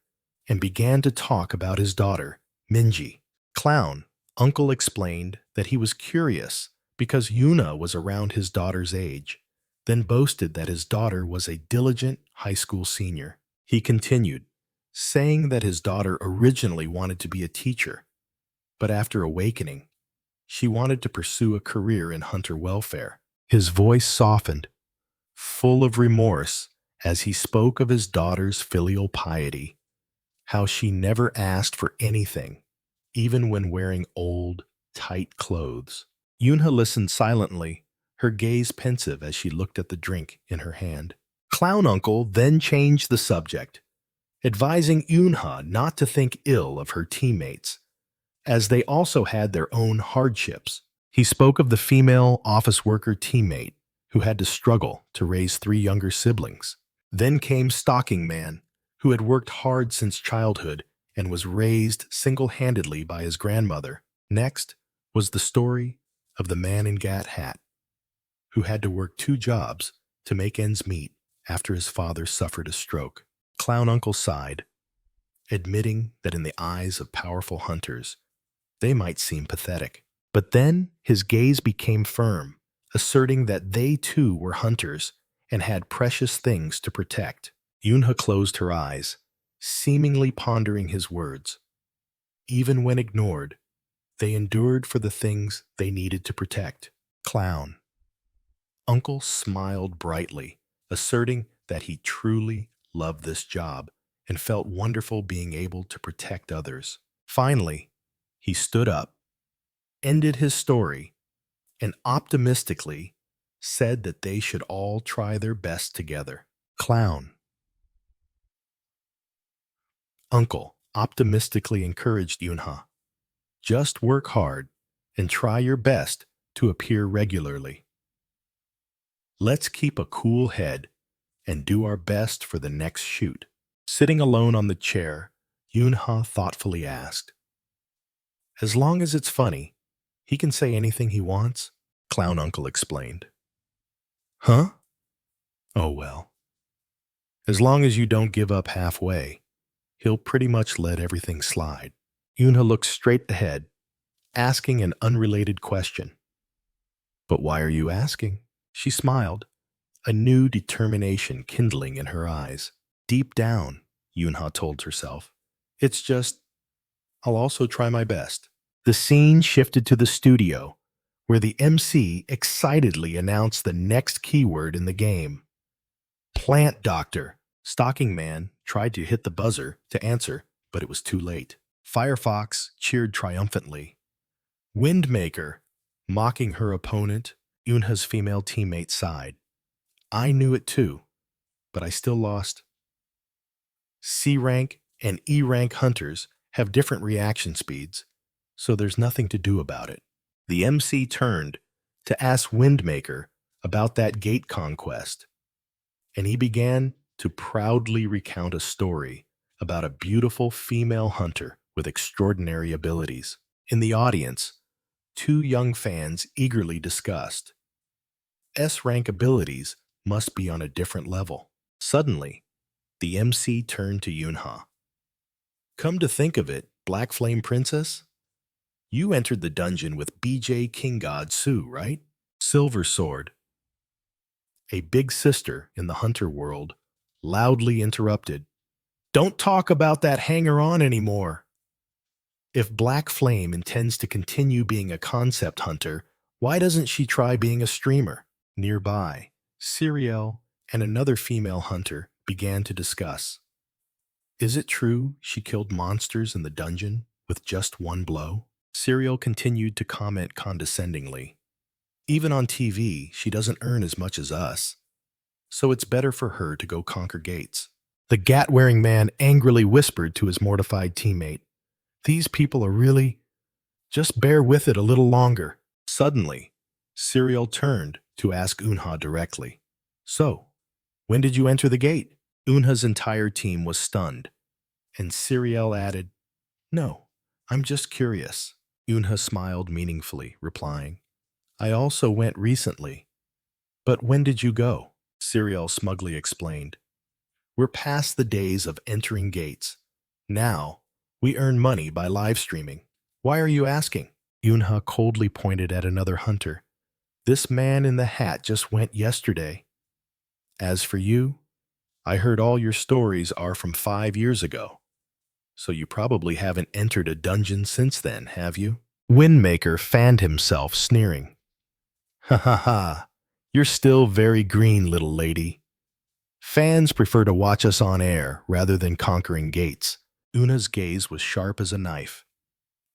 and began to talk about his daughter, Minji. Clown Uncle explained that he was curious because Yuna was around his daughter's age, then boasted that his daughter was a diligent high school senior. He continued, saying that his daughter originally wanted to be a teacher, but after awakening, she wanted to pursue a career in hunter welfare. His voice softened, full of remorse, as he spoke of his daughter's filial piety, how she never asked for anything, even when wearing old, tight clothes. Yunha listened silently, her gaze pensive as she looked at the drink in her hand. Clown Uncle then changed the subject, advising Yunha not to think ill of her teammates, as they also had their own hardships. He spoke of the female office worker teammate who had to struggle to raise 3 younger siblings. Then came Stocking Man, who had worked hard since childhood and was raised single-handedly by his grandmother. Next was the story of the man in Gat hat, who had to work 2 jobs to make ends meet after his father suffered a stroke. Clown Uncle sighed, admitting that in the eyes of powerful hunters, they might seem pathetic. But then his gaze became firm, asserting that they too were hunters and had precious things to protect. Yunha closed her eyes, seemingly pondering his words. Even when ignored, they endured for the things they needed to protect. Clown Uncle smiled brightly, asserting that he truly loved this job and felt wonderful being able to protect others. Finally, he stood up, ended his story, and optimistically said that they should all try their best together. Clown Uncle optimistically encouraged Yunha. Just work hard and try your best to appear regularly. Let's keep a cool head and do our best for the next shoot. Sitting alone on the chair, Yunha thoughtfully asked, "As long as it's funny, he can say anything he wants?" Clown Uncle explained. Huh? Oh well. As long as you don't give up halfway, he'll pretty much let everything slide. Yunha looked straight ahead, asking an unrelated question. But why are you asking? She smiled, a new determination kindling in her eyes. Deep down, Yunha told herself, it's just, I'll also try my best. The scene shifted to the studio, where the MC excitedly announced the next keyword in the game. Plant Doctor. Stocking Man tried to hit the buzzer to answer, but it was too late. Firefox cheered triumphantly. Windmaker, mocking her opponent, Yunha's female teammate sighed. I knew it too, but I still lost. C-rank and E-rank hunters have different reaction speeds, so there's nothing to do about it. The MC turned to ask Windmaker about that gate conquest, and he began to proudly recount a story about a beautiful female hunter with extraordinary abilities. In the audience, 2 young fans eagerly discussed. S-rank abilities must be on a different level. Suddenly, the MC turned to Yunha. Come to think of it, Black Flame Princess, you entered the dungeon with BJ King God Sue, right? Silver Sword, a big sister in the hunter world, loudly interrupted. Don't talk about that hanger-on anymore. If Black Flame intends to continue being a concept hunter, why doesn't she try being a streamer? Nearby, Siriel and another female hunter began to discuss. Is it true she killed monsters in the dungeon with just 1 blow? Siriel continued to comment condescendingly. Even on TV, she doesn't earn as much as us, so it's better for her to go conquer gates. The gat-wearing man angrily whispered to his mortified teammate. These people are really... Just bear with it a little longer. Suddenly, Siriel turned to ask Unha directly. So, when did you enter the gate? Unha's entire team was stunned, and Siriel added, No, I'm just curious. Unha smiled meaningfully, replying, I also went recently. But when did you go? Siriel smugly explained. We're past the days of entering gates. Now, we earn money by live streaming. Why are you asking? Unha coldly pointed at another hunter. This man in the hat just went yesterday. As for you, I heard all your stories are from 5 years ago. So you probably haven't entered a dungeon since then, have you? Windmaker fanned himself, sneering. Ha ha ha, you're still very green, little lady. Fans prefer to watch us on air rather than conquering gates. Una's gaze was sharp as a knife.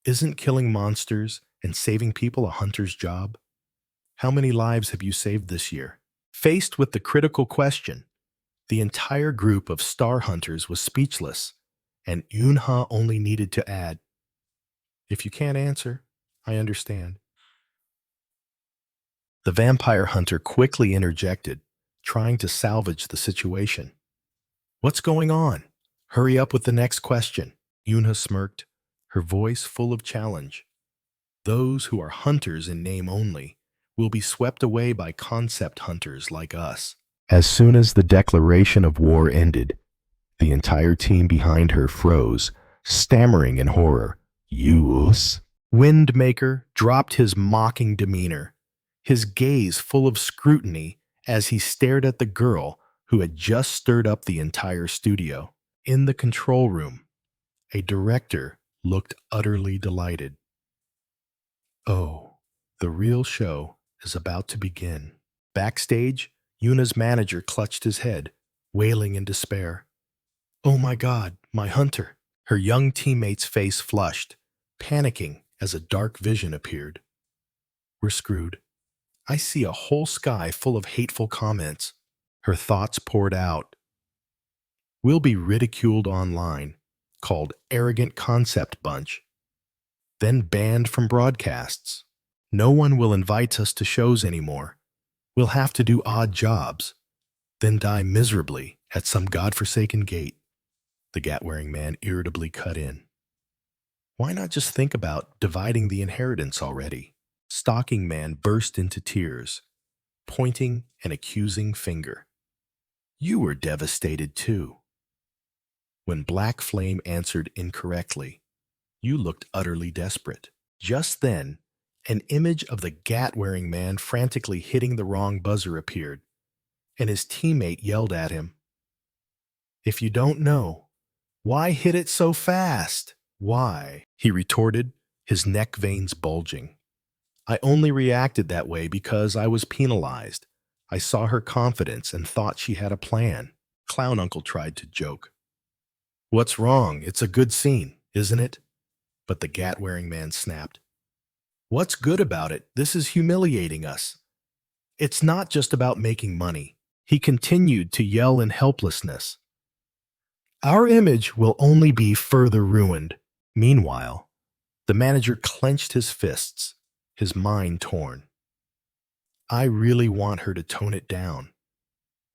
Isn't killing monsters and saving people a hunter's job? How many lives have you saved this year? Faced with the critical question, the entire group of star hunters was speechless, and Yunha only needed to add, "If you can't answer, I understand." The vampire hunter quickly interjected, trying to salvage the situation. "What's going on? Hurry up with the next question." Yunha smirked, her voice full of challenge. "Those who are hunters in name only will be swept away by concept hunters like us." As soon as the declaration of war ended, the entire team behind her froze, stammering in horror. "Yus?" Windmaker dropped his mocking demeanor, his gaze full of scrutiny as he stared at the girl who had just stirred up the entire studio. In the control room, a director looked utterly delighted. Oh, the real show is about to begin. Backstage, Yuna's manager clutched his head, wailing in despair. "Oh my God, my hunter!" Her young teammate's face flushed, panicking as a dark vision appeared. "We're screwed. I see a whole sky full of hateful comments." Her thoughts poured out. "We'll be ridiculed online, called arrogant concept bunch, then banned from broadcasts. No one will invite us to shows anymore. We'll have to do odd jobs, then die miserably at some godforsaken gate." The gat-wearing man irritably cut in. "Why not just think about dividing the inheritance already?" Stalking man burst into tears, pointing an accusing finger. "You were devastated too." When Black Flame answered incorrectly, you looked utterly desperate. Just then, an image of the gat-wearing man frantically hitting the wrong buzzer appeared, and his teammate yelled at him, "If you don't know, why hit it so fast?" "Why?" he retorted, his neck veins bulging. "I only reacted that way because I was penalized. I saw her confidence and thought she had a plan." Clown Uncle tried to joke. "What's wrong? It's a good scene, isn't it?" But the gat-wearing man snapped. "What's good about it? This is humiliating us. It's not just about making money." He continued to yell in helplessness. "Our image will only be further ruined." Meanwhile, the manager clenched his fists, his mind torn. "I really want her to tone it down,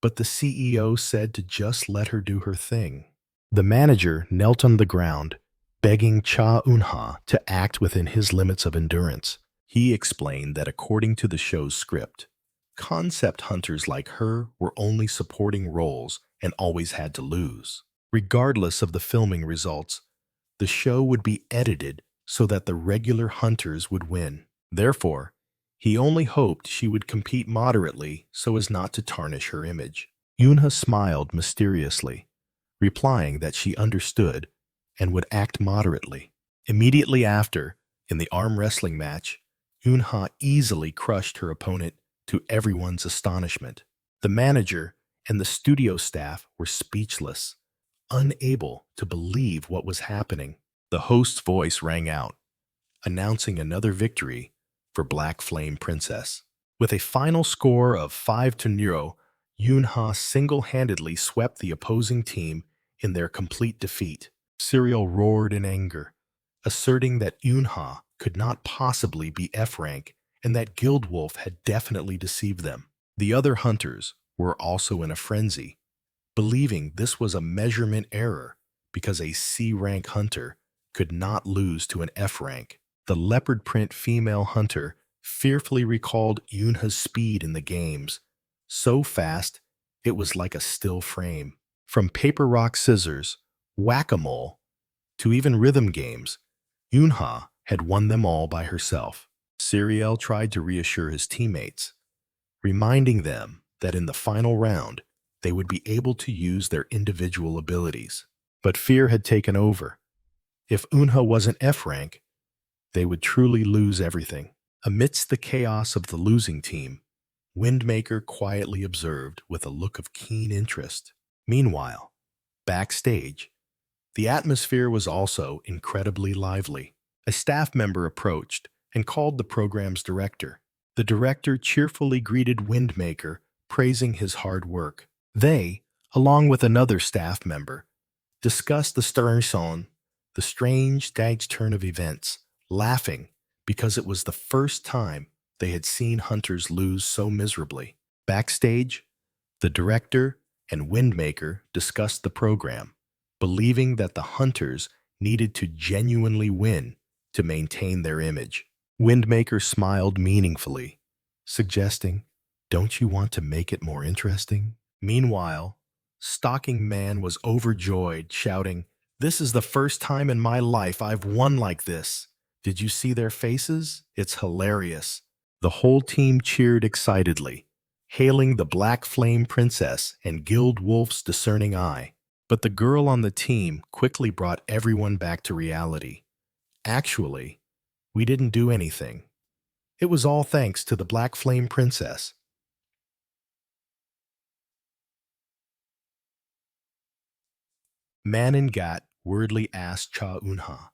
but the CEO said to just let her do her thing." The manager knelt on the ground, begging Cha Eun-ha to act within his limits of endurance. He explained that according to the show's script, concept hunters like her were only supporting roles and always had to lose. Regardless of the filming results, the show would be edited so that the regular hunters would win. Therefore, he only hoped she would compete moderately so as not to tarnish her image. Yunha smiled mysteriously, replying that she understood and would act moderately. Immediately after, in the arm wrestling match, Yunha easily crushed her opponent to everyone's astonishment. The manager and the studio staff were speechless, unable to believe what was happening. The host's voice rang out, announcing another victory for Black Flame Princess. With a final score of 5-0, Yunha single-handedly swept the opposing team in their complete defeat. Serial roared in anger, asserting that Yunha could not possibly be F rank and that Guildwolf had definitely deceived them. The other hunters were also in a frenzy, believing this was a measurement error because a C rank hunter could not lose to an F rank. The leopard print female hunter fearfully recalled Yunha's speed in the games, so fast it was like a still frame. From paper, rock, scissors, whack-a-mole, to even rhythm games, Yunha had won them all by herself. Siriel tried to reassure his teammates, reminding them that in the final round, they would be able to use their individual abilities. But fear had taken over. If Yunha wasn't F rank, they would truly lose everything. Amidst the chaos of the losing team, Windmaker quietly observed with a look of keen interest. Meanwhile, backstage, the atmosphere was also incredibly lively. A staff member approached and called the program's director. The director cheerfully greeted Windmaker, praising his hard work. They, along with another staff member, discussed the the strange staged turn of events, laughing because it was the first time they had seen hunters lose so miserably. Backstage, the director and Windmaker discussed the program, believing that the hunters needed to genuinely win to maintain their image. Windmaker smiled meaningfully, suggesting, "Don't you want to make it more interesting?" Meanwhile, Stalking Man was overjoyed, shouting, "This is the first time in my life I've won like this. Did you see their faces? It's hilarious." The whole team cheered excitedly, hailing the Black Flame Princess and Guild Wolf's discerning eye. But the girl on the team quickly brought everyone back to reality. "Actually, we didn't do anything. It was all thanks to the Black Flame Princess." Man and Gat wordly asked Cha Eunha,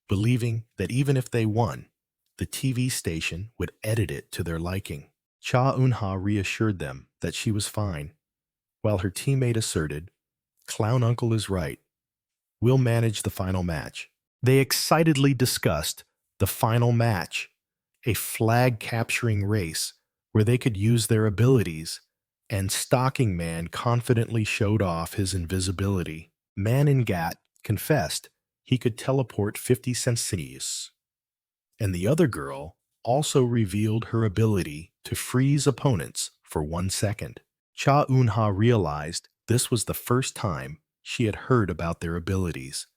believing that even if they won, the TV station would edit it to their liking. Cha Eunha reassured them that she was fine, while her teammate asserted, "Clown Uncle is right. We'll manage the final match." They excitedly discussed the final match, a flag-capturing race where they could use their abilities, and Stalking Man confidently showed off his invisibility. Man in Gat confessed he could teleport 50 centimeters, and the other girl also revealed her ability to freeze opponents for 1 second. Cha Eunha realized this was the first time she had heard about their abilities,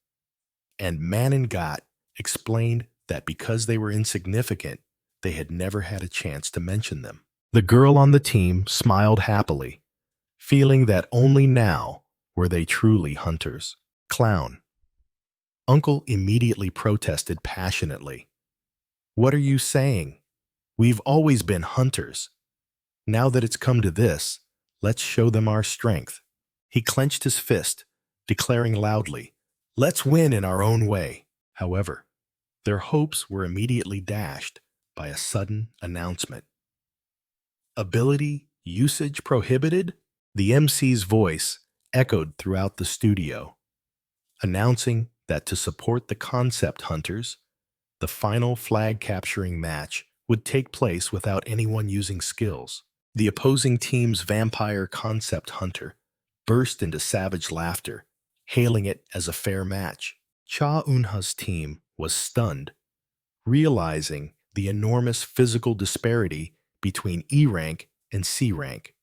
and Man in Gat explained that because they were insignificant, they had never had a chance to mention them. The girl on the team smiled happily, feeling that only now were they truly hunters. Clown. Uncle immediately protested passionately. "What are you saying? We've always been hunters. Now that it's come to this, let's show them our strength." He clenched his fist, declaring loudly, "Let's win in our own way." However, their hopes were immediately dashed by a sudden announcement. "Ability usage prohibited?" The MC's voice echoed throughout the studio, announcing that to support the concept hunters, the final flag-capturing match would take place without anyone using skills. The opposing team's vampire concept hunter burst into savage laughter, hailing it as a fair match. Cha Eunha's team was stunned, realizing the enormous physical disparity between E rank and C rank.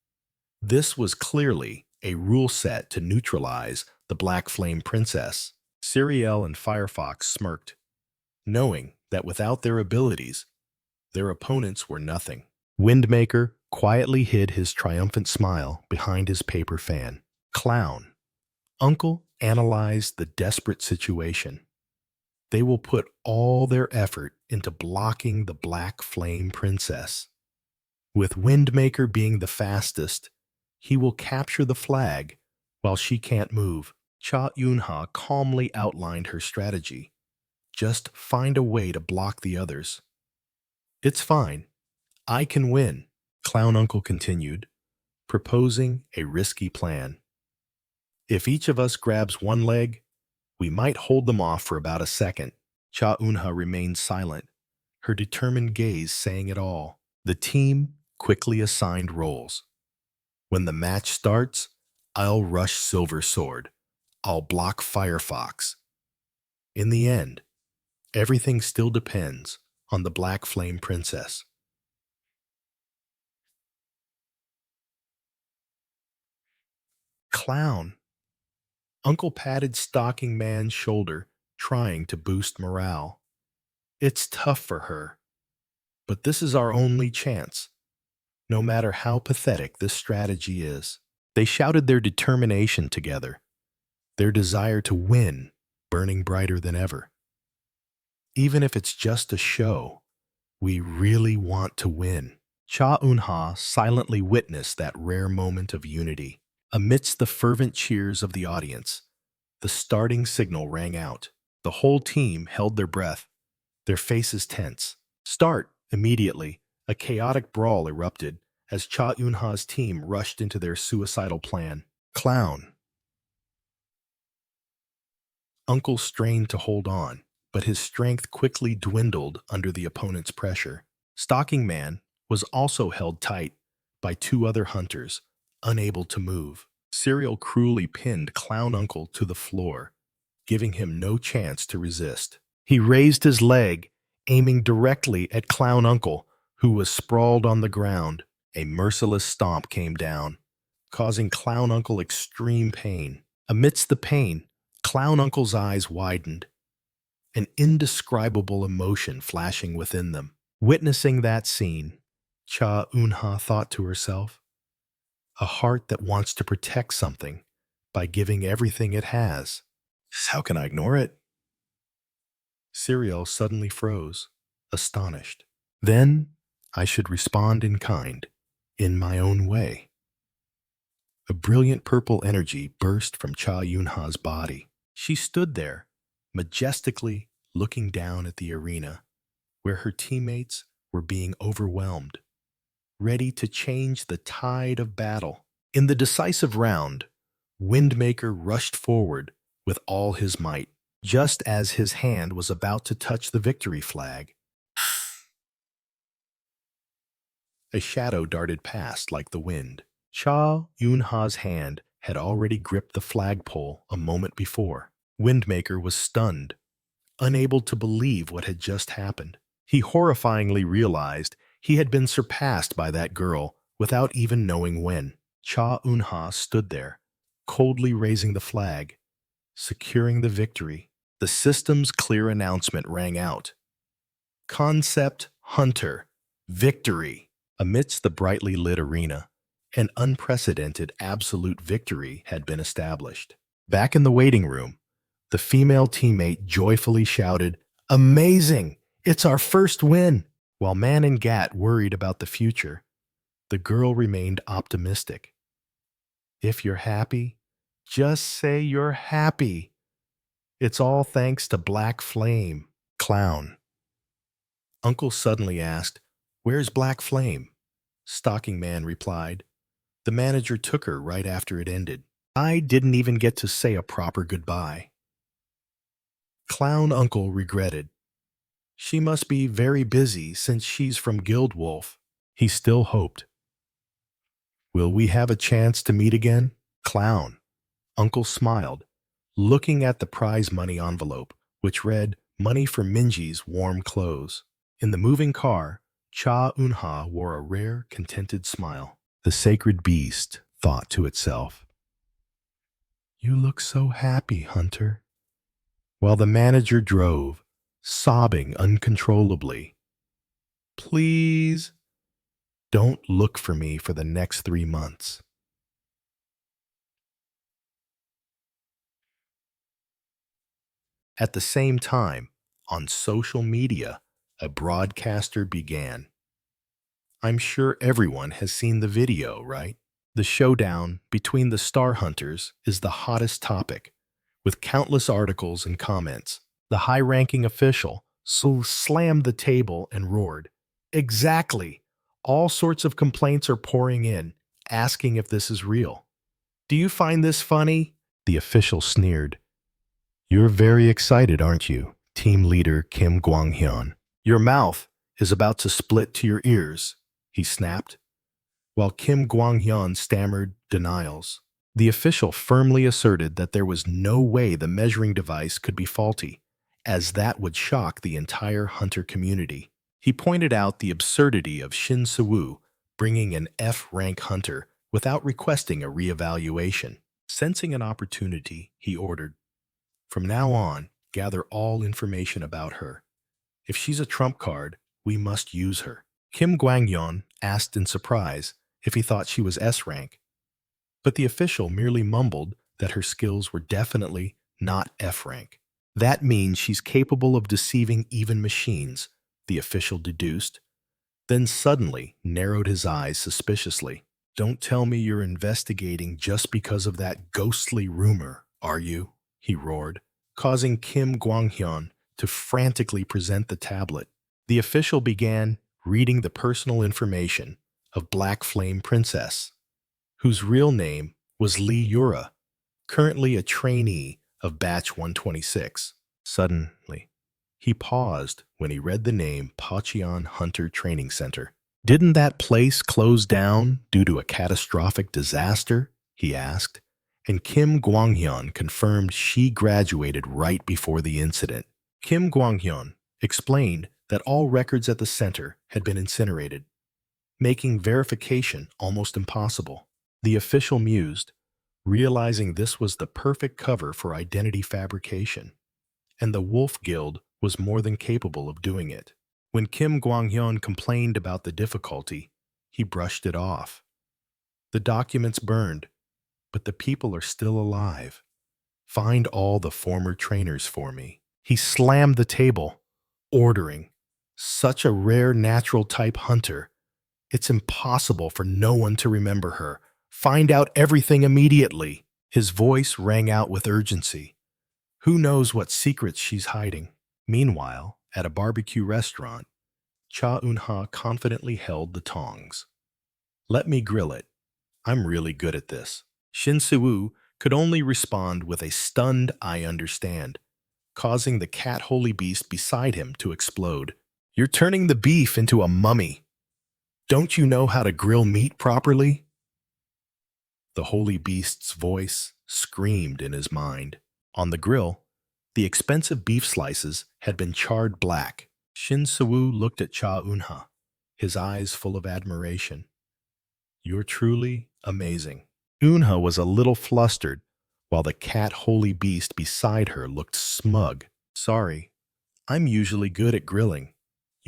This was clearly a rule set to neutralize the Black Flame Princess. Siriel and Firefox smirked, knowing that without their abilities, their opponents were nothing. Windmaker quietly hid his triumphant smile behind his paper fan. Clown. Uncle analyzed the desperate situation. They will put all their effort into blocking the Black Flame Princess. With Windmaker being the fastest, he will capture the flag while she can't move. Cha Eunha calmly outlined her strategy. "Just find a way to block the others." "It's fine. I can win," Clown Uncle continued, proposing a risky plan. "If each of us grabs one leg, we might hold them off for about a second." Cha Eunha remained silent, her determined gaze saying it all. The team quickly assigned roles. "When the match starts, I'll rush Silver Sword. I'll block Firefox." In the end, everything still depends on the Black Flame Princess. Clown. Uncle patted Stalking Man's shoulder, trying to boost morale. "It's tough for her, but this is our only chance, no matter how pathetic this strategy is." They shouted their determination together, their desire to win burning brighter than ever. "Even if it's just a show, we really want to win." Cha Eunha silently witnessed that rare moment of unity. Amidst the fervent cheers of the audience, the starting signal rang out. The whole team held their breath, their faces tense. Start! Immediately, a chaotic brawl erupted as Cha Eun-ha's team rushed into their suicidal plan. Clown. Uncle strained to hold on, but his strength quickly dwindled under the opponent's pressure. Stalking Man was also held tight by two other hunters, unable to move. Serial cruelly pinned Clown Uncle to the floor, giving him no chance to resist. He raised his leg, aiming directly at Clown Uncle, who was sprawled on the ground. A merciless stomp came down, causing Clown Uncle extreme pain. Amidst the pain, Clown Uncle's eyes widened, an indescribable emotion flashing within them. Witnessing that scene, Cha Eun-ha thought to herself, a heart that wants to protect something by giving everything it has. How can I ignore it? Serial suddenly froze, astonished. Then I should respond in kind, in my own way. A brilliant purple energy burst from Cha Eun-ha's body. She stood there, majestically looking down at the arena, where her teammates were being overwhelmed, ready to change the tide of battle. In the decisive round, Windmaker rushed forward with all his might. Just as his hand was about to touch the victory flag, a shadow darted past like the wind. Cha Eun-ha's hand had already gripped the flagpole a moment before. Windmaker was stunned, unable to believe what had just happened. He horrifyingly realized he had been surpassed by that girl without even knowing when. Cha Eun-ha stood there, coldly raising the flag, securing the victory. The system's clear announcement rang out. Concept Hunter, victory! Amidst the brightly lit arena, an unprecedented absolute victory had been established. Back in the waiting room, the female teammate joyfully shouted, "Amazing! It's our first win!" While Man and Gat worried about the future, the girl remained optimistic. If you're happy, just say you're happy. It's all thanks to Black Flame. Clown. Uncle suddenly asked, "Where's Black Flame?" Stalking Man replied, "The manager took her right after it ended. I didn't even get to say a proper goodbye." Clown Uncle regretted. She must be very busy since she's from Guild Wolf. He still hoped. Will we have a chance to meet again? Clown. Uncle smiled, looking at the prize money envelope, which read, "Money for Minji's warm clothes." In the moving car, Cha Eun-ha wore a rare, contented smile. The sacred beast thought to itself, "You look so happy, Hunter." While the manager drove, sobbing uncontrollably, "Please, don't look for me for the next 3 months." At the same time, on social media, a broadcaster began. I'm sure everyone has seen the video, right? The showdown between the Star Hunters is the hottest topic, with countless articles and comments. The high-ranking official slammed the table and roared, "Exactly! All sorts of complaints are pouring in, asking if this is real. Do you find this funny?" The official sneered. "You're very excited, aren't you, team leader Kim Gwang-hyun? Your mouth is about to split to your ears," he snapped, while Kim Gwang-hyun stammered denials. The official firmly asserted that there was no way the measuring device could be faulty, as that would shock the entire hunter community. He pointed out the absurdity of Shin Se-woo bringing an F-rank hunter without requesting a re-evaluation. Sensing an opportunity, he ordered, "From now on, gather all information about her. If she's a trump card, we must use her." Kim Gwang-yeon asked in surprise if he thought she was S-rank, but the official merely mumbled that her skills were definitely not F-rank. That means she's capable of deceiving even machines, the official deduced, then suddenly narrowed his eyes suspiciously. "Don't tell me you're investigating just because of that ghostly rumor, are you?" he roared, causing Kim Gwang-hyun to frantically present the tablet. The official began reading the personal information of Black Flame Princess, whose real name was Lee Yura, currently a trainee of Batch 126. Suddenly, he paused when he read the name Pacheon Hunter Training Center. Didn't that place close down due to a catastrophic disaster? He asked, and Kim Gwanghyun confirmed she graduated right before the incident. Kim Gwanghyun explained that all records at the center had been incinerated, making verification almost impossible. The official mused, realizing this was the perfect cover for identity fabrication, and the Wolf Guild was more than capable of doing it. When Kim Gwanghyun complained about the difficulty, he brushed it off. The documents burned, but the people are still alive. Find all the former trainers for me. He slammed the table, ordering, such a rare natural type hunter. It's impossible for no one to remember her. Find out everything immediately. His voice rang out with urgency. Who knows what secrets she's hiding? Meanwhile, at a barbecue restaurant, Cha Eun-ha confidently held the tongs. Let me grill it. I'm really good at this. Shin Siwoo could only respond with a stunned "I understand," causing the cat holy beast beside him to explode. You're turning the beef into a mummy. Don't you know how to grill meat properly? The holy beast's voice screamed in his mind. On the grill, the expensive beef slices had been charred black. Shin Siwoo looked at Cha Eun-ha, his eyes full of admiration. You're truly amazing. Eun-ha was a little flustered, while the cat holy beast beside her looked smug. Sorry, I'm usually good at grilling,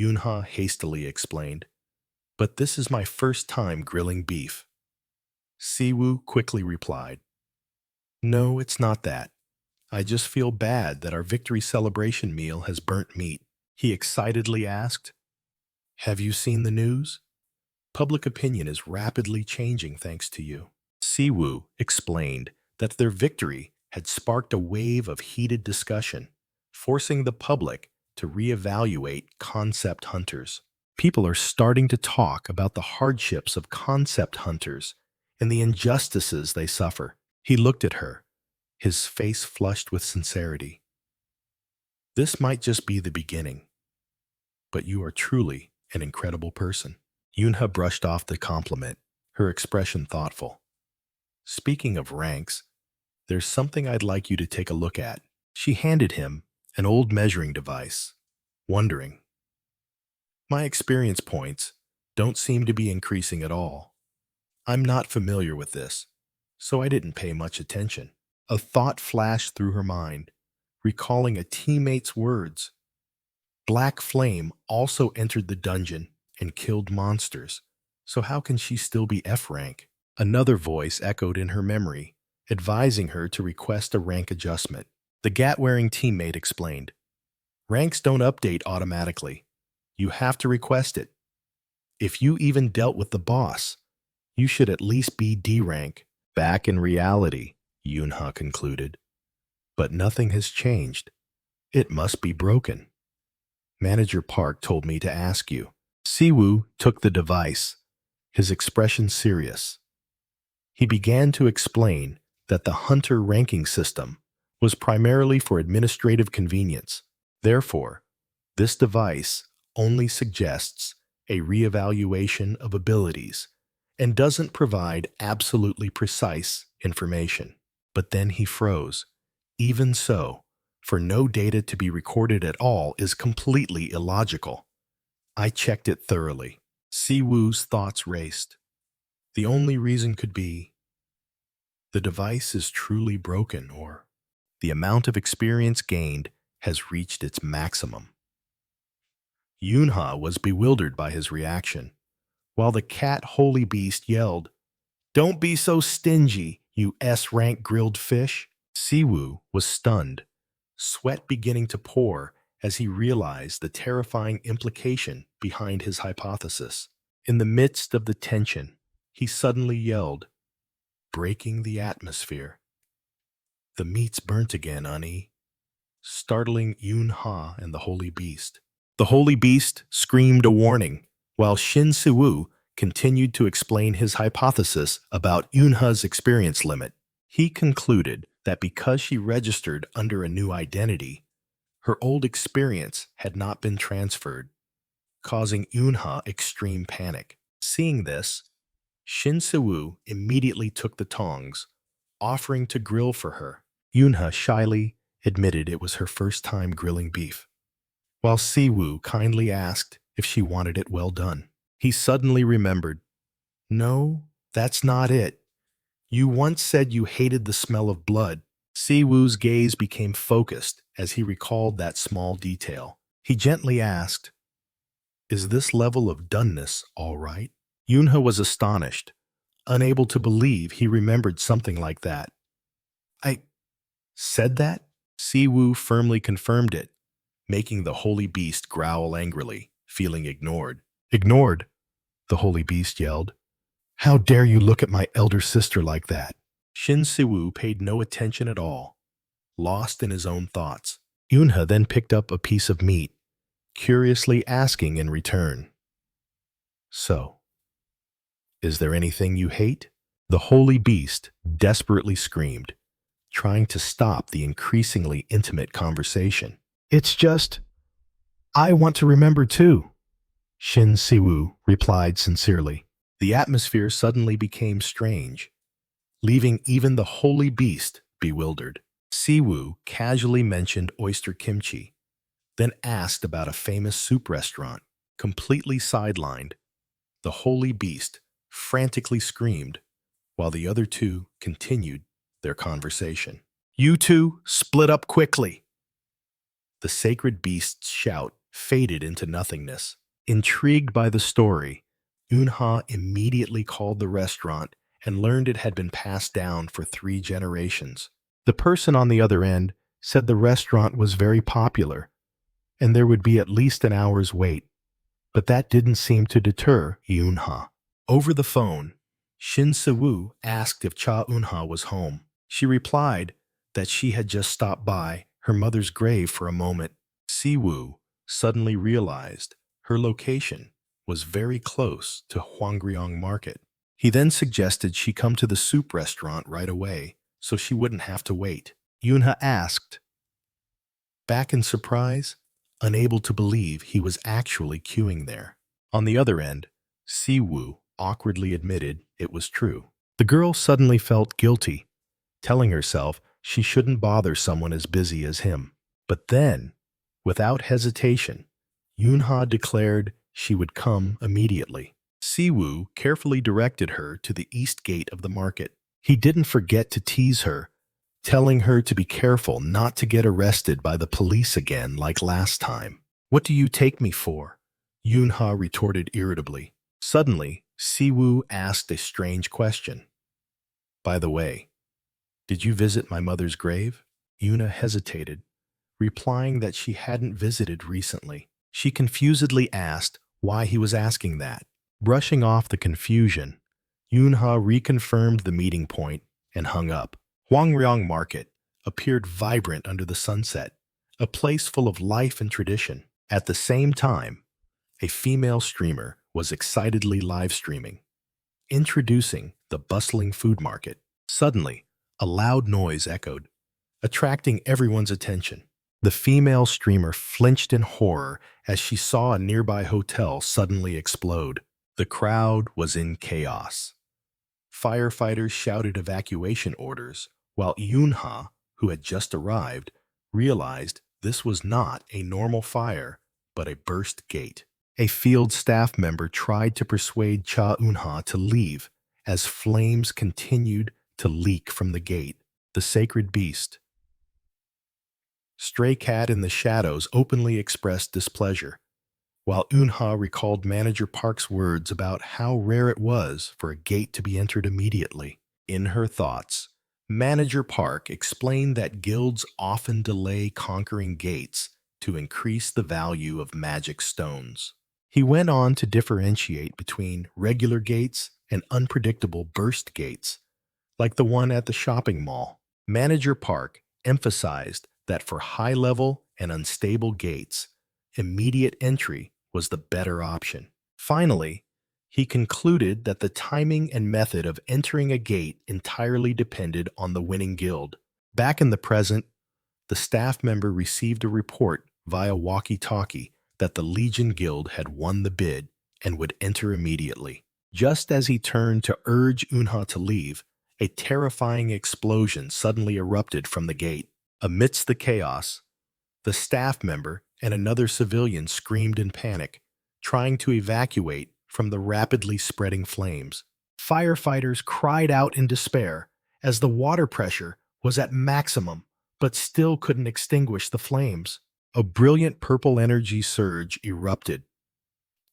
Eun-ha hastily explained. But this is my first time grilling beef. Siwoo quickly replied. No, it's not that. I just feel bad that our victory celebration meal has burnt meat. He excitedly asked, Have you seen the news? Public opinion is rapidly changing thanks to you. Siwoo explained that their victory had sparked a wave of heated discussion, forcing the public to reevaluate concept hunters. People are starting to talk about the hardships of concept hunters and the injustices they suffer. He looked at her, his face flushed with sincerity. This might just be the beginning, but you are truly an incredible person. Eun-ha brushed off the compliment, her expression thoughtful. Speaking of ranks, there's something I'd like you to take a look at. She handed him an old measuring device, wondering. My experience points don't seem to be increasing at all. I'm not familiar with this, so I didn't pay much attention. A thought flashed through her mind, recalling a teammate's words. Black Flame also entered the dungeon and killed monsters, so how can she still be F rank? Another voice echoed in her memory, advising her to request a rank adjustment. The gat-wearing teammate explained, Ranks don't update automatically. You have to request it. If you even dealt with the boss, you should at least be D rank. Back in reality, Eun-ha concluded. But nothing has changed. It must be broken. Manager Park told me to ask you. Siwoo took the device, his expression serious. He began to explain that the hunter ranking system was primarily for administrative convenience. Therefore, this device only suggests a reevaluation of abilities and doesn't provide absolutely precise information. But then he froze. Even so, for no data to be recorded at all is completely illogical. I checked it thoroughly. Siwoo's thoughts raced. The only reason could be the device is truly broken, or the amount of experience gained has reached its maximum. Eun-ha was bewildered by his reaction, while the cat holy beast yelled, Don't be so stingy, you S-rank grilled fish. Siwoo was stunned, sweat beginning to pour as he realized the terrifying implication behind his hypothesis. In the midst of the tension, he suddenly yelled, breaking the atmosphere. The meat's burnt again, Ani, startling Eun-ha and the holy beast. The holy beast screamed a warning, while Shin Siwoo continued to explain his hypothesis about Yunha's experience limit. He concluded that because she registered under a new identity, her old experience had not been transferred, causing Yunha extreme panic. Seeing this, Shin Siwoo immediately took the tongs, offering to grill for her. Yunha shyly admitted it was her first time grilling beef, while Siwoo kindly asked if she wanted it well done. He suddenly remembered, "No, that's not it. You once said you hated the smell of blood." Siwoo's gaze became focused as he recalled that small detail. He gently asked, "Is this level of doneness all right?" Yunha was astonished, unable to believe he remembered something like that. "I said that?" Siwoo firmly confirmed it, making the holy beast growl angrily, feeling ignored. "Ignored?" the holy beast yelled. "How dare you look at my elder sister like that?" Shin Siwoo paid no attention at all, lost in his own thoughts. Yunha then picked up a piece of meat, curiously asking in return, "So, is there anything you hate?" The holy beast desperately screamed, trying to stop the increasingly intimate conversation. "It's just, I want to remember too," Shin Siwoo replied sincerely. The atmosphere suddenly became strange, leaving even the holy beast bewildered. Siwoo casually mentioned oyster kimchi, then asked about a famous soup restaurant. Completely sidelined, the holy beast frantically screamed, while the other two continued their conversation. "You two split up quickly!" The sacred beast's shout faded into nothingness. Intrigued by the story, Yunha immediately called the restaurant and learned it had been passed down for 3 generations. The person on the other end said the restaurant was very popular and there would be at least an hour's wait, but that didn't seem to deter Yunha. Over the phone, Shin Siwoo asked if Cha Eunha was home. She replied that she had just stopped by her mother's grave for a moment. Siwoo suddenly realized her location was very close to Hwangryong Market. He then suggested she come to the soup restaurant right away so she wouldn't have to wait. Yunha asked, back in surprise, unable to believe he was actually queuing there. On the other end, Siwoo awkwardly admitted it was true. The girl suddenly felt guilty, telling herself she shouldn't bother someone as busy as him. But then, without hesitation, Yunha declared she would come immediately. Siwoo carefully directed her to the east gate of the market. He didn't forget to tease her, telling her to be careful not to get arrested by the police again like last time. "What do you take me for?" Yunha retorted irritably. Suddenly, Siwoo asked a strange question. "By the way, did you visit my mother's grave?" Yuna hesitated, replying that she hadn't visited recently. She confusedly asked why he was asking that. Brushing off the confusion, Yunha reconfirmed the meeting point and hung up. Hwangryong Market appeared vibrant under the sunset, a place full of life and tradition. At the same time, a female streamer was excitedly live streaming, introducing the bustling food market. Suddenly, a loud noise echoed, attracting everyone's attention. The female streamer flinched in horror as she saw a nearby hotel suddenly explode. The crowd was in chaos. Firefighters shouted evacuation orders, while Yunha, who had just arrived, realized this was not a normal fire, but a burst gate. A field staff member tried to persuade Cha Eunha to leave as flames continued to leak from the gate. The sacred beast, Stray Cat in the shadows, openly expressed displeasure, while Eunha recalled Manager Park's words about how rare it was for a gate to be entered immediately. In her thoughts, Manager Park explained that guilds often delay conquering gates to increase the value of magic stones. He went on to differentiate between regular gates and unpredictable burst gates, like the one at the shopping mall. Manager Park emphasized that for high-level and unstable gates, immediate entry was the better option. Finally, he concluded that the timing and method of entering a gate entirely depended on the winning guild. Back in the present, the staff member received a report via walkie-talkie that the Legion Guild had won the bid and would enter immediately. Just as he turned to urge Unha to leave, a terrifying explosion suddenly erupted from the gate. Amidst the chaos, the staff member and another civilian screamed in panic, trying to evacuate from the rapidly spreading flames. Firefighters cried out in despair as the water pressure was at maximum but still couldn't extinguish the flames. A brilliant purple energy surge erupted,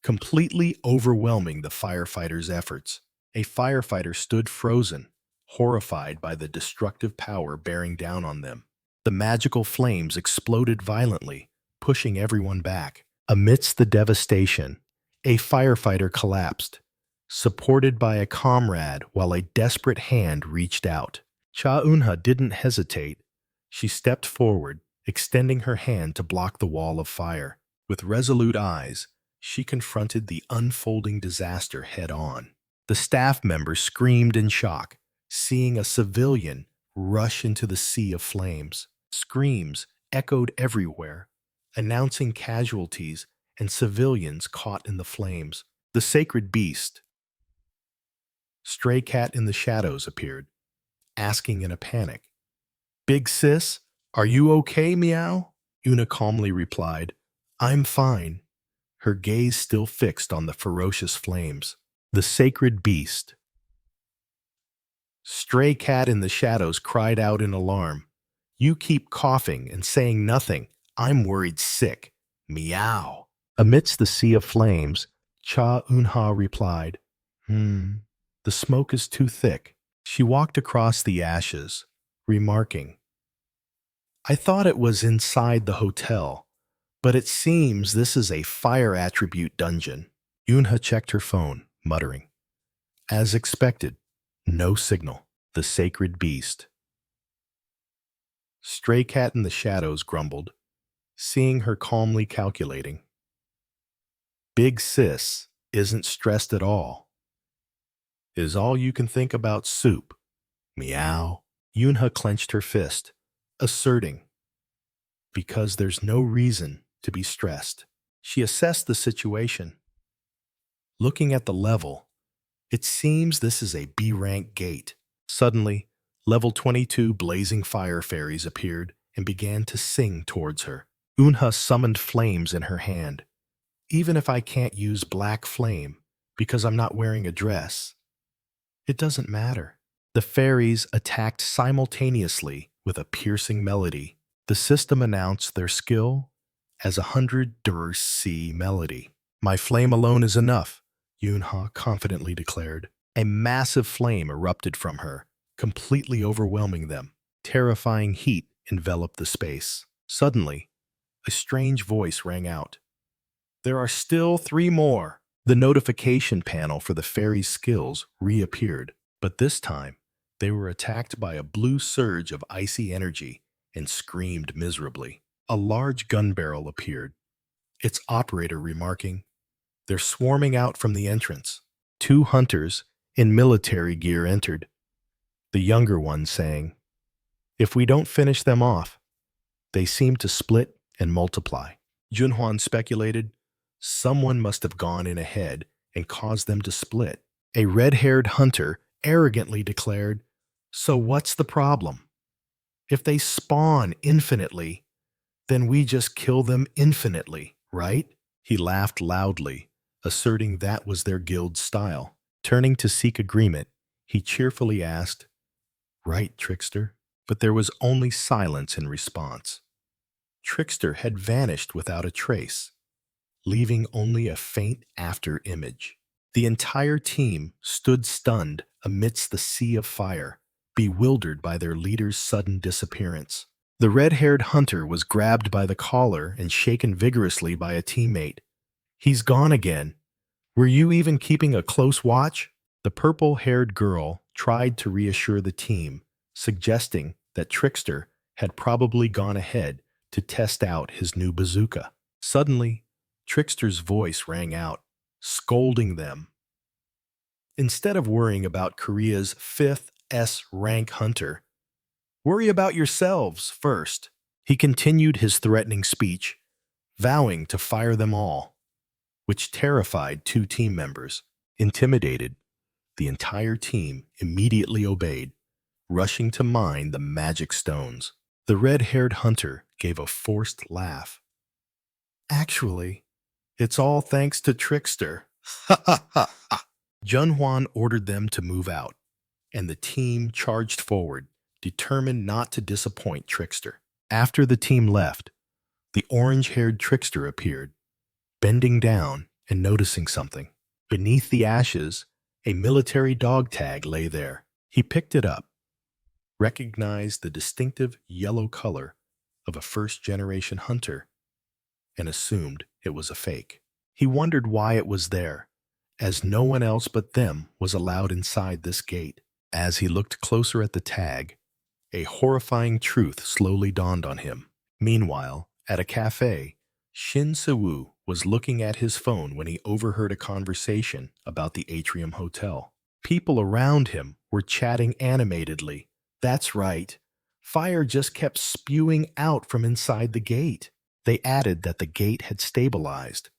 completely overwhelming the firefighters' efforts. A firefighter stood frozen, horrified by the destructive power bearing down on them. The magical flames exploded violently, pushing everyone back. Amidst the devastation, a firefighter collapsed, supported by a comrade while a desperate hand reached out. Cha Unha didn't hesitate. She stepped forward, extending her hand to block the wall of fire. With resolute eyes, she confronted the unfolding disaster head-on. The staff member screamed in shock, seeing a civilian rush into the sea of flames. Screams echoed everywhere, announcing casualties and civilians caught in the flames. The sacred beast, Stray Cat in the Shadows, appeared, asking in a panic, "Big sis, are you okay, meow?" Una calmly replied, "I'm fine," her gaze still fixed on the ferocious flames. The sacred beast, Stray Cat in the Shadows, cried out in alarm, "You keep coughing and saying nothing. I'm worried sick. Meow." Amidst the sea of flames, Cha Unha replied, "The smoke is too thick." She walked across the ashes, remarking, "I thought it was inside the hotel, but it seems this is a fire attribute dungeon." Unha checked her phone, muttering, "As expected, no signal." The sacred beast, Stray Cat in the Shadows, grumbled, seeing her calmly calculating, "Big sis isn't stressed at all. Is all you can think about soup? Meow." Unha clenched her fist, asserting, "Because there's no reason to be stressed." She assessed the situation. Looking at the level, it seems this is a B-rank gate. Suddenly, level 22 blazing fire fairies appeared and began to sing towards her. Unha summoned flames in her hand. "Even if I can't use black flame because I'm not wearing a dress, it doesn't matter." The fairies attacked simultaneously with a piercing melody. The system announced their skill as 100 Durs-C melody. "My flame alone is enough," Unha confidently declared. A massive flame erupted from her, completely overwhelming them. Terrifying heat enveloped the space. Suddenly, a strange voice rang out. "There are still 3 more." The notification panel for the fairies' skills reappeared, but this time they were attacked by a blue surge of icy energy and screamed miserably. A large gun barrel appeared, its operator remarking, "They're swarming out from the entrance." 2 hunters in military gear entered, the younger one saying, "If we don't finish them off, they seem to split and multiply." Junhuan speculated, someone must have gone in ahead and caused them to split. A red-haired hunter arrogantly declared, "So what's the problem? If they spawn infinitely, then we just kill them infinitely, right?" He laughed loudly, asserting that was their guild's style. Turning to seek agreement, he cheerfully asked, "Right, Trickster?" But there was only silence in response. Trickster had vanished without a trace, leaving only a faint after-image. The entire team stood stunned amidst the sea of fire, bewildered by their leader's sudden disappearance. The red-haired hunter was grabbed by the collar and shaken vigorously by a teammate. "He's gone again. Were you even keeping a close watch?" The purple-haired girl tried to reassure the team, suggesting that Trickster had probably gone ahead to test out his new bazooka. Suddenly, Trickster's voice rang out, scolding them. Instead of worrying about Korea's 5th S rank hunter, worry about yourselves first. He continued his threatening speech, vowing to fire them all, which terrified 2 team members. Intimidated, the entire team immediately obeyed, rushing to mine the magic stones. The red-haired hunter gave a forced laugh. Actually, it's all thanks to Trickster. Ha ha ha ha. Junhwan ordered them to move out, and the team charged forward, determined not to disappoint Trickster. After the team left, the orange-haired Trickster appeared, bending down and noticing something. Beneath the ashes, a military dog tag lay there. He picked it up, recognized the distinctive yellow color of a first-generation hunter, and assumed it was a fake. He wondered why it was there, as no one else but them was allowed inside this gate. As he looked closer at the tag, a horrifying truth slowly dawned on him. Meanwhile, at a cafe, Shin Se-woo was looking at his phone when he overheard a conversation about the Atrium Hotel. People around him were chatting animatedly. That's right. Fire just kept spewing out from inside the gate. They added that the gate had stabilized,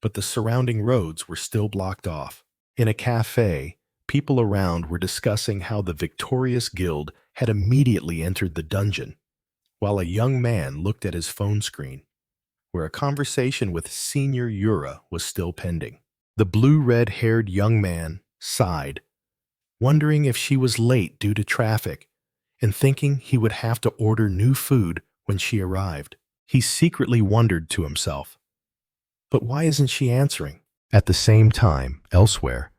but the surrounding roads were still blocked off. In a cafe, people around were discussing how the victorious guild had immediately entered the dungeon, while a young man looked at his phone screen, where a conversation with Senior Yura was still pending. The blue-red-haired young man sighed, wondering if she was late due to traffic, and thinking he would have to order new food when she arrived. He secretly wondered to himself, but why isn't she answering? At the same time, elsewhere,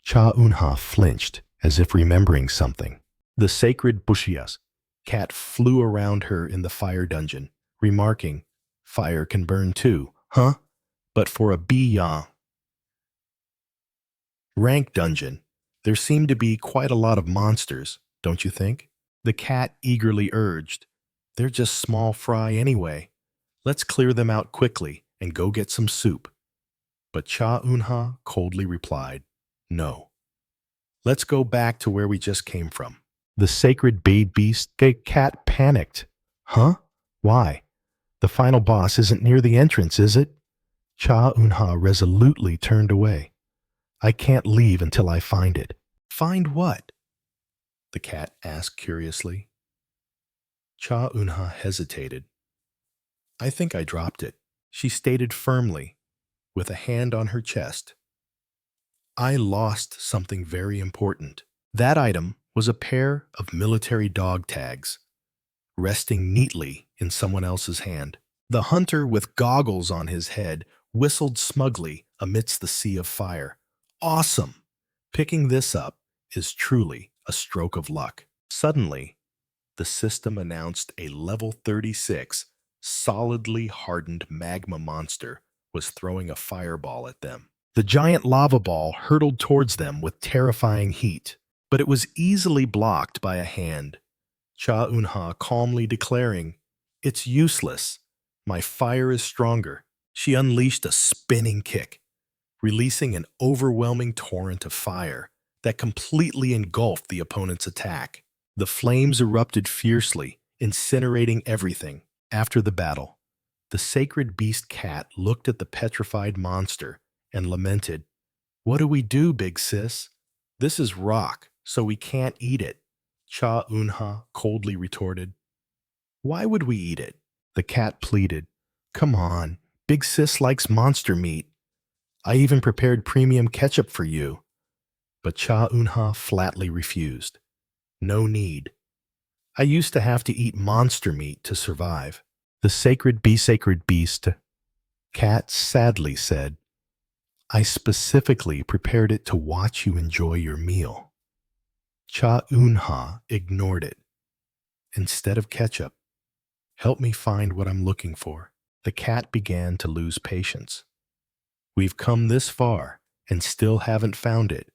Cha Eun-ha flinched as if remembering something. The sacred Bushia's cat flew around her in the fire dungeon, remarking, "Fire can burn too, huh? But for a B-yang rank dungeon, there seemed to be quite a lot of monsters, don't you think?" The cat eagerly urged, "They're just small fry anyway. Let's clear them out quickly and go get some soup." But Cha Eun-ha coldly replied, "No. Let's go back to where we just came from." The sacred beast cat panicked. "Huh? Why? The final boss isn't near the entrance, is it?" Cha Eun-ha resolutely turned away. "I can't leave until I find it." "Find what?" the cat asked curiously. Cha Eun-ha hesitated. "I think I dropped it," she stated firmly, with a hand on her chest. "I lost something very important." That item was a pair of military dog tags, resting neatly in someone else's hand. The hunter with goggles on his head whistled smugly amidst the sea of fire. "Awesome! Picking this up is truly a stroke of luck." Suddenly, the system announced a level 36, solidly hardened magma monster was throwing a fireball at them. The giant lava ball hurtled towards them with terrifying heat, but it was easily blocked by a hand. Cha Eun-ha calmly declaring, "It's useless. My fire is stronger." She unleashed a spinning kick, releasing an overwhelming torrent of fire that completely engulfed the opponent's attack. The flames erupted fiercely, incinerating everything. After the battle, the sacred beast cat looked at the petrified monster and lamented, "What do we do, big sis? This is rock, so we can't eat it." Cha Eun-ha coldly retorted, "Why would we eat it?" The cat pleaded, "Come on, big sis likes monster meat. I even prepared premium ketchup for you." But Cha Eun-ha flatly refused. "No need. I used to have to eat monster meat to survive." The sacred beast cat sadly said, "I specifically prepared it to watch you enjoy your meal." Cha Eun-ha ignored it. "Instead of ketchup, help me find what I'm looking for." The cat began to lose patience. "We've come this far and still haven't found it.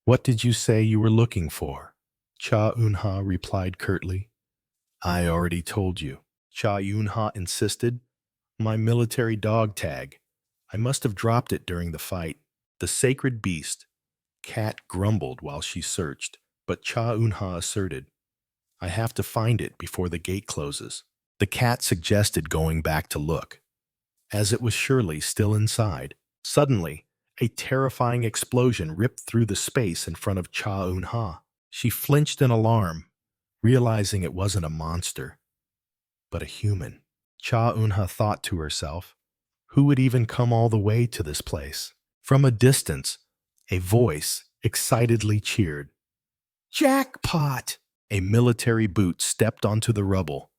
What did you say you were looking for?" Cha Eun-ha replied curtly, "I already told you." Cha Eun-ha insisted, My military dog tag. I must have dropped it during the fight. The sacred beast. Cat grumbled while she searched, but Cha Eunha asserted, I have to find it before the gate closes. The cat suggested going back to look, as it was surely still inside. Suddenly, a terrifying explosion ripped through the space in front of Cha Eunha. She flinched in alarm, realizing it wasn't a monster, but a human. Cha Eunha thought to herself, who would even come all the way to this place? From a distance, a voice excitedly cheered. Jackpot! A military boot stepped onto the rubble,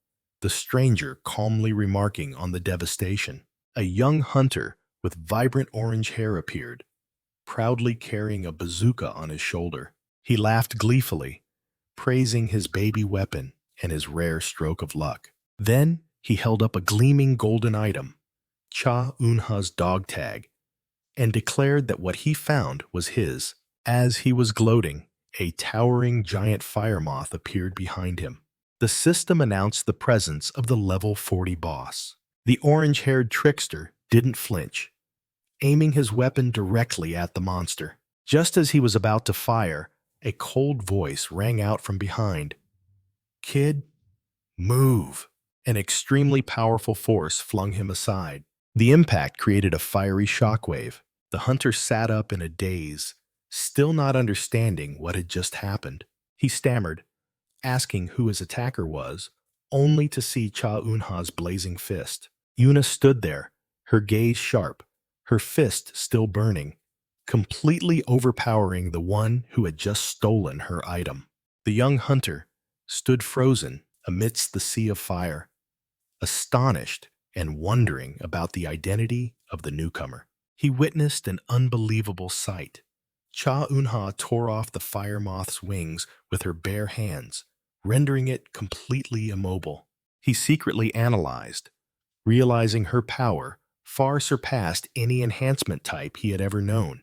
the stranger calmly remarking on the devastation. A young hunter with vibrant orange hair appeared, proudly carrying a bazooka on his shoulder. He laughed gleefully, praising his baby weapon and his rare stroke of luck. Then he held up a gleaming golden item, Cha Eunha's dog tag, and declared that what he found was his. As he was gloating, a towering giant fire moth appeared behind him. The system announced the presence of the level 40 boss. The orange-haired trickster didn't flinch, aiming his weapon directly at the monster. Just as he was about to fire, a cold voice rang out from behind. Kid, move! An extremely powerful force flung him aside. The impact created a fiery shockwave. The hunter sat up in a daze, still not understanding what had just happened. He stammered, asking who his attacker was, only to see Cha Eunha's blazing fist. Yuna stood there, her gaze sharp, her fist still burning, completely overpowering the one who had just stolen her item. The young hunter stood frozen amidst the sea of fire, astonished and wondering about the identity of the newcomer. He witnessed an unbelievable sight. Cha Eunha tore off the fire moth's wings with her bare hands, rendering it completely immobile. He secretly analyzed, realizing her power far surpassed any enhancement type he had ever known,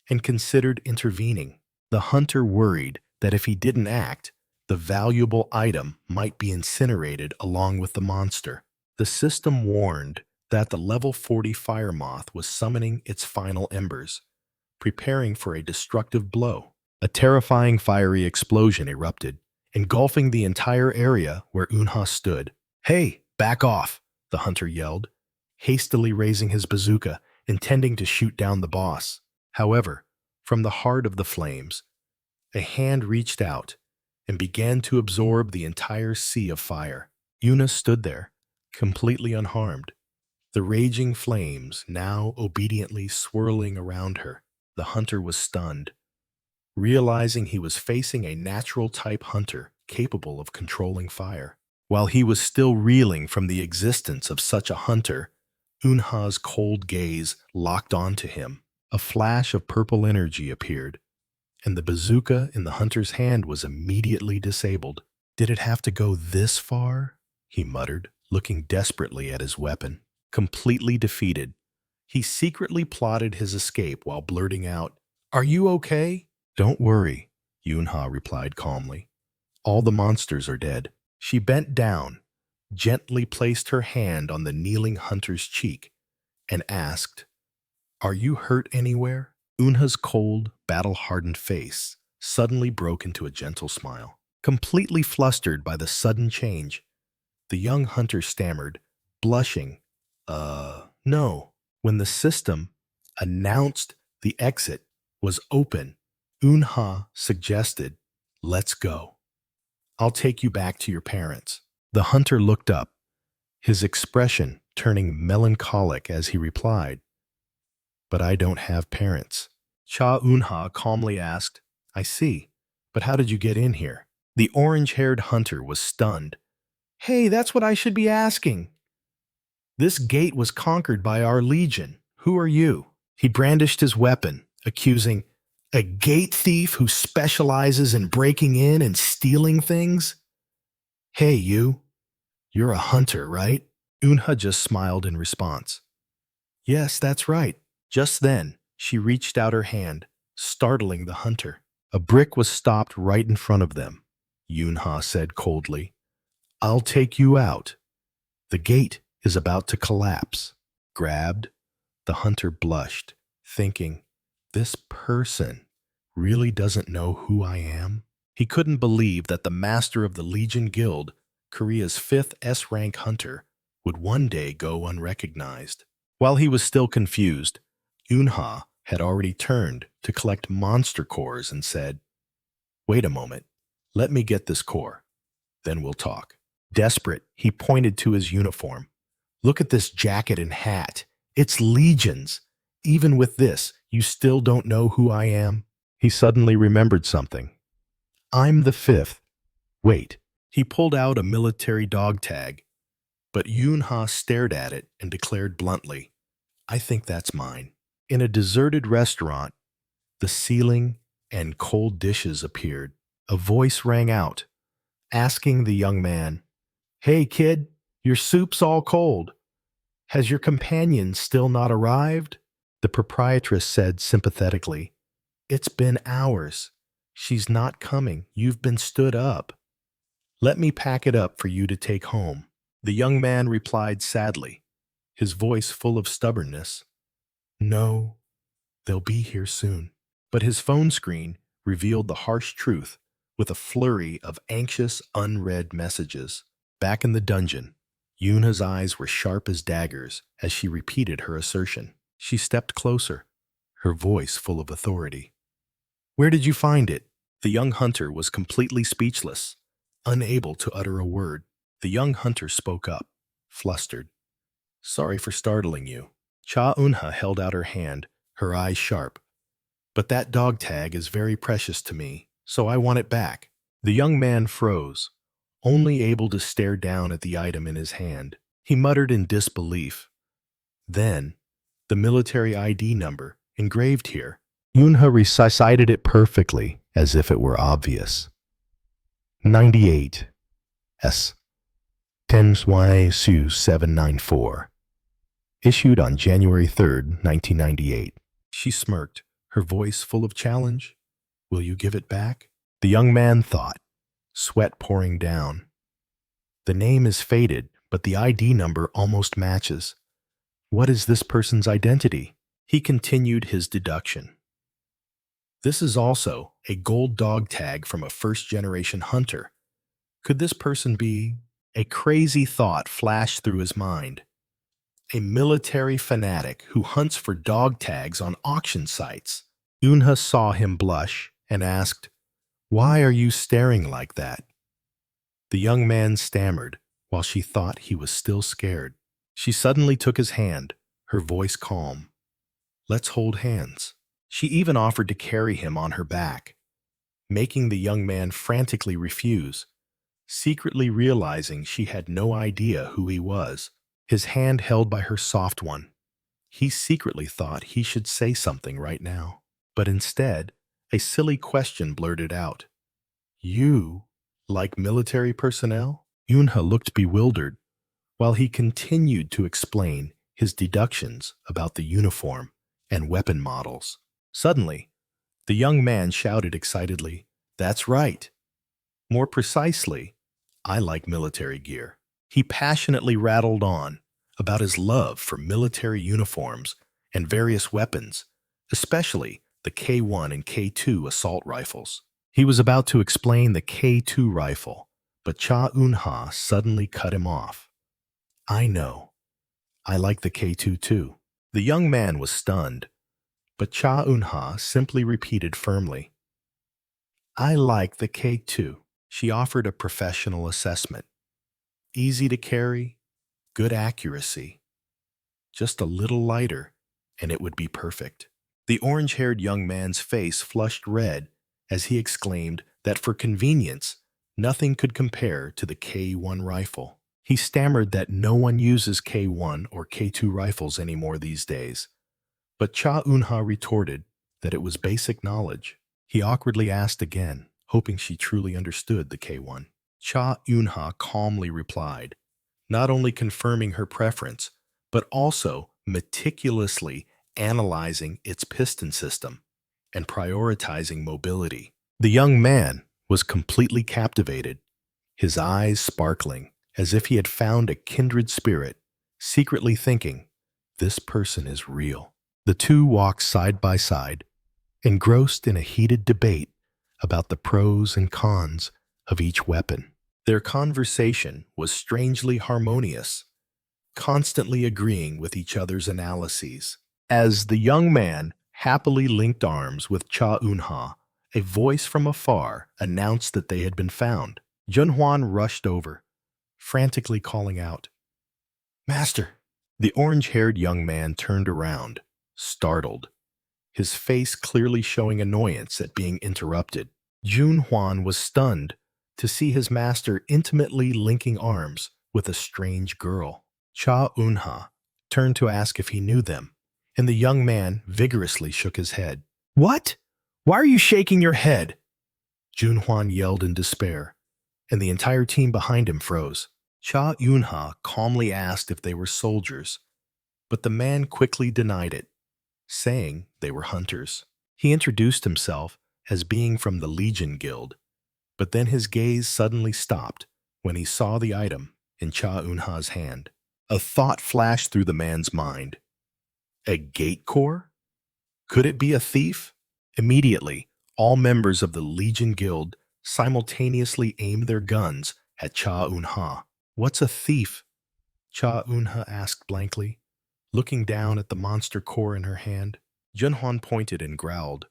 and considered intervening. The hunter worried that if he didn't act, the valuable item might be incinerated along with the monster. The system warned that the level 40 fire moth was summoning its final embers, preparing for a destructive blow. A terrifying fiery explosion erupted, engulfing the entire area where Eunha stood. Hey, back off, the hunter yelled, hastily raising his bazooka, intending to shoot down the boss. However, from the heart of the flames, a hand reached out and began to absorb the entire sea of fire. Yuna stood there, completely unharmed, the raging flames now obediently swirling around her. The hunter was stunned, realizing he was facing a natural-type hunter capable of controlling fire. While he was still reeling from the existence of such a hunter, Eunha's cold gaze locked onto him. A flash of purple energy appeared, and the bazooka in the hunter's hand was immediately disabled. Did it have to go this far? He muttered, looking desperately at his weapon. Completely defeated, he secretly plotted his escape while blurting out, Are you okay? Don't worry, Eunha replied calmly. All the monsters are dead. She bent down, gently placed her hand on the kneeling hunter's cheek, and asked, Are you hurt anywhere? Eunha's cold, battle-hardened face suddenly broke into a gentle smile. Completely flustered by the sudden change, the young hunter stammered, blushing, no. When the system announced the exit was open, Eunha suggested, Let's go. I'll take you back to your parents. The hunter looked up, his expression turning melancholic as he replied, But I don't have parents. Cha Eunha calmly asked, I see, but how did you get in here? The orange-haired hunter was stunned. Hey, that's what I should be asking. This gate was conquered by our legion. Who are you? He brandished his weapon, accusing, A gate thief who specializes in breaking in and stealing things? Hey, you're a hunter, right? Eunha just smiled in response. Yes, that's right. Just then, she reached out her hand, startling the hunter. A brick was stopped right in front of them. Eunha said coldly, I'll take you out. The gate is about to collapse. Grabbed, the hunter blushed, thinking, this person really doesn't know who I am? He couldn't believe that the master of the Legion Guild, Korea's 5th S-rank hunter, would one day go unrecognized. While he was still confused, Yunha had already turned to collect monster cores and said, wait a moment, let me get this core, then we'll talk. Desperate, he pointed to his uniform. Look at this jacket and hat. It's Legion's. Even with this, you still don't know who I am? He suddenly remembered something. I'm the 5th. Wait. He pulled out a military dog tag, but Yunha stared at it and declared bluntly, I think that's mine. In a deserted restaurant, the ceiling and cold dishes appeared. A voice rang out, asking the young man, hey kid, your soup's all cold. Has your companion still not arrived? The proprietress said sympathetically, it's been hours. She's not coming. You've been stood up. Let me pack it up for you to take home. The young man replied sadly, his voice full of stubbornness. No, they'll be here soon. But his phone screen revealed the harsh truth with a flurry of anxious, unread messages. Back in the dungeon, Yuna's eyes were sharp as daggers as she repeated her assertion. She stepped closer, her voice full of authority. Where did you find it? The young hunter was completely speechless, unable to utter a word. The young hunter spoke up, flustered. Sorry for startling you. Cha Eunha held out her hand, her eyes sharp. But that dog tag is very precious to me, so I want it back. The young man froze, only able to stare down at the item in his hand. He muttered in disbelief. Then, the military ID number, engraved here. Yunha recited it perfectly, as if it were obvious. 98 S. 10Y Su 794. Issued on January 3rd, 1998. She smirked, her voice full of challenge. Will you give it back? The young man thought, sweat pouring down. The name is faded, but the ID number almost matches. What is this person's identity? He continued his deduction. This is also a gold dog tag from a first-generation hunter. Could this person be? A crazy thought flashed through his mind. A military fanatic who hunts for dog tags on auction sites. Yunha saw him blush and asked, Why are you staring like that? The young man stammered while she thought he was still scared. She suddenly took his hand, her voice calm. Let's hold hands. She even offered to carry him on her back, making the young man frantically refuse, secretly realizing she had no idea who he was. His hand held by her soft one. He secretly thought he should say something right now. But instead, a silly question blurted out. You like military personnel? Yunha looked bewildered, while he continued to explain his deductions about the uniform and weapon models. Suddenly, the young man shouted excitedly, That's right. More precisely, I like military gear. He passionately rattled on about his love for military uniforms and various weapons, especially the K1 and K2 assault rifles. He was about to explain the K2 rifle, but Cha Eunha suddenly cut him off. I know. I like the K2 too. The young man was stunned, but Cha Eunha simply repeated firmly, I like the K2. She offered a professional assessment. Easy to carry, good accuracy. Just a little lighter, and it would be perfect. The orange-haired young man's face flushed red as he exclaimed that for convenience, nothing could compare to the K1 rifle. He stammered that no one uses K1 or K2 rifles anymore these days. But Cha Eunha retorted that it was basic knowledge. He awkwardly asked again, hoping she truly understood the K1. Cha Eunha calmly replied, not only confirming her preference, but also meticulously analyzing its piston system and prioritizing mobility. The young man was completely captivated, his eyes sparkling as if he had found a kindred spirit secretly thinking, this person is real. The two walked side by side, engrossed in a heated debate about the pros and cons of each weapon. Their conversation was strangely harmonious, constantly agreeing with each other's analyses. As the young man happily linked arms with Cha Eunha, a voice from afar announced that they had been found. Junhwan rushed over, frantically calling out, "Master!" The orange-haired young man turned around, startled, his face clearly showing annoyance at being interrupted. Junhwan was stunned to see his master intimately linking arms with a strange girl. Cha Eunha turned to ask if he knew them, and the young man vigorously shook his head. "What? Why are you shaking your head?" Junhwan yelled in despair, and the entire team behind him froze. Cha Eunha calmly asked if they were soldiers, but the man quickly denied it, saying they were hunters. He introduced himself as being from the Legion Guild, but then his gaze suddenly stopped when he saw the item in Cha Eunha's hand. A thought flashed through the man's mind. A gate core? Could it be a thief? Immediately, all members of the Legion Guild simultaneously aimed their guns at Cha Eunha. "What's a thief?" Cha Eunha asked blankly, looking down at the monster core in her hand. Junhwan pointed and growled,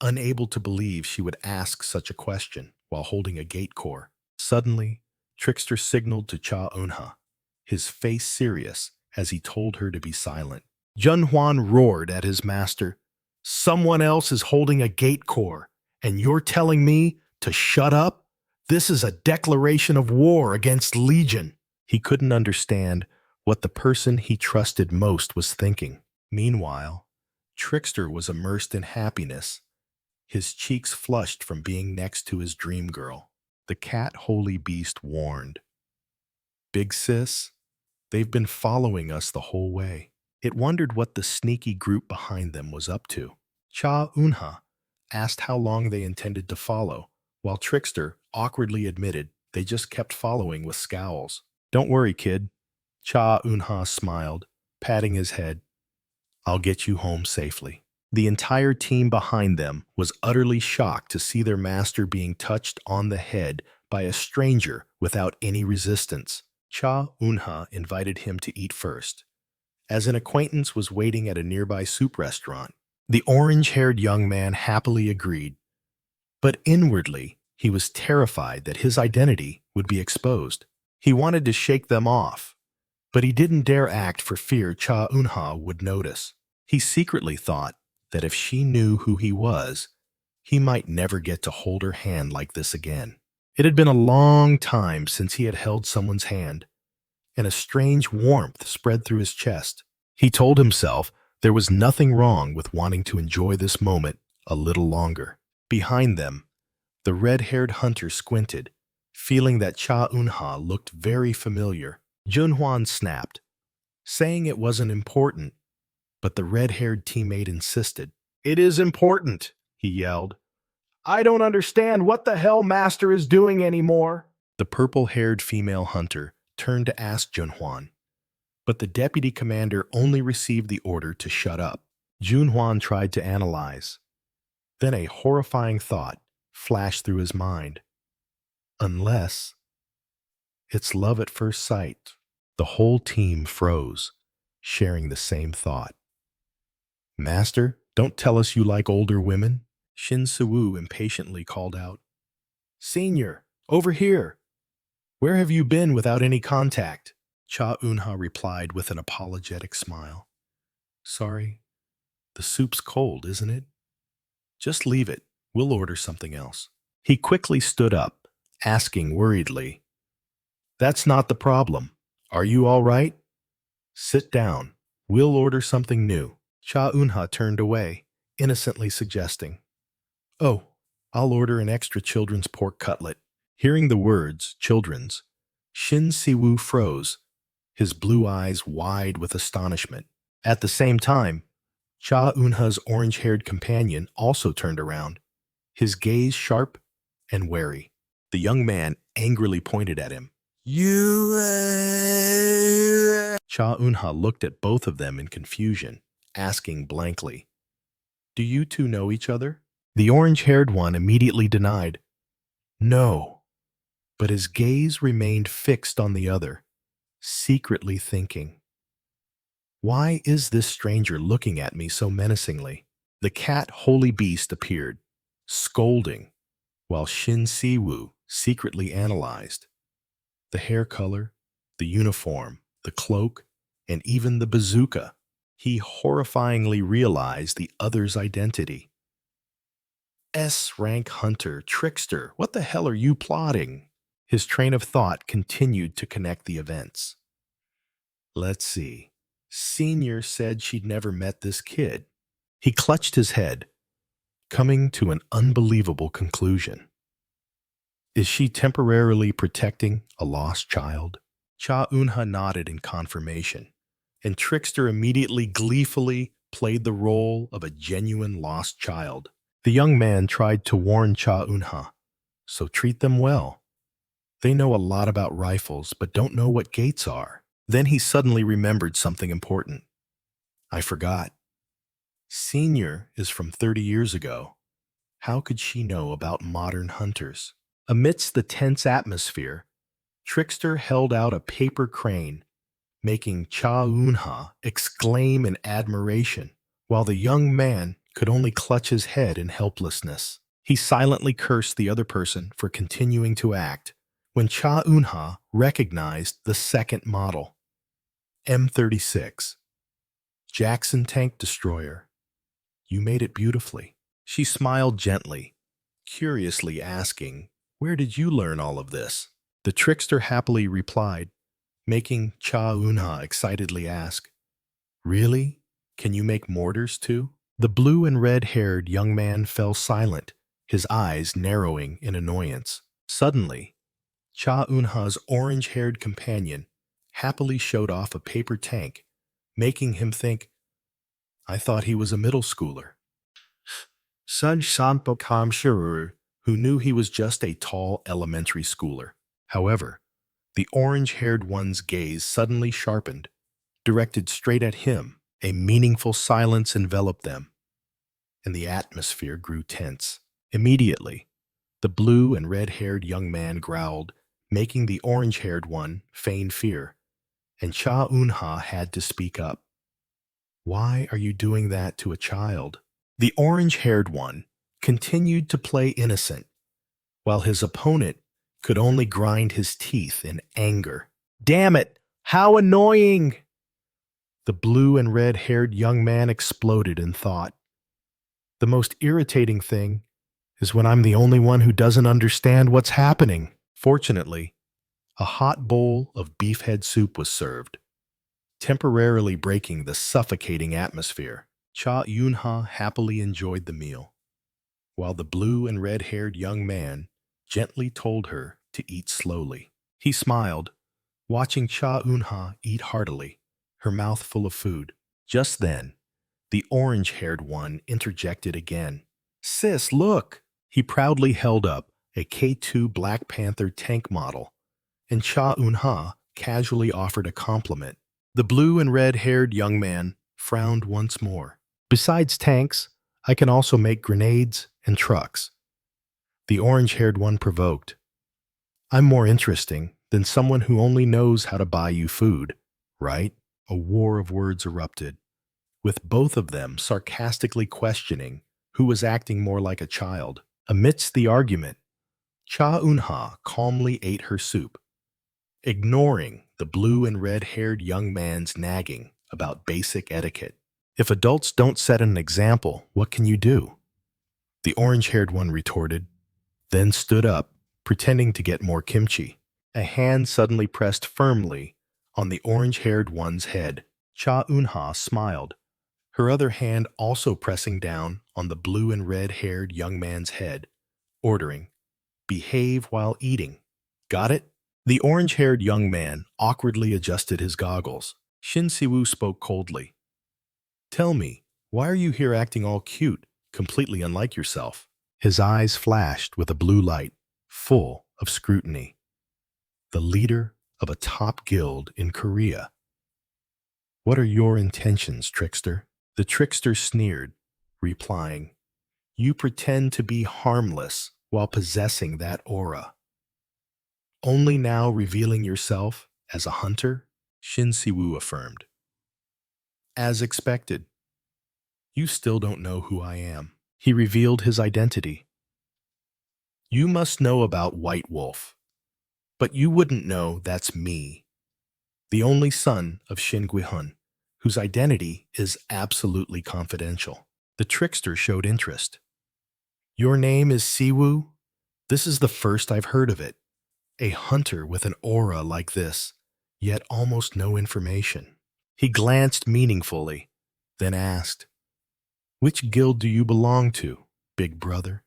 unable to believe she would ask such a question while holding a gate core. Suddenly, Trickster signaled to Cha Eunha, his face serious as he told her to be silent. Junhwan roared at his master, "Someone else is holding a gate core, and you're telling me to shut up? This is a declaration of war against Legion." He couldn't understand what the person he trusted most was thinking. Meanwhile, Trickster was immersed in happiness, his cheeks flushed from being next to his dream girl. The cat holy beast warned, "Big sis, they've been following us the whole way." It wondered what the sneaky group behind them was up to. Cha Eunha asked how long they intended to follow, while Trickster awkwardly admitted they just kept following with scowls. "Don't worry, kid." Cha Eunha smiled, patting his head. "I'll get you home safely." The entire team behind them was utterly shocked to see their master being touched on the head by a stranger without any resistance. Cha Eunha invited him to eat first, as an acquaintance was waiting at a nearby soup restaurant. The orange-haired young man happily agreed, but inwardly he was terrified that his identity would be exposed. He wanted to shake them off, but he didn't dare act for fear Cha Eunha would notice. He secretly thought that if she knew who he was, he might never get to hold her hand like this again. It had been a long time since he had held someone's hand, and a strange warmth spread through his chest. He told himself there was nothing wrong with wanting to enjoy this moment a little longer. Behind them, the red-haired hunter squinted, feeling that Cha Eunha looked very familiar. Junhwan snapped, saying it wasn't important, but the red-haired teammate insisted. "It is important," he yelled. "I don't understand what the hell Master is doing anymore." The purple-haired female hunter turned to ask Junhwan, but the deputy commander only received the order to shut up. Junhwan tried to analyze. Then a horrifying thought flashed through his mind. Unless it's love at first sight. The whole team froze, sharing the same thought. "Master, don't tell us you like older women," Shin Siwoo impatiently called out. "Senior, over here. Where have you been without any contact?" Cha Eunha replied with an apologetic smile. "Sorry, the soup's cold, isn't it? Just leave it. We'll order something else." He quickly stood up, asking worriedly, "That's not the problem. Are you all right? Sit down. We'll order something new." Cha Eunha turned away, innocently suggesting, "Oh, I'll order an extra children's pork cutlet." Hearing the words, children's, Shin Siwoo froze, his blue eyes wide with astonishment. At the same time, Cha Eunha's orange-haired companion also turned around, his gaze sharp and wary. The young man angrily pointed at him, Cha Eunha looked at both of them in confusion, asking blankly, "Do you two know each other?" The orange-haired one immediately denied, "No," but his gaze remained fixed on the other, secretly thinking, "Why is this stranger looking at me so menacingly?" The cat holy beast appeared, scolding, while Shin Siwoo secretly analyzed the hair color, the uniform, the cloak, and even the bazooka. He horrifyingly realized the other's identity. S-rank hunter, trickster, what the hell are you plotting? His train of thought continued to connect the events. Let's see. Senior said she'd never met this kid. He clutched his head, coming to an unbelievable conclusion. Is she temporarily protecting a lost child? Cha Eunha nodded in confirmation, and Trickster immediately gleefully played the role of a genuine lost child. The young man tried to warn Cha Eunha, so treat them well. They know a lot about rifles, but don't know what gates are. Then he suddenly remembered something important. I forgot. Senior is from 30 years ago. How could she know about modern hunters? Amidst the tense atmosphere, Trickster held out a paper crane, making Cha Eunha exclaim in admiration, while the young man could only clutch his head in helplessness. He silently cursed the other person for continuing to act when Cha Eunha recognized the second model, M36, Jackson Tank Destroyer. You made it beautifully. She smiled gently, curiously asking, where did you learn all of this? The trickster happily replied, making Cha Eunha excitedly ask, really? Can you make mortars too? The blue and red-haired young man fell silent, his eyes narrowing in annoyance. Suddenly, Cha Eunha's orange-haired companion happily showed off a paper tank, making him think, I thought he was a middle schooler. Such Sanpo Kamshirur, who knew he was just a tall elementary schooler. However, the orange-haired one's gaze suddenly sharpened, directed straight at him. A meaningful silence enveloped them, and the atmosphere grew tense. Immediately, the blue and red-haired young man growled, making the orange-haired one feign fear, and Cha Eunha had to speak up. Why are you doing that to a child? The orange-haired one continued to play innocent, while his opponent could only grind his teeth in anger. Damn it! How annoying! The blue and red-haired young man exploded in thought. The most irritating thing is when I'm the only one who doesn't understand what's happening. Fortunately, a hot bowl of beef-head soup was served, temporarily breaking the suffocating atmosphere. Cha Eunha happily enjoyed the meal, while the blue and red-haired young man gently told her to eat slowly. He smiled, watching Cha Eunha eat heartily, her mouth full of food. Just then, the orange-haired one interjected again. Sis, look! He proudly held up a K2 Black Panther tank model, and Cha Eunha casually offered a compliment. The blue and red-haired young man frowned once more. Besides tanks, I can also make grenades and trucks. The orange-haired one provoked. I'm more interesting than someone who only knows how to buy you food, right? A war of words erupted, with both of them sarcastically questioning who was acting more like a child. Amidst the argument, Cha Eunha calmly ate her soup, ignoring the blue and red-haired young man's nagging about basic etiquette. If adults don't set an example, what can you do? The orange-haired one retorted, then stood up, pretending to get more kimchi. A hand suddenly pressed firmly on the orange-haired one's head. Cha Eunha smiled, her other hand also pressing down on the blue and red-haired young man's head, ordering, behave while eating. Got it? The orange-haired young man awkwardly adjusted his goggles. Shin Siwoo spoke coldly. Tell me, why are you here acting all cute, completely unlike yourself? His eyes flashed with a blue light, full of scrutiny. the leader of a top guild in Korea. What are your intentions, trickster? The trickster sneered, replying, You pretend to be harmless while possessing that aura. Only now revealing yourself as a hunter? Shin Si-woo affirmed. As expected. You still don't know who I am. He revealed his identity. You must know about White Wolf, but you wouldn't know that's me, the only son of Shin Gui-hun, whose identity is absolutely confidential. The trickster showed interest. Your name is Si-woo? This is the first I've heard of it. A hunter with an aura like this, yet almost no information. He glanced meaningfully, then asked, Which guild do you belong to, big brother?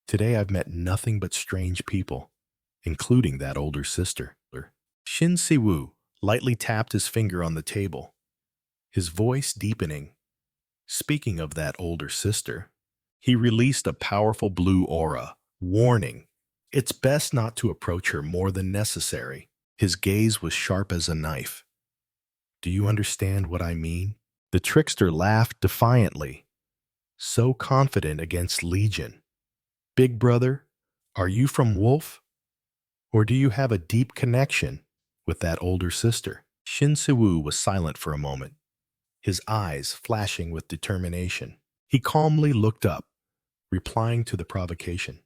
Today I've met nothing but strange people, including that older sister. Shin Si-woo lightly tapped his finger on the table, his voice deepening. Speaking of that older sister, he released a powerful blue aura, warning, it's best not to approach her more than necessary. His gaze was sharp as a knife. Do you understand what I mean? The trickster laughed defiantly, so confident against Legion. Big brother, are you from Wolf? Or do you have a deep connection with that older sister? Shin Si-woo was silent for a moment, his eyes flashing with determination. He calmly looked up, replying to the provocation.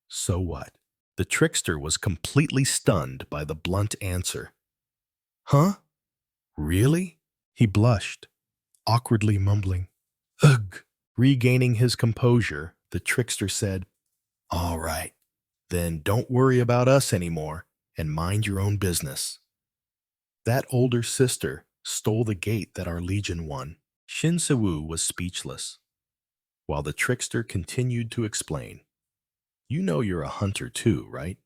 So what? The trickster was completely stunned by the blunt answer. Huh? Really? He blushed, awkwardly mumbling, Ugh. Regaining his composure, the trickster said, All right, then don't worry about us anymore and mind your own business. That older sister stole the gate that our legion won. Shin Si-woo was speechless, while the trickster continued to explain. You know you're a hunter too, right?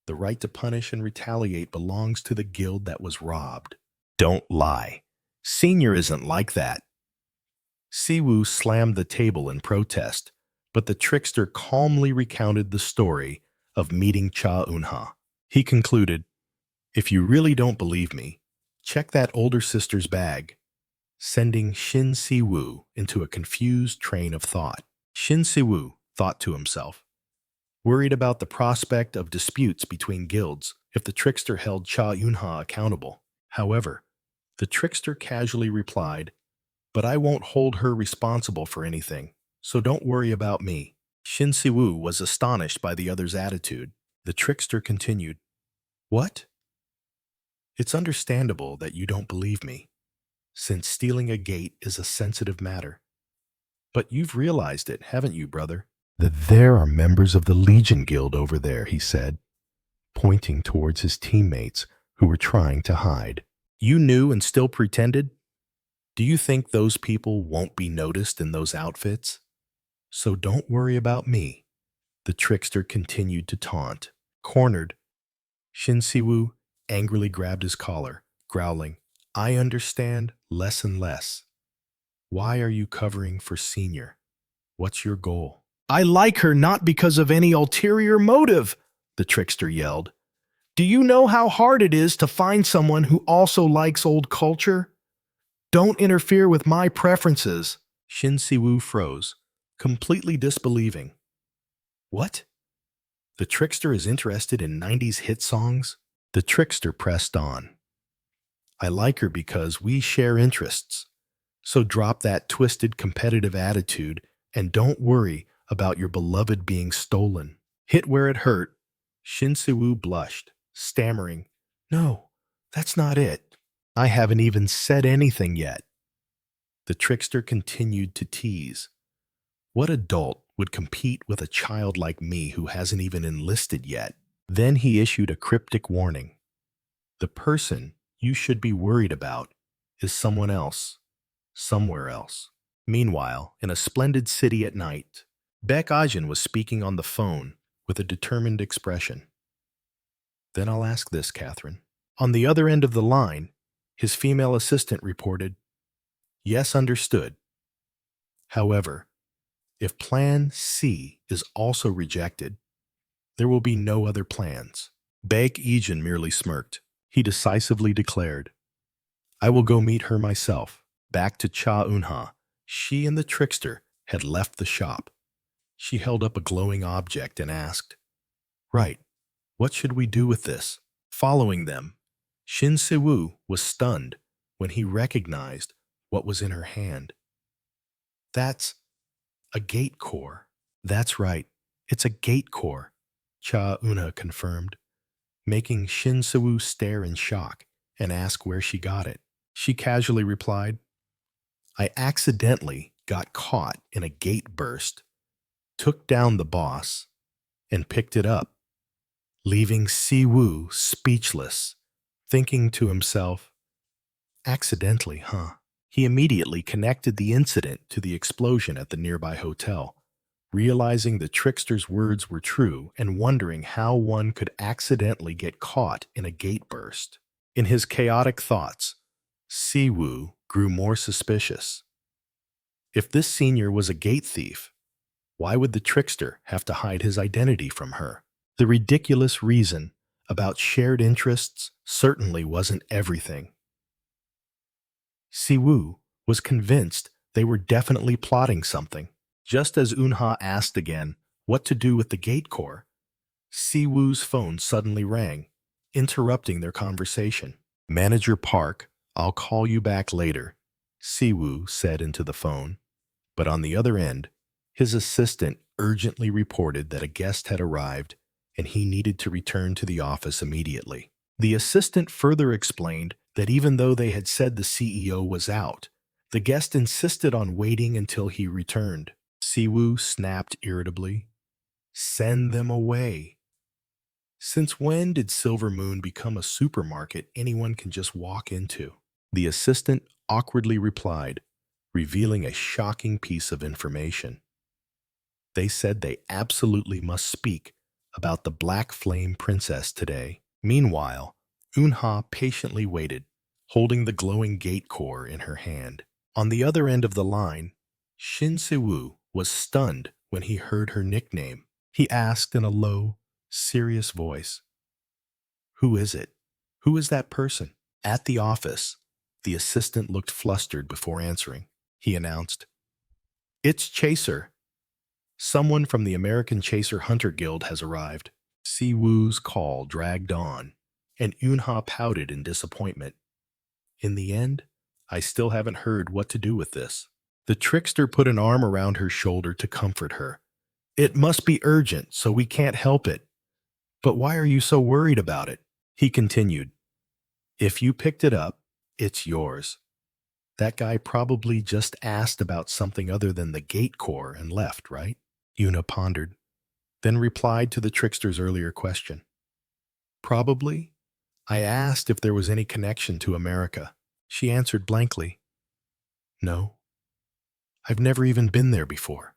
The right to punish and retaliate belongs to the guild that was robbed. Don't lie. Senior isn't like that. Si-woo slammed the table in protest, but the trickster calmly recounted the story of meeting Cha Eun-ha. He concluded, If you really don't believe me, check that older sister's bag, sending Shin Si-woo into a confused train of thought. Shin Si-woo thought to himself, worried about the prospect of disputes between guilds if the trickster held Cha Eun-ha accountable. However, the trickster casually replied, But I won't hold her responsible for anything, so don't worry about me. Shin Si-woo was astonished by the other's attitude. The trickster continued, What? It's understandable that you don't believe me, since stealing a gate is a sensitive matter. But you've realized it, haven't you, brother? That there are members of the Legion Guild over there, he said, pointing towards his teammates who were trying to hide. You knew and still pretended? Do you think those people won't be noticed in those outfits? So don't worry about me. The trickster continued to taunt. Cornered, Shin Si-woo angrily grabbed his collar, growling, I understand less and less. Why are you covering for Senior? What's your goal? I like her not because of any ulterior motive, the trickster yelled. Do you know how hard it is to find someone who also likes old culture? Don't interfere with my preferences. Shin Si-woo froze, completely disbelieving. What? The trickster is interested in 90s hit songs? The trickster pressed on. I like her because we share interests. So drop that twisted competitive attitude and don't worry about your beloved being stolen. Hit where it hurt, Shin Si-woo blushed, stammering, No, that's not it. I haven't even said anything yet. The trickster continued to tease. What adult would compete with a child like me who hasn't even enlisted yet? Then he issued a cryptic warning. The person you should be worried about is someone else, somewhere else. Meanwhile, in a splendid city at night, Baek Ajin was speaking on the phone with a determined expression. Then I'll ask this, Catherine. On the other end of the line, his female assistant reported, Yes, understood. However, if Plan C is also rejected, there will be no other plans. Baek Ijin merely smirked. He decisively declared, I will go meet her myself. Back to Cha Eunha. She and the trickster had left the shop. She held up a glowing object and asked, Right, what should we do with this? Following them, Shin Se-woo was stunned when he recognized what was in her hand. That's a gate core. That's right, it's a gate core, Cha Eunha confirmed, making Shin Se-woo stare in shock and ask where she got it. She casually replied, I accidentally got caught in a gate burst, took down the boss, and picked it up, leaving Si-woo speechless, thinking to himself, accidentally, huh? He immediately connected the incident to the explosion at the nearby hotel, realizing the trickster's words were true and wondering how one could accidentally get caught in a gate burst. In his chaotic thoughts, Si-woo grew more suspicious. If this senior was a gate thief, why would the trickster have to hide his identity from her? The ridiculous reason about shared interests certainly wasn't everything. Si-woo was convinced they were definitely plotting something. Just as Eunha asked again what to do with the gate core, Si-woo's phone suddenly rang, interrupting their conversation. Manager Park, I'll call you back later, Si-woo said into the phone. But on the other end, his assistant urgently reported that a guest had arrived and he needed to return to the office immediately. The assistant further explained that even though they had said the CEO was out, the guest insisted on waiting until he returned. Si-woo snapped irritably, Send them away. Since when did Silver Moon become a supermarket anyone can just walk into? The assistant awkwardly replied, revealing a shocking piece of information. They said they absolutely must speak about the Black Flame Princess today. Meanwhile, Eunha patiently waited, holding the glowing gate core in her hand. On the other end of the line, Shin Se-woo was stunned when he heard her nickname. He asked in a low, serious voice, Who is it? Who is that person? At the office, the assistant looked flustered before answering. He announced, It's Chaser. Someone from the American Chaser Hunter Guild has arrived. Si-woo's call dragged on, and Eunha pouted in disappointment. In the end, I still haven't heard what to do with this. The trickster put an arm around her shoulder to comfort her. It must be urgent, so we can't help it. But why are you so worried about it? He continued. If you picked it up, it's yours. That guy probably just asked about something other than the gate core and left, right? Eunha pondered, then replied to the trickster's earlier question. Probably. I asked if there was any connection to America. She answered blankly. No. I've never even been there before,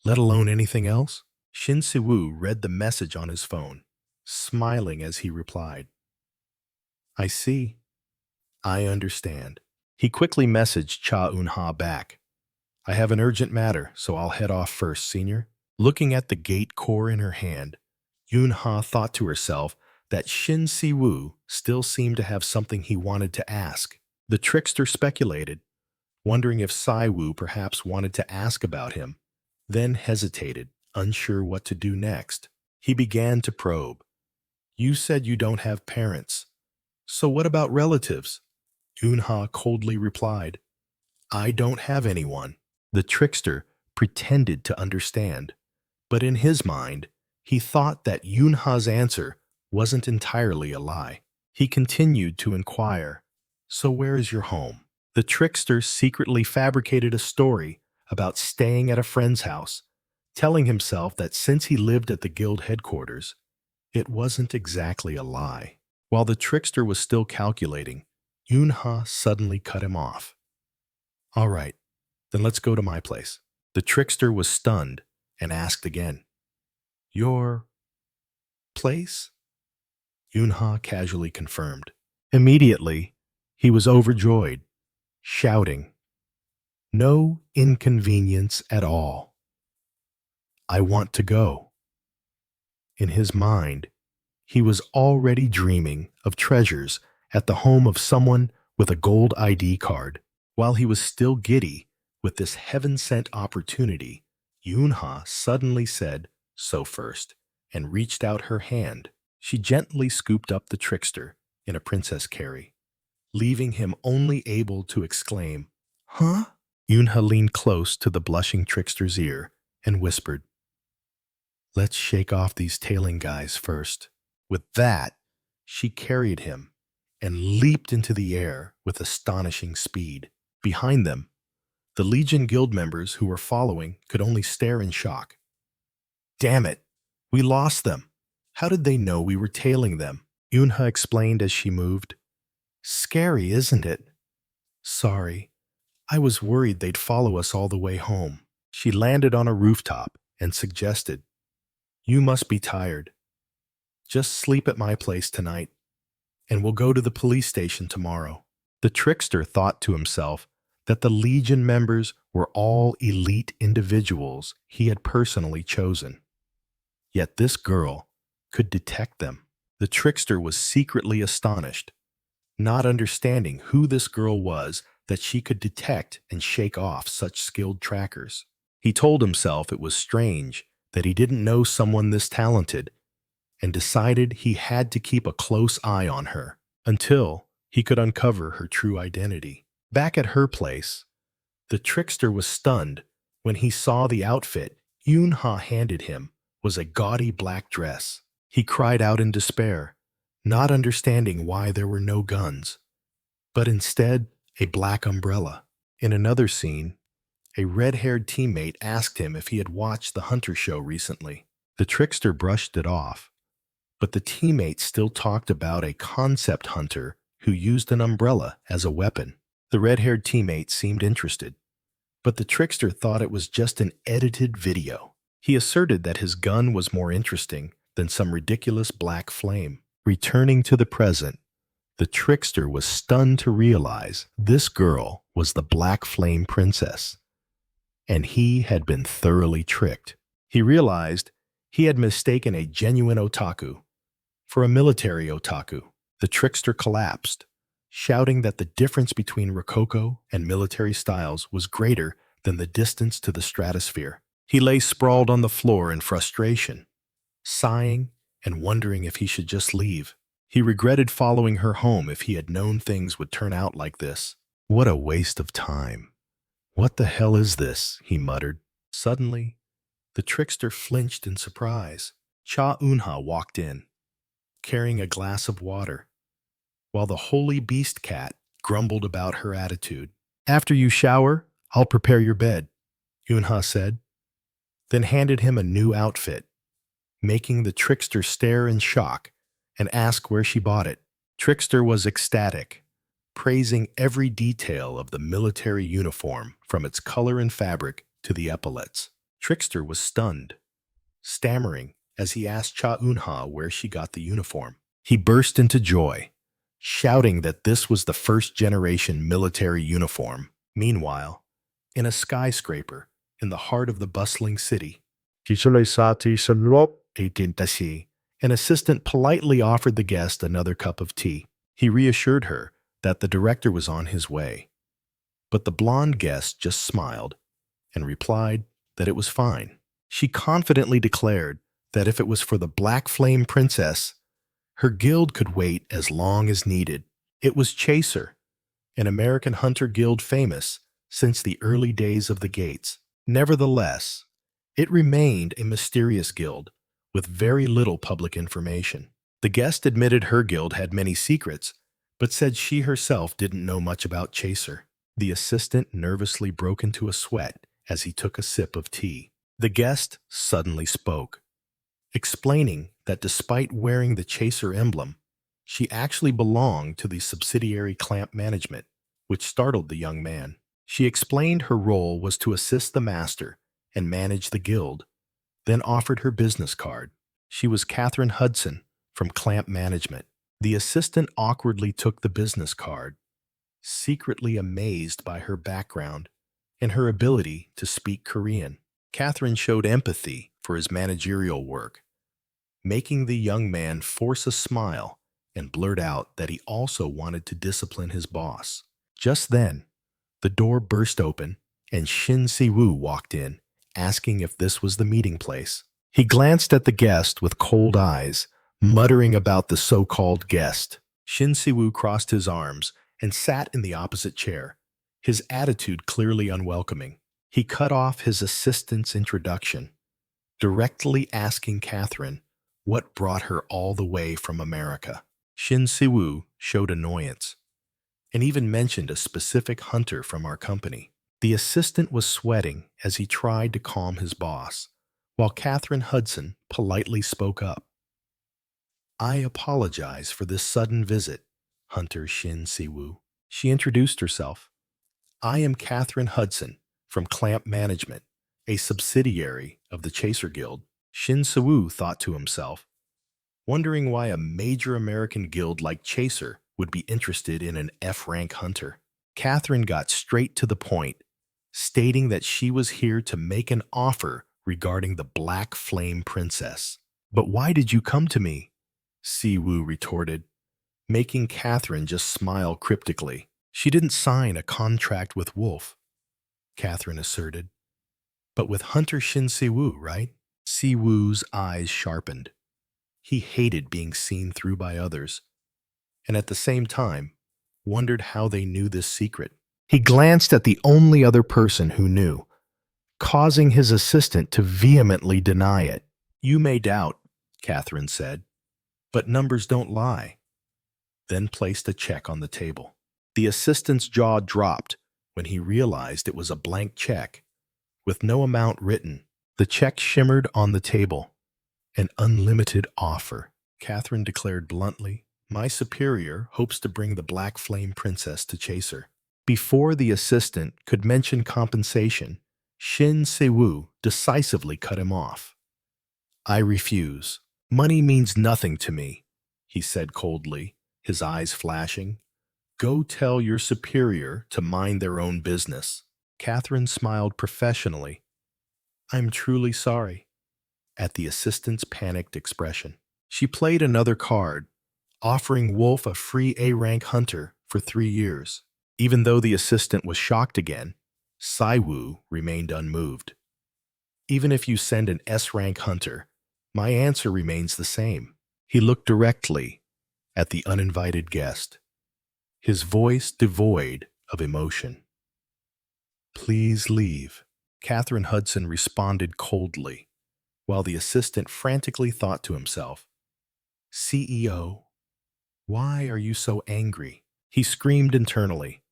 let alone anything else. Shin Se-woo read the message on his phone, smiling as he replied. I see. I understand. He quickly messaged Cha Eunha back. I have an urgent matter, so I'll head off first, senior. Looking at the gate core in her hand, Eunha thought to herself that Shin Se-woo still seemed to have something he wanted to ask. The trickster speculated, wondering if Si-woo perhaps wanted to ask about him, then hesitated, unsure what to do next. He began to probe. You said you don't have parents. So what about relatives? Eunha coldly replied, I don't have anyone. The trickster pretended to understand, but in his mind, he thought that Eunha's answer wasn't entirely a lie. He continued to inquire, So where is your home? The trickster secretly fabricated a story about staying at a friend's house, telling himself that since he lived at the guild headquarters, it wasn't exactly a lie. While the trickster was still calculating, Eunha suddenly cut him off. All right, then let's go to my place. The trickster was stunned and asked again, Your place? Eunha casually confirmed. Immediately, he was overjoyed, shouting, No inconvenience at all. I want to go. In his mind, He was already dreaming of treasures at the home of someone with a gold ID card. While he was still giddy with this heaven-sent opportunity, Yoonha suddenly said, "So first," and reached out her hand. She gently scooped up the trickster in a princess carry, leaving him only able to exclaim, "Huh?" Yoonha leaned close to the blushing trickster's ear and whispered, "Let's shake off these tailing guys first." With that, she carried him and leaped into the air with astonishing speed. Behind them, the Legion Guild members who were following could only stare in shock. "Damn it! We lost them! How did they know we were tailing them?" Yoonha explained as she moved. "Scary, isn't it?" "Sorry. I was worried they'd follow us all the way home." She landed on a rooftop and suggested, "You must be tired. Just sleep at my place tonight, and we'll go to the police station tomorrow." The trickster thought to himself that the Legion members were all elite individuals he had personally chosen. Yet this girl could detect them. The trickster was secretly astonished, not understanding who this girl was that she could detect and shake off such skilled trackers. He told himself it was strange that he didn't know someone this talented, and decided he had to keep a close eye on her until he could uncover her true identity. Back at her place, the trickster was stunned when he saw the outfit Yoonha handed him was a gaudy black dress. He cried out in despair, not understanding why there were no guns, but instead a black umbrella. In another scene, a red-haired teammate asked him if he had watched the Hunter show recently. The trickster brushed it off, but the teammate still talked about a concept hunter who used an umbrella as a weapon. The red-haired teammate seemed interested, but the trickster thought it was just an edited video. He asserted that his gun was more interesting than some ridiculous black flame. Returning to the present, the trickster was stunned to realize this girl was the Black Flame Princess, and he had been thoroughly tricked. He realized he had mistaken a genuine otaku for a military otaku. The trickster collapsed, shouting that the difference between Rococo and military styles was greater than the distance to the stratosphere. He lay sprawled on the floor in frustration, sighing and wondering if he should just leave. He regretted following her home if he had known things would turn out like this. "What a waste of time. What the hell is this?" he muttered. Suddenly, the trickster flinched in surprise. Cha Eunha walked in, carrying a glass of water, while the holy beast cat grumbled about her attitude. "After you shower, I'll prepare your bed," Eunha said, then handed him a new outfit, making the trickster stare in shock and ask where she bought it. Trickster was ecstatic, praising every detail of the military uniform from its color and fabric to the epaulets. Trickster was stunned, stammering as he asked Cha Eunha where she got the uniform. He burst into joy, shouting that this was the first-generation military uniform. Meanwhile, in a skyscraper in the heart of the bustling city, an assistant politely offered the guest another cup of tea. He reassured her that the director was on his way, but the blonde guest just smiled and replied that it was fine. She confidently declared that if it was for the Black Flame Princess, her guild could wait as long as needed. It was Chaser, an American hunter guild famous since the early days of the Gates. Nevertheless, it remained a mysterious guild with very little public information. The guest admitted her guild had many secrets, but said she herself didn't know much about Chaser. The assistant nervously broke into a sweat as he took a sip of tea. The guest suddenly spoke, explaining that despite wearing the Chaser emblem, she actually belonged to the subsidiary Clamp Management, which startled the young man. She explained her role was to assist the master and manage the guild, then offered her business card. She was Catherine Hudson from Clamp Management. The assistant awkwardly took the business card, secretly amazed by her background and her ability to speak Korean. Catherine showed empathy for his managerial work, making the young man force a smile and blurt out that he also wanted to discipline his boss. Just then, the door burst open and Shin Si-woo walked in, asking if this was the meeting place. He glanced at the guest with cold eyes, muttering about the so-called guest. Shin Si-woo crossed his arms and sat in the opposite chair, his attitude clearly unwelcoming. He cut off his assistant's introduction, directly asking Catherine what brought her all the way from America. Shin Si-woo showed annoyance and even mentioned a specific hunter from our company. The assistant was sweating as he tried to calm his boss, while Catherine Hudson politely spoke up. "I apologize for this sudden visit, Hunter Shin Si-woo." She introduced herself. "I am Catherine Hudson from Clamp Management, a subsidiary of the Chaser Guild." Shin Si-woo thought to himself, wondering why a major American guild like Chaser would be interested in an F-rank hunter. Catherine got straight to the point, stating that she was here to make an offer regarding the Black Flame Princess. "But why did you come to me?" Si-woo retorted, making Catherine just smile cryptically. "She didn't sign a contract with Wolf," Catherine asserted. "But with Hunter Shin Si-woo, right?" Si-woo's eyes sharpened. He hated being seen through by others, and at the same time, wondered how they knew this secret. He glanced at the only other person who knew, causing his assistant to vehemently deny it. "You may doubt," Catherine said, "but numbers don't lie," then placed a check on the table. The assistant's jaw dropped when he realized it was a blank check, with no amount written. The check shimmered on the table. "An unlimited offer," Catherine declared bluntly. "My superior hopes to bring the Black Flame Princess to Chaser." Before the assistant could mention compensation, Shin Si-woo decisively cut him off. "I refuse. Money means nothing to me," he said coldly, his eyes flashing. "Go tell your superior to mind their own business." Catherine smiled professionally. "I'm truly sorry," at the assistant's panicked expression. She played another card, offering Wolf a free A-rank hunter for 3 years. Even though the assistant was shocked again, Si-woo remained unmoved. "Even if you send an S-rank hunter, my answer remains the same." He looked directly at the uninvited guest, his voice devoid of emotion. "Please leave," Catherine Hudson responded coldly, while the assistant frantically thought to himself, "CEO, why are you so angry?" He screamed internally,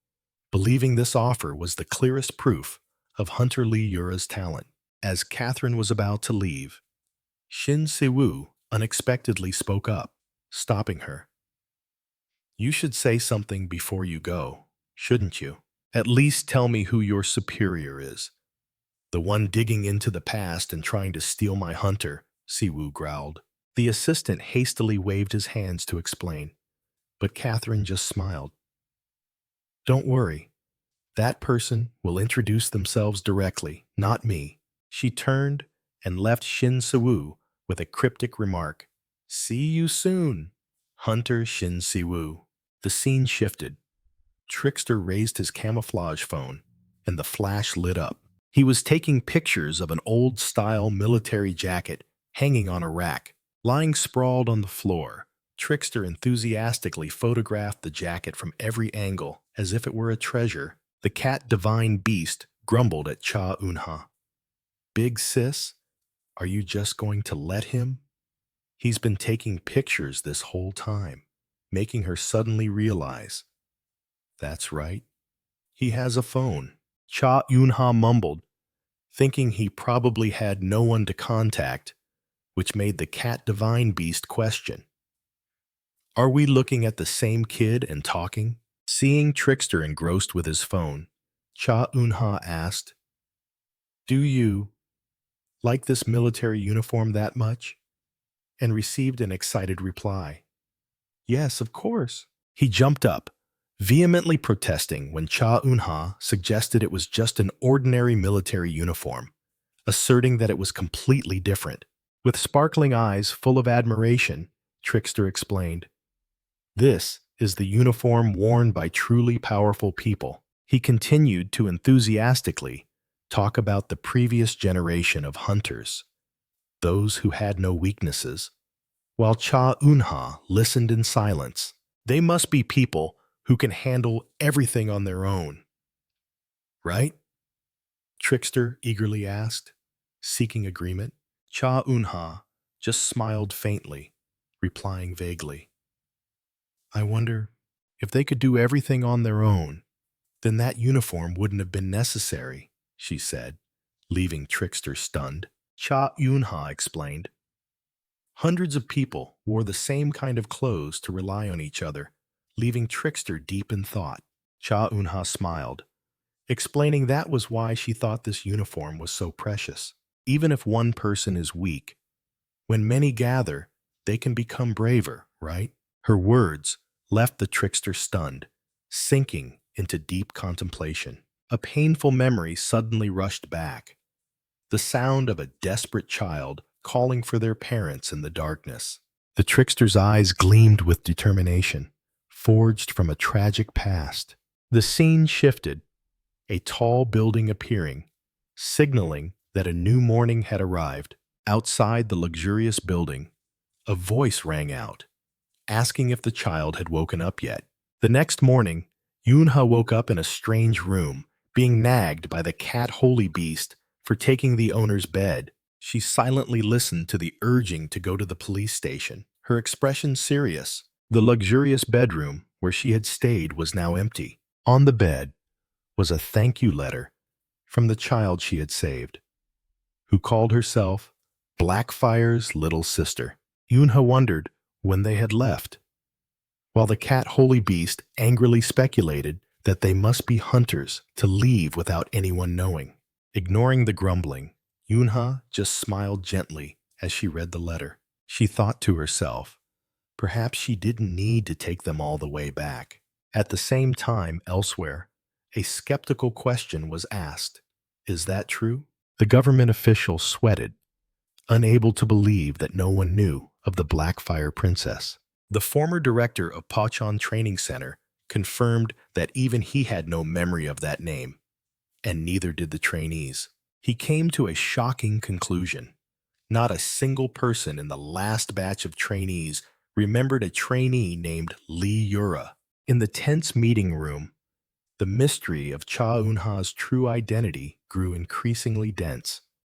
believing this offer was the clearest proof of Hunter Lee Yura's talent. As Catherine was about to leave, Shin Si-woo unexpectedly spoke up, stopping her. "You should say something before you go, shouldn't you? At least tell me who your superior is." "The one digging into the past and trying to steal my hunter," Si-woo growled. The assistant hastily waved his hands to explain, but Catherine just smiled. "Don't worry. That person will introduce themselves directly, not me." She turned and left Shin Si-woo with a cryptic remark. "See you soon, Hunter Shin Si-woo." The scene shifted. Trickster raised his camouflage phone, and the flash lit up. He was taking pictures of an old-style military jacket hanging on a rack. Lying sprawled on the floor, Trickster enthusiastically photographed the jacket from every angle, as if it were a treasure. The cat divine beast grumbled at Cha Eun-ha. "Big sis, are you just going to let him? He's been taking pictures this whole time," making her suddenly realize. That's right. He has a phone. Cha Eun-ha mumbled, thinking he probably had no one to contact, which made the cat divine beast question, "Are we looking at the same kid and talking?" Seeing Trickster engrossed with his phone, Cha Eun-ha asked, "Do you like this military uniform that much?" and received an excited reply. "Yes, of course." He jumped up, vehemently protesting when Cha Eun-ha suggested it was just an ordinary military uniform, asserting that it was completely different. With sparkling eyes full of admiration, Trickster explained, "This is the uniform worn by truly powerful people." He continued to enthusiastically talk about the previous generation of hunters, those who had no weaknesses, while Cha Eunha listened in silence. They must be people who can handle everything on their own, right? Trickster eagerly asked, seeking agreement. Cha Eunha just smiled faintly, replying vaguely, "I wonder if they could do everything on their own, then that uniform wouldn't have been necessary," she said, leaving Trickster stunned. Cha Eunha explained, "Hundreds of people wore the same kind of clothes to rely on each other, leaving Trickster deep in thought." Cha Eunha smiled, explaining that was why she thought this uniform was so precious. Even if one person is weak, when many gather, they can become braver, right? Her words left the Trickster stunned, sinking into deep contemplation. A painful memory suddenly rushed back. The sound of a desperate child calling for their parents in the darkness. The Trickster's eyes gleamed with determination, forged from a tragic past. The scene shifted, a tall building appearing, signaling that a new morning had arrived. Outside the luxurious building, a voice rang out, asking if the child had woken up yet. The next morning, Yoonha woke up in a strange room, being nagged by the cat holy beast for taking the owner's bed. She silently listened to the urging to go to the police station, her expression serious. The luxurious bedroom where she had stayed was now empty. On the bed was a thank you letter from the child she had saved, who called herself Blackfire's little sister. Yoonha wondered when they had left, while the cat holy beast angrily speculated that they must be hunters to leave without anyone knowing. Ignoring the grumbling, Yoonha just smiled gently as she read the letter. She thought to herself, perhaps she didn't need to take them all the way back. At the same time, elsewhere, a skeptical question was asked. Is that true? The government official sweated, unable to believe that no one knew of the Blackfire Princess. The former director of Pachon Training Center confirmed that even he had no memory of that name, and neither did the trainees. He came to a shocking conclusion. Not a single person in the last batch of trainees remembered a trainee named Lee Yura. In the tense meeting room, the mystery of Cha Eunha's true identity grew increasingly dense.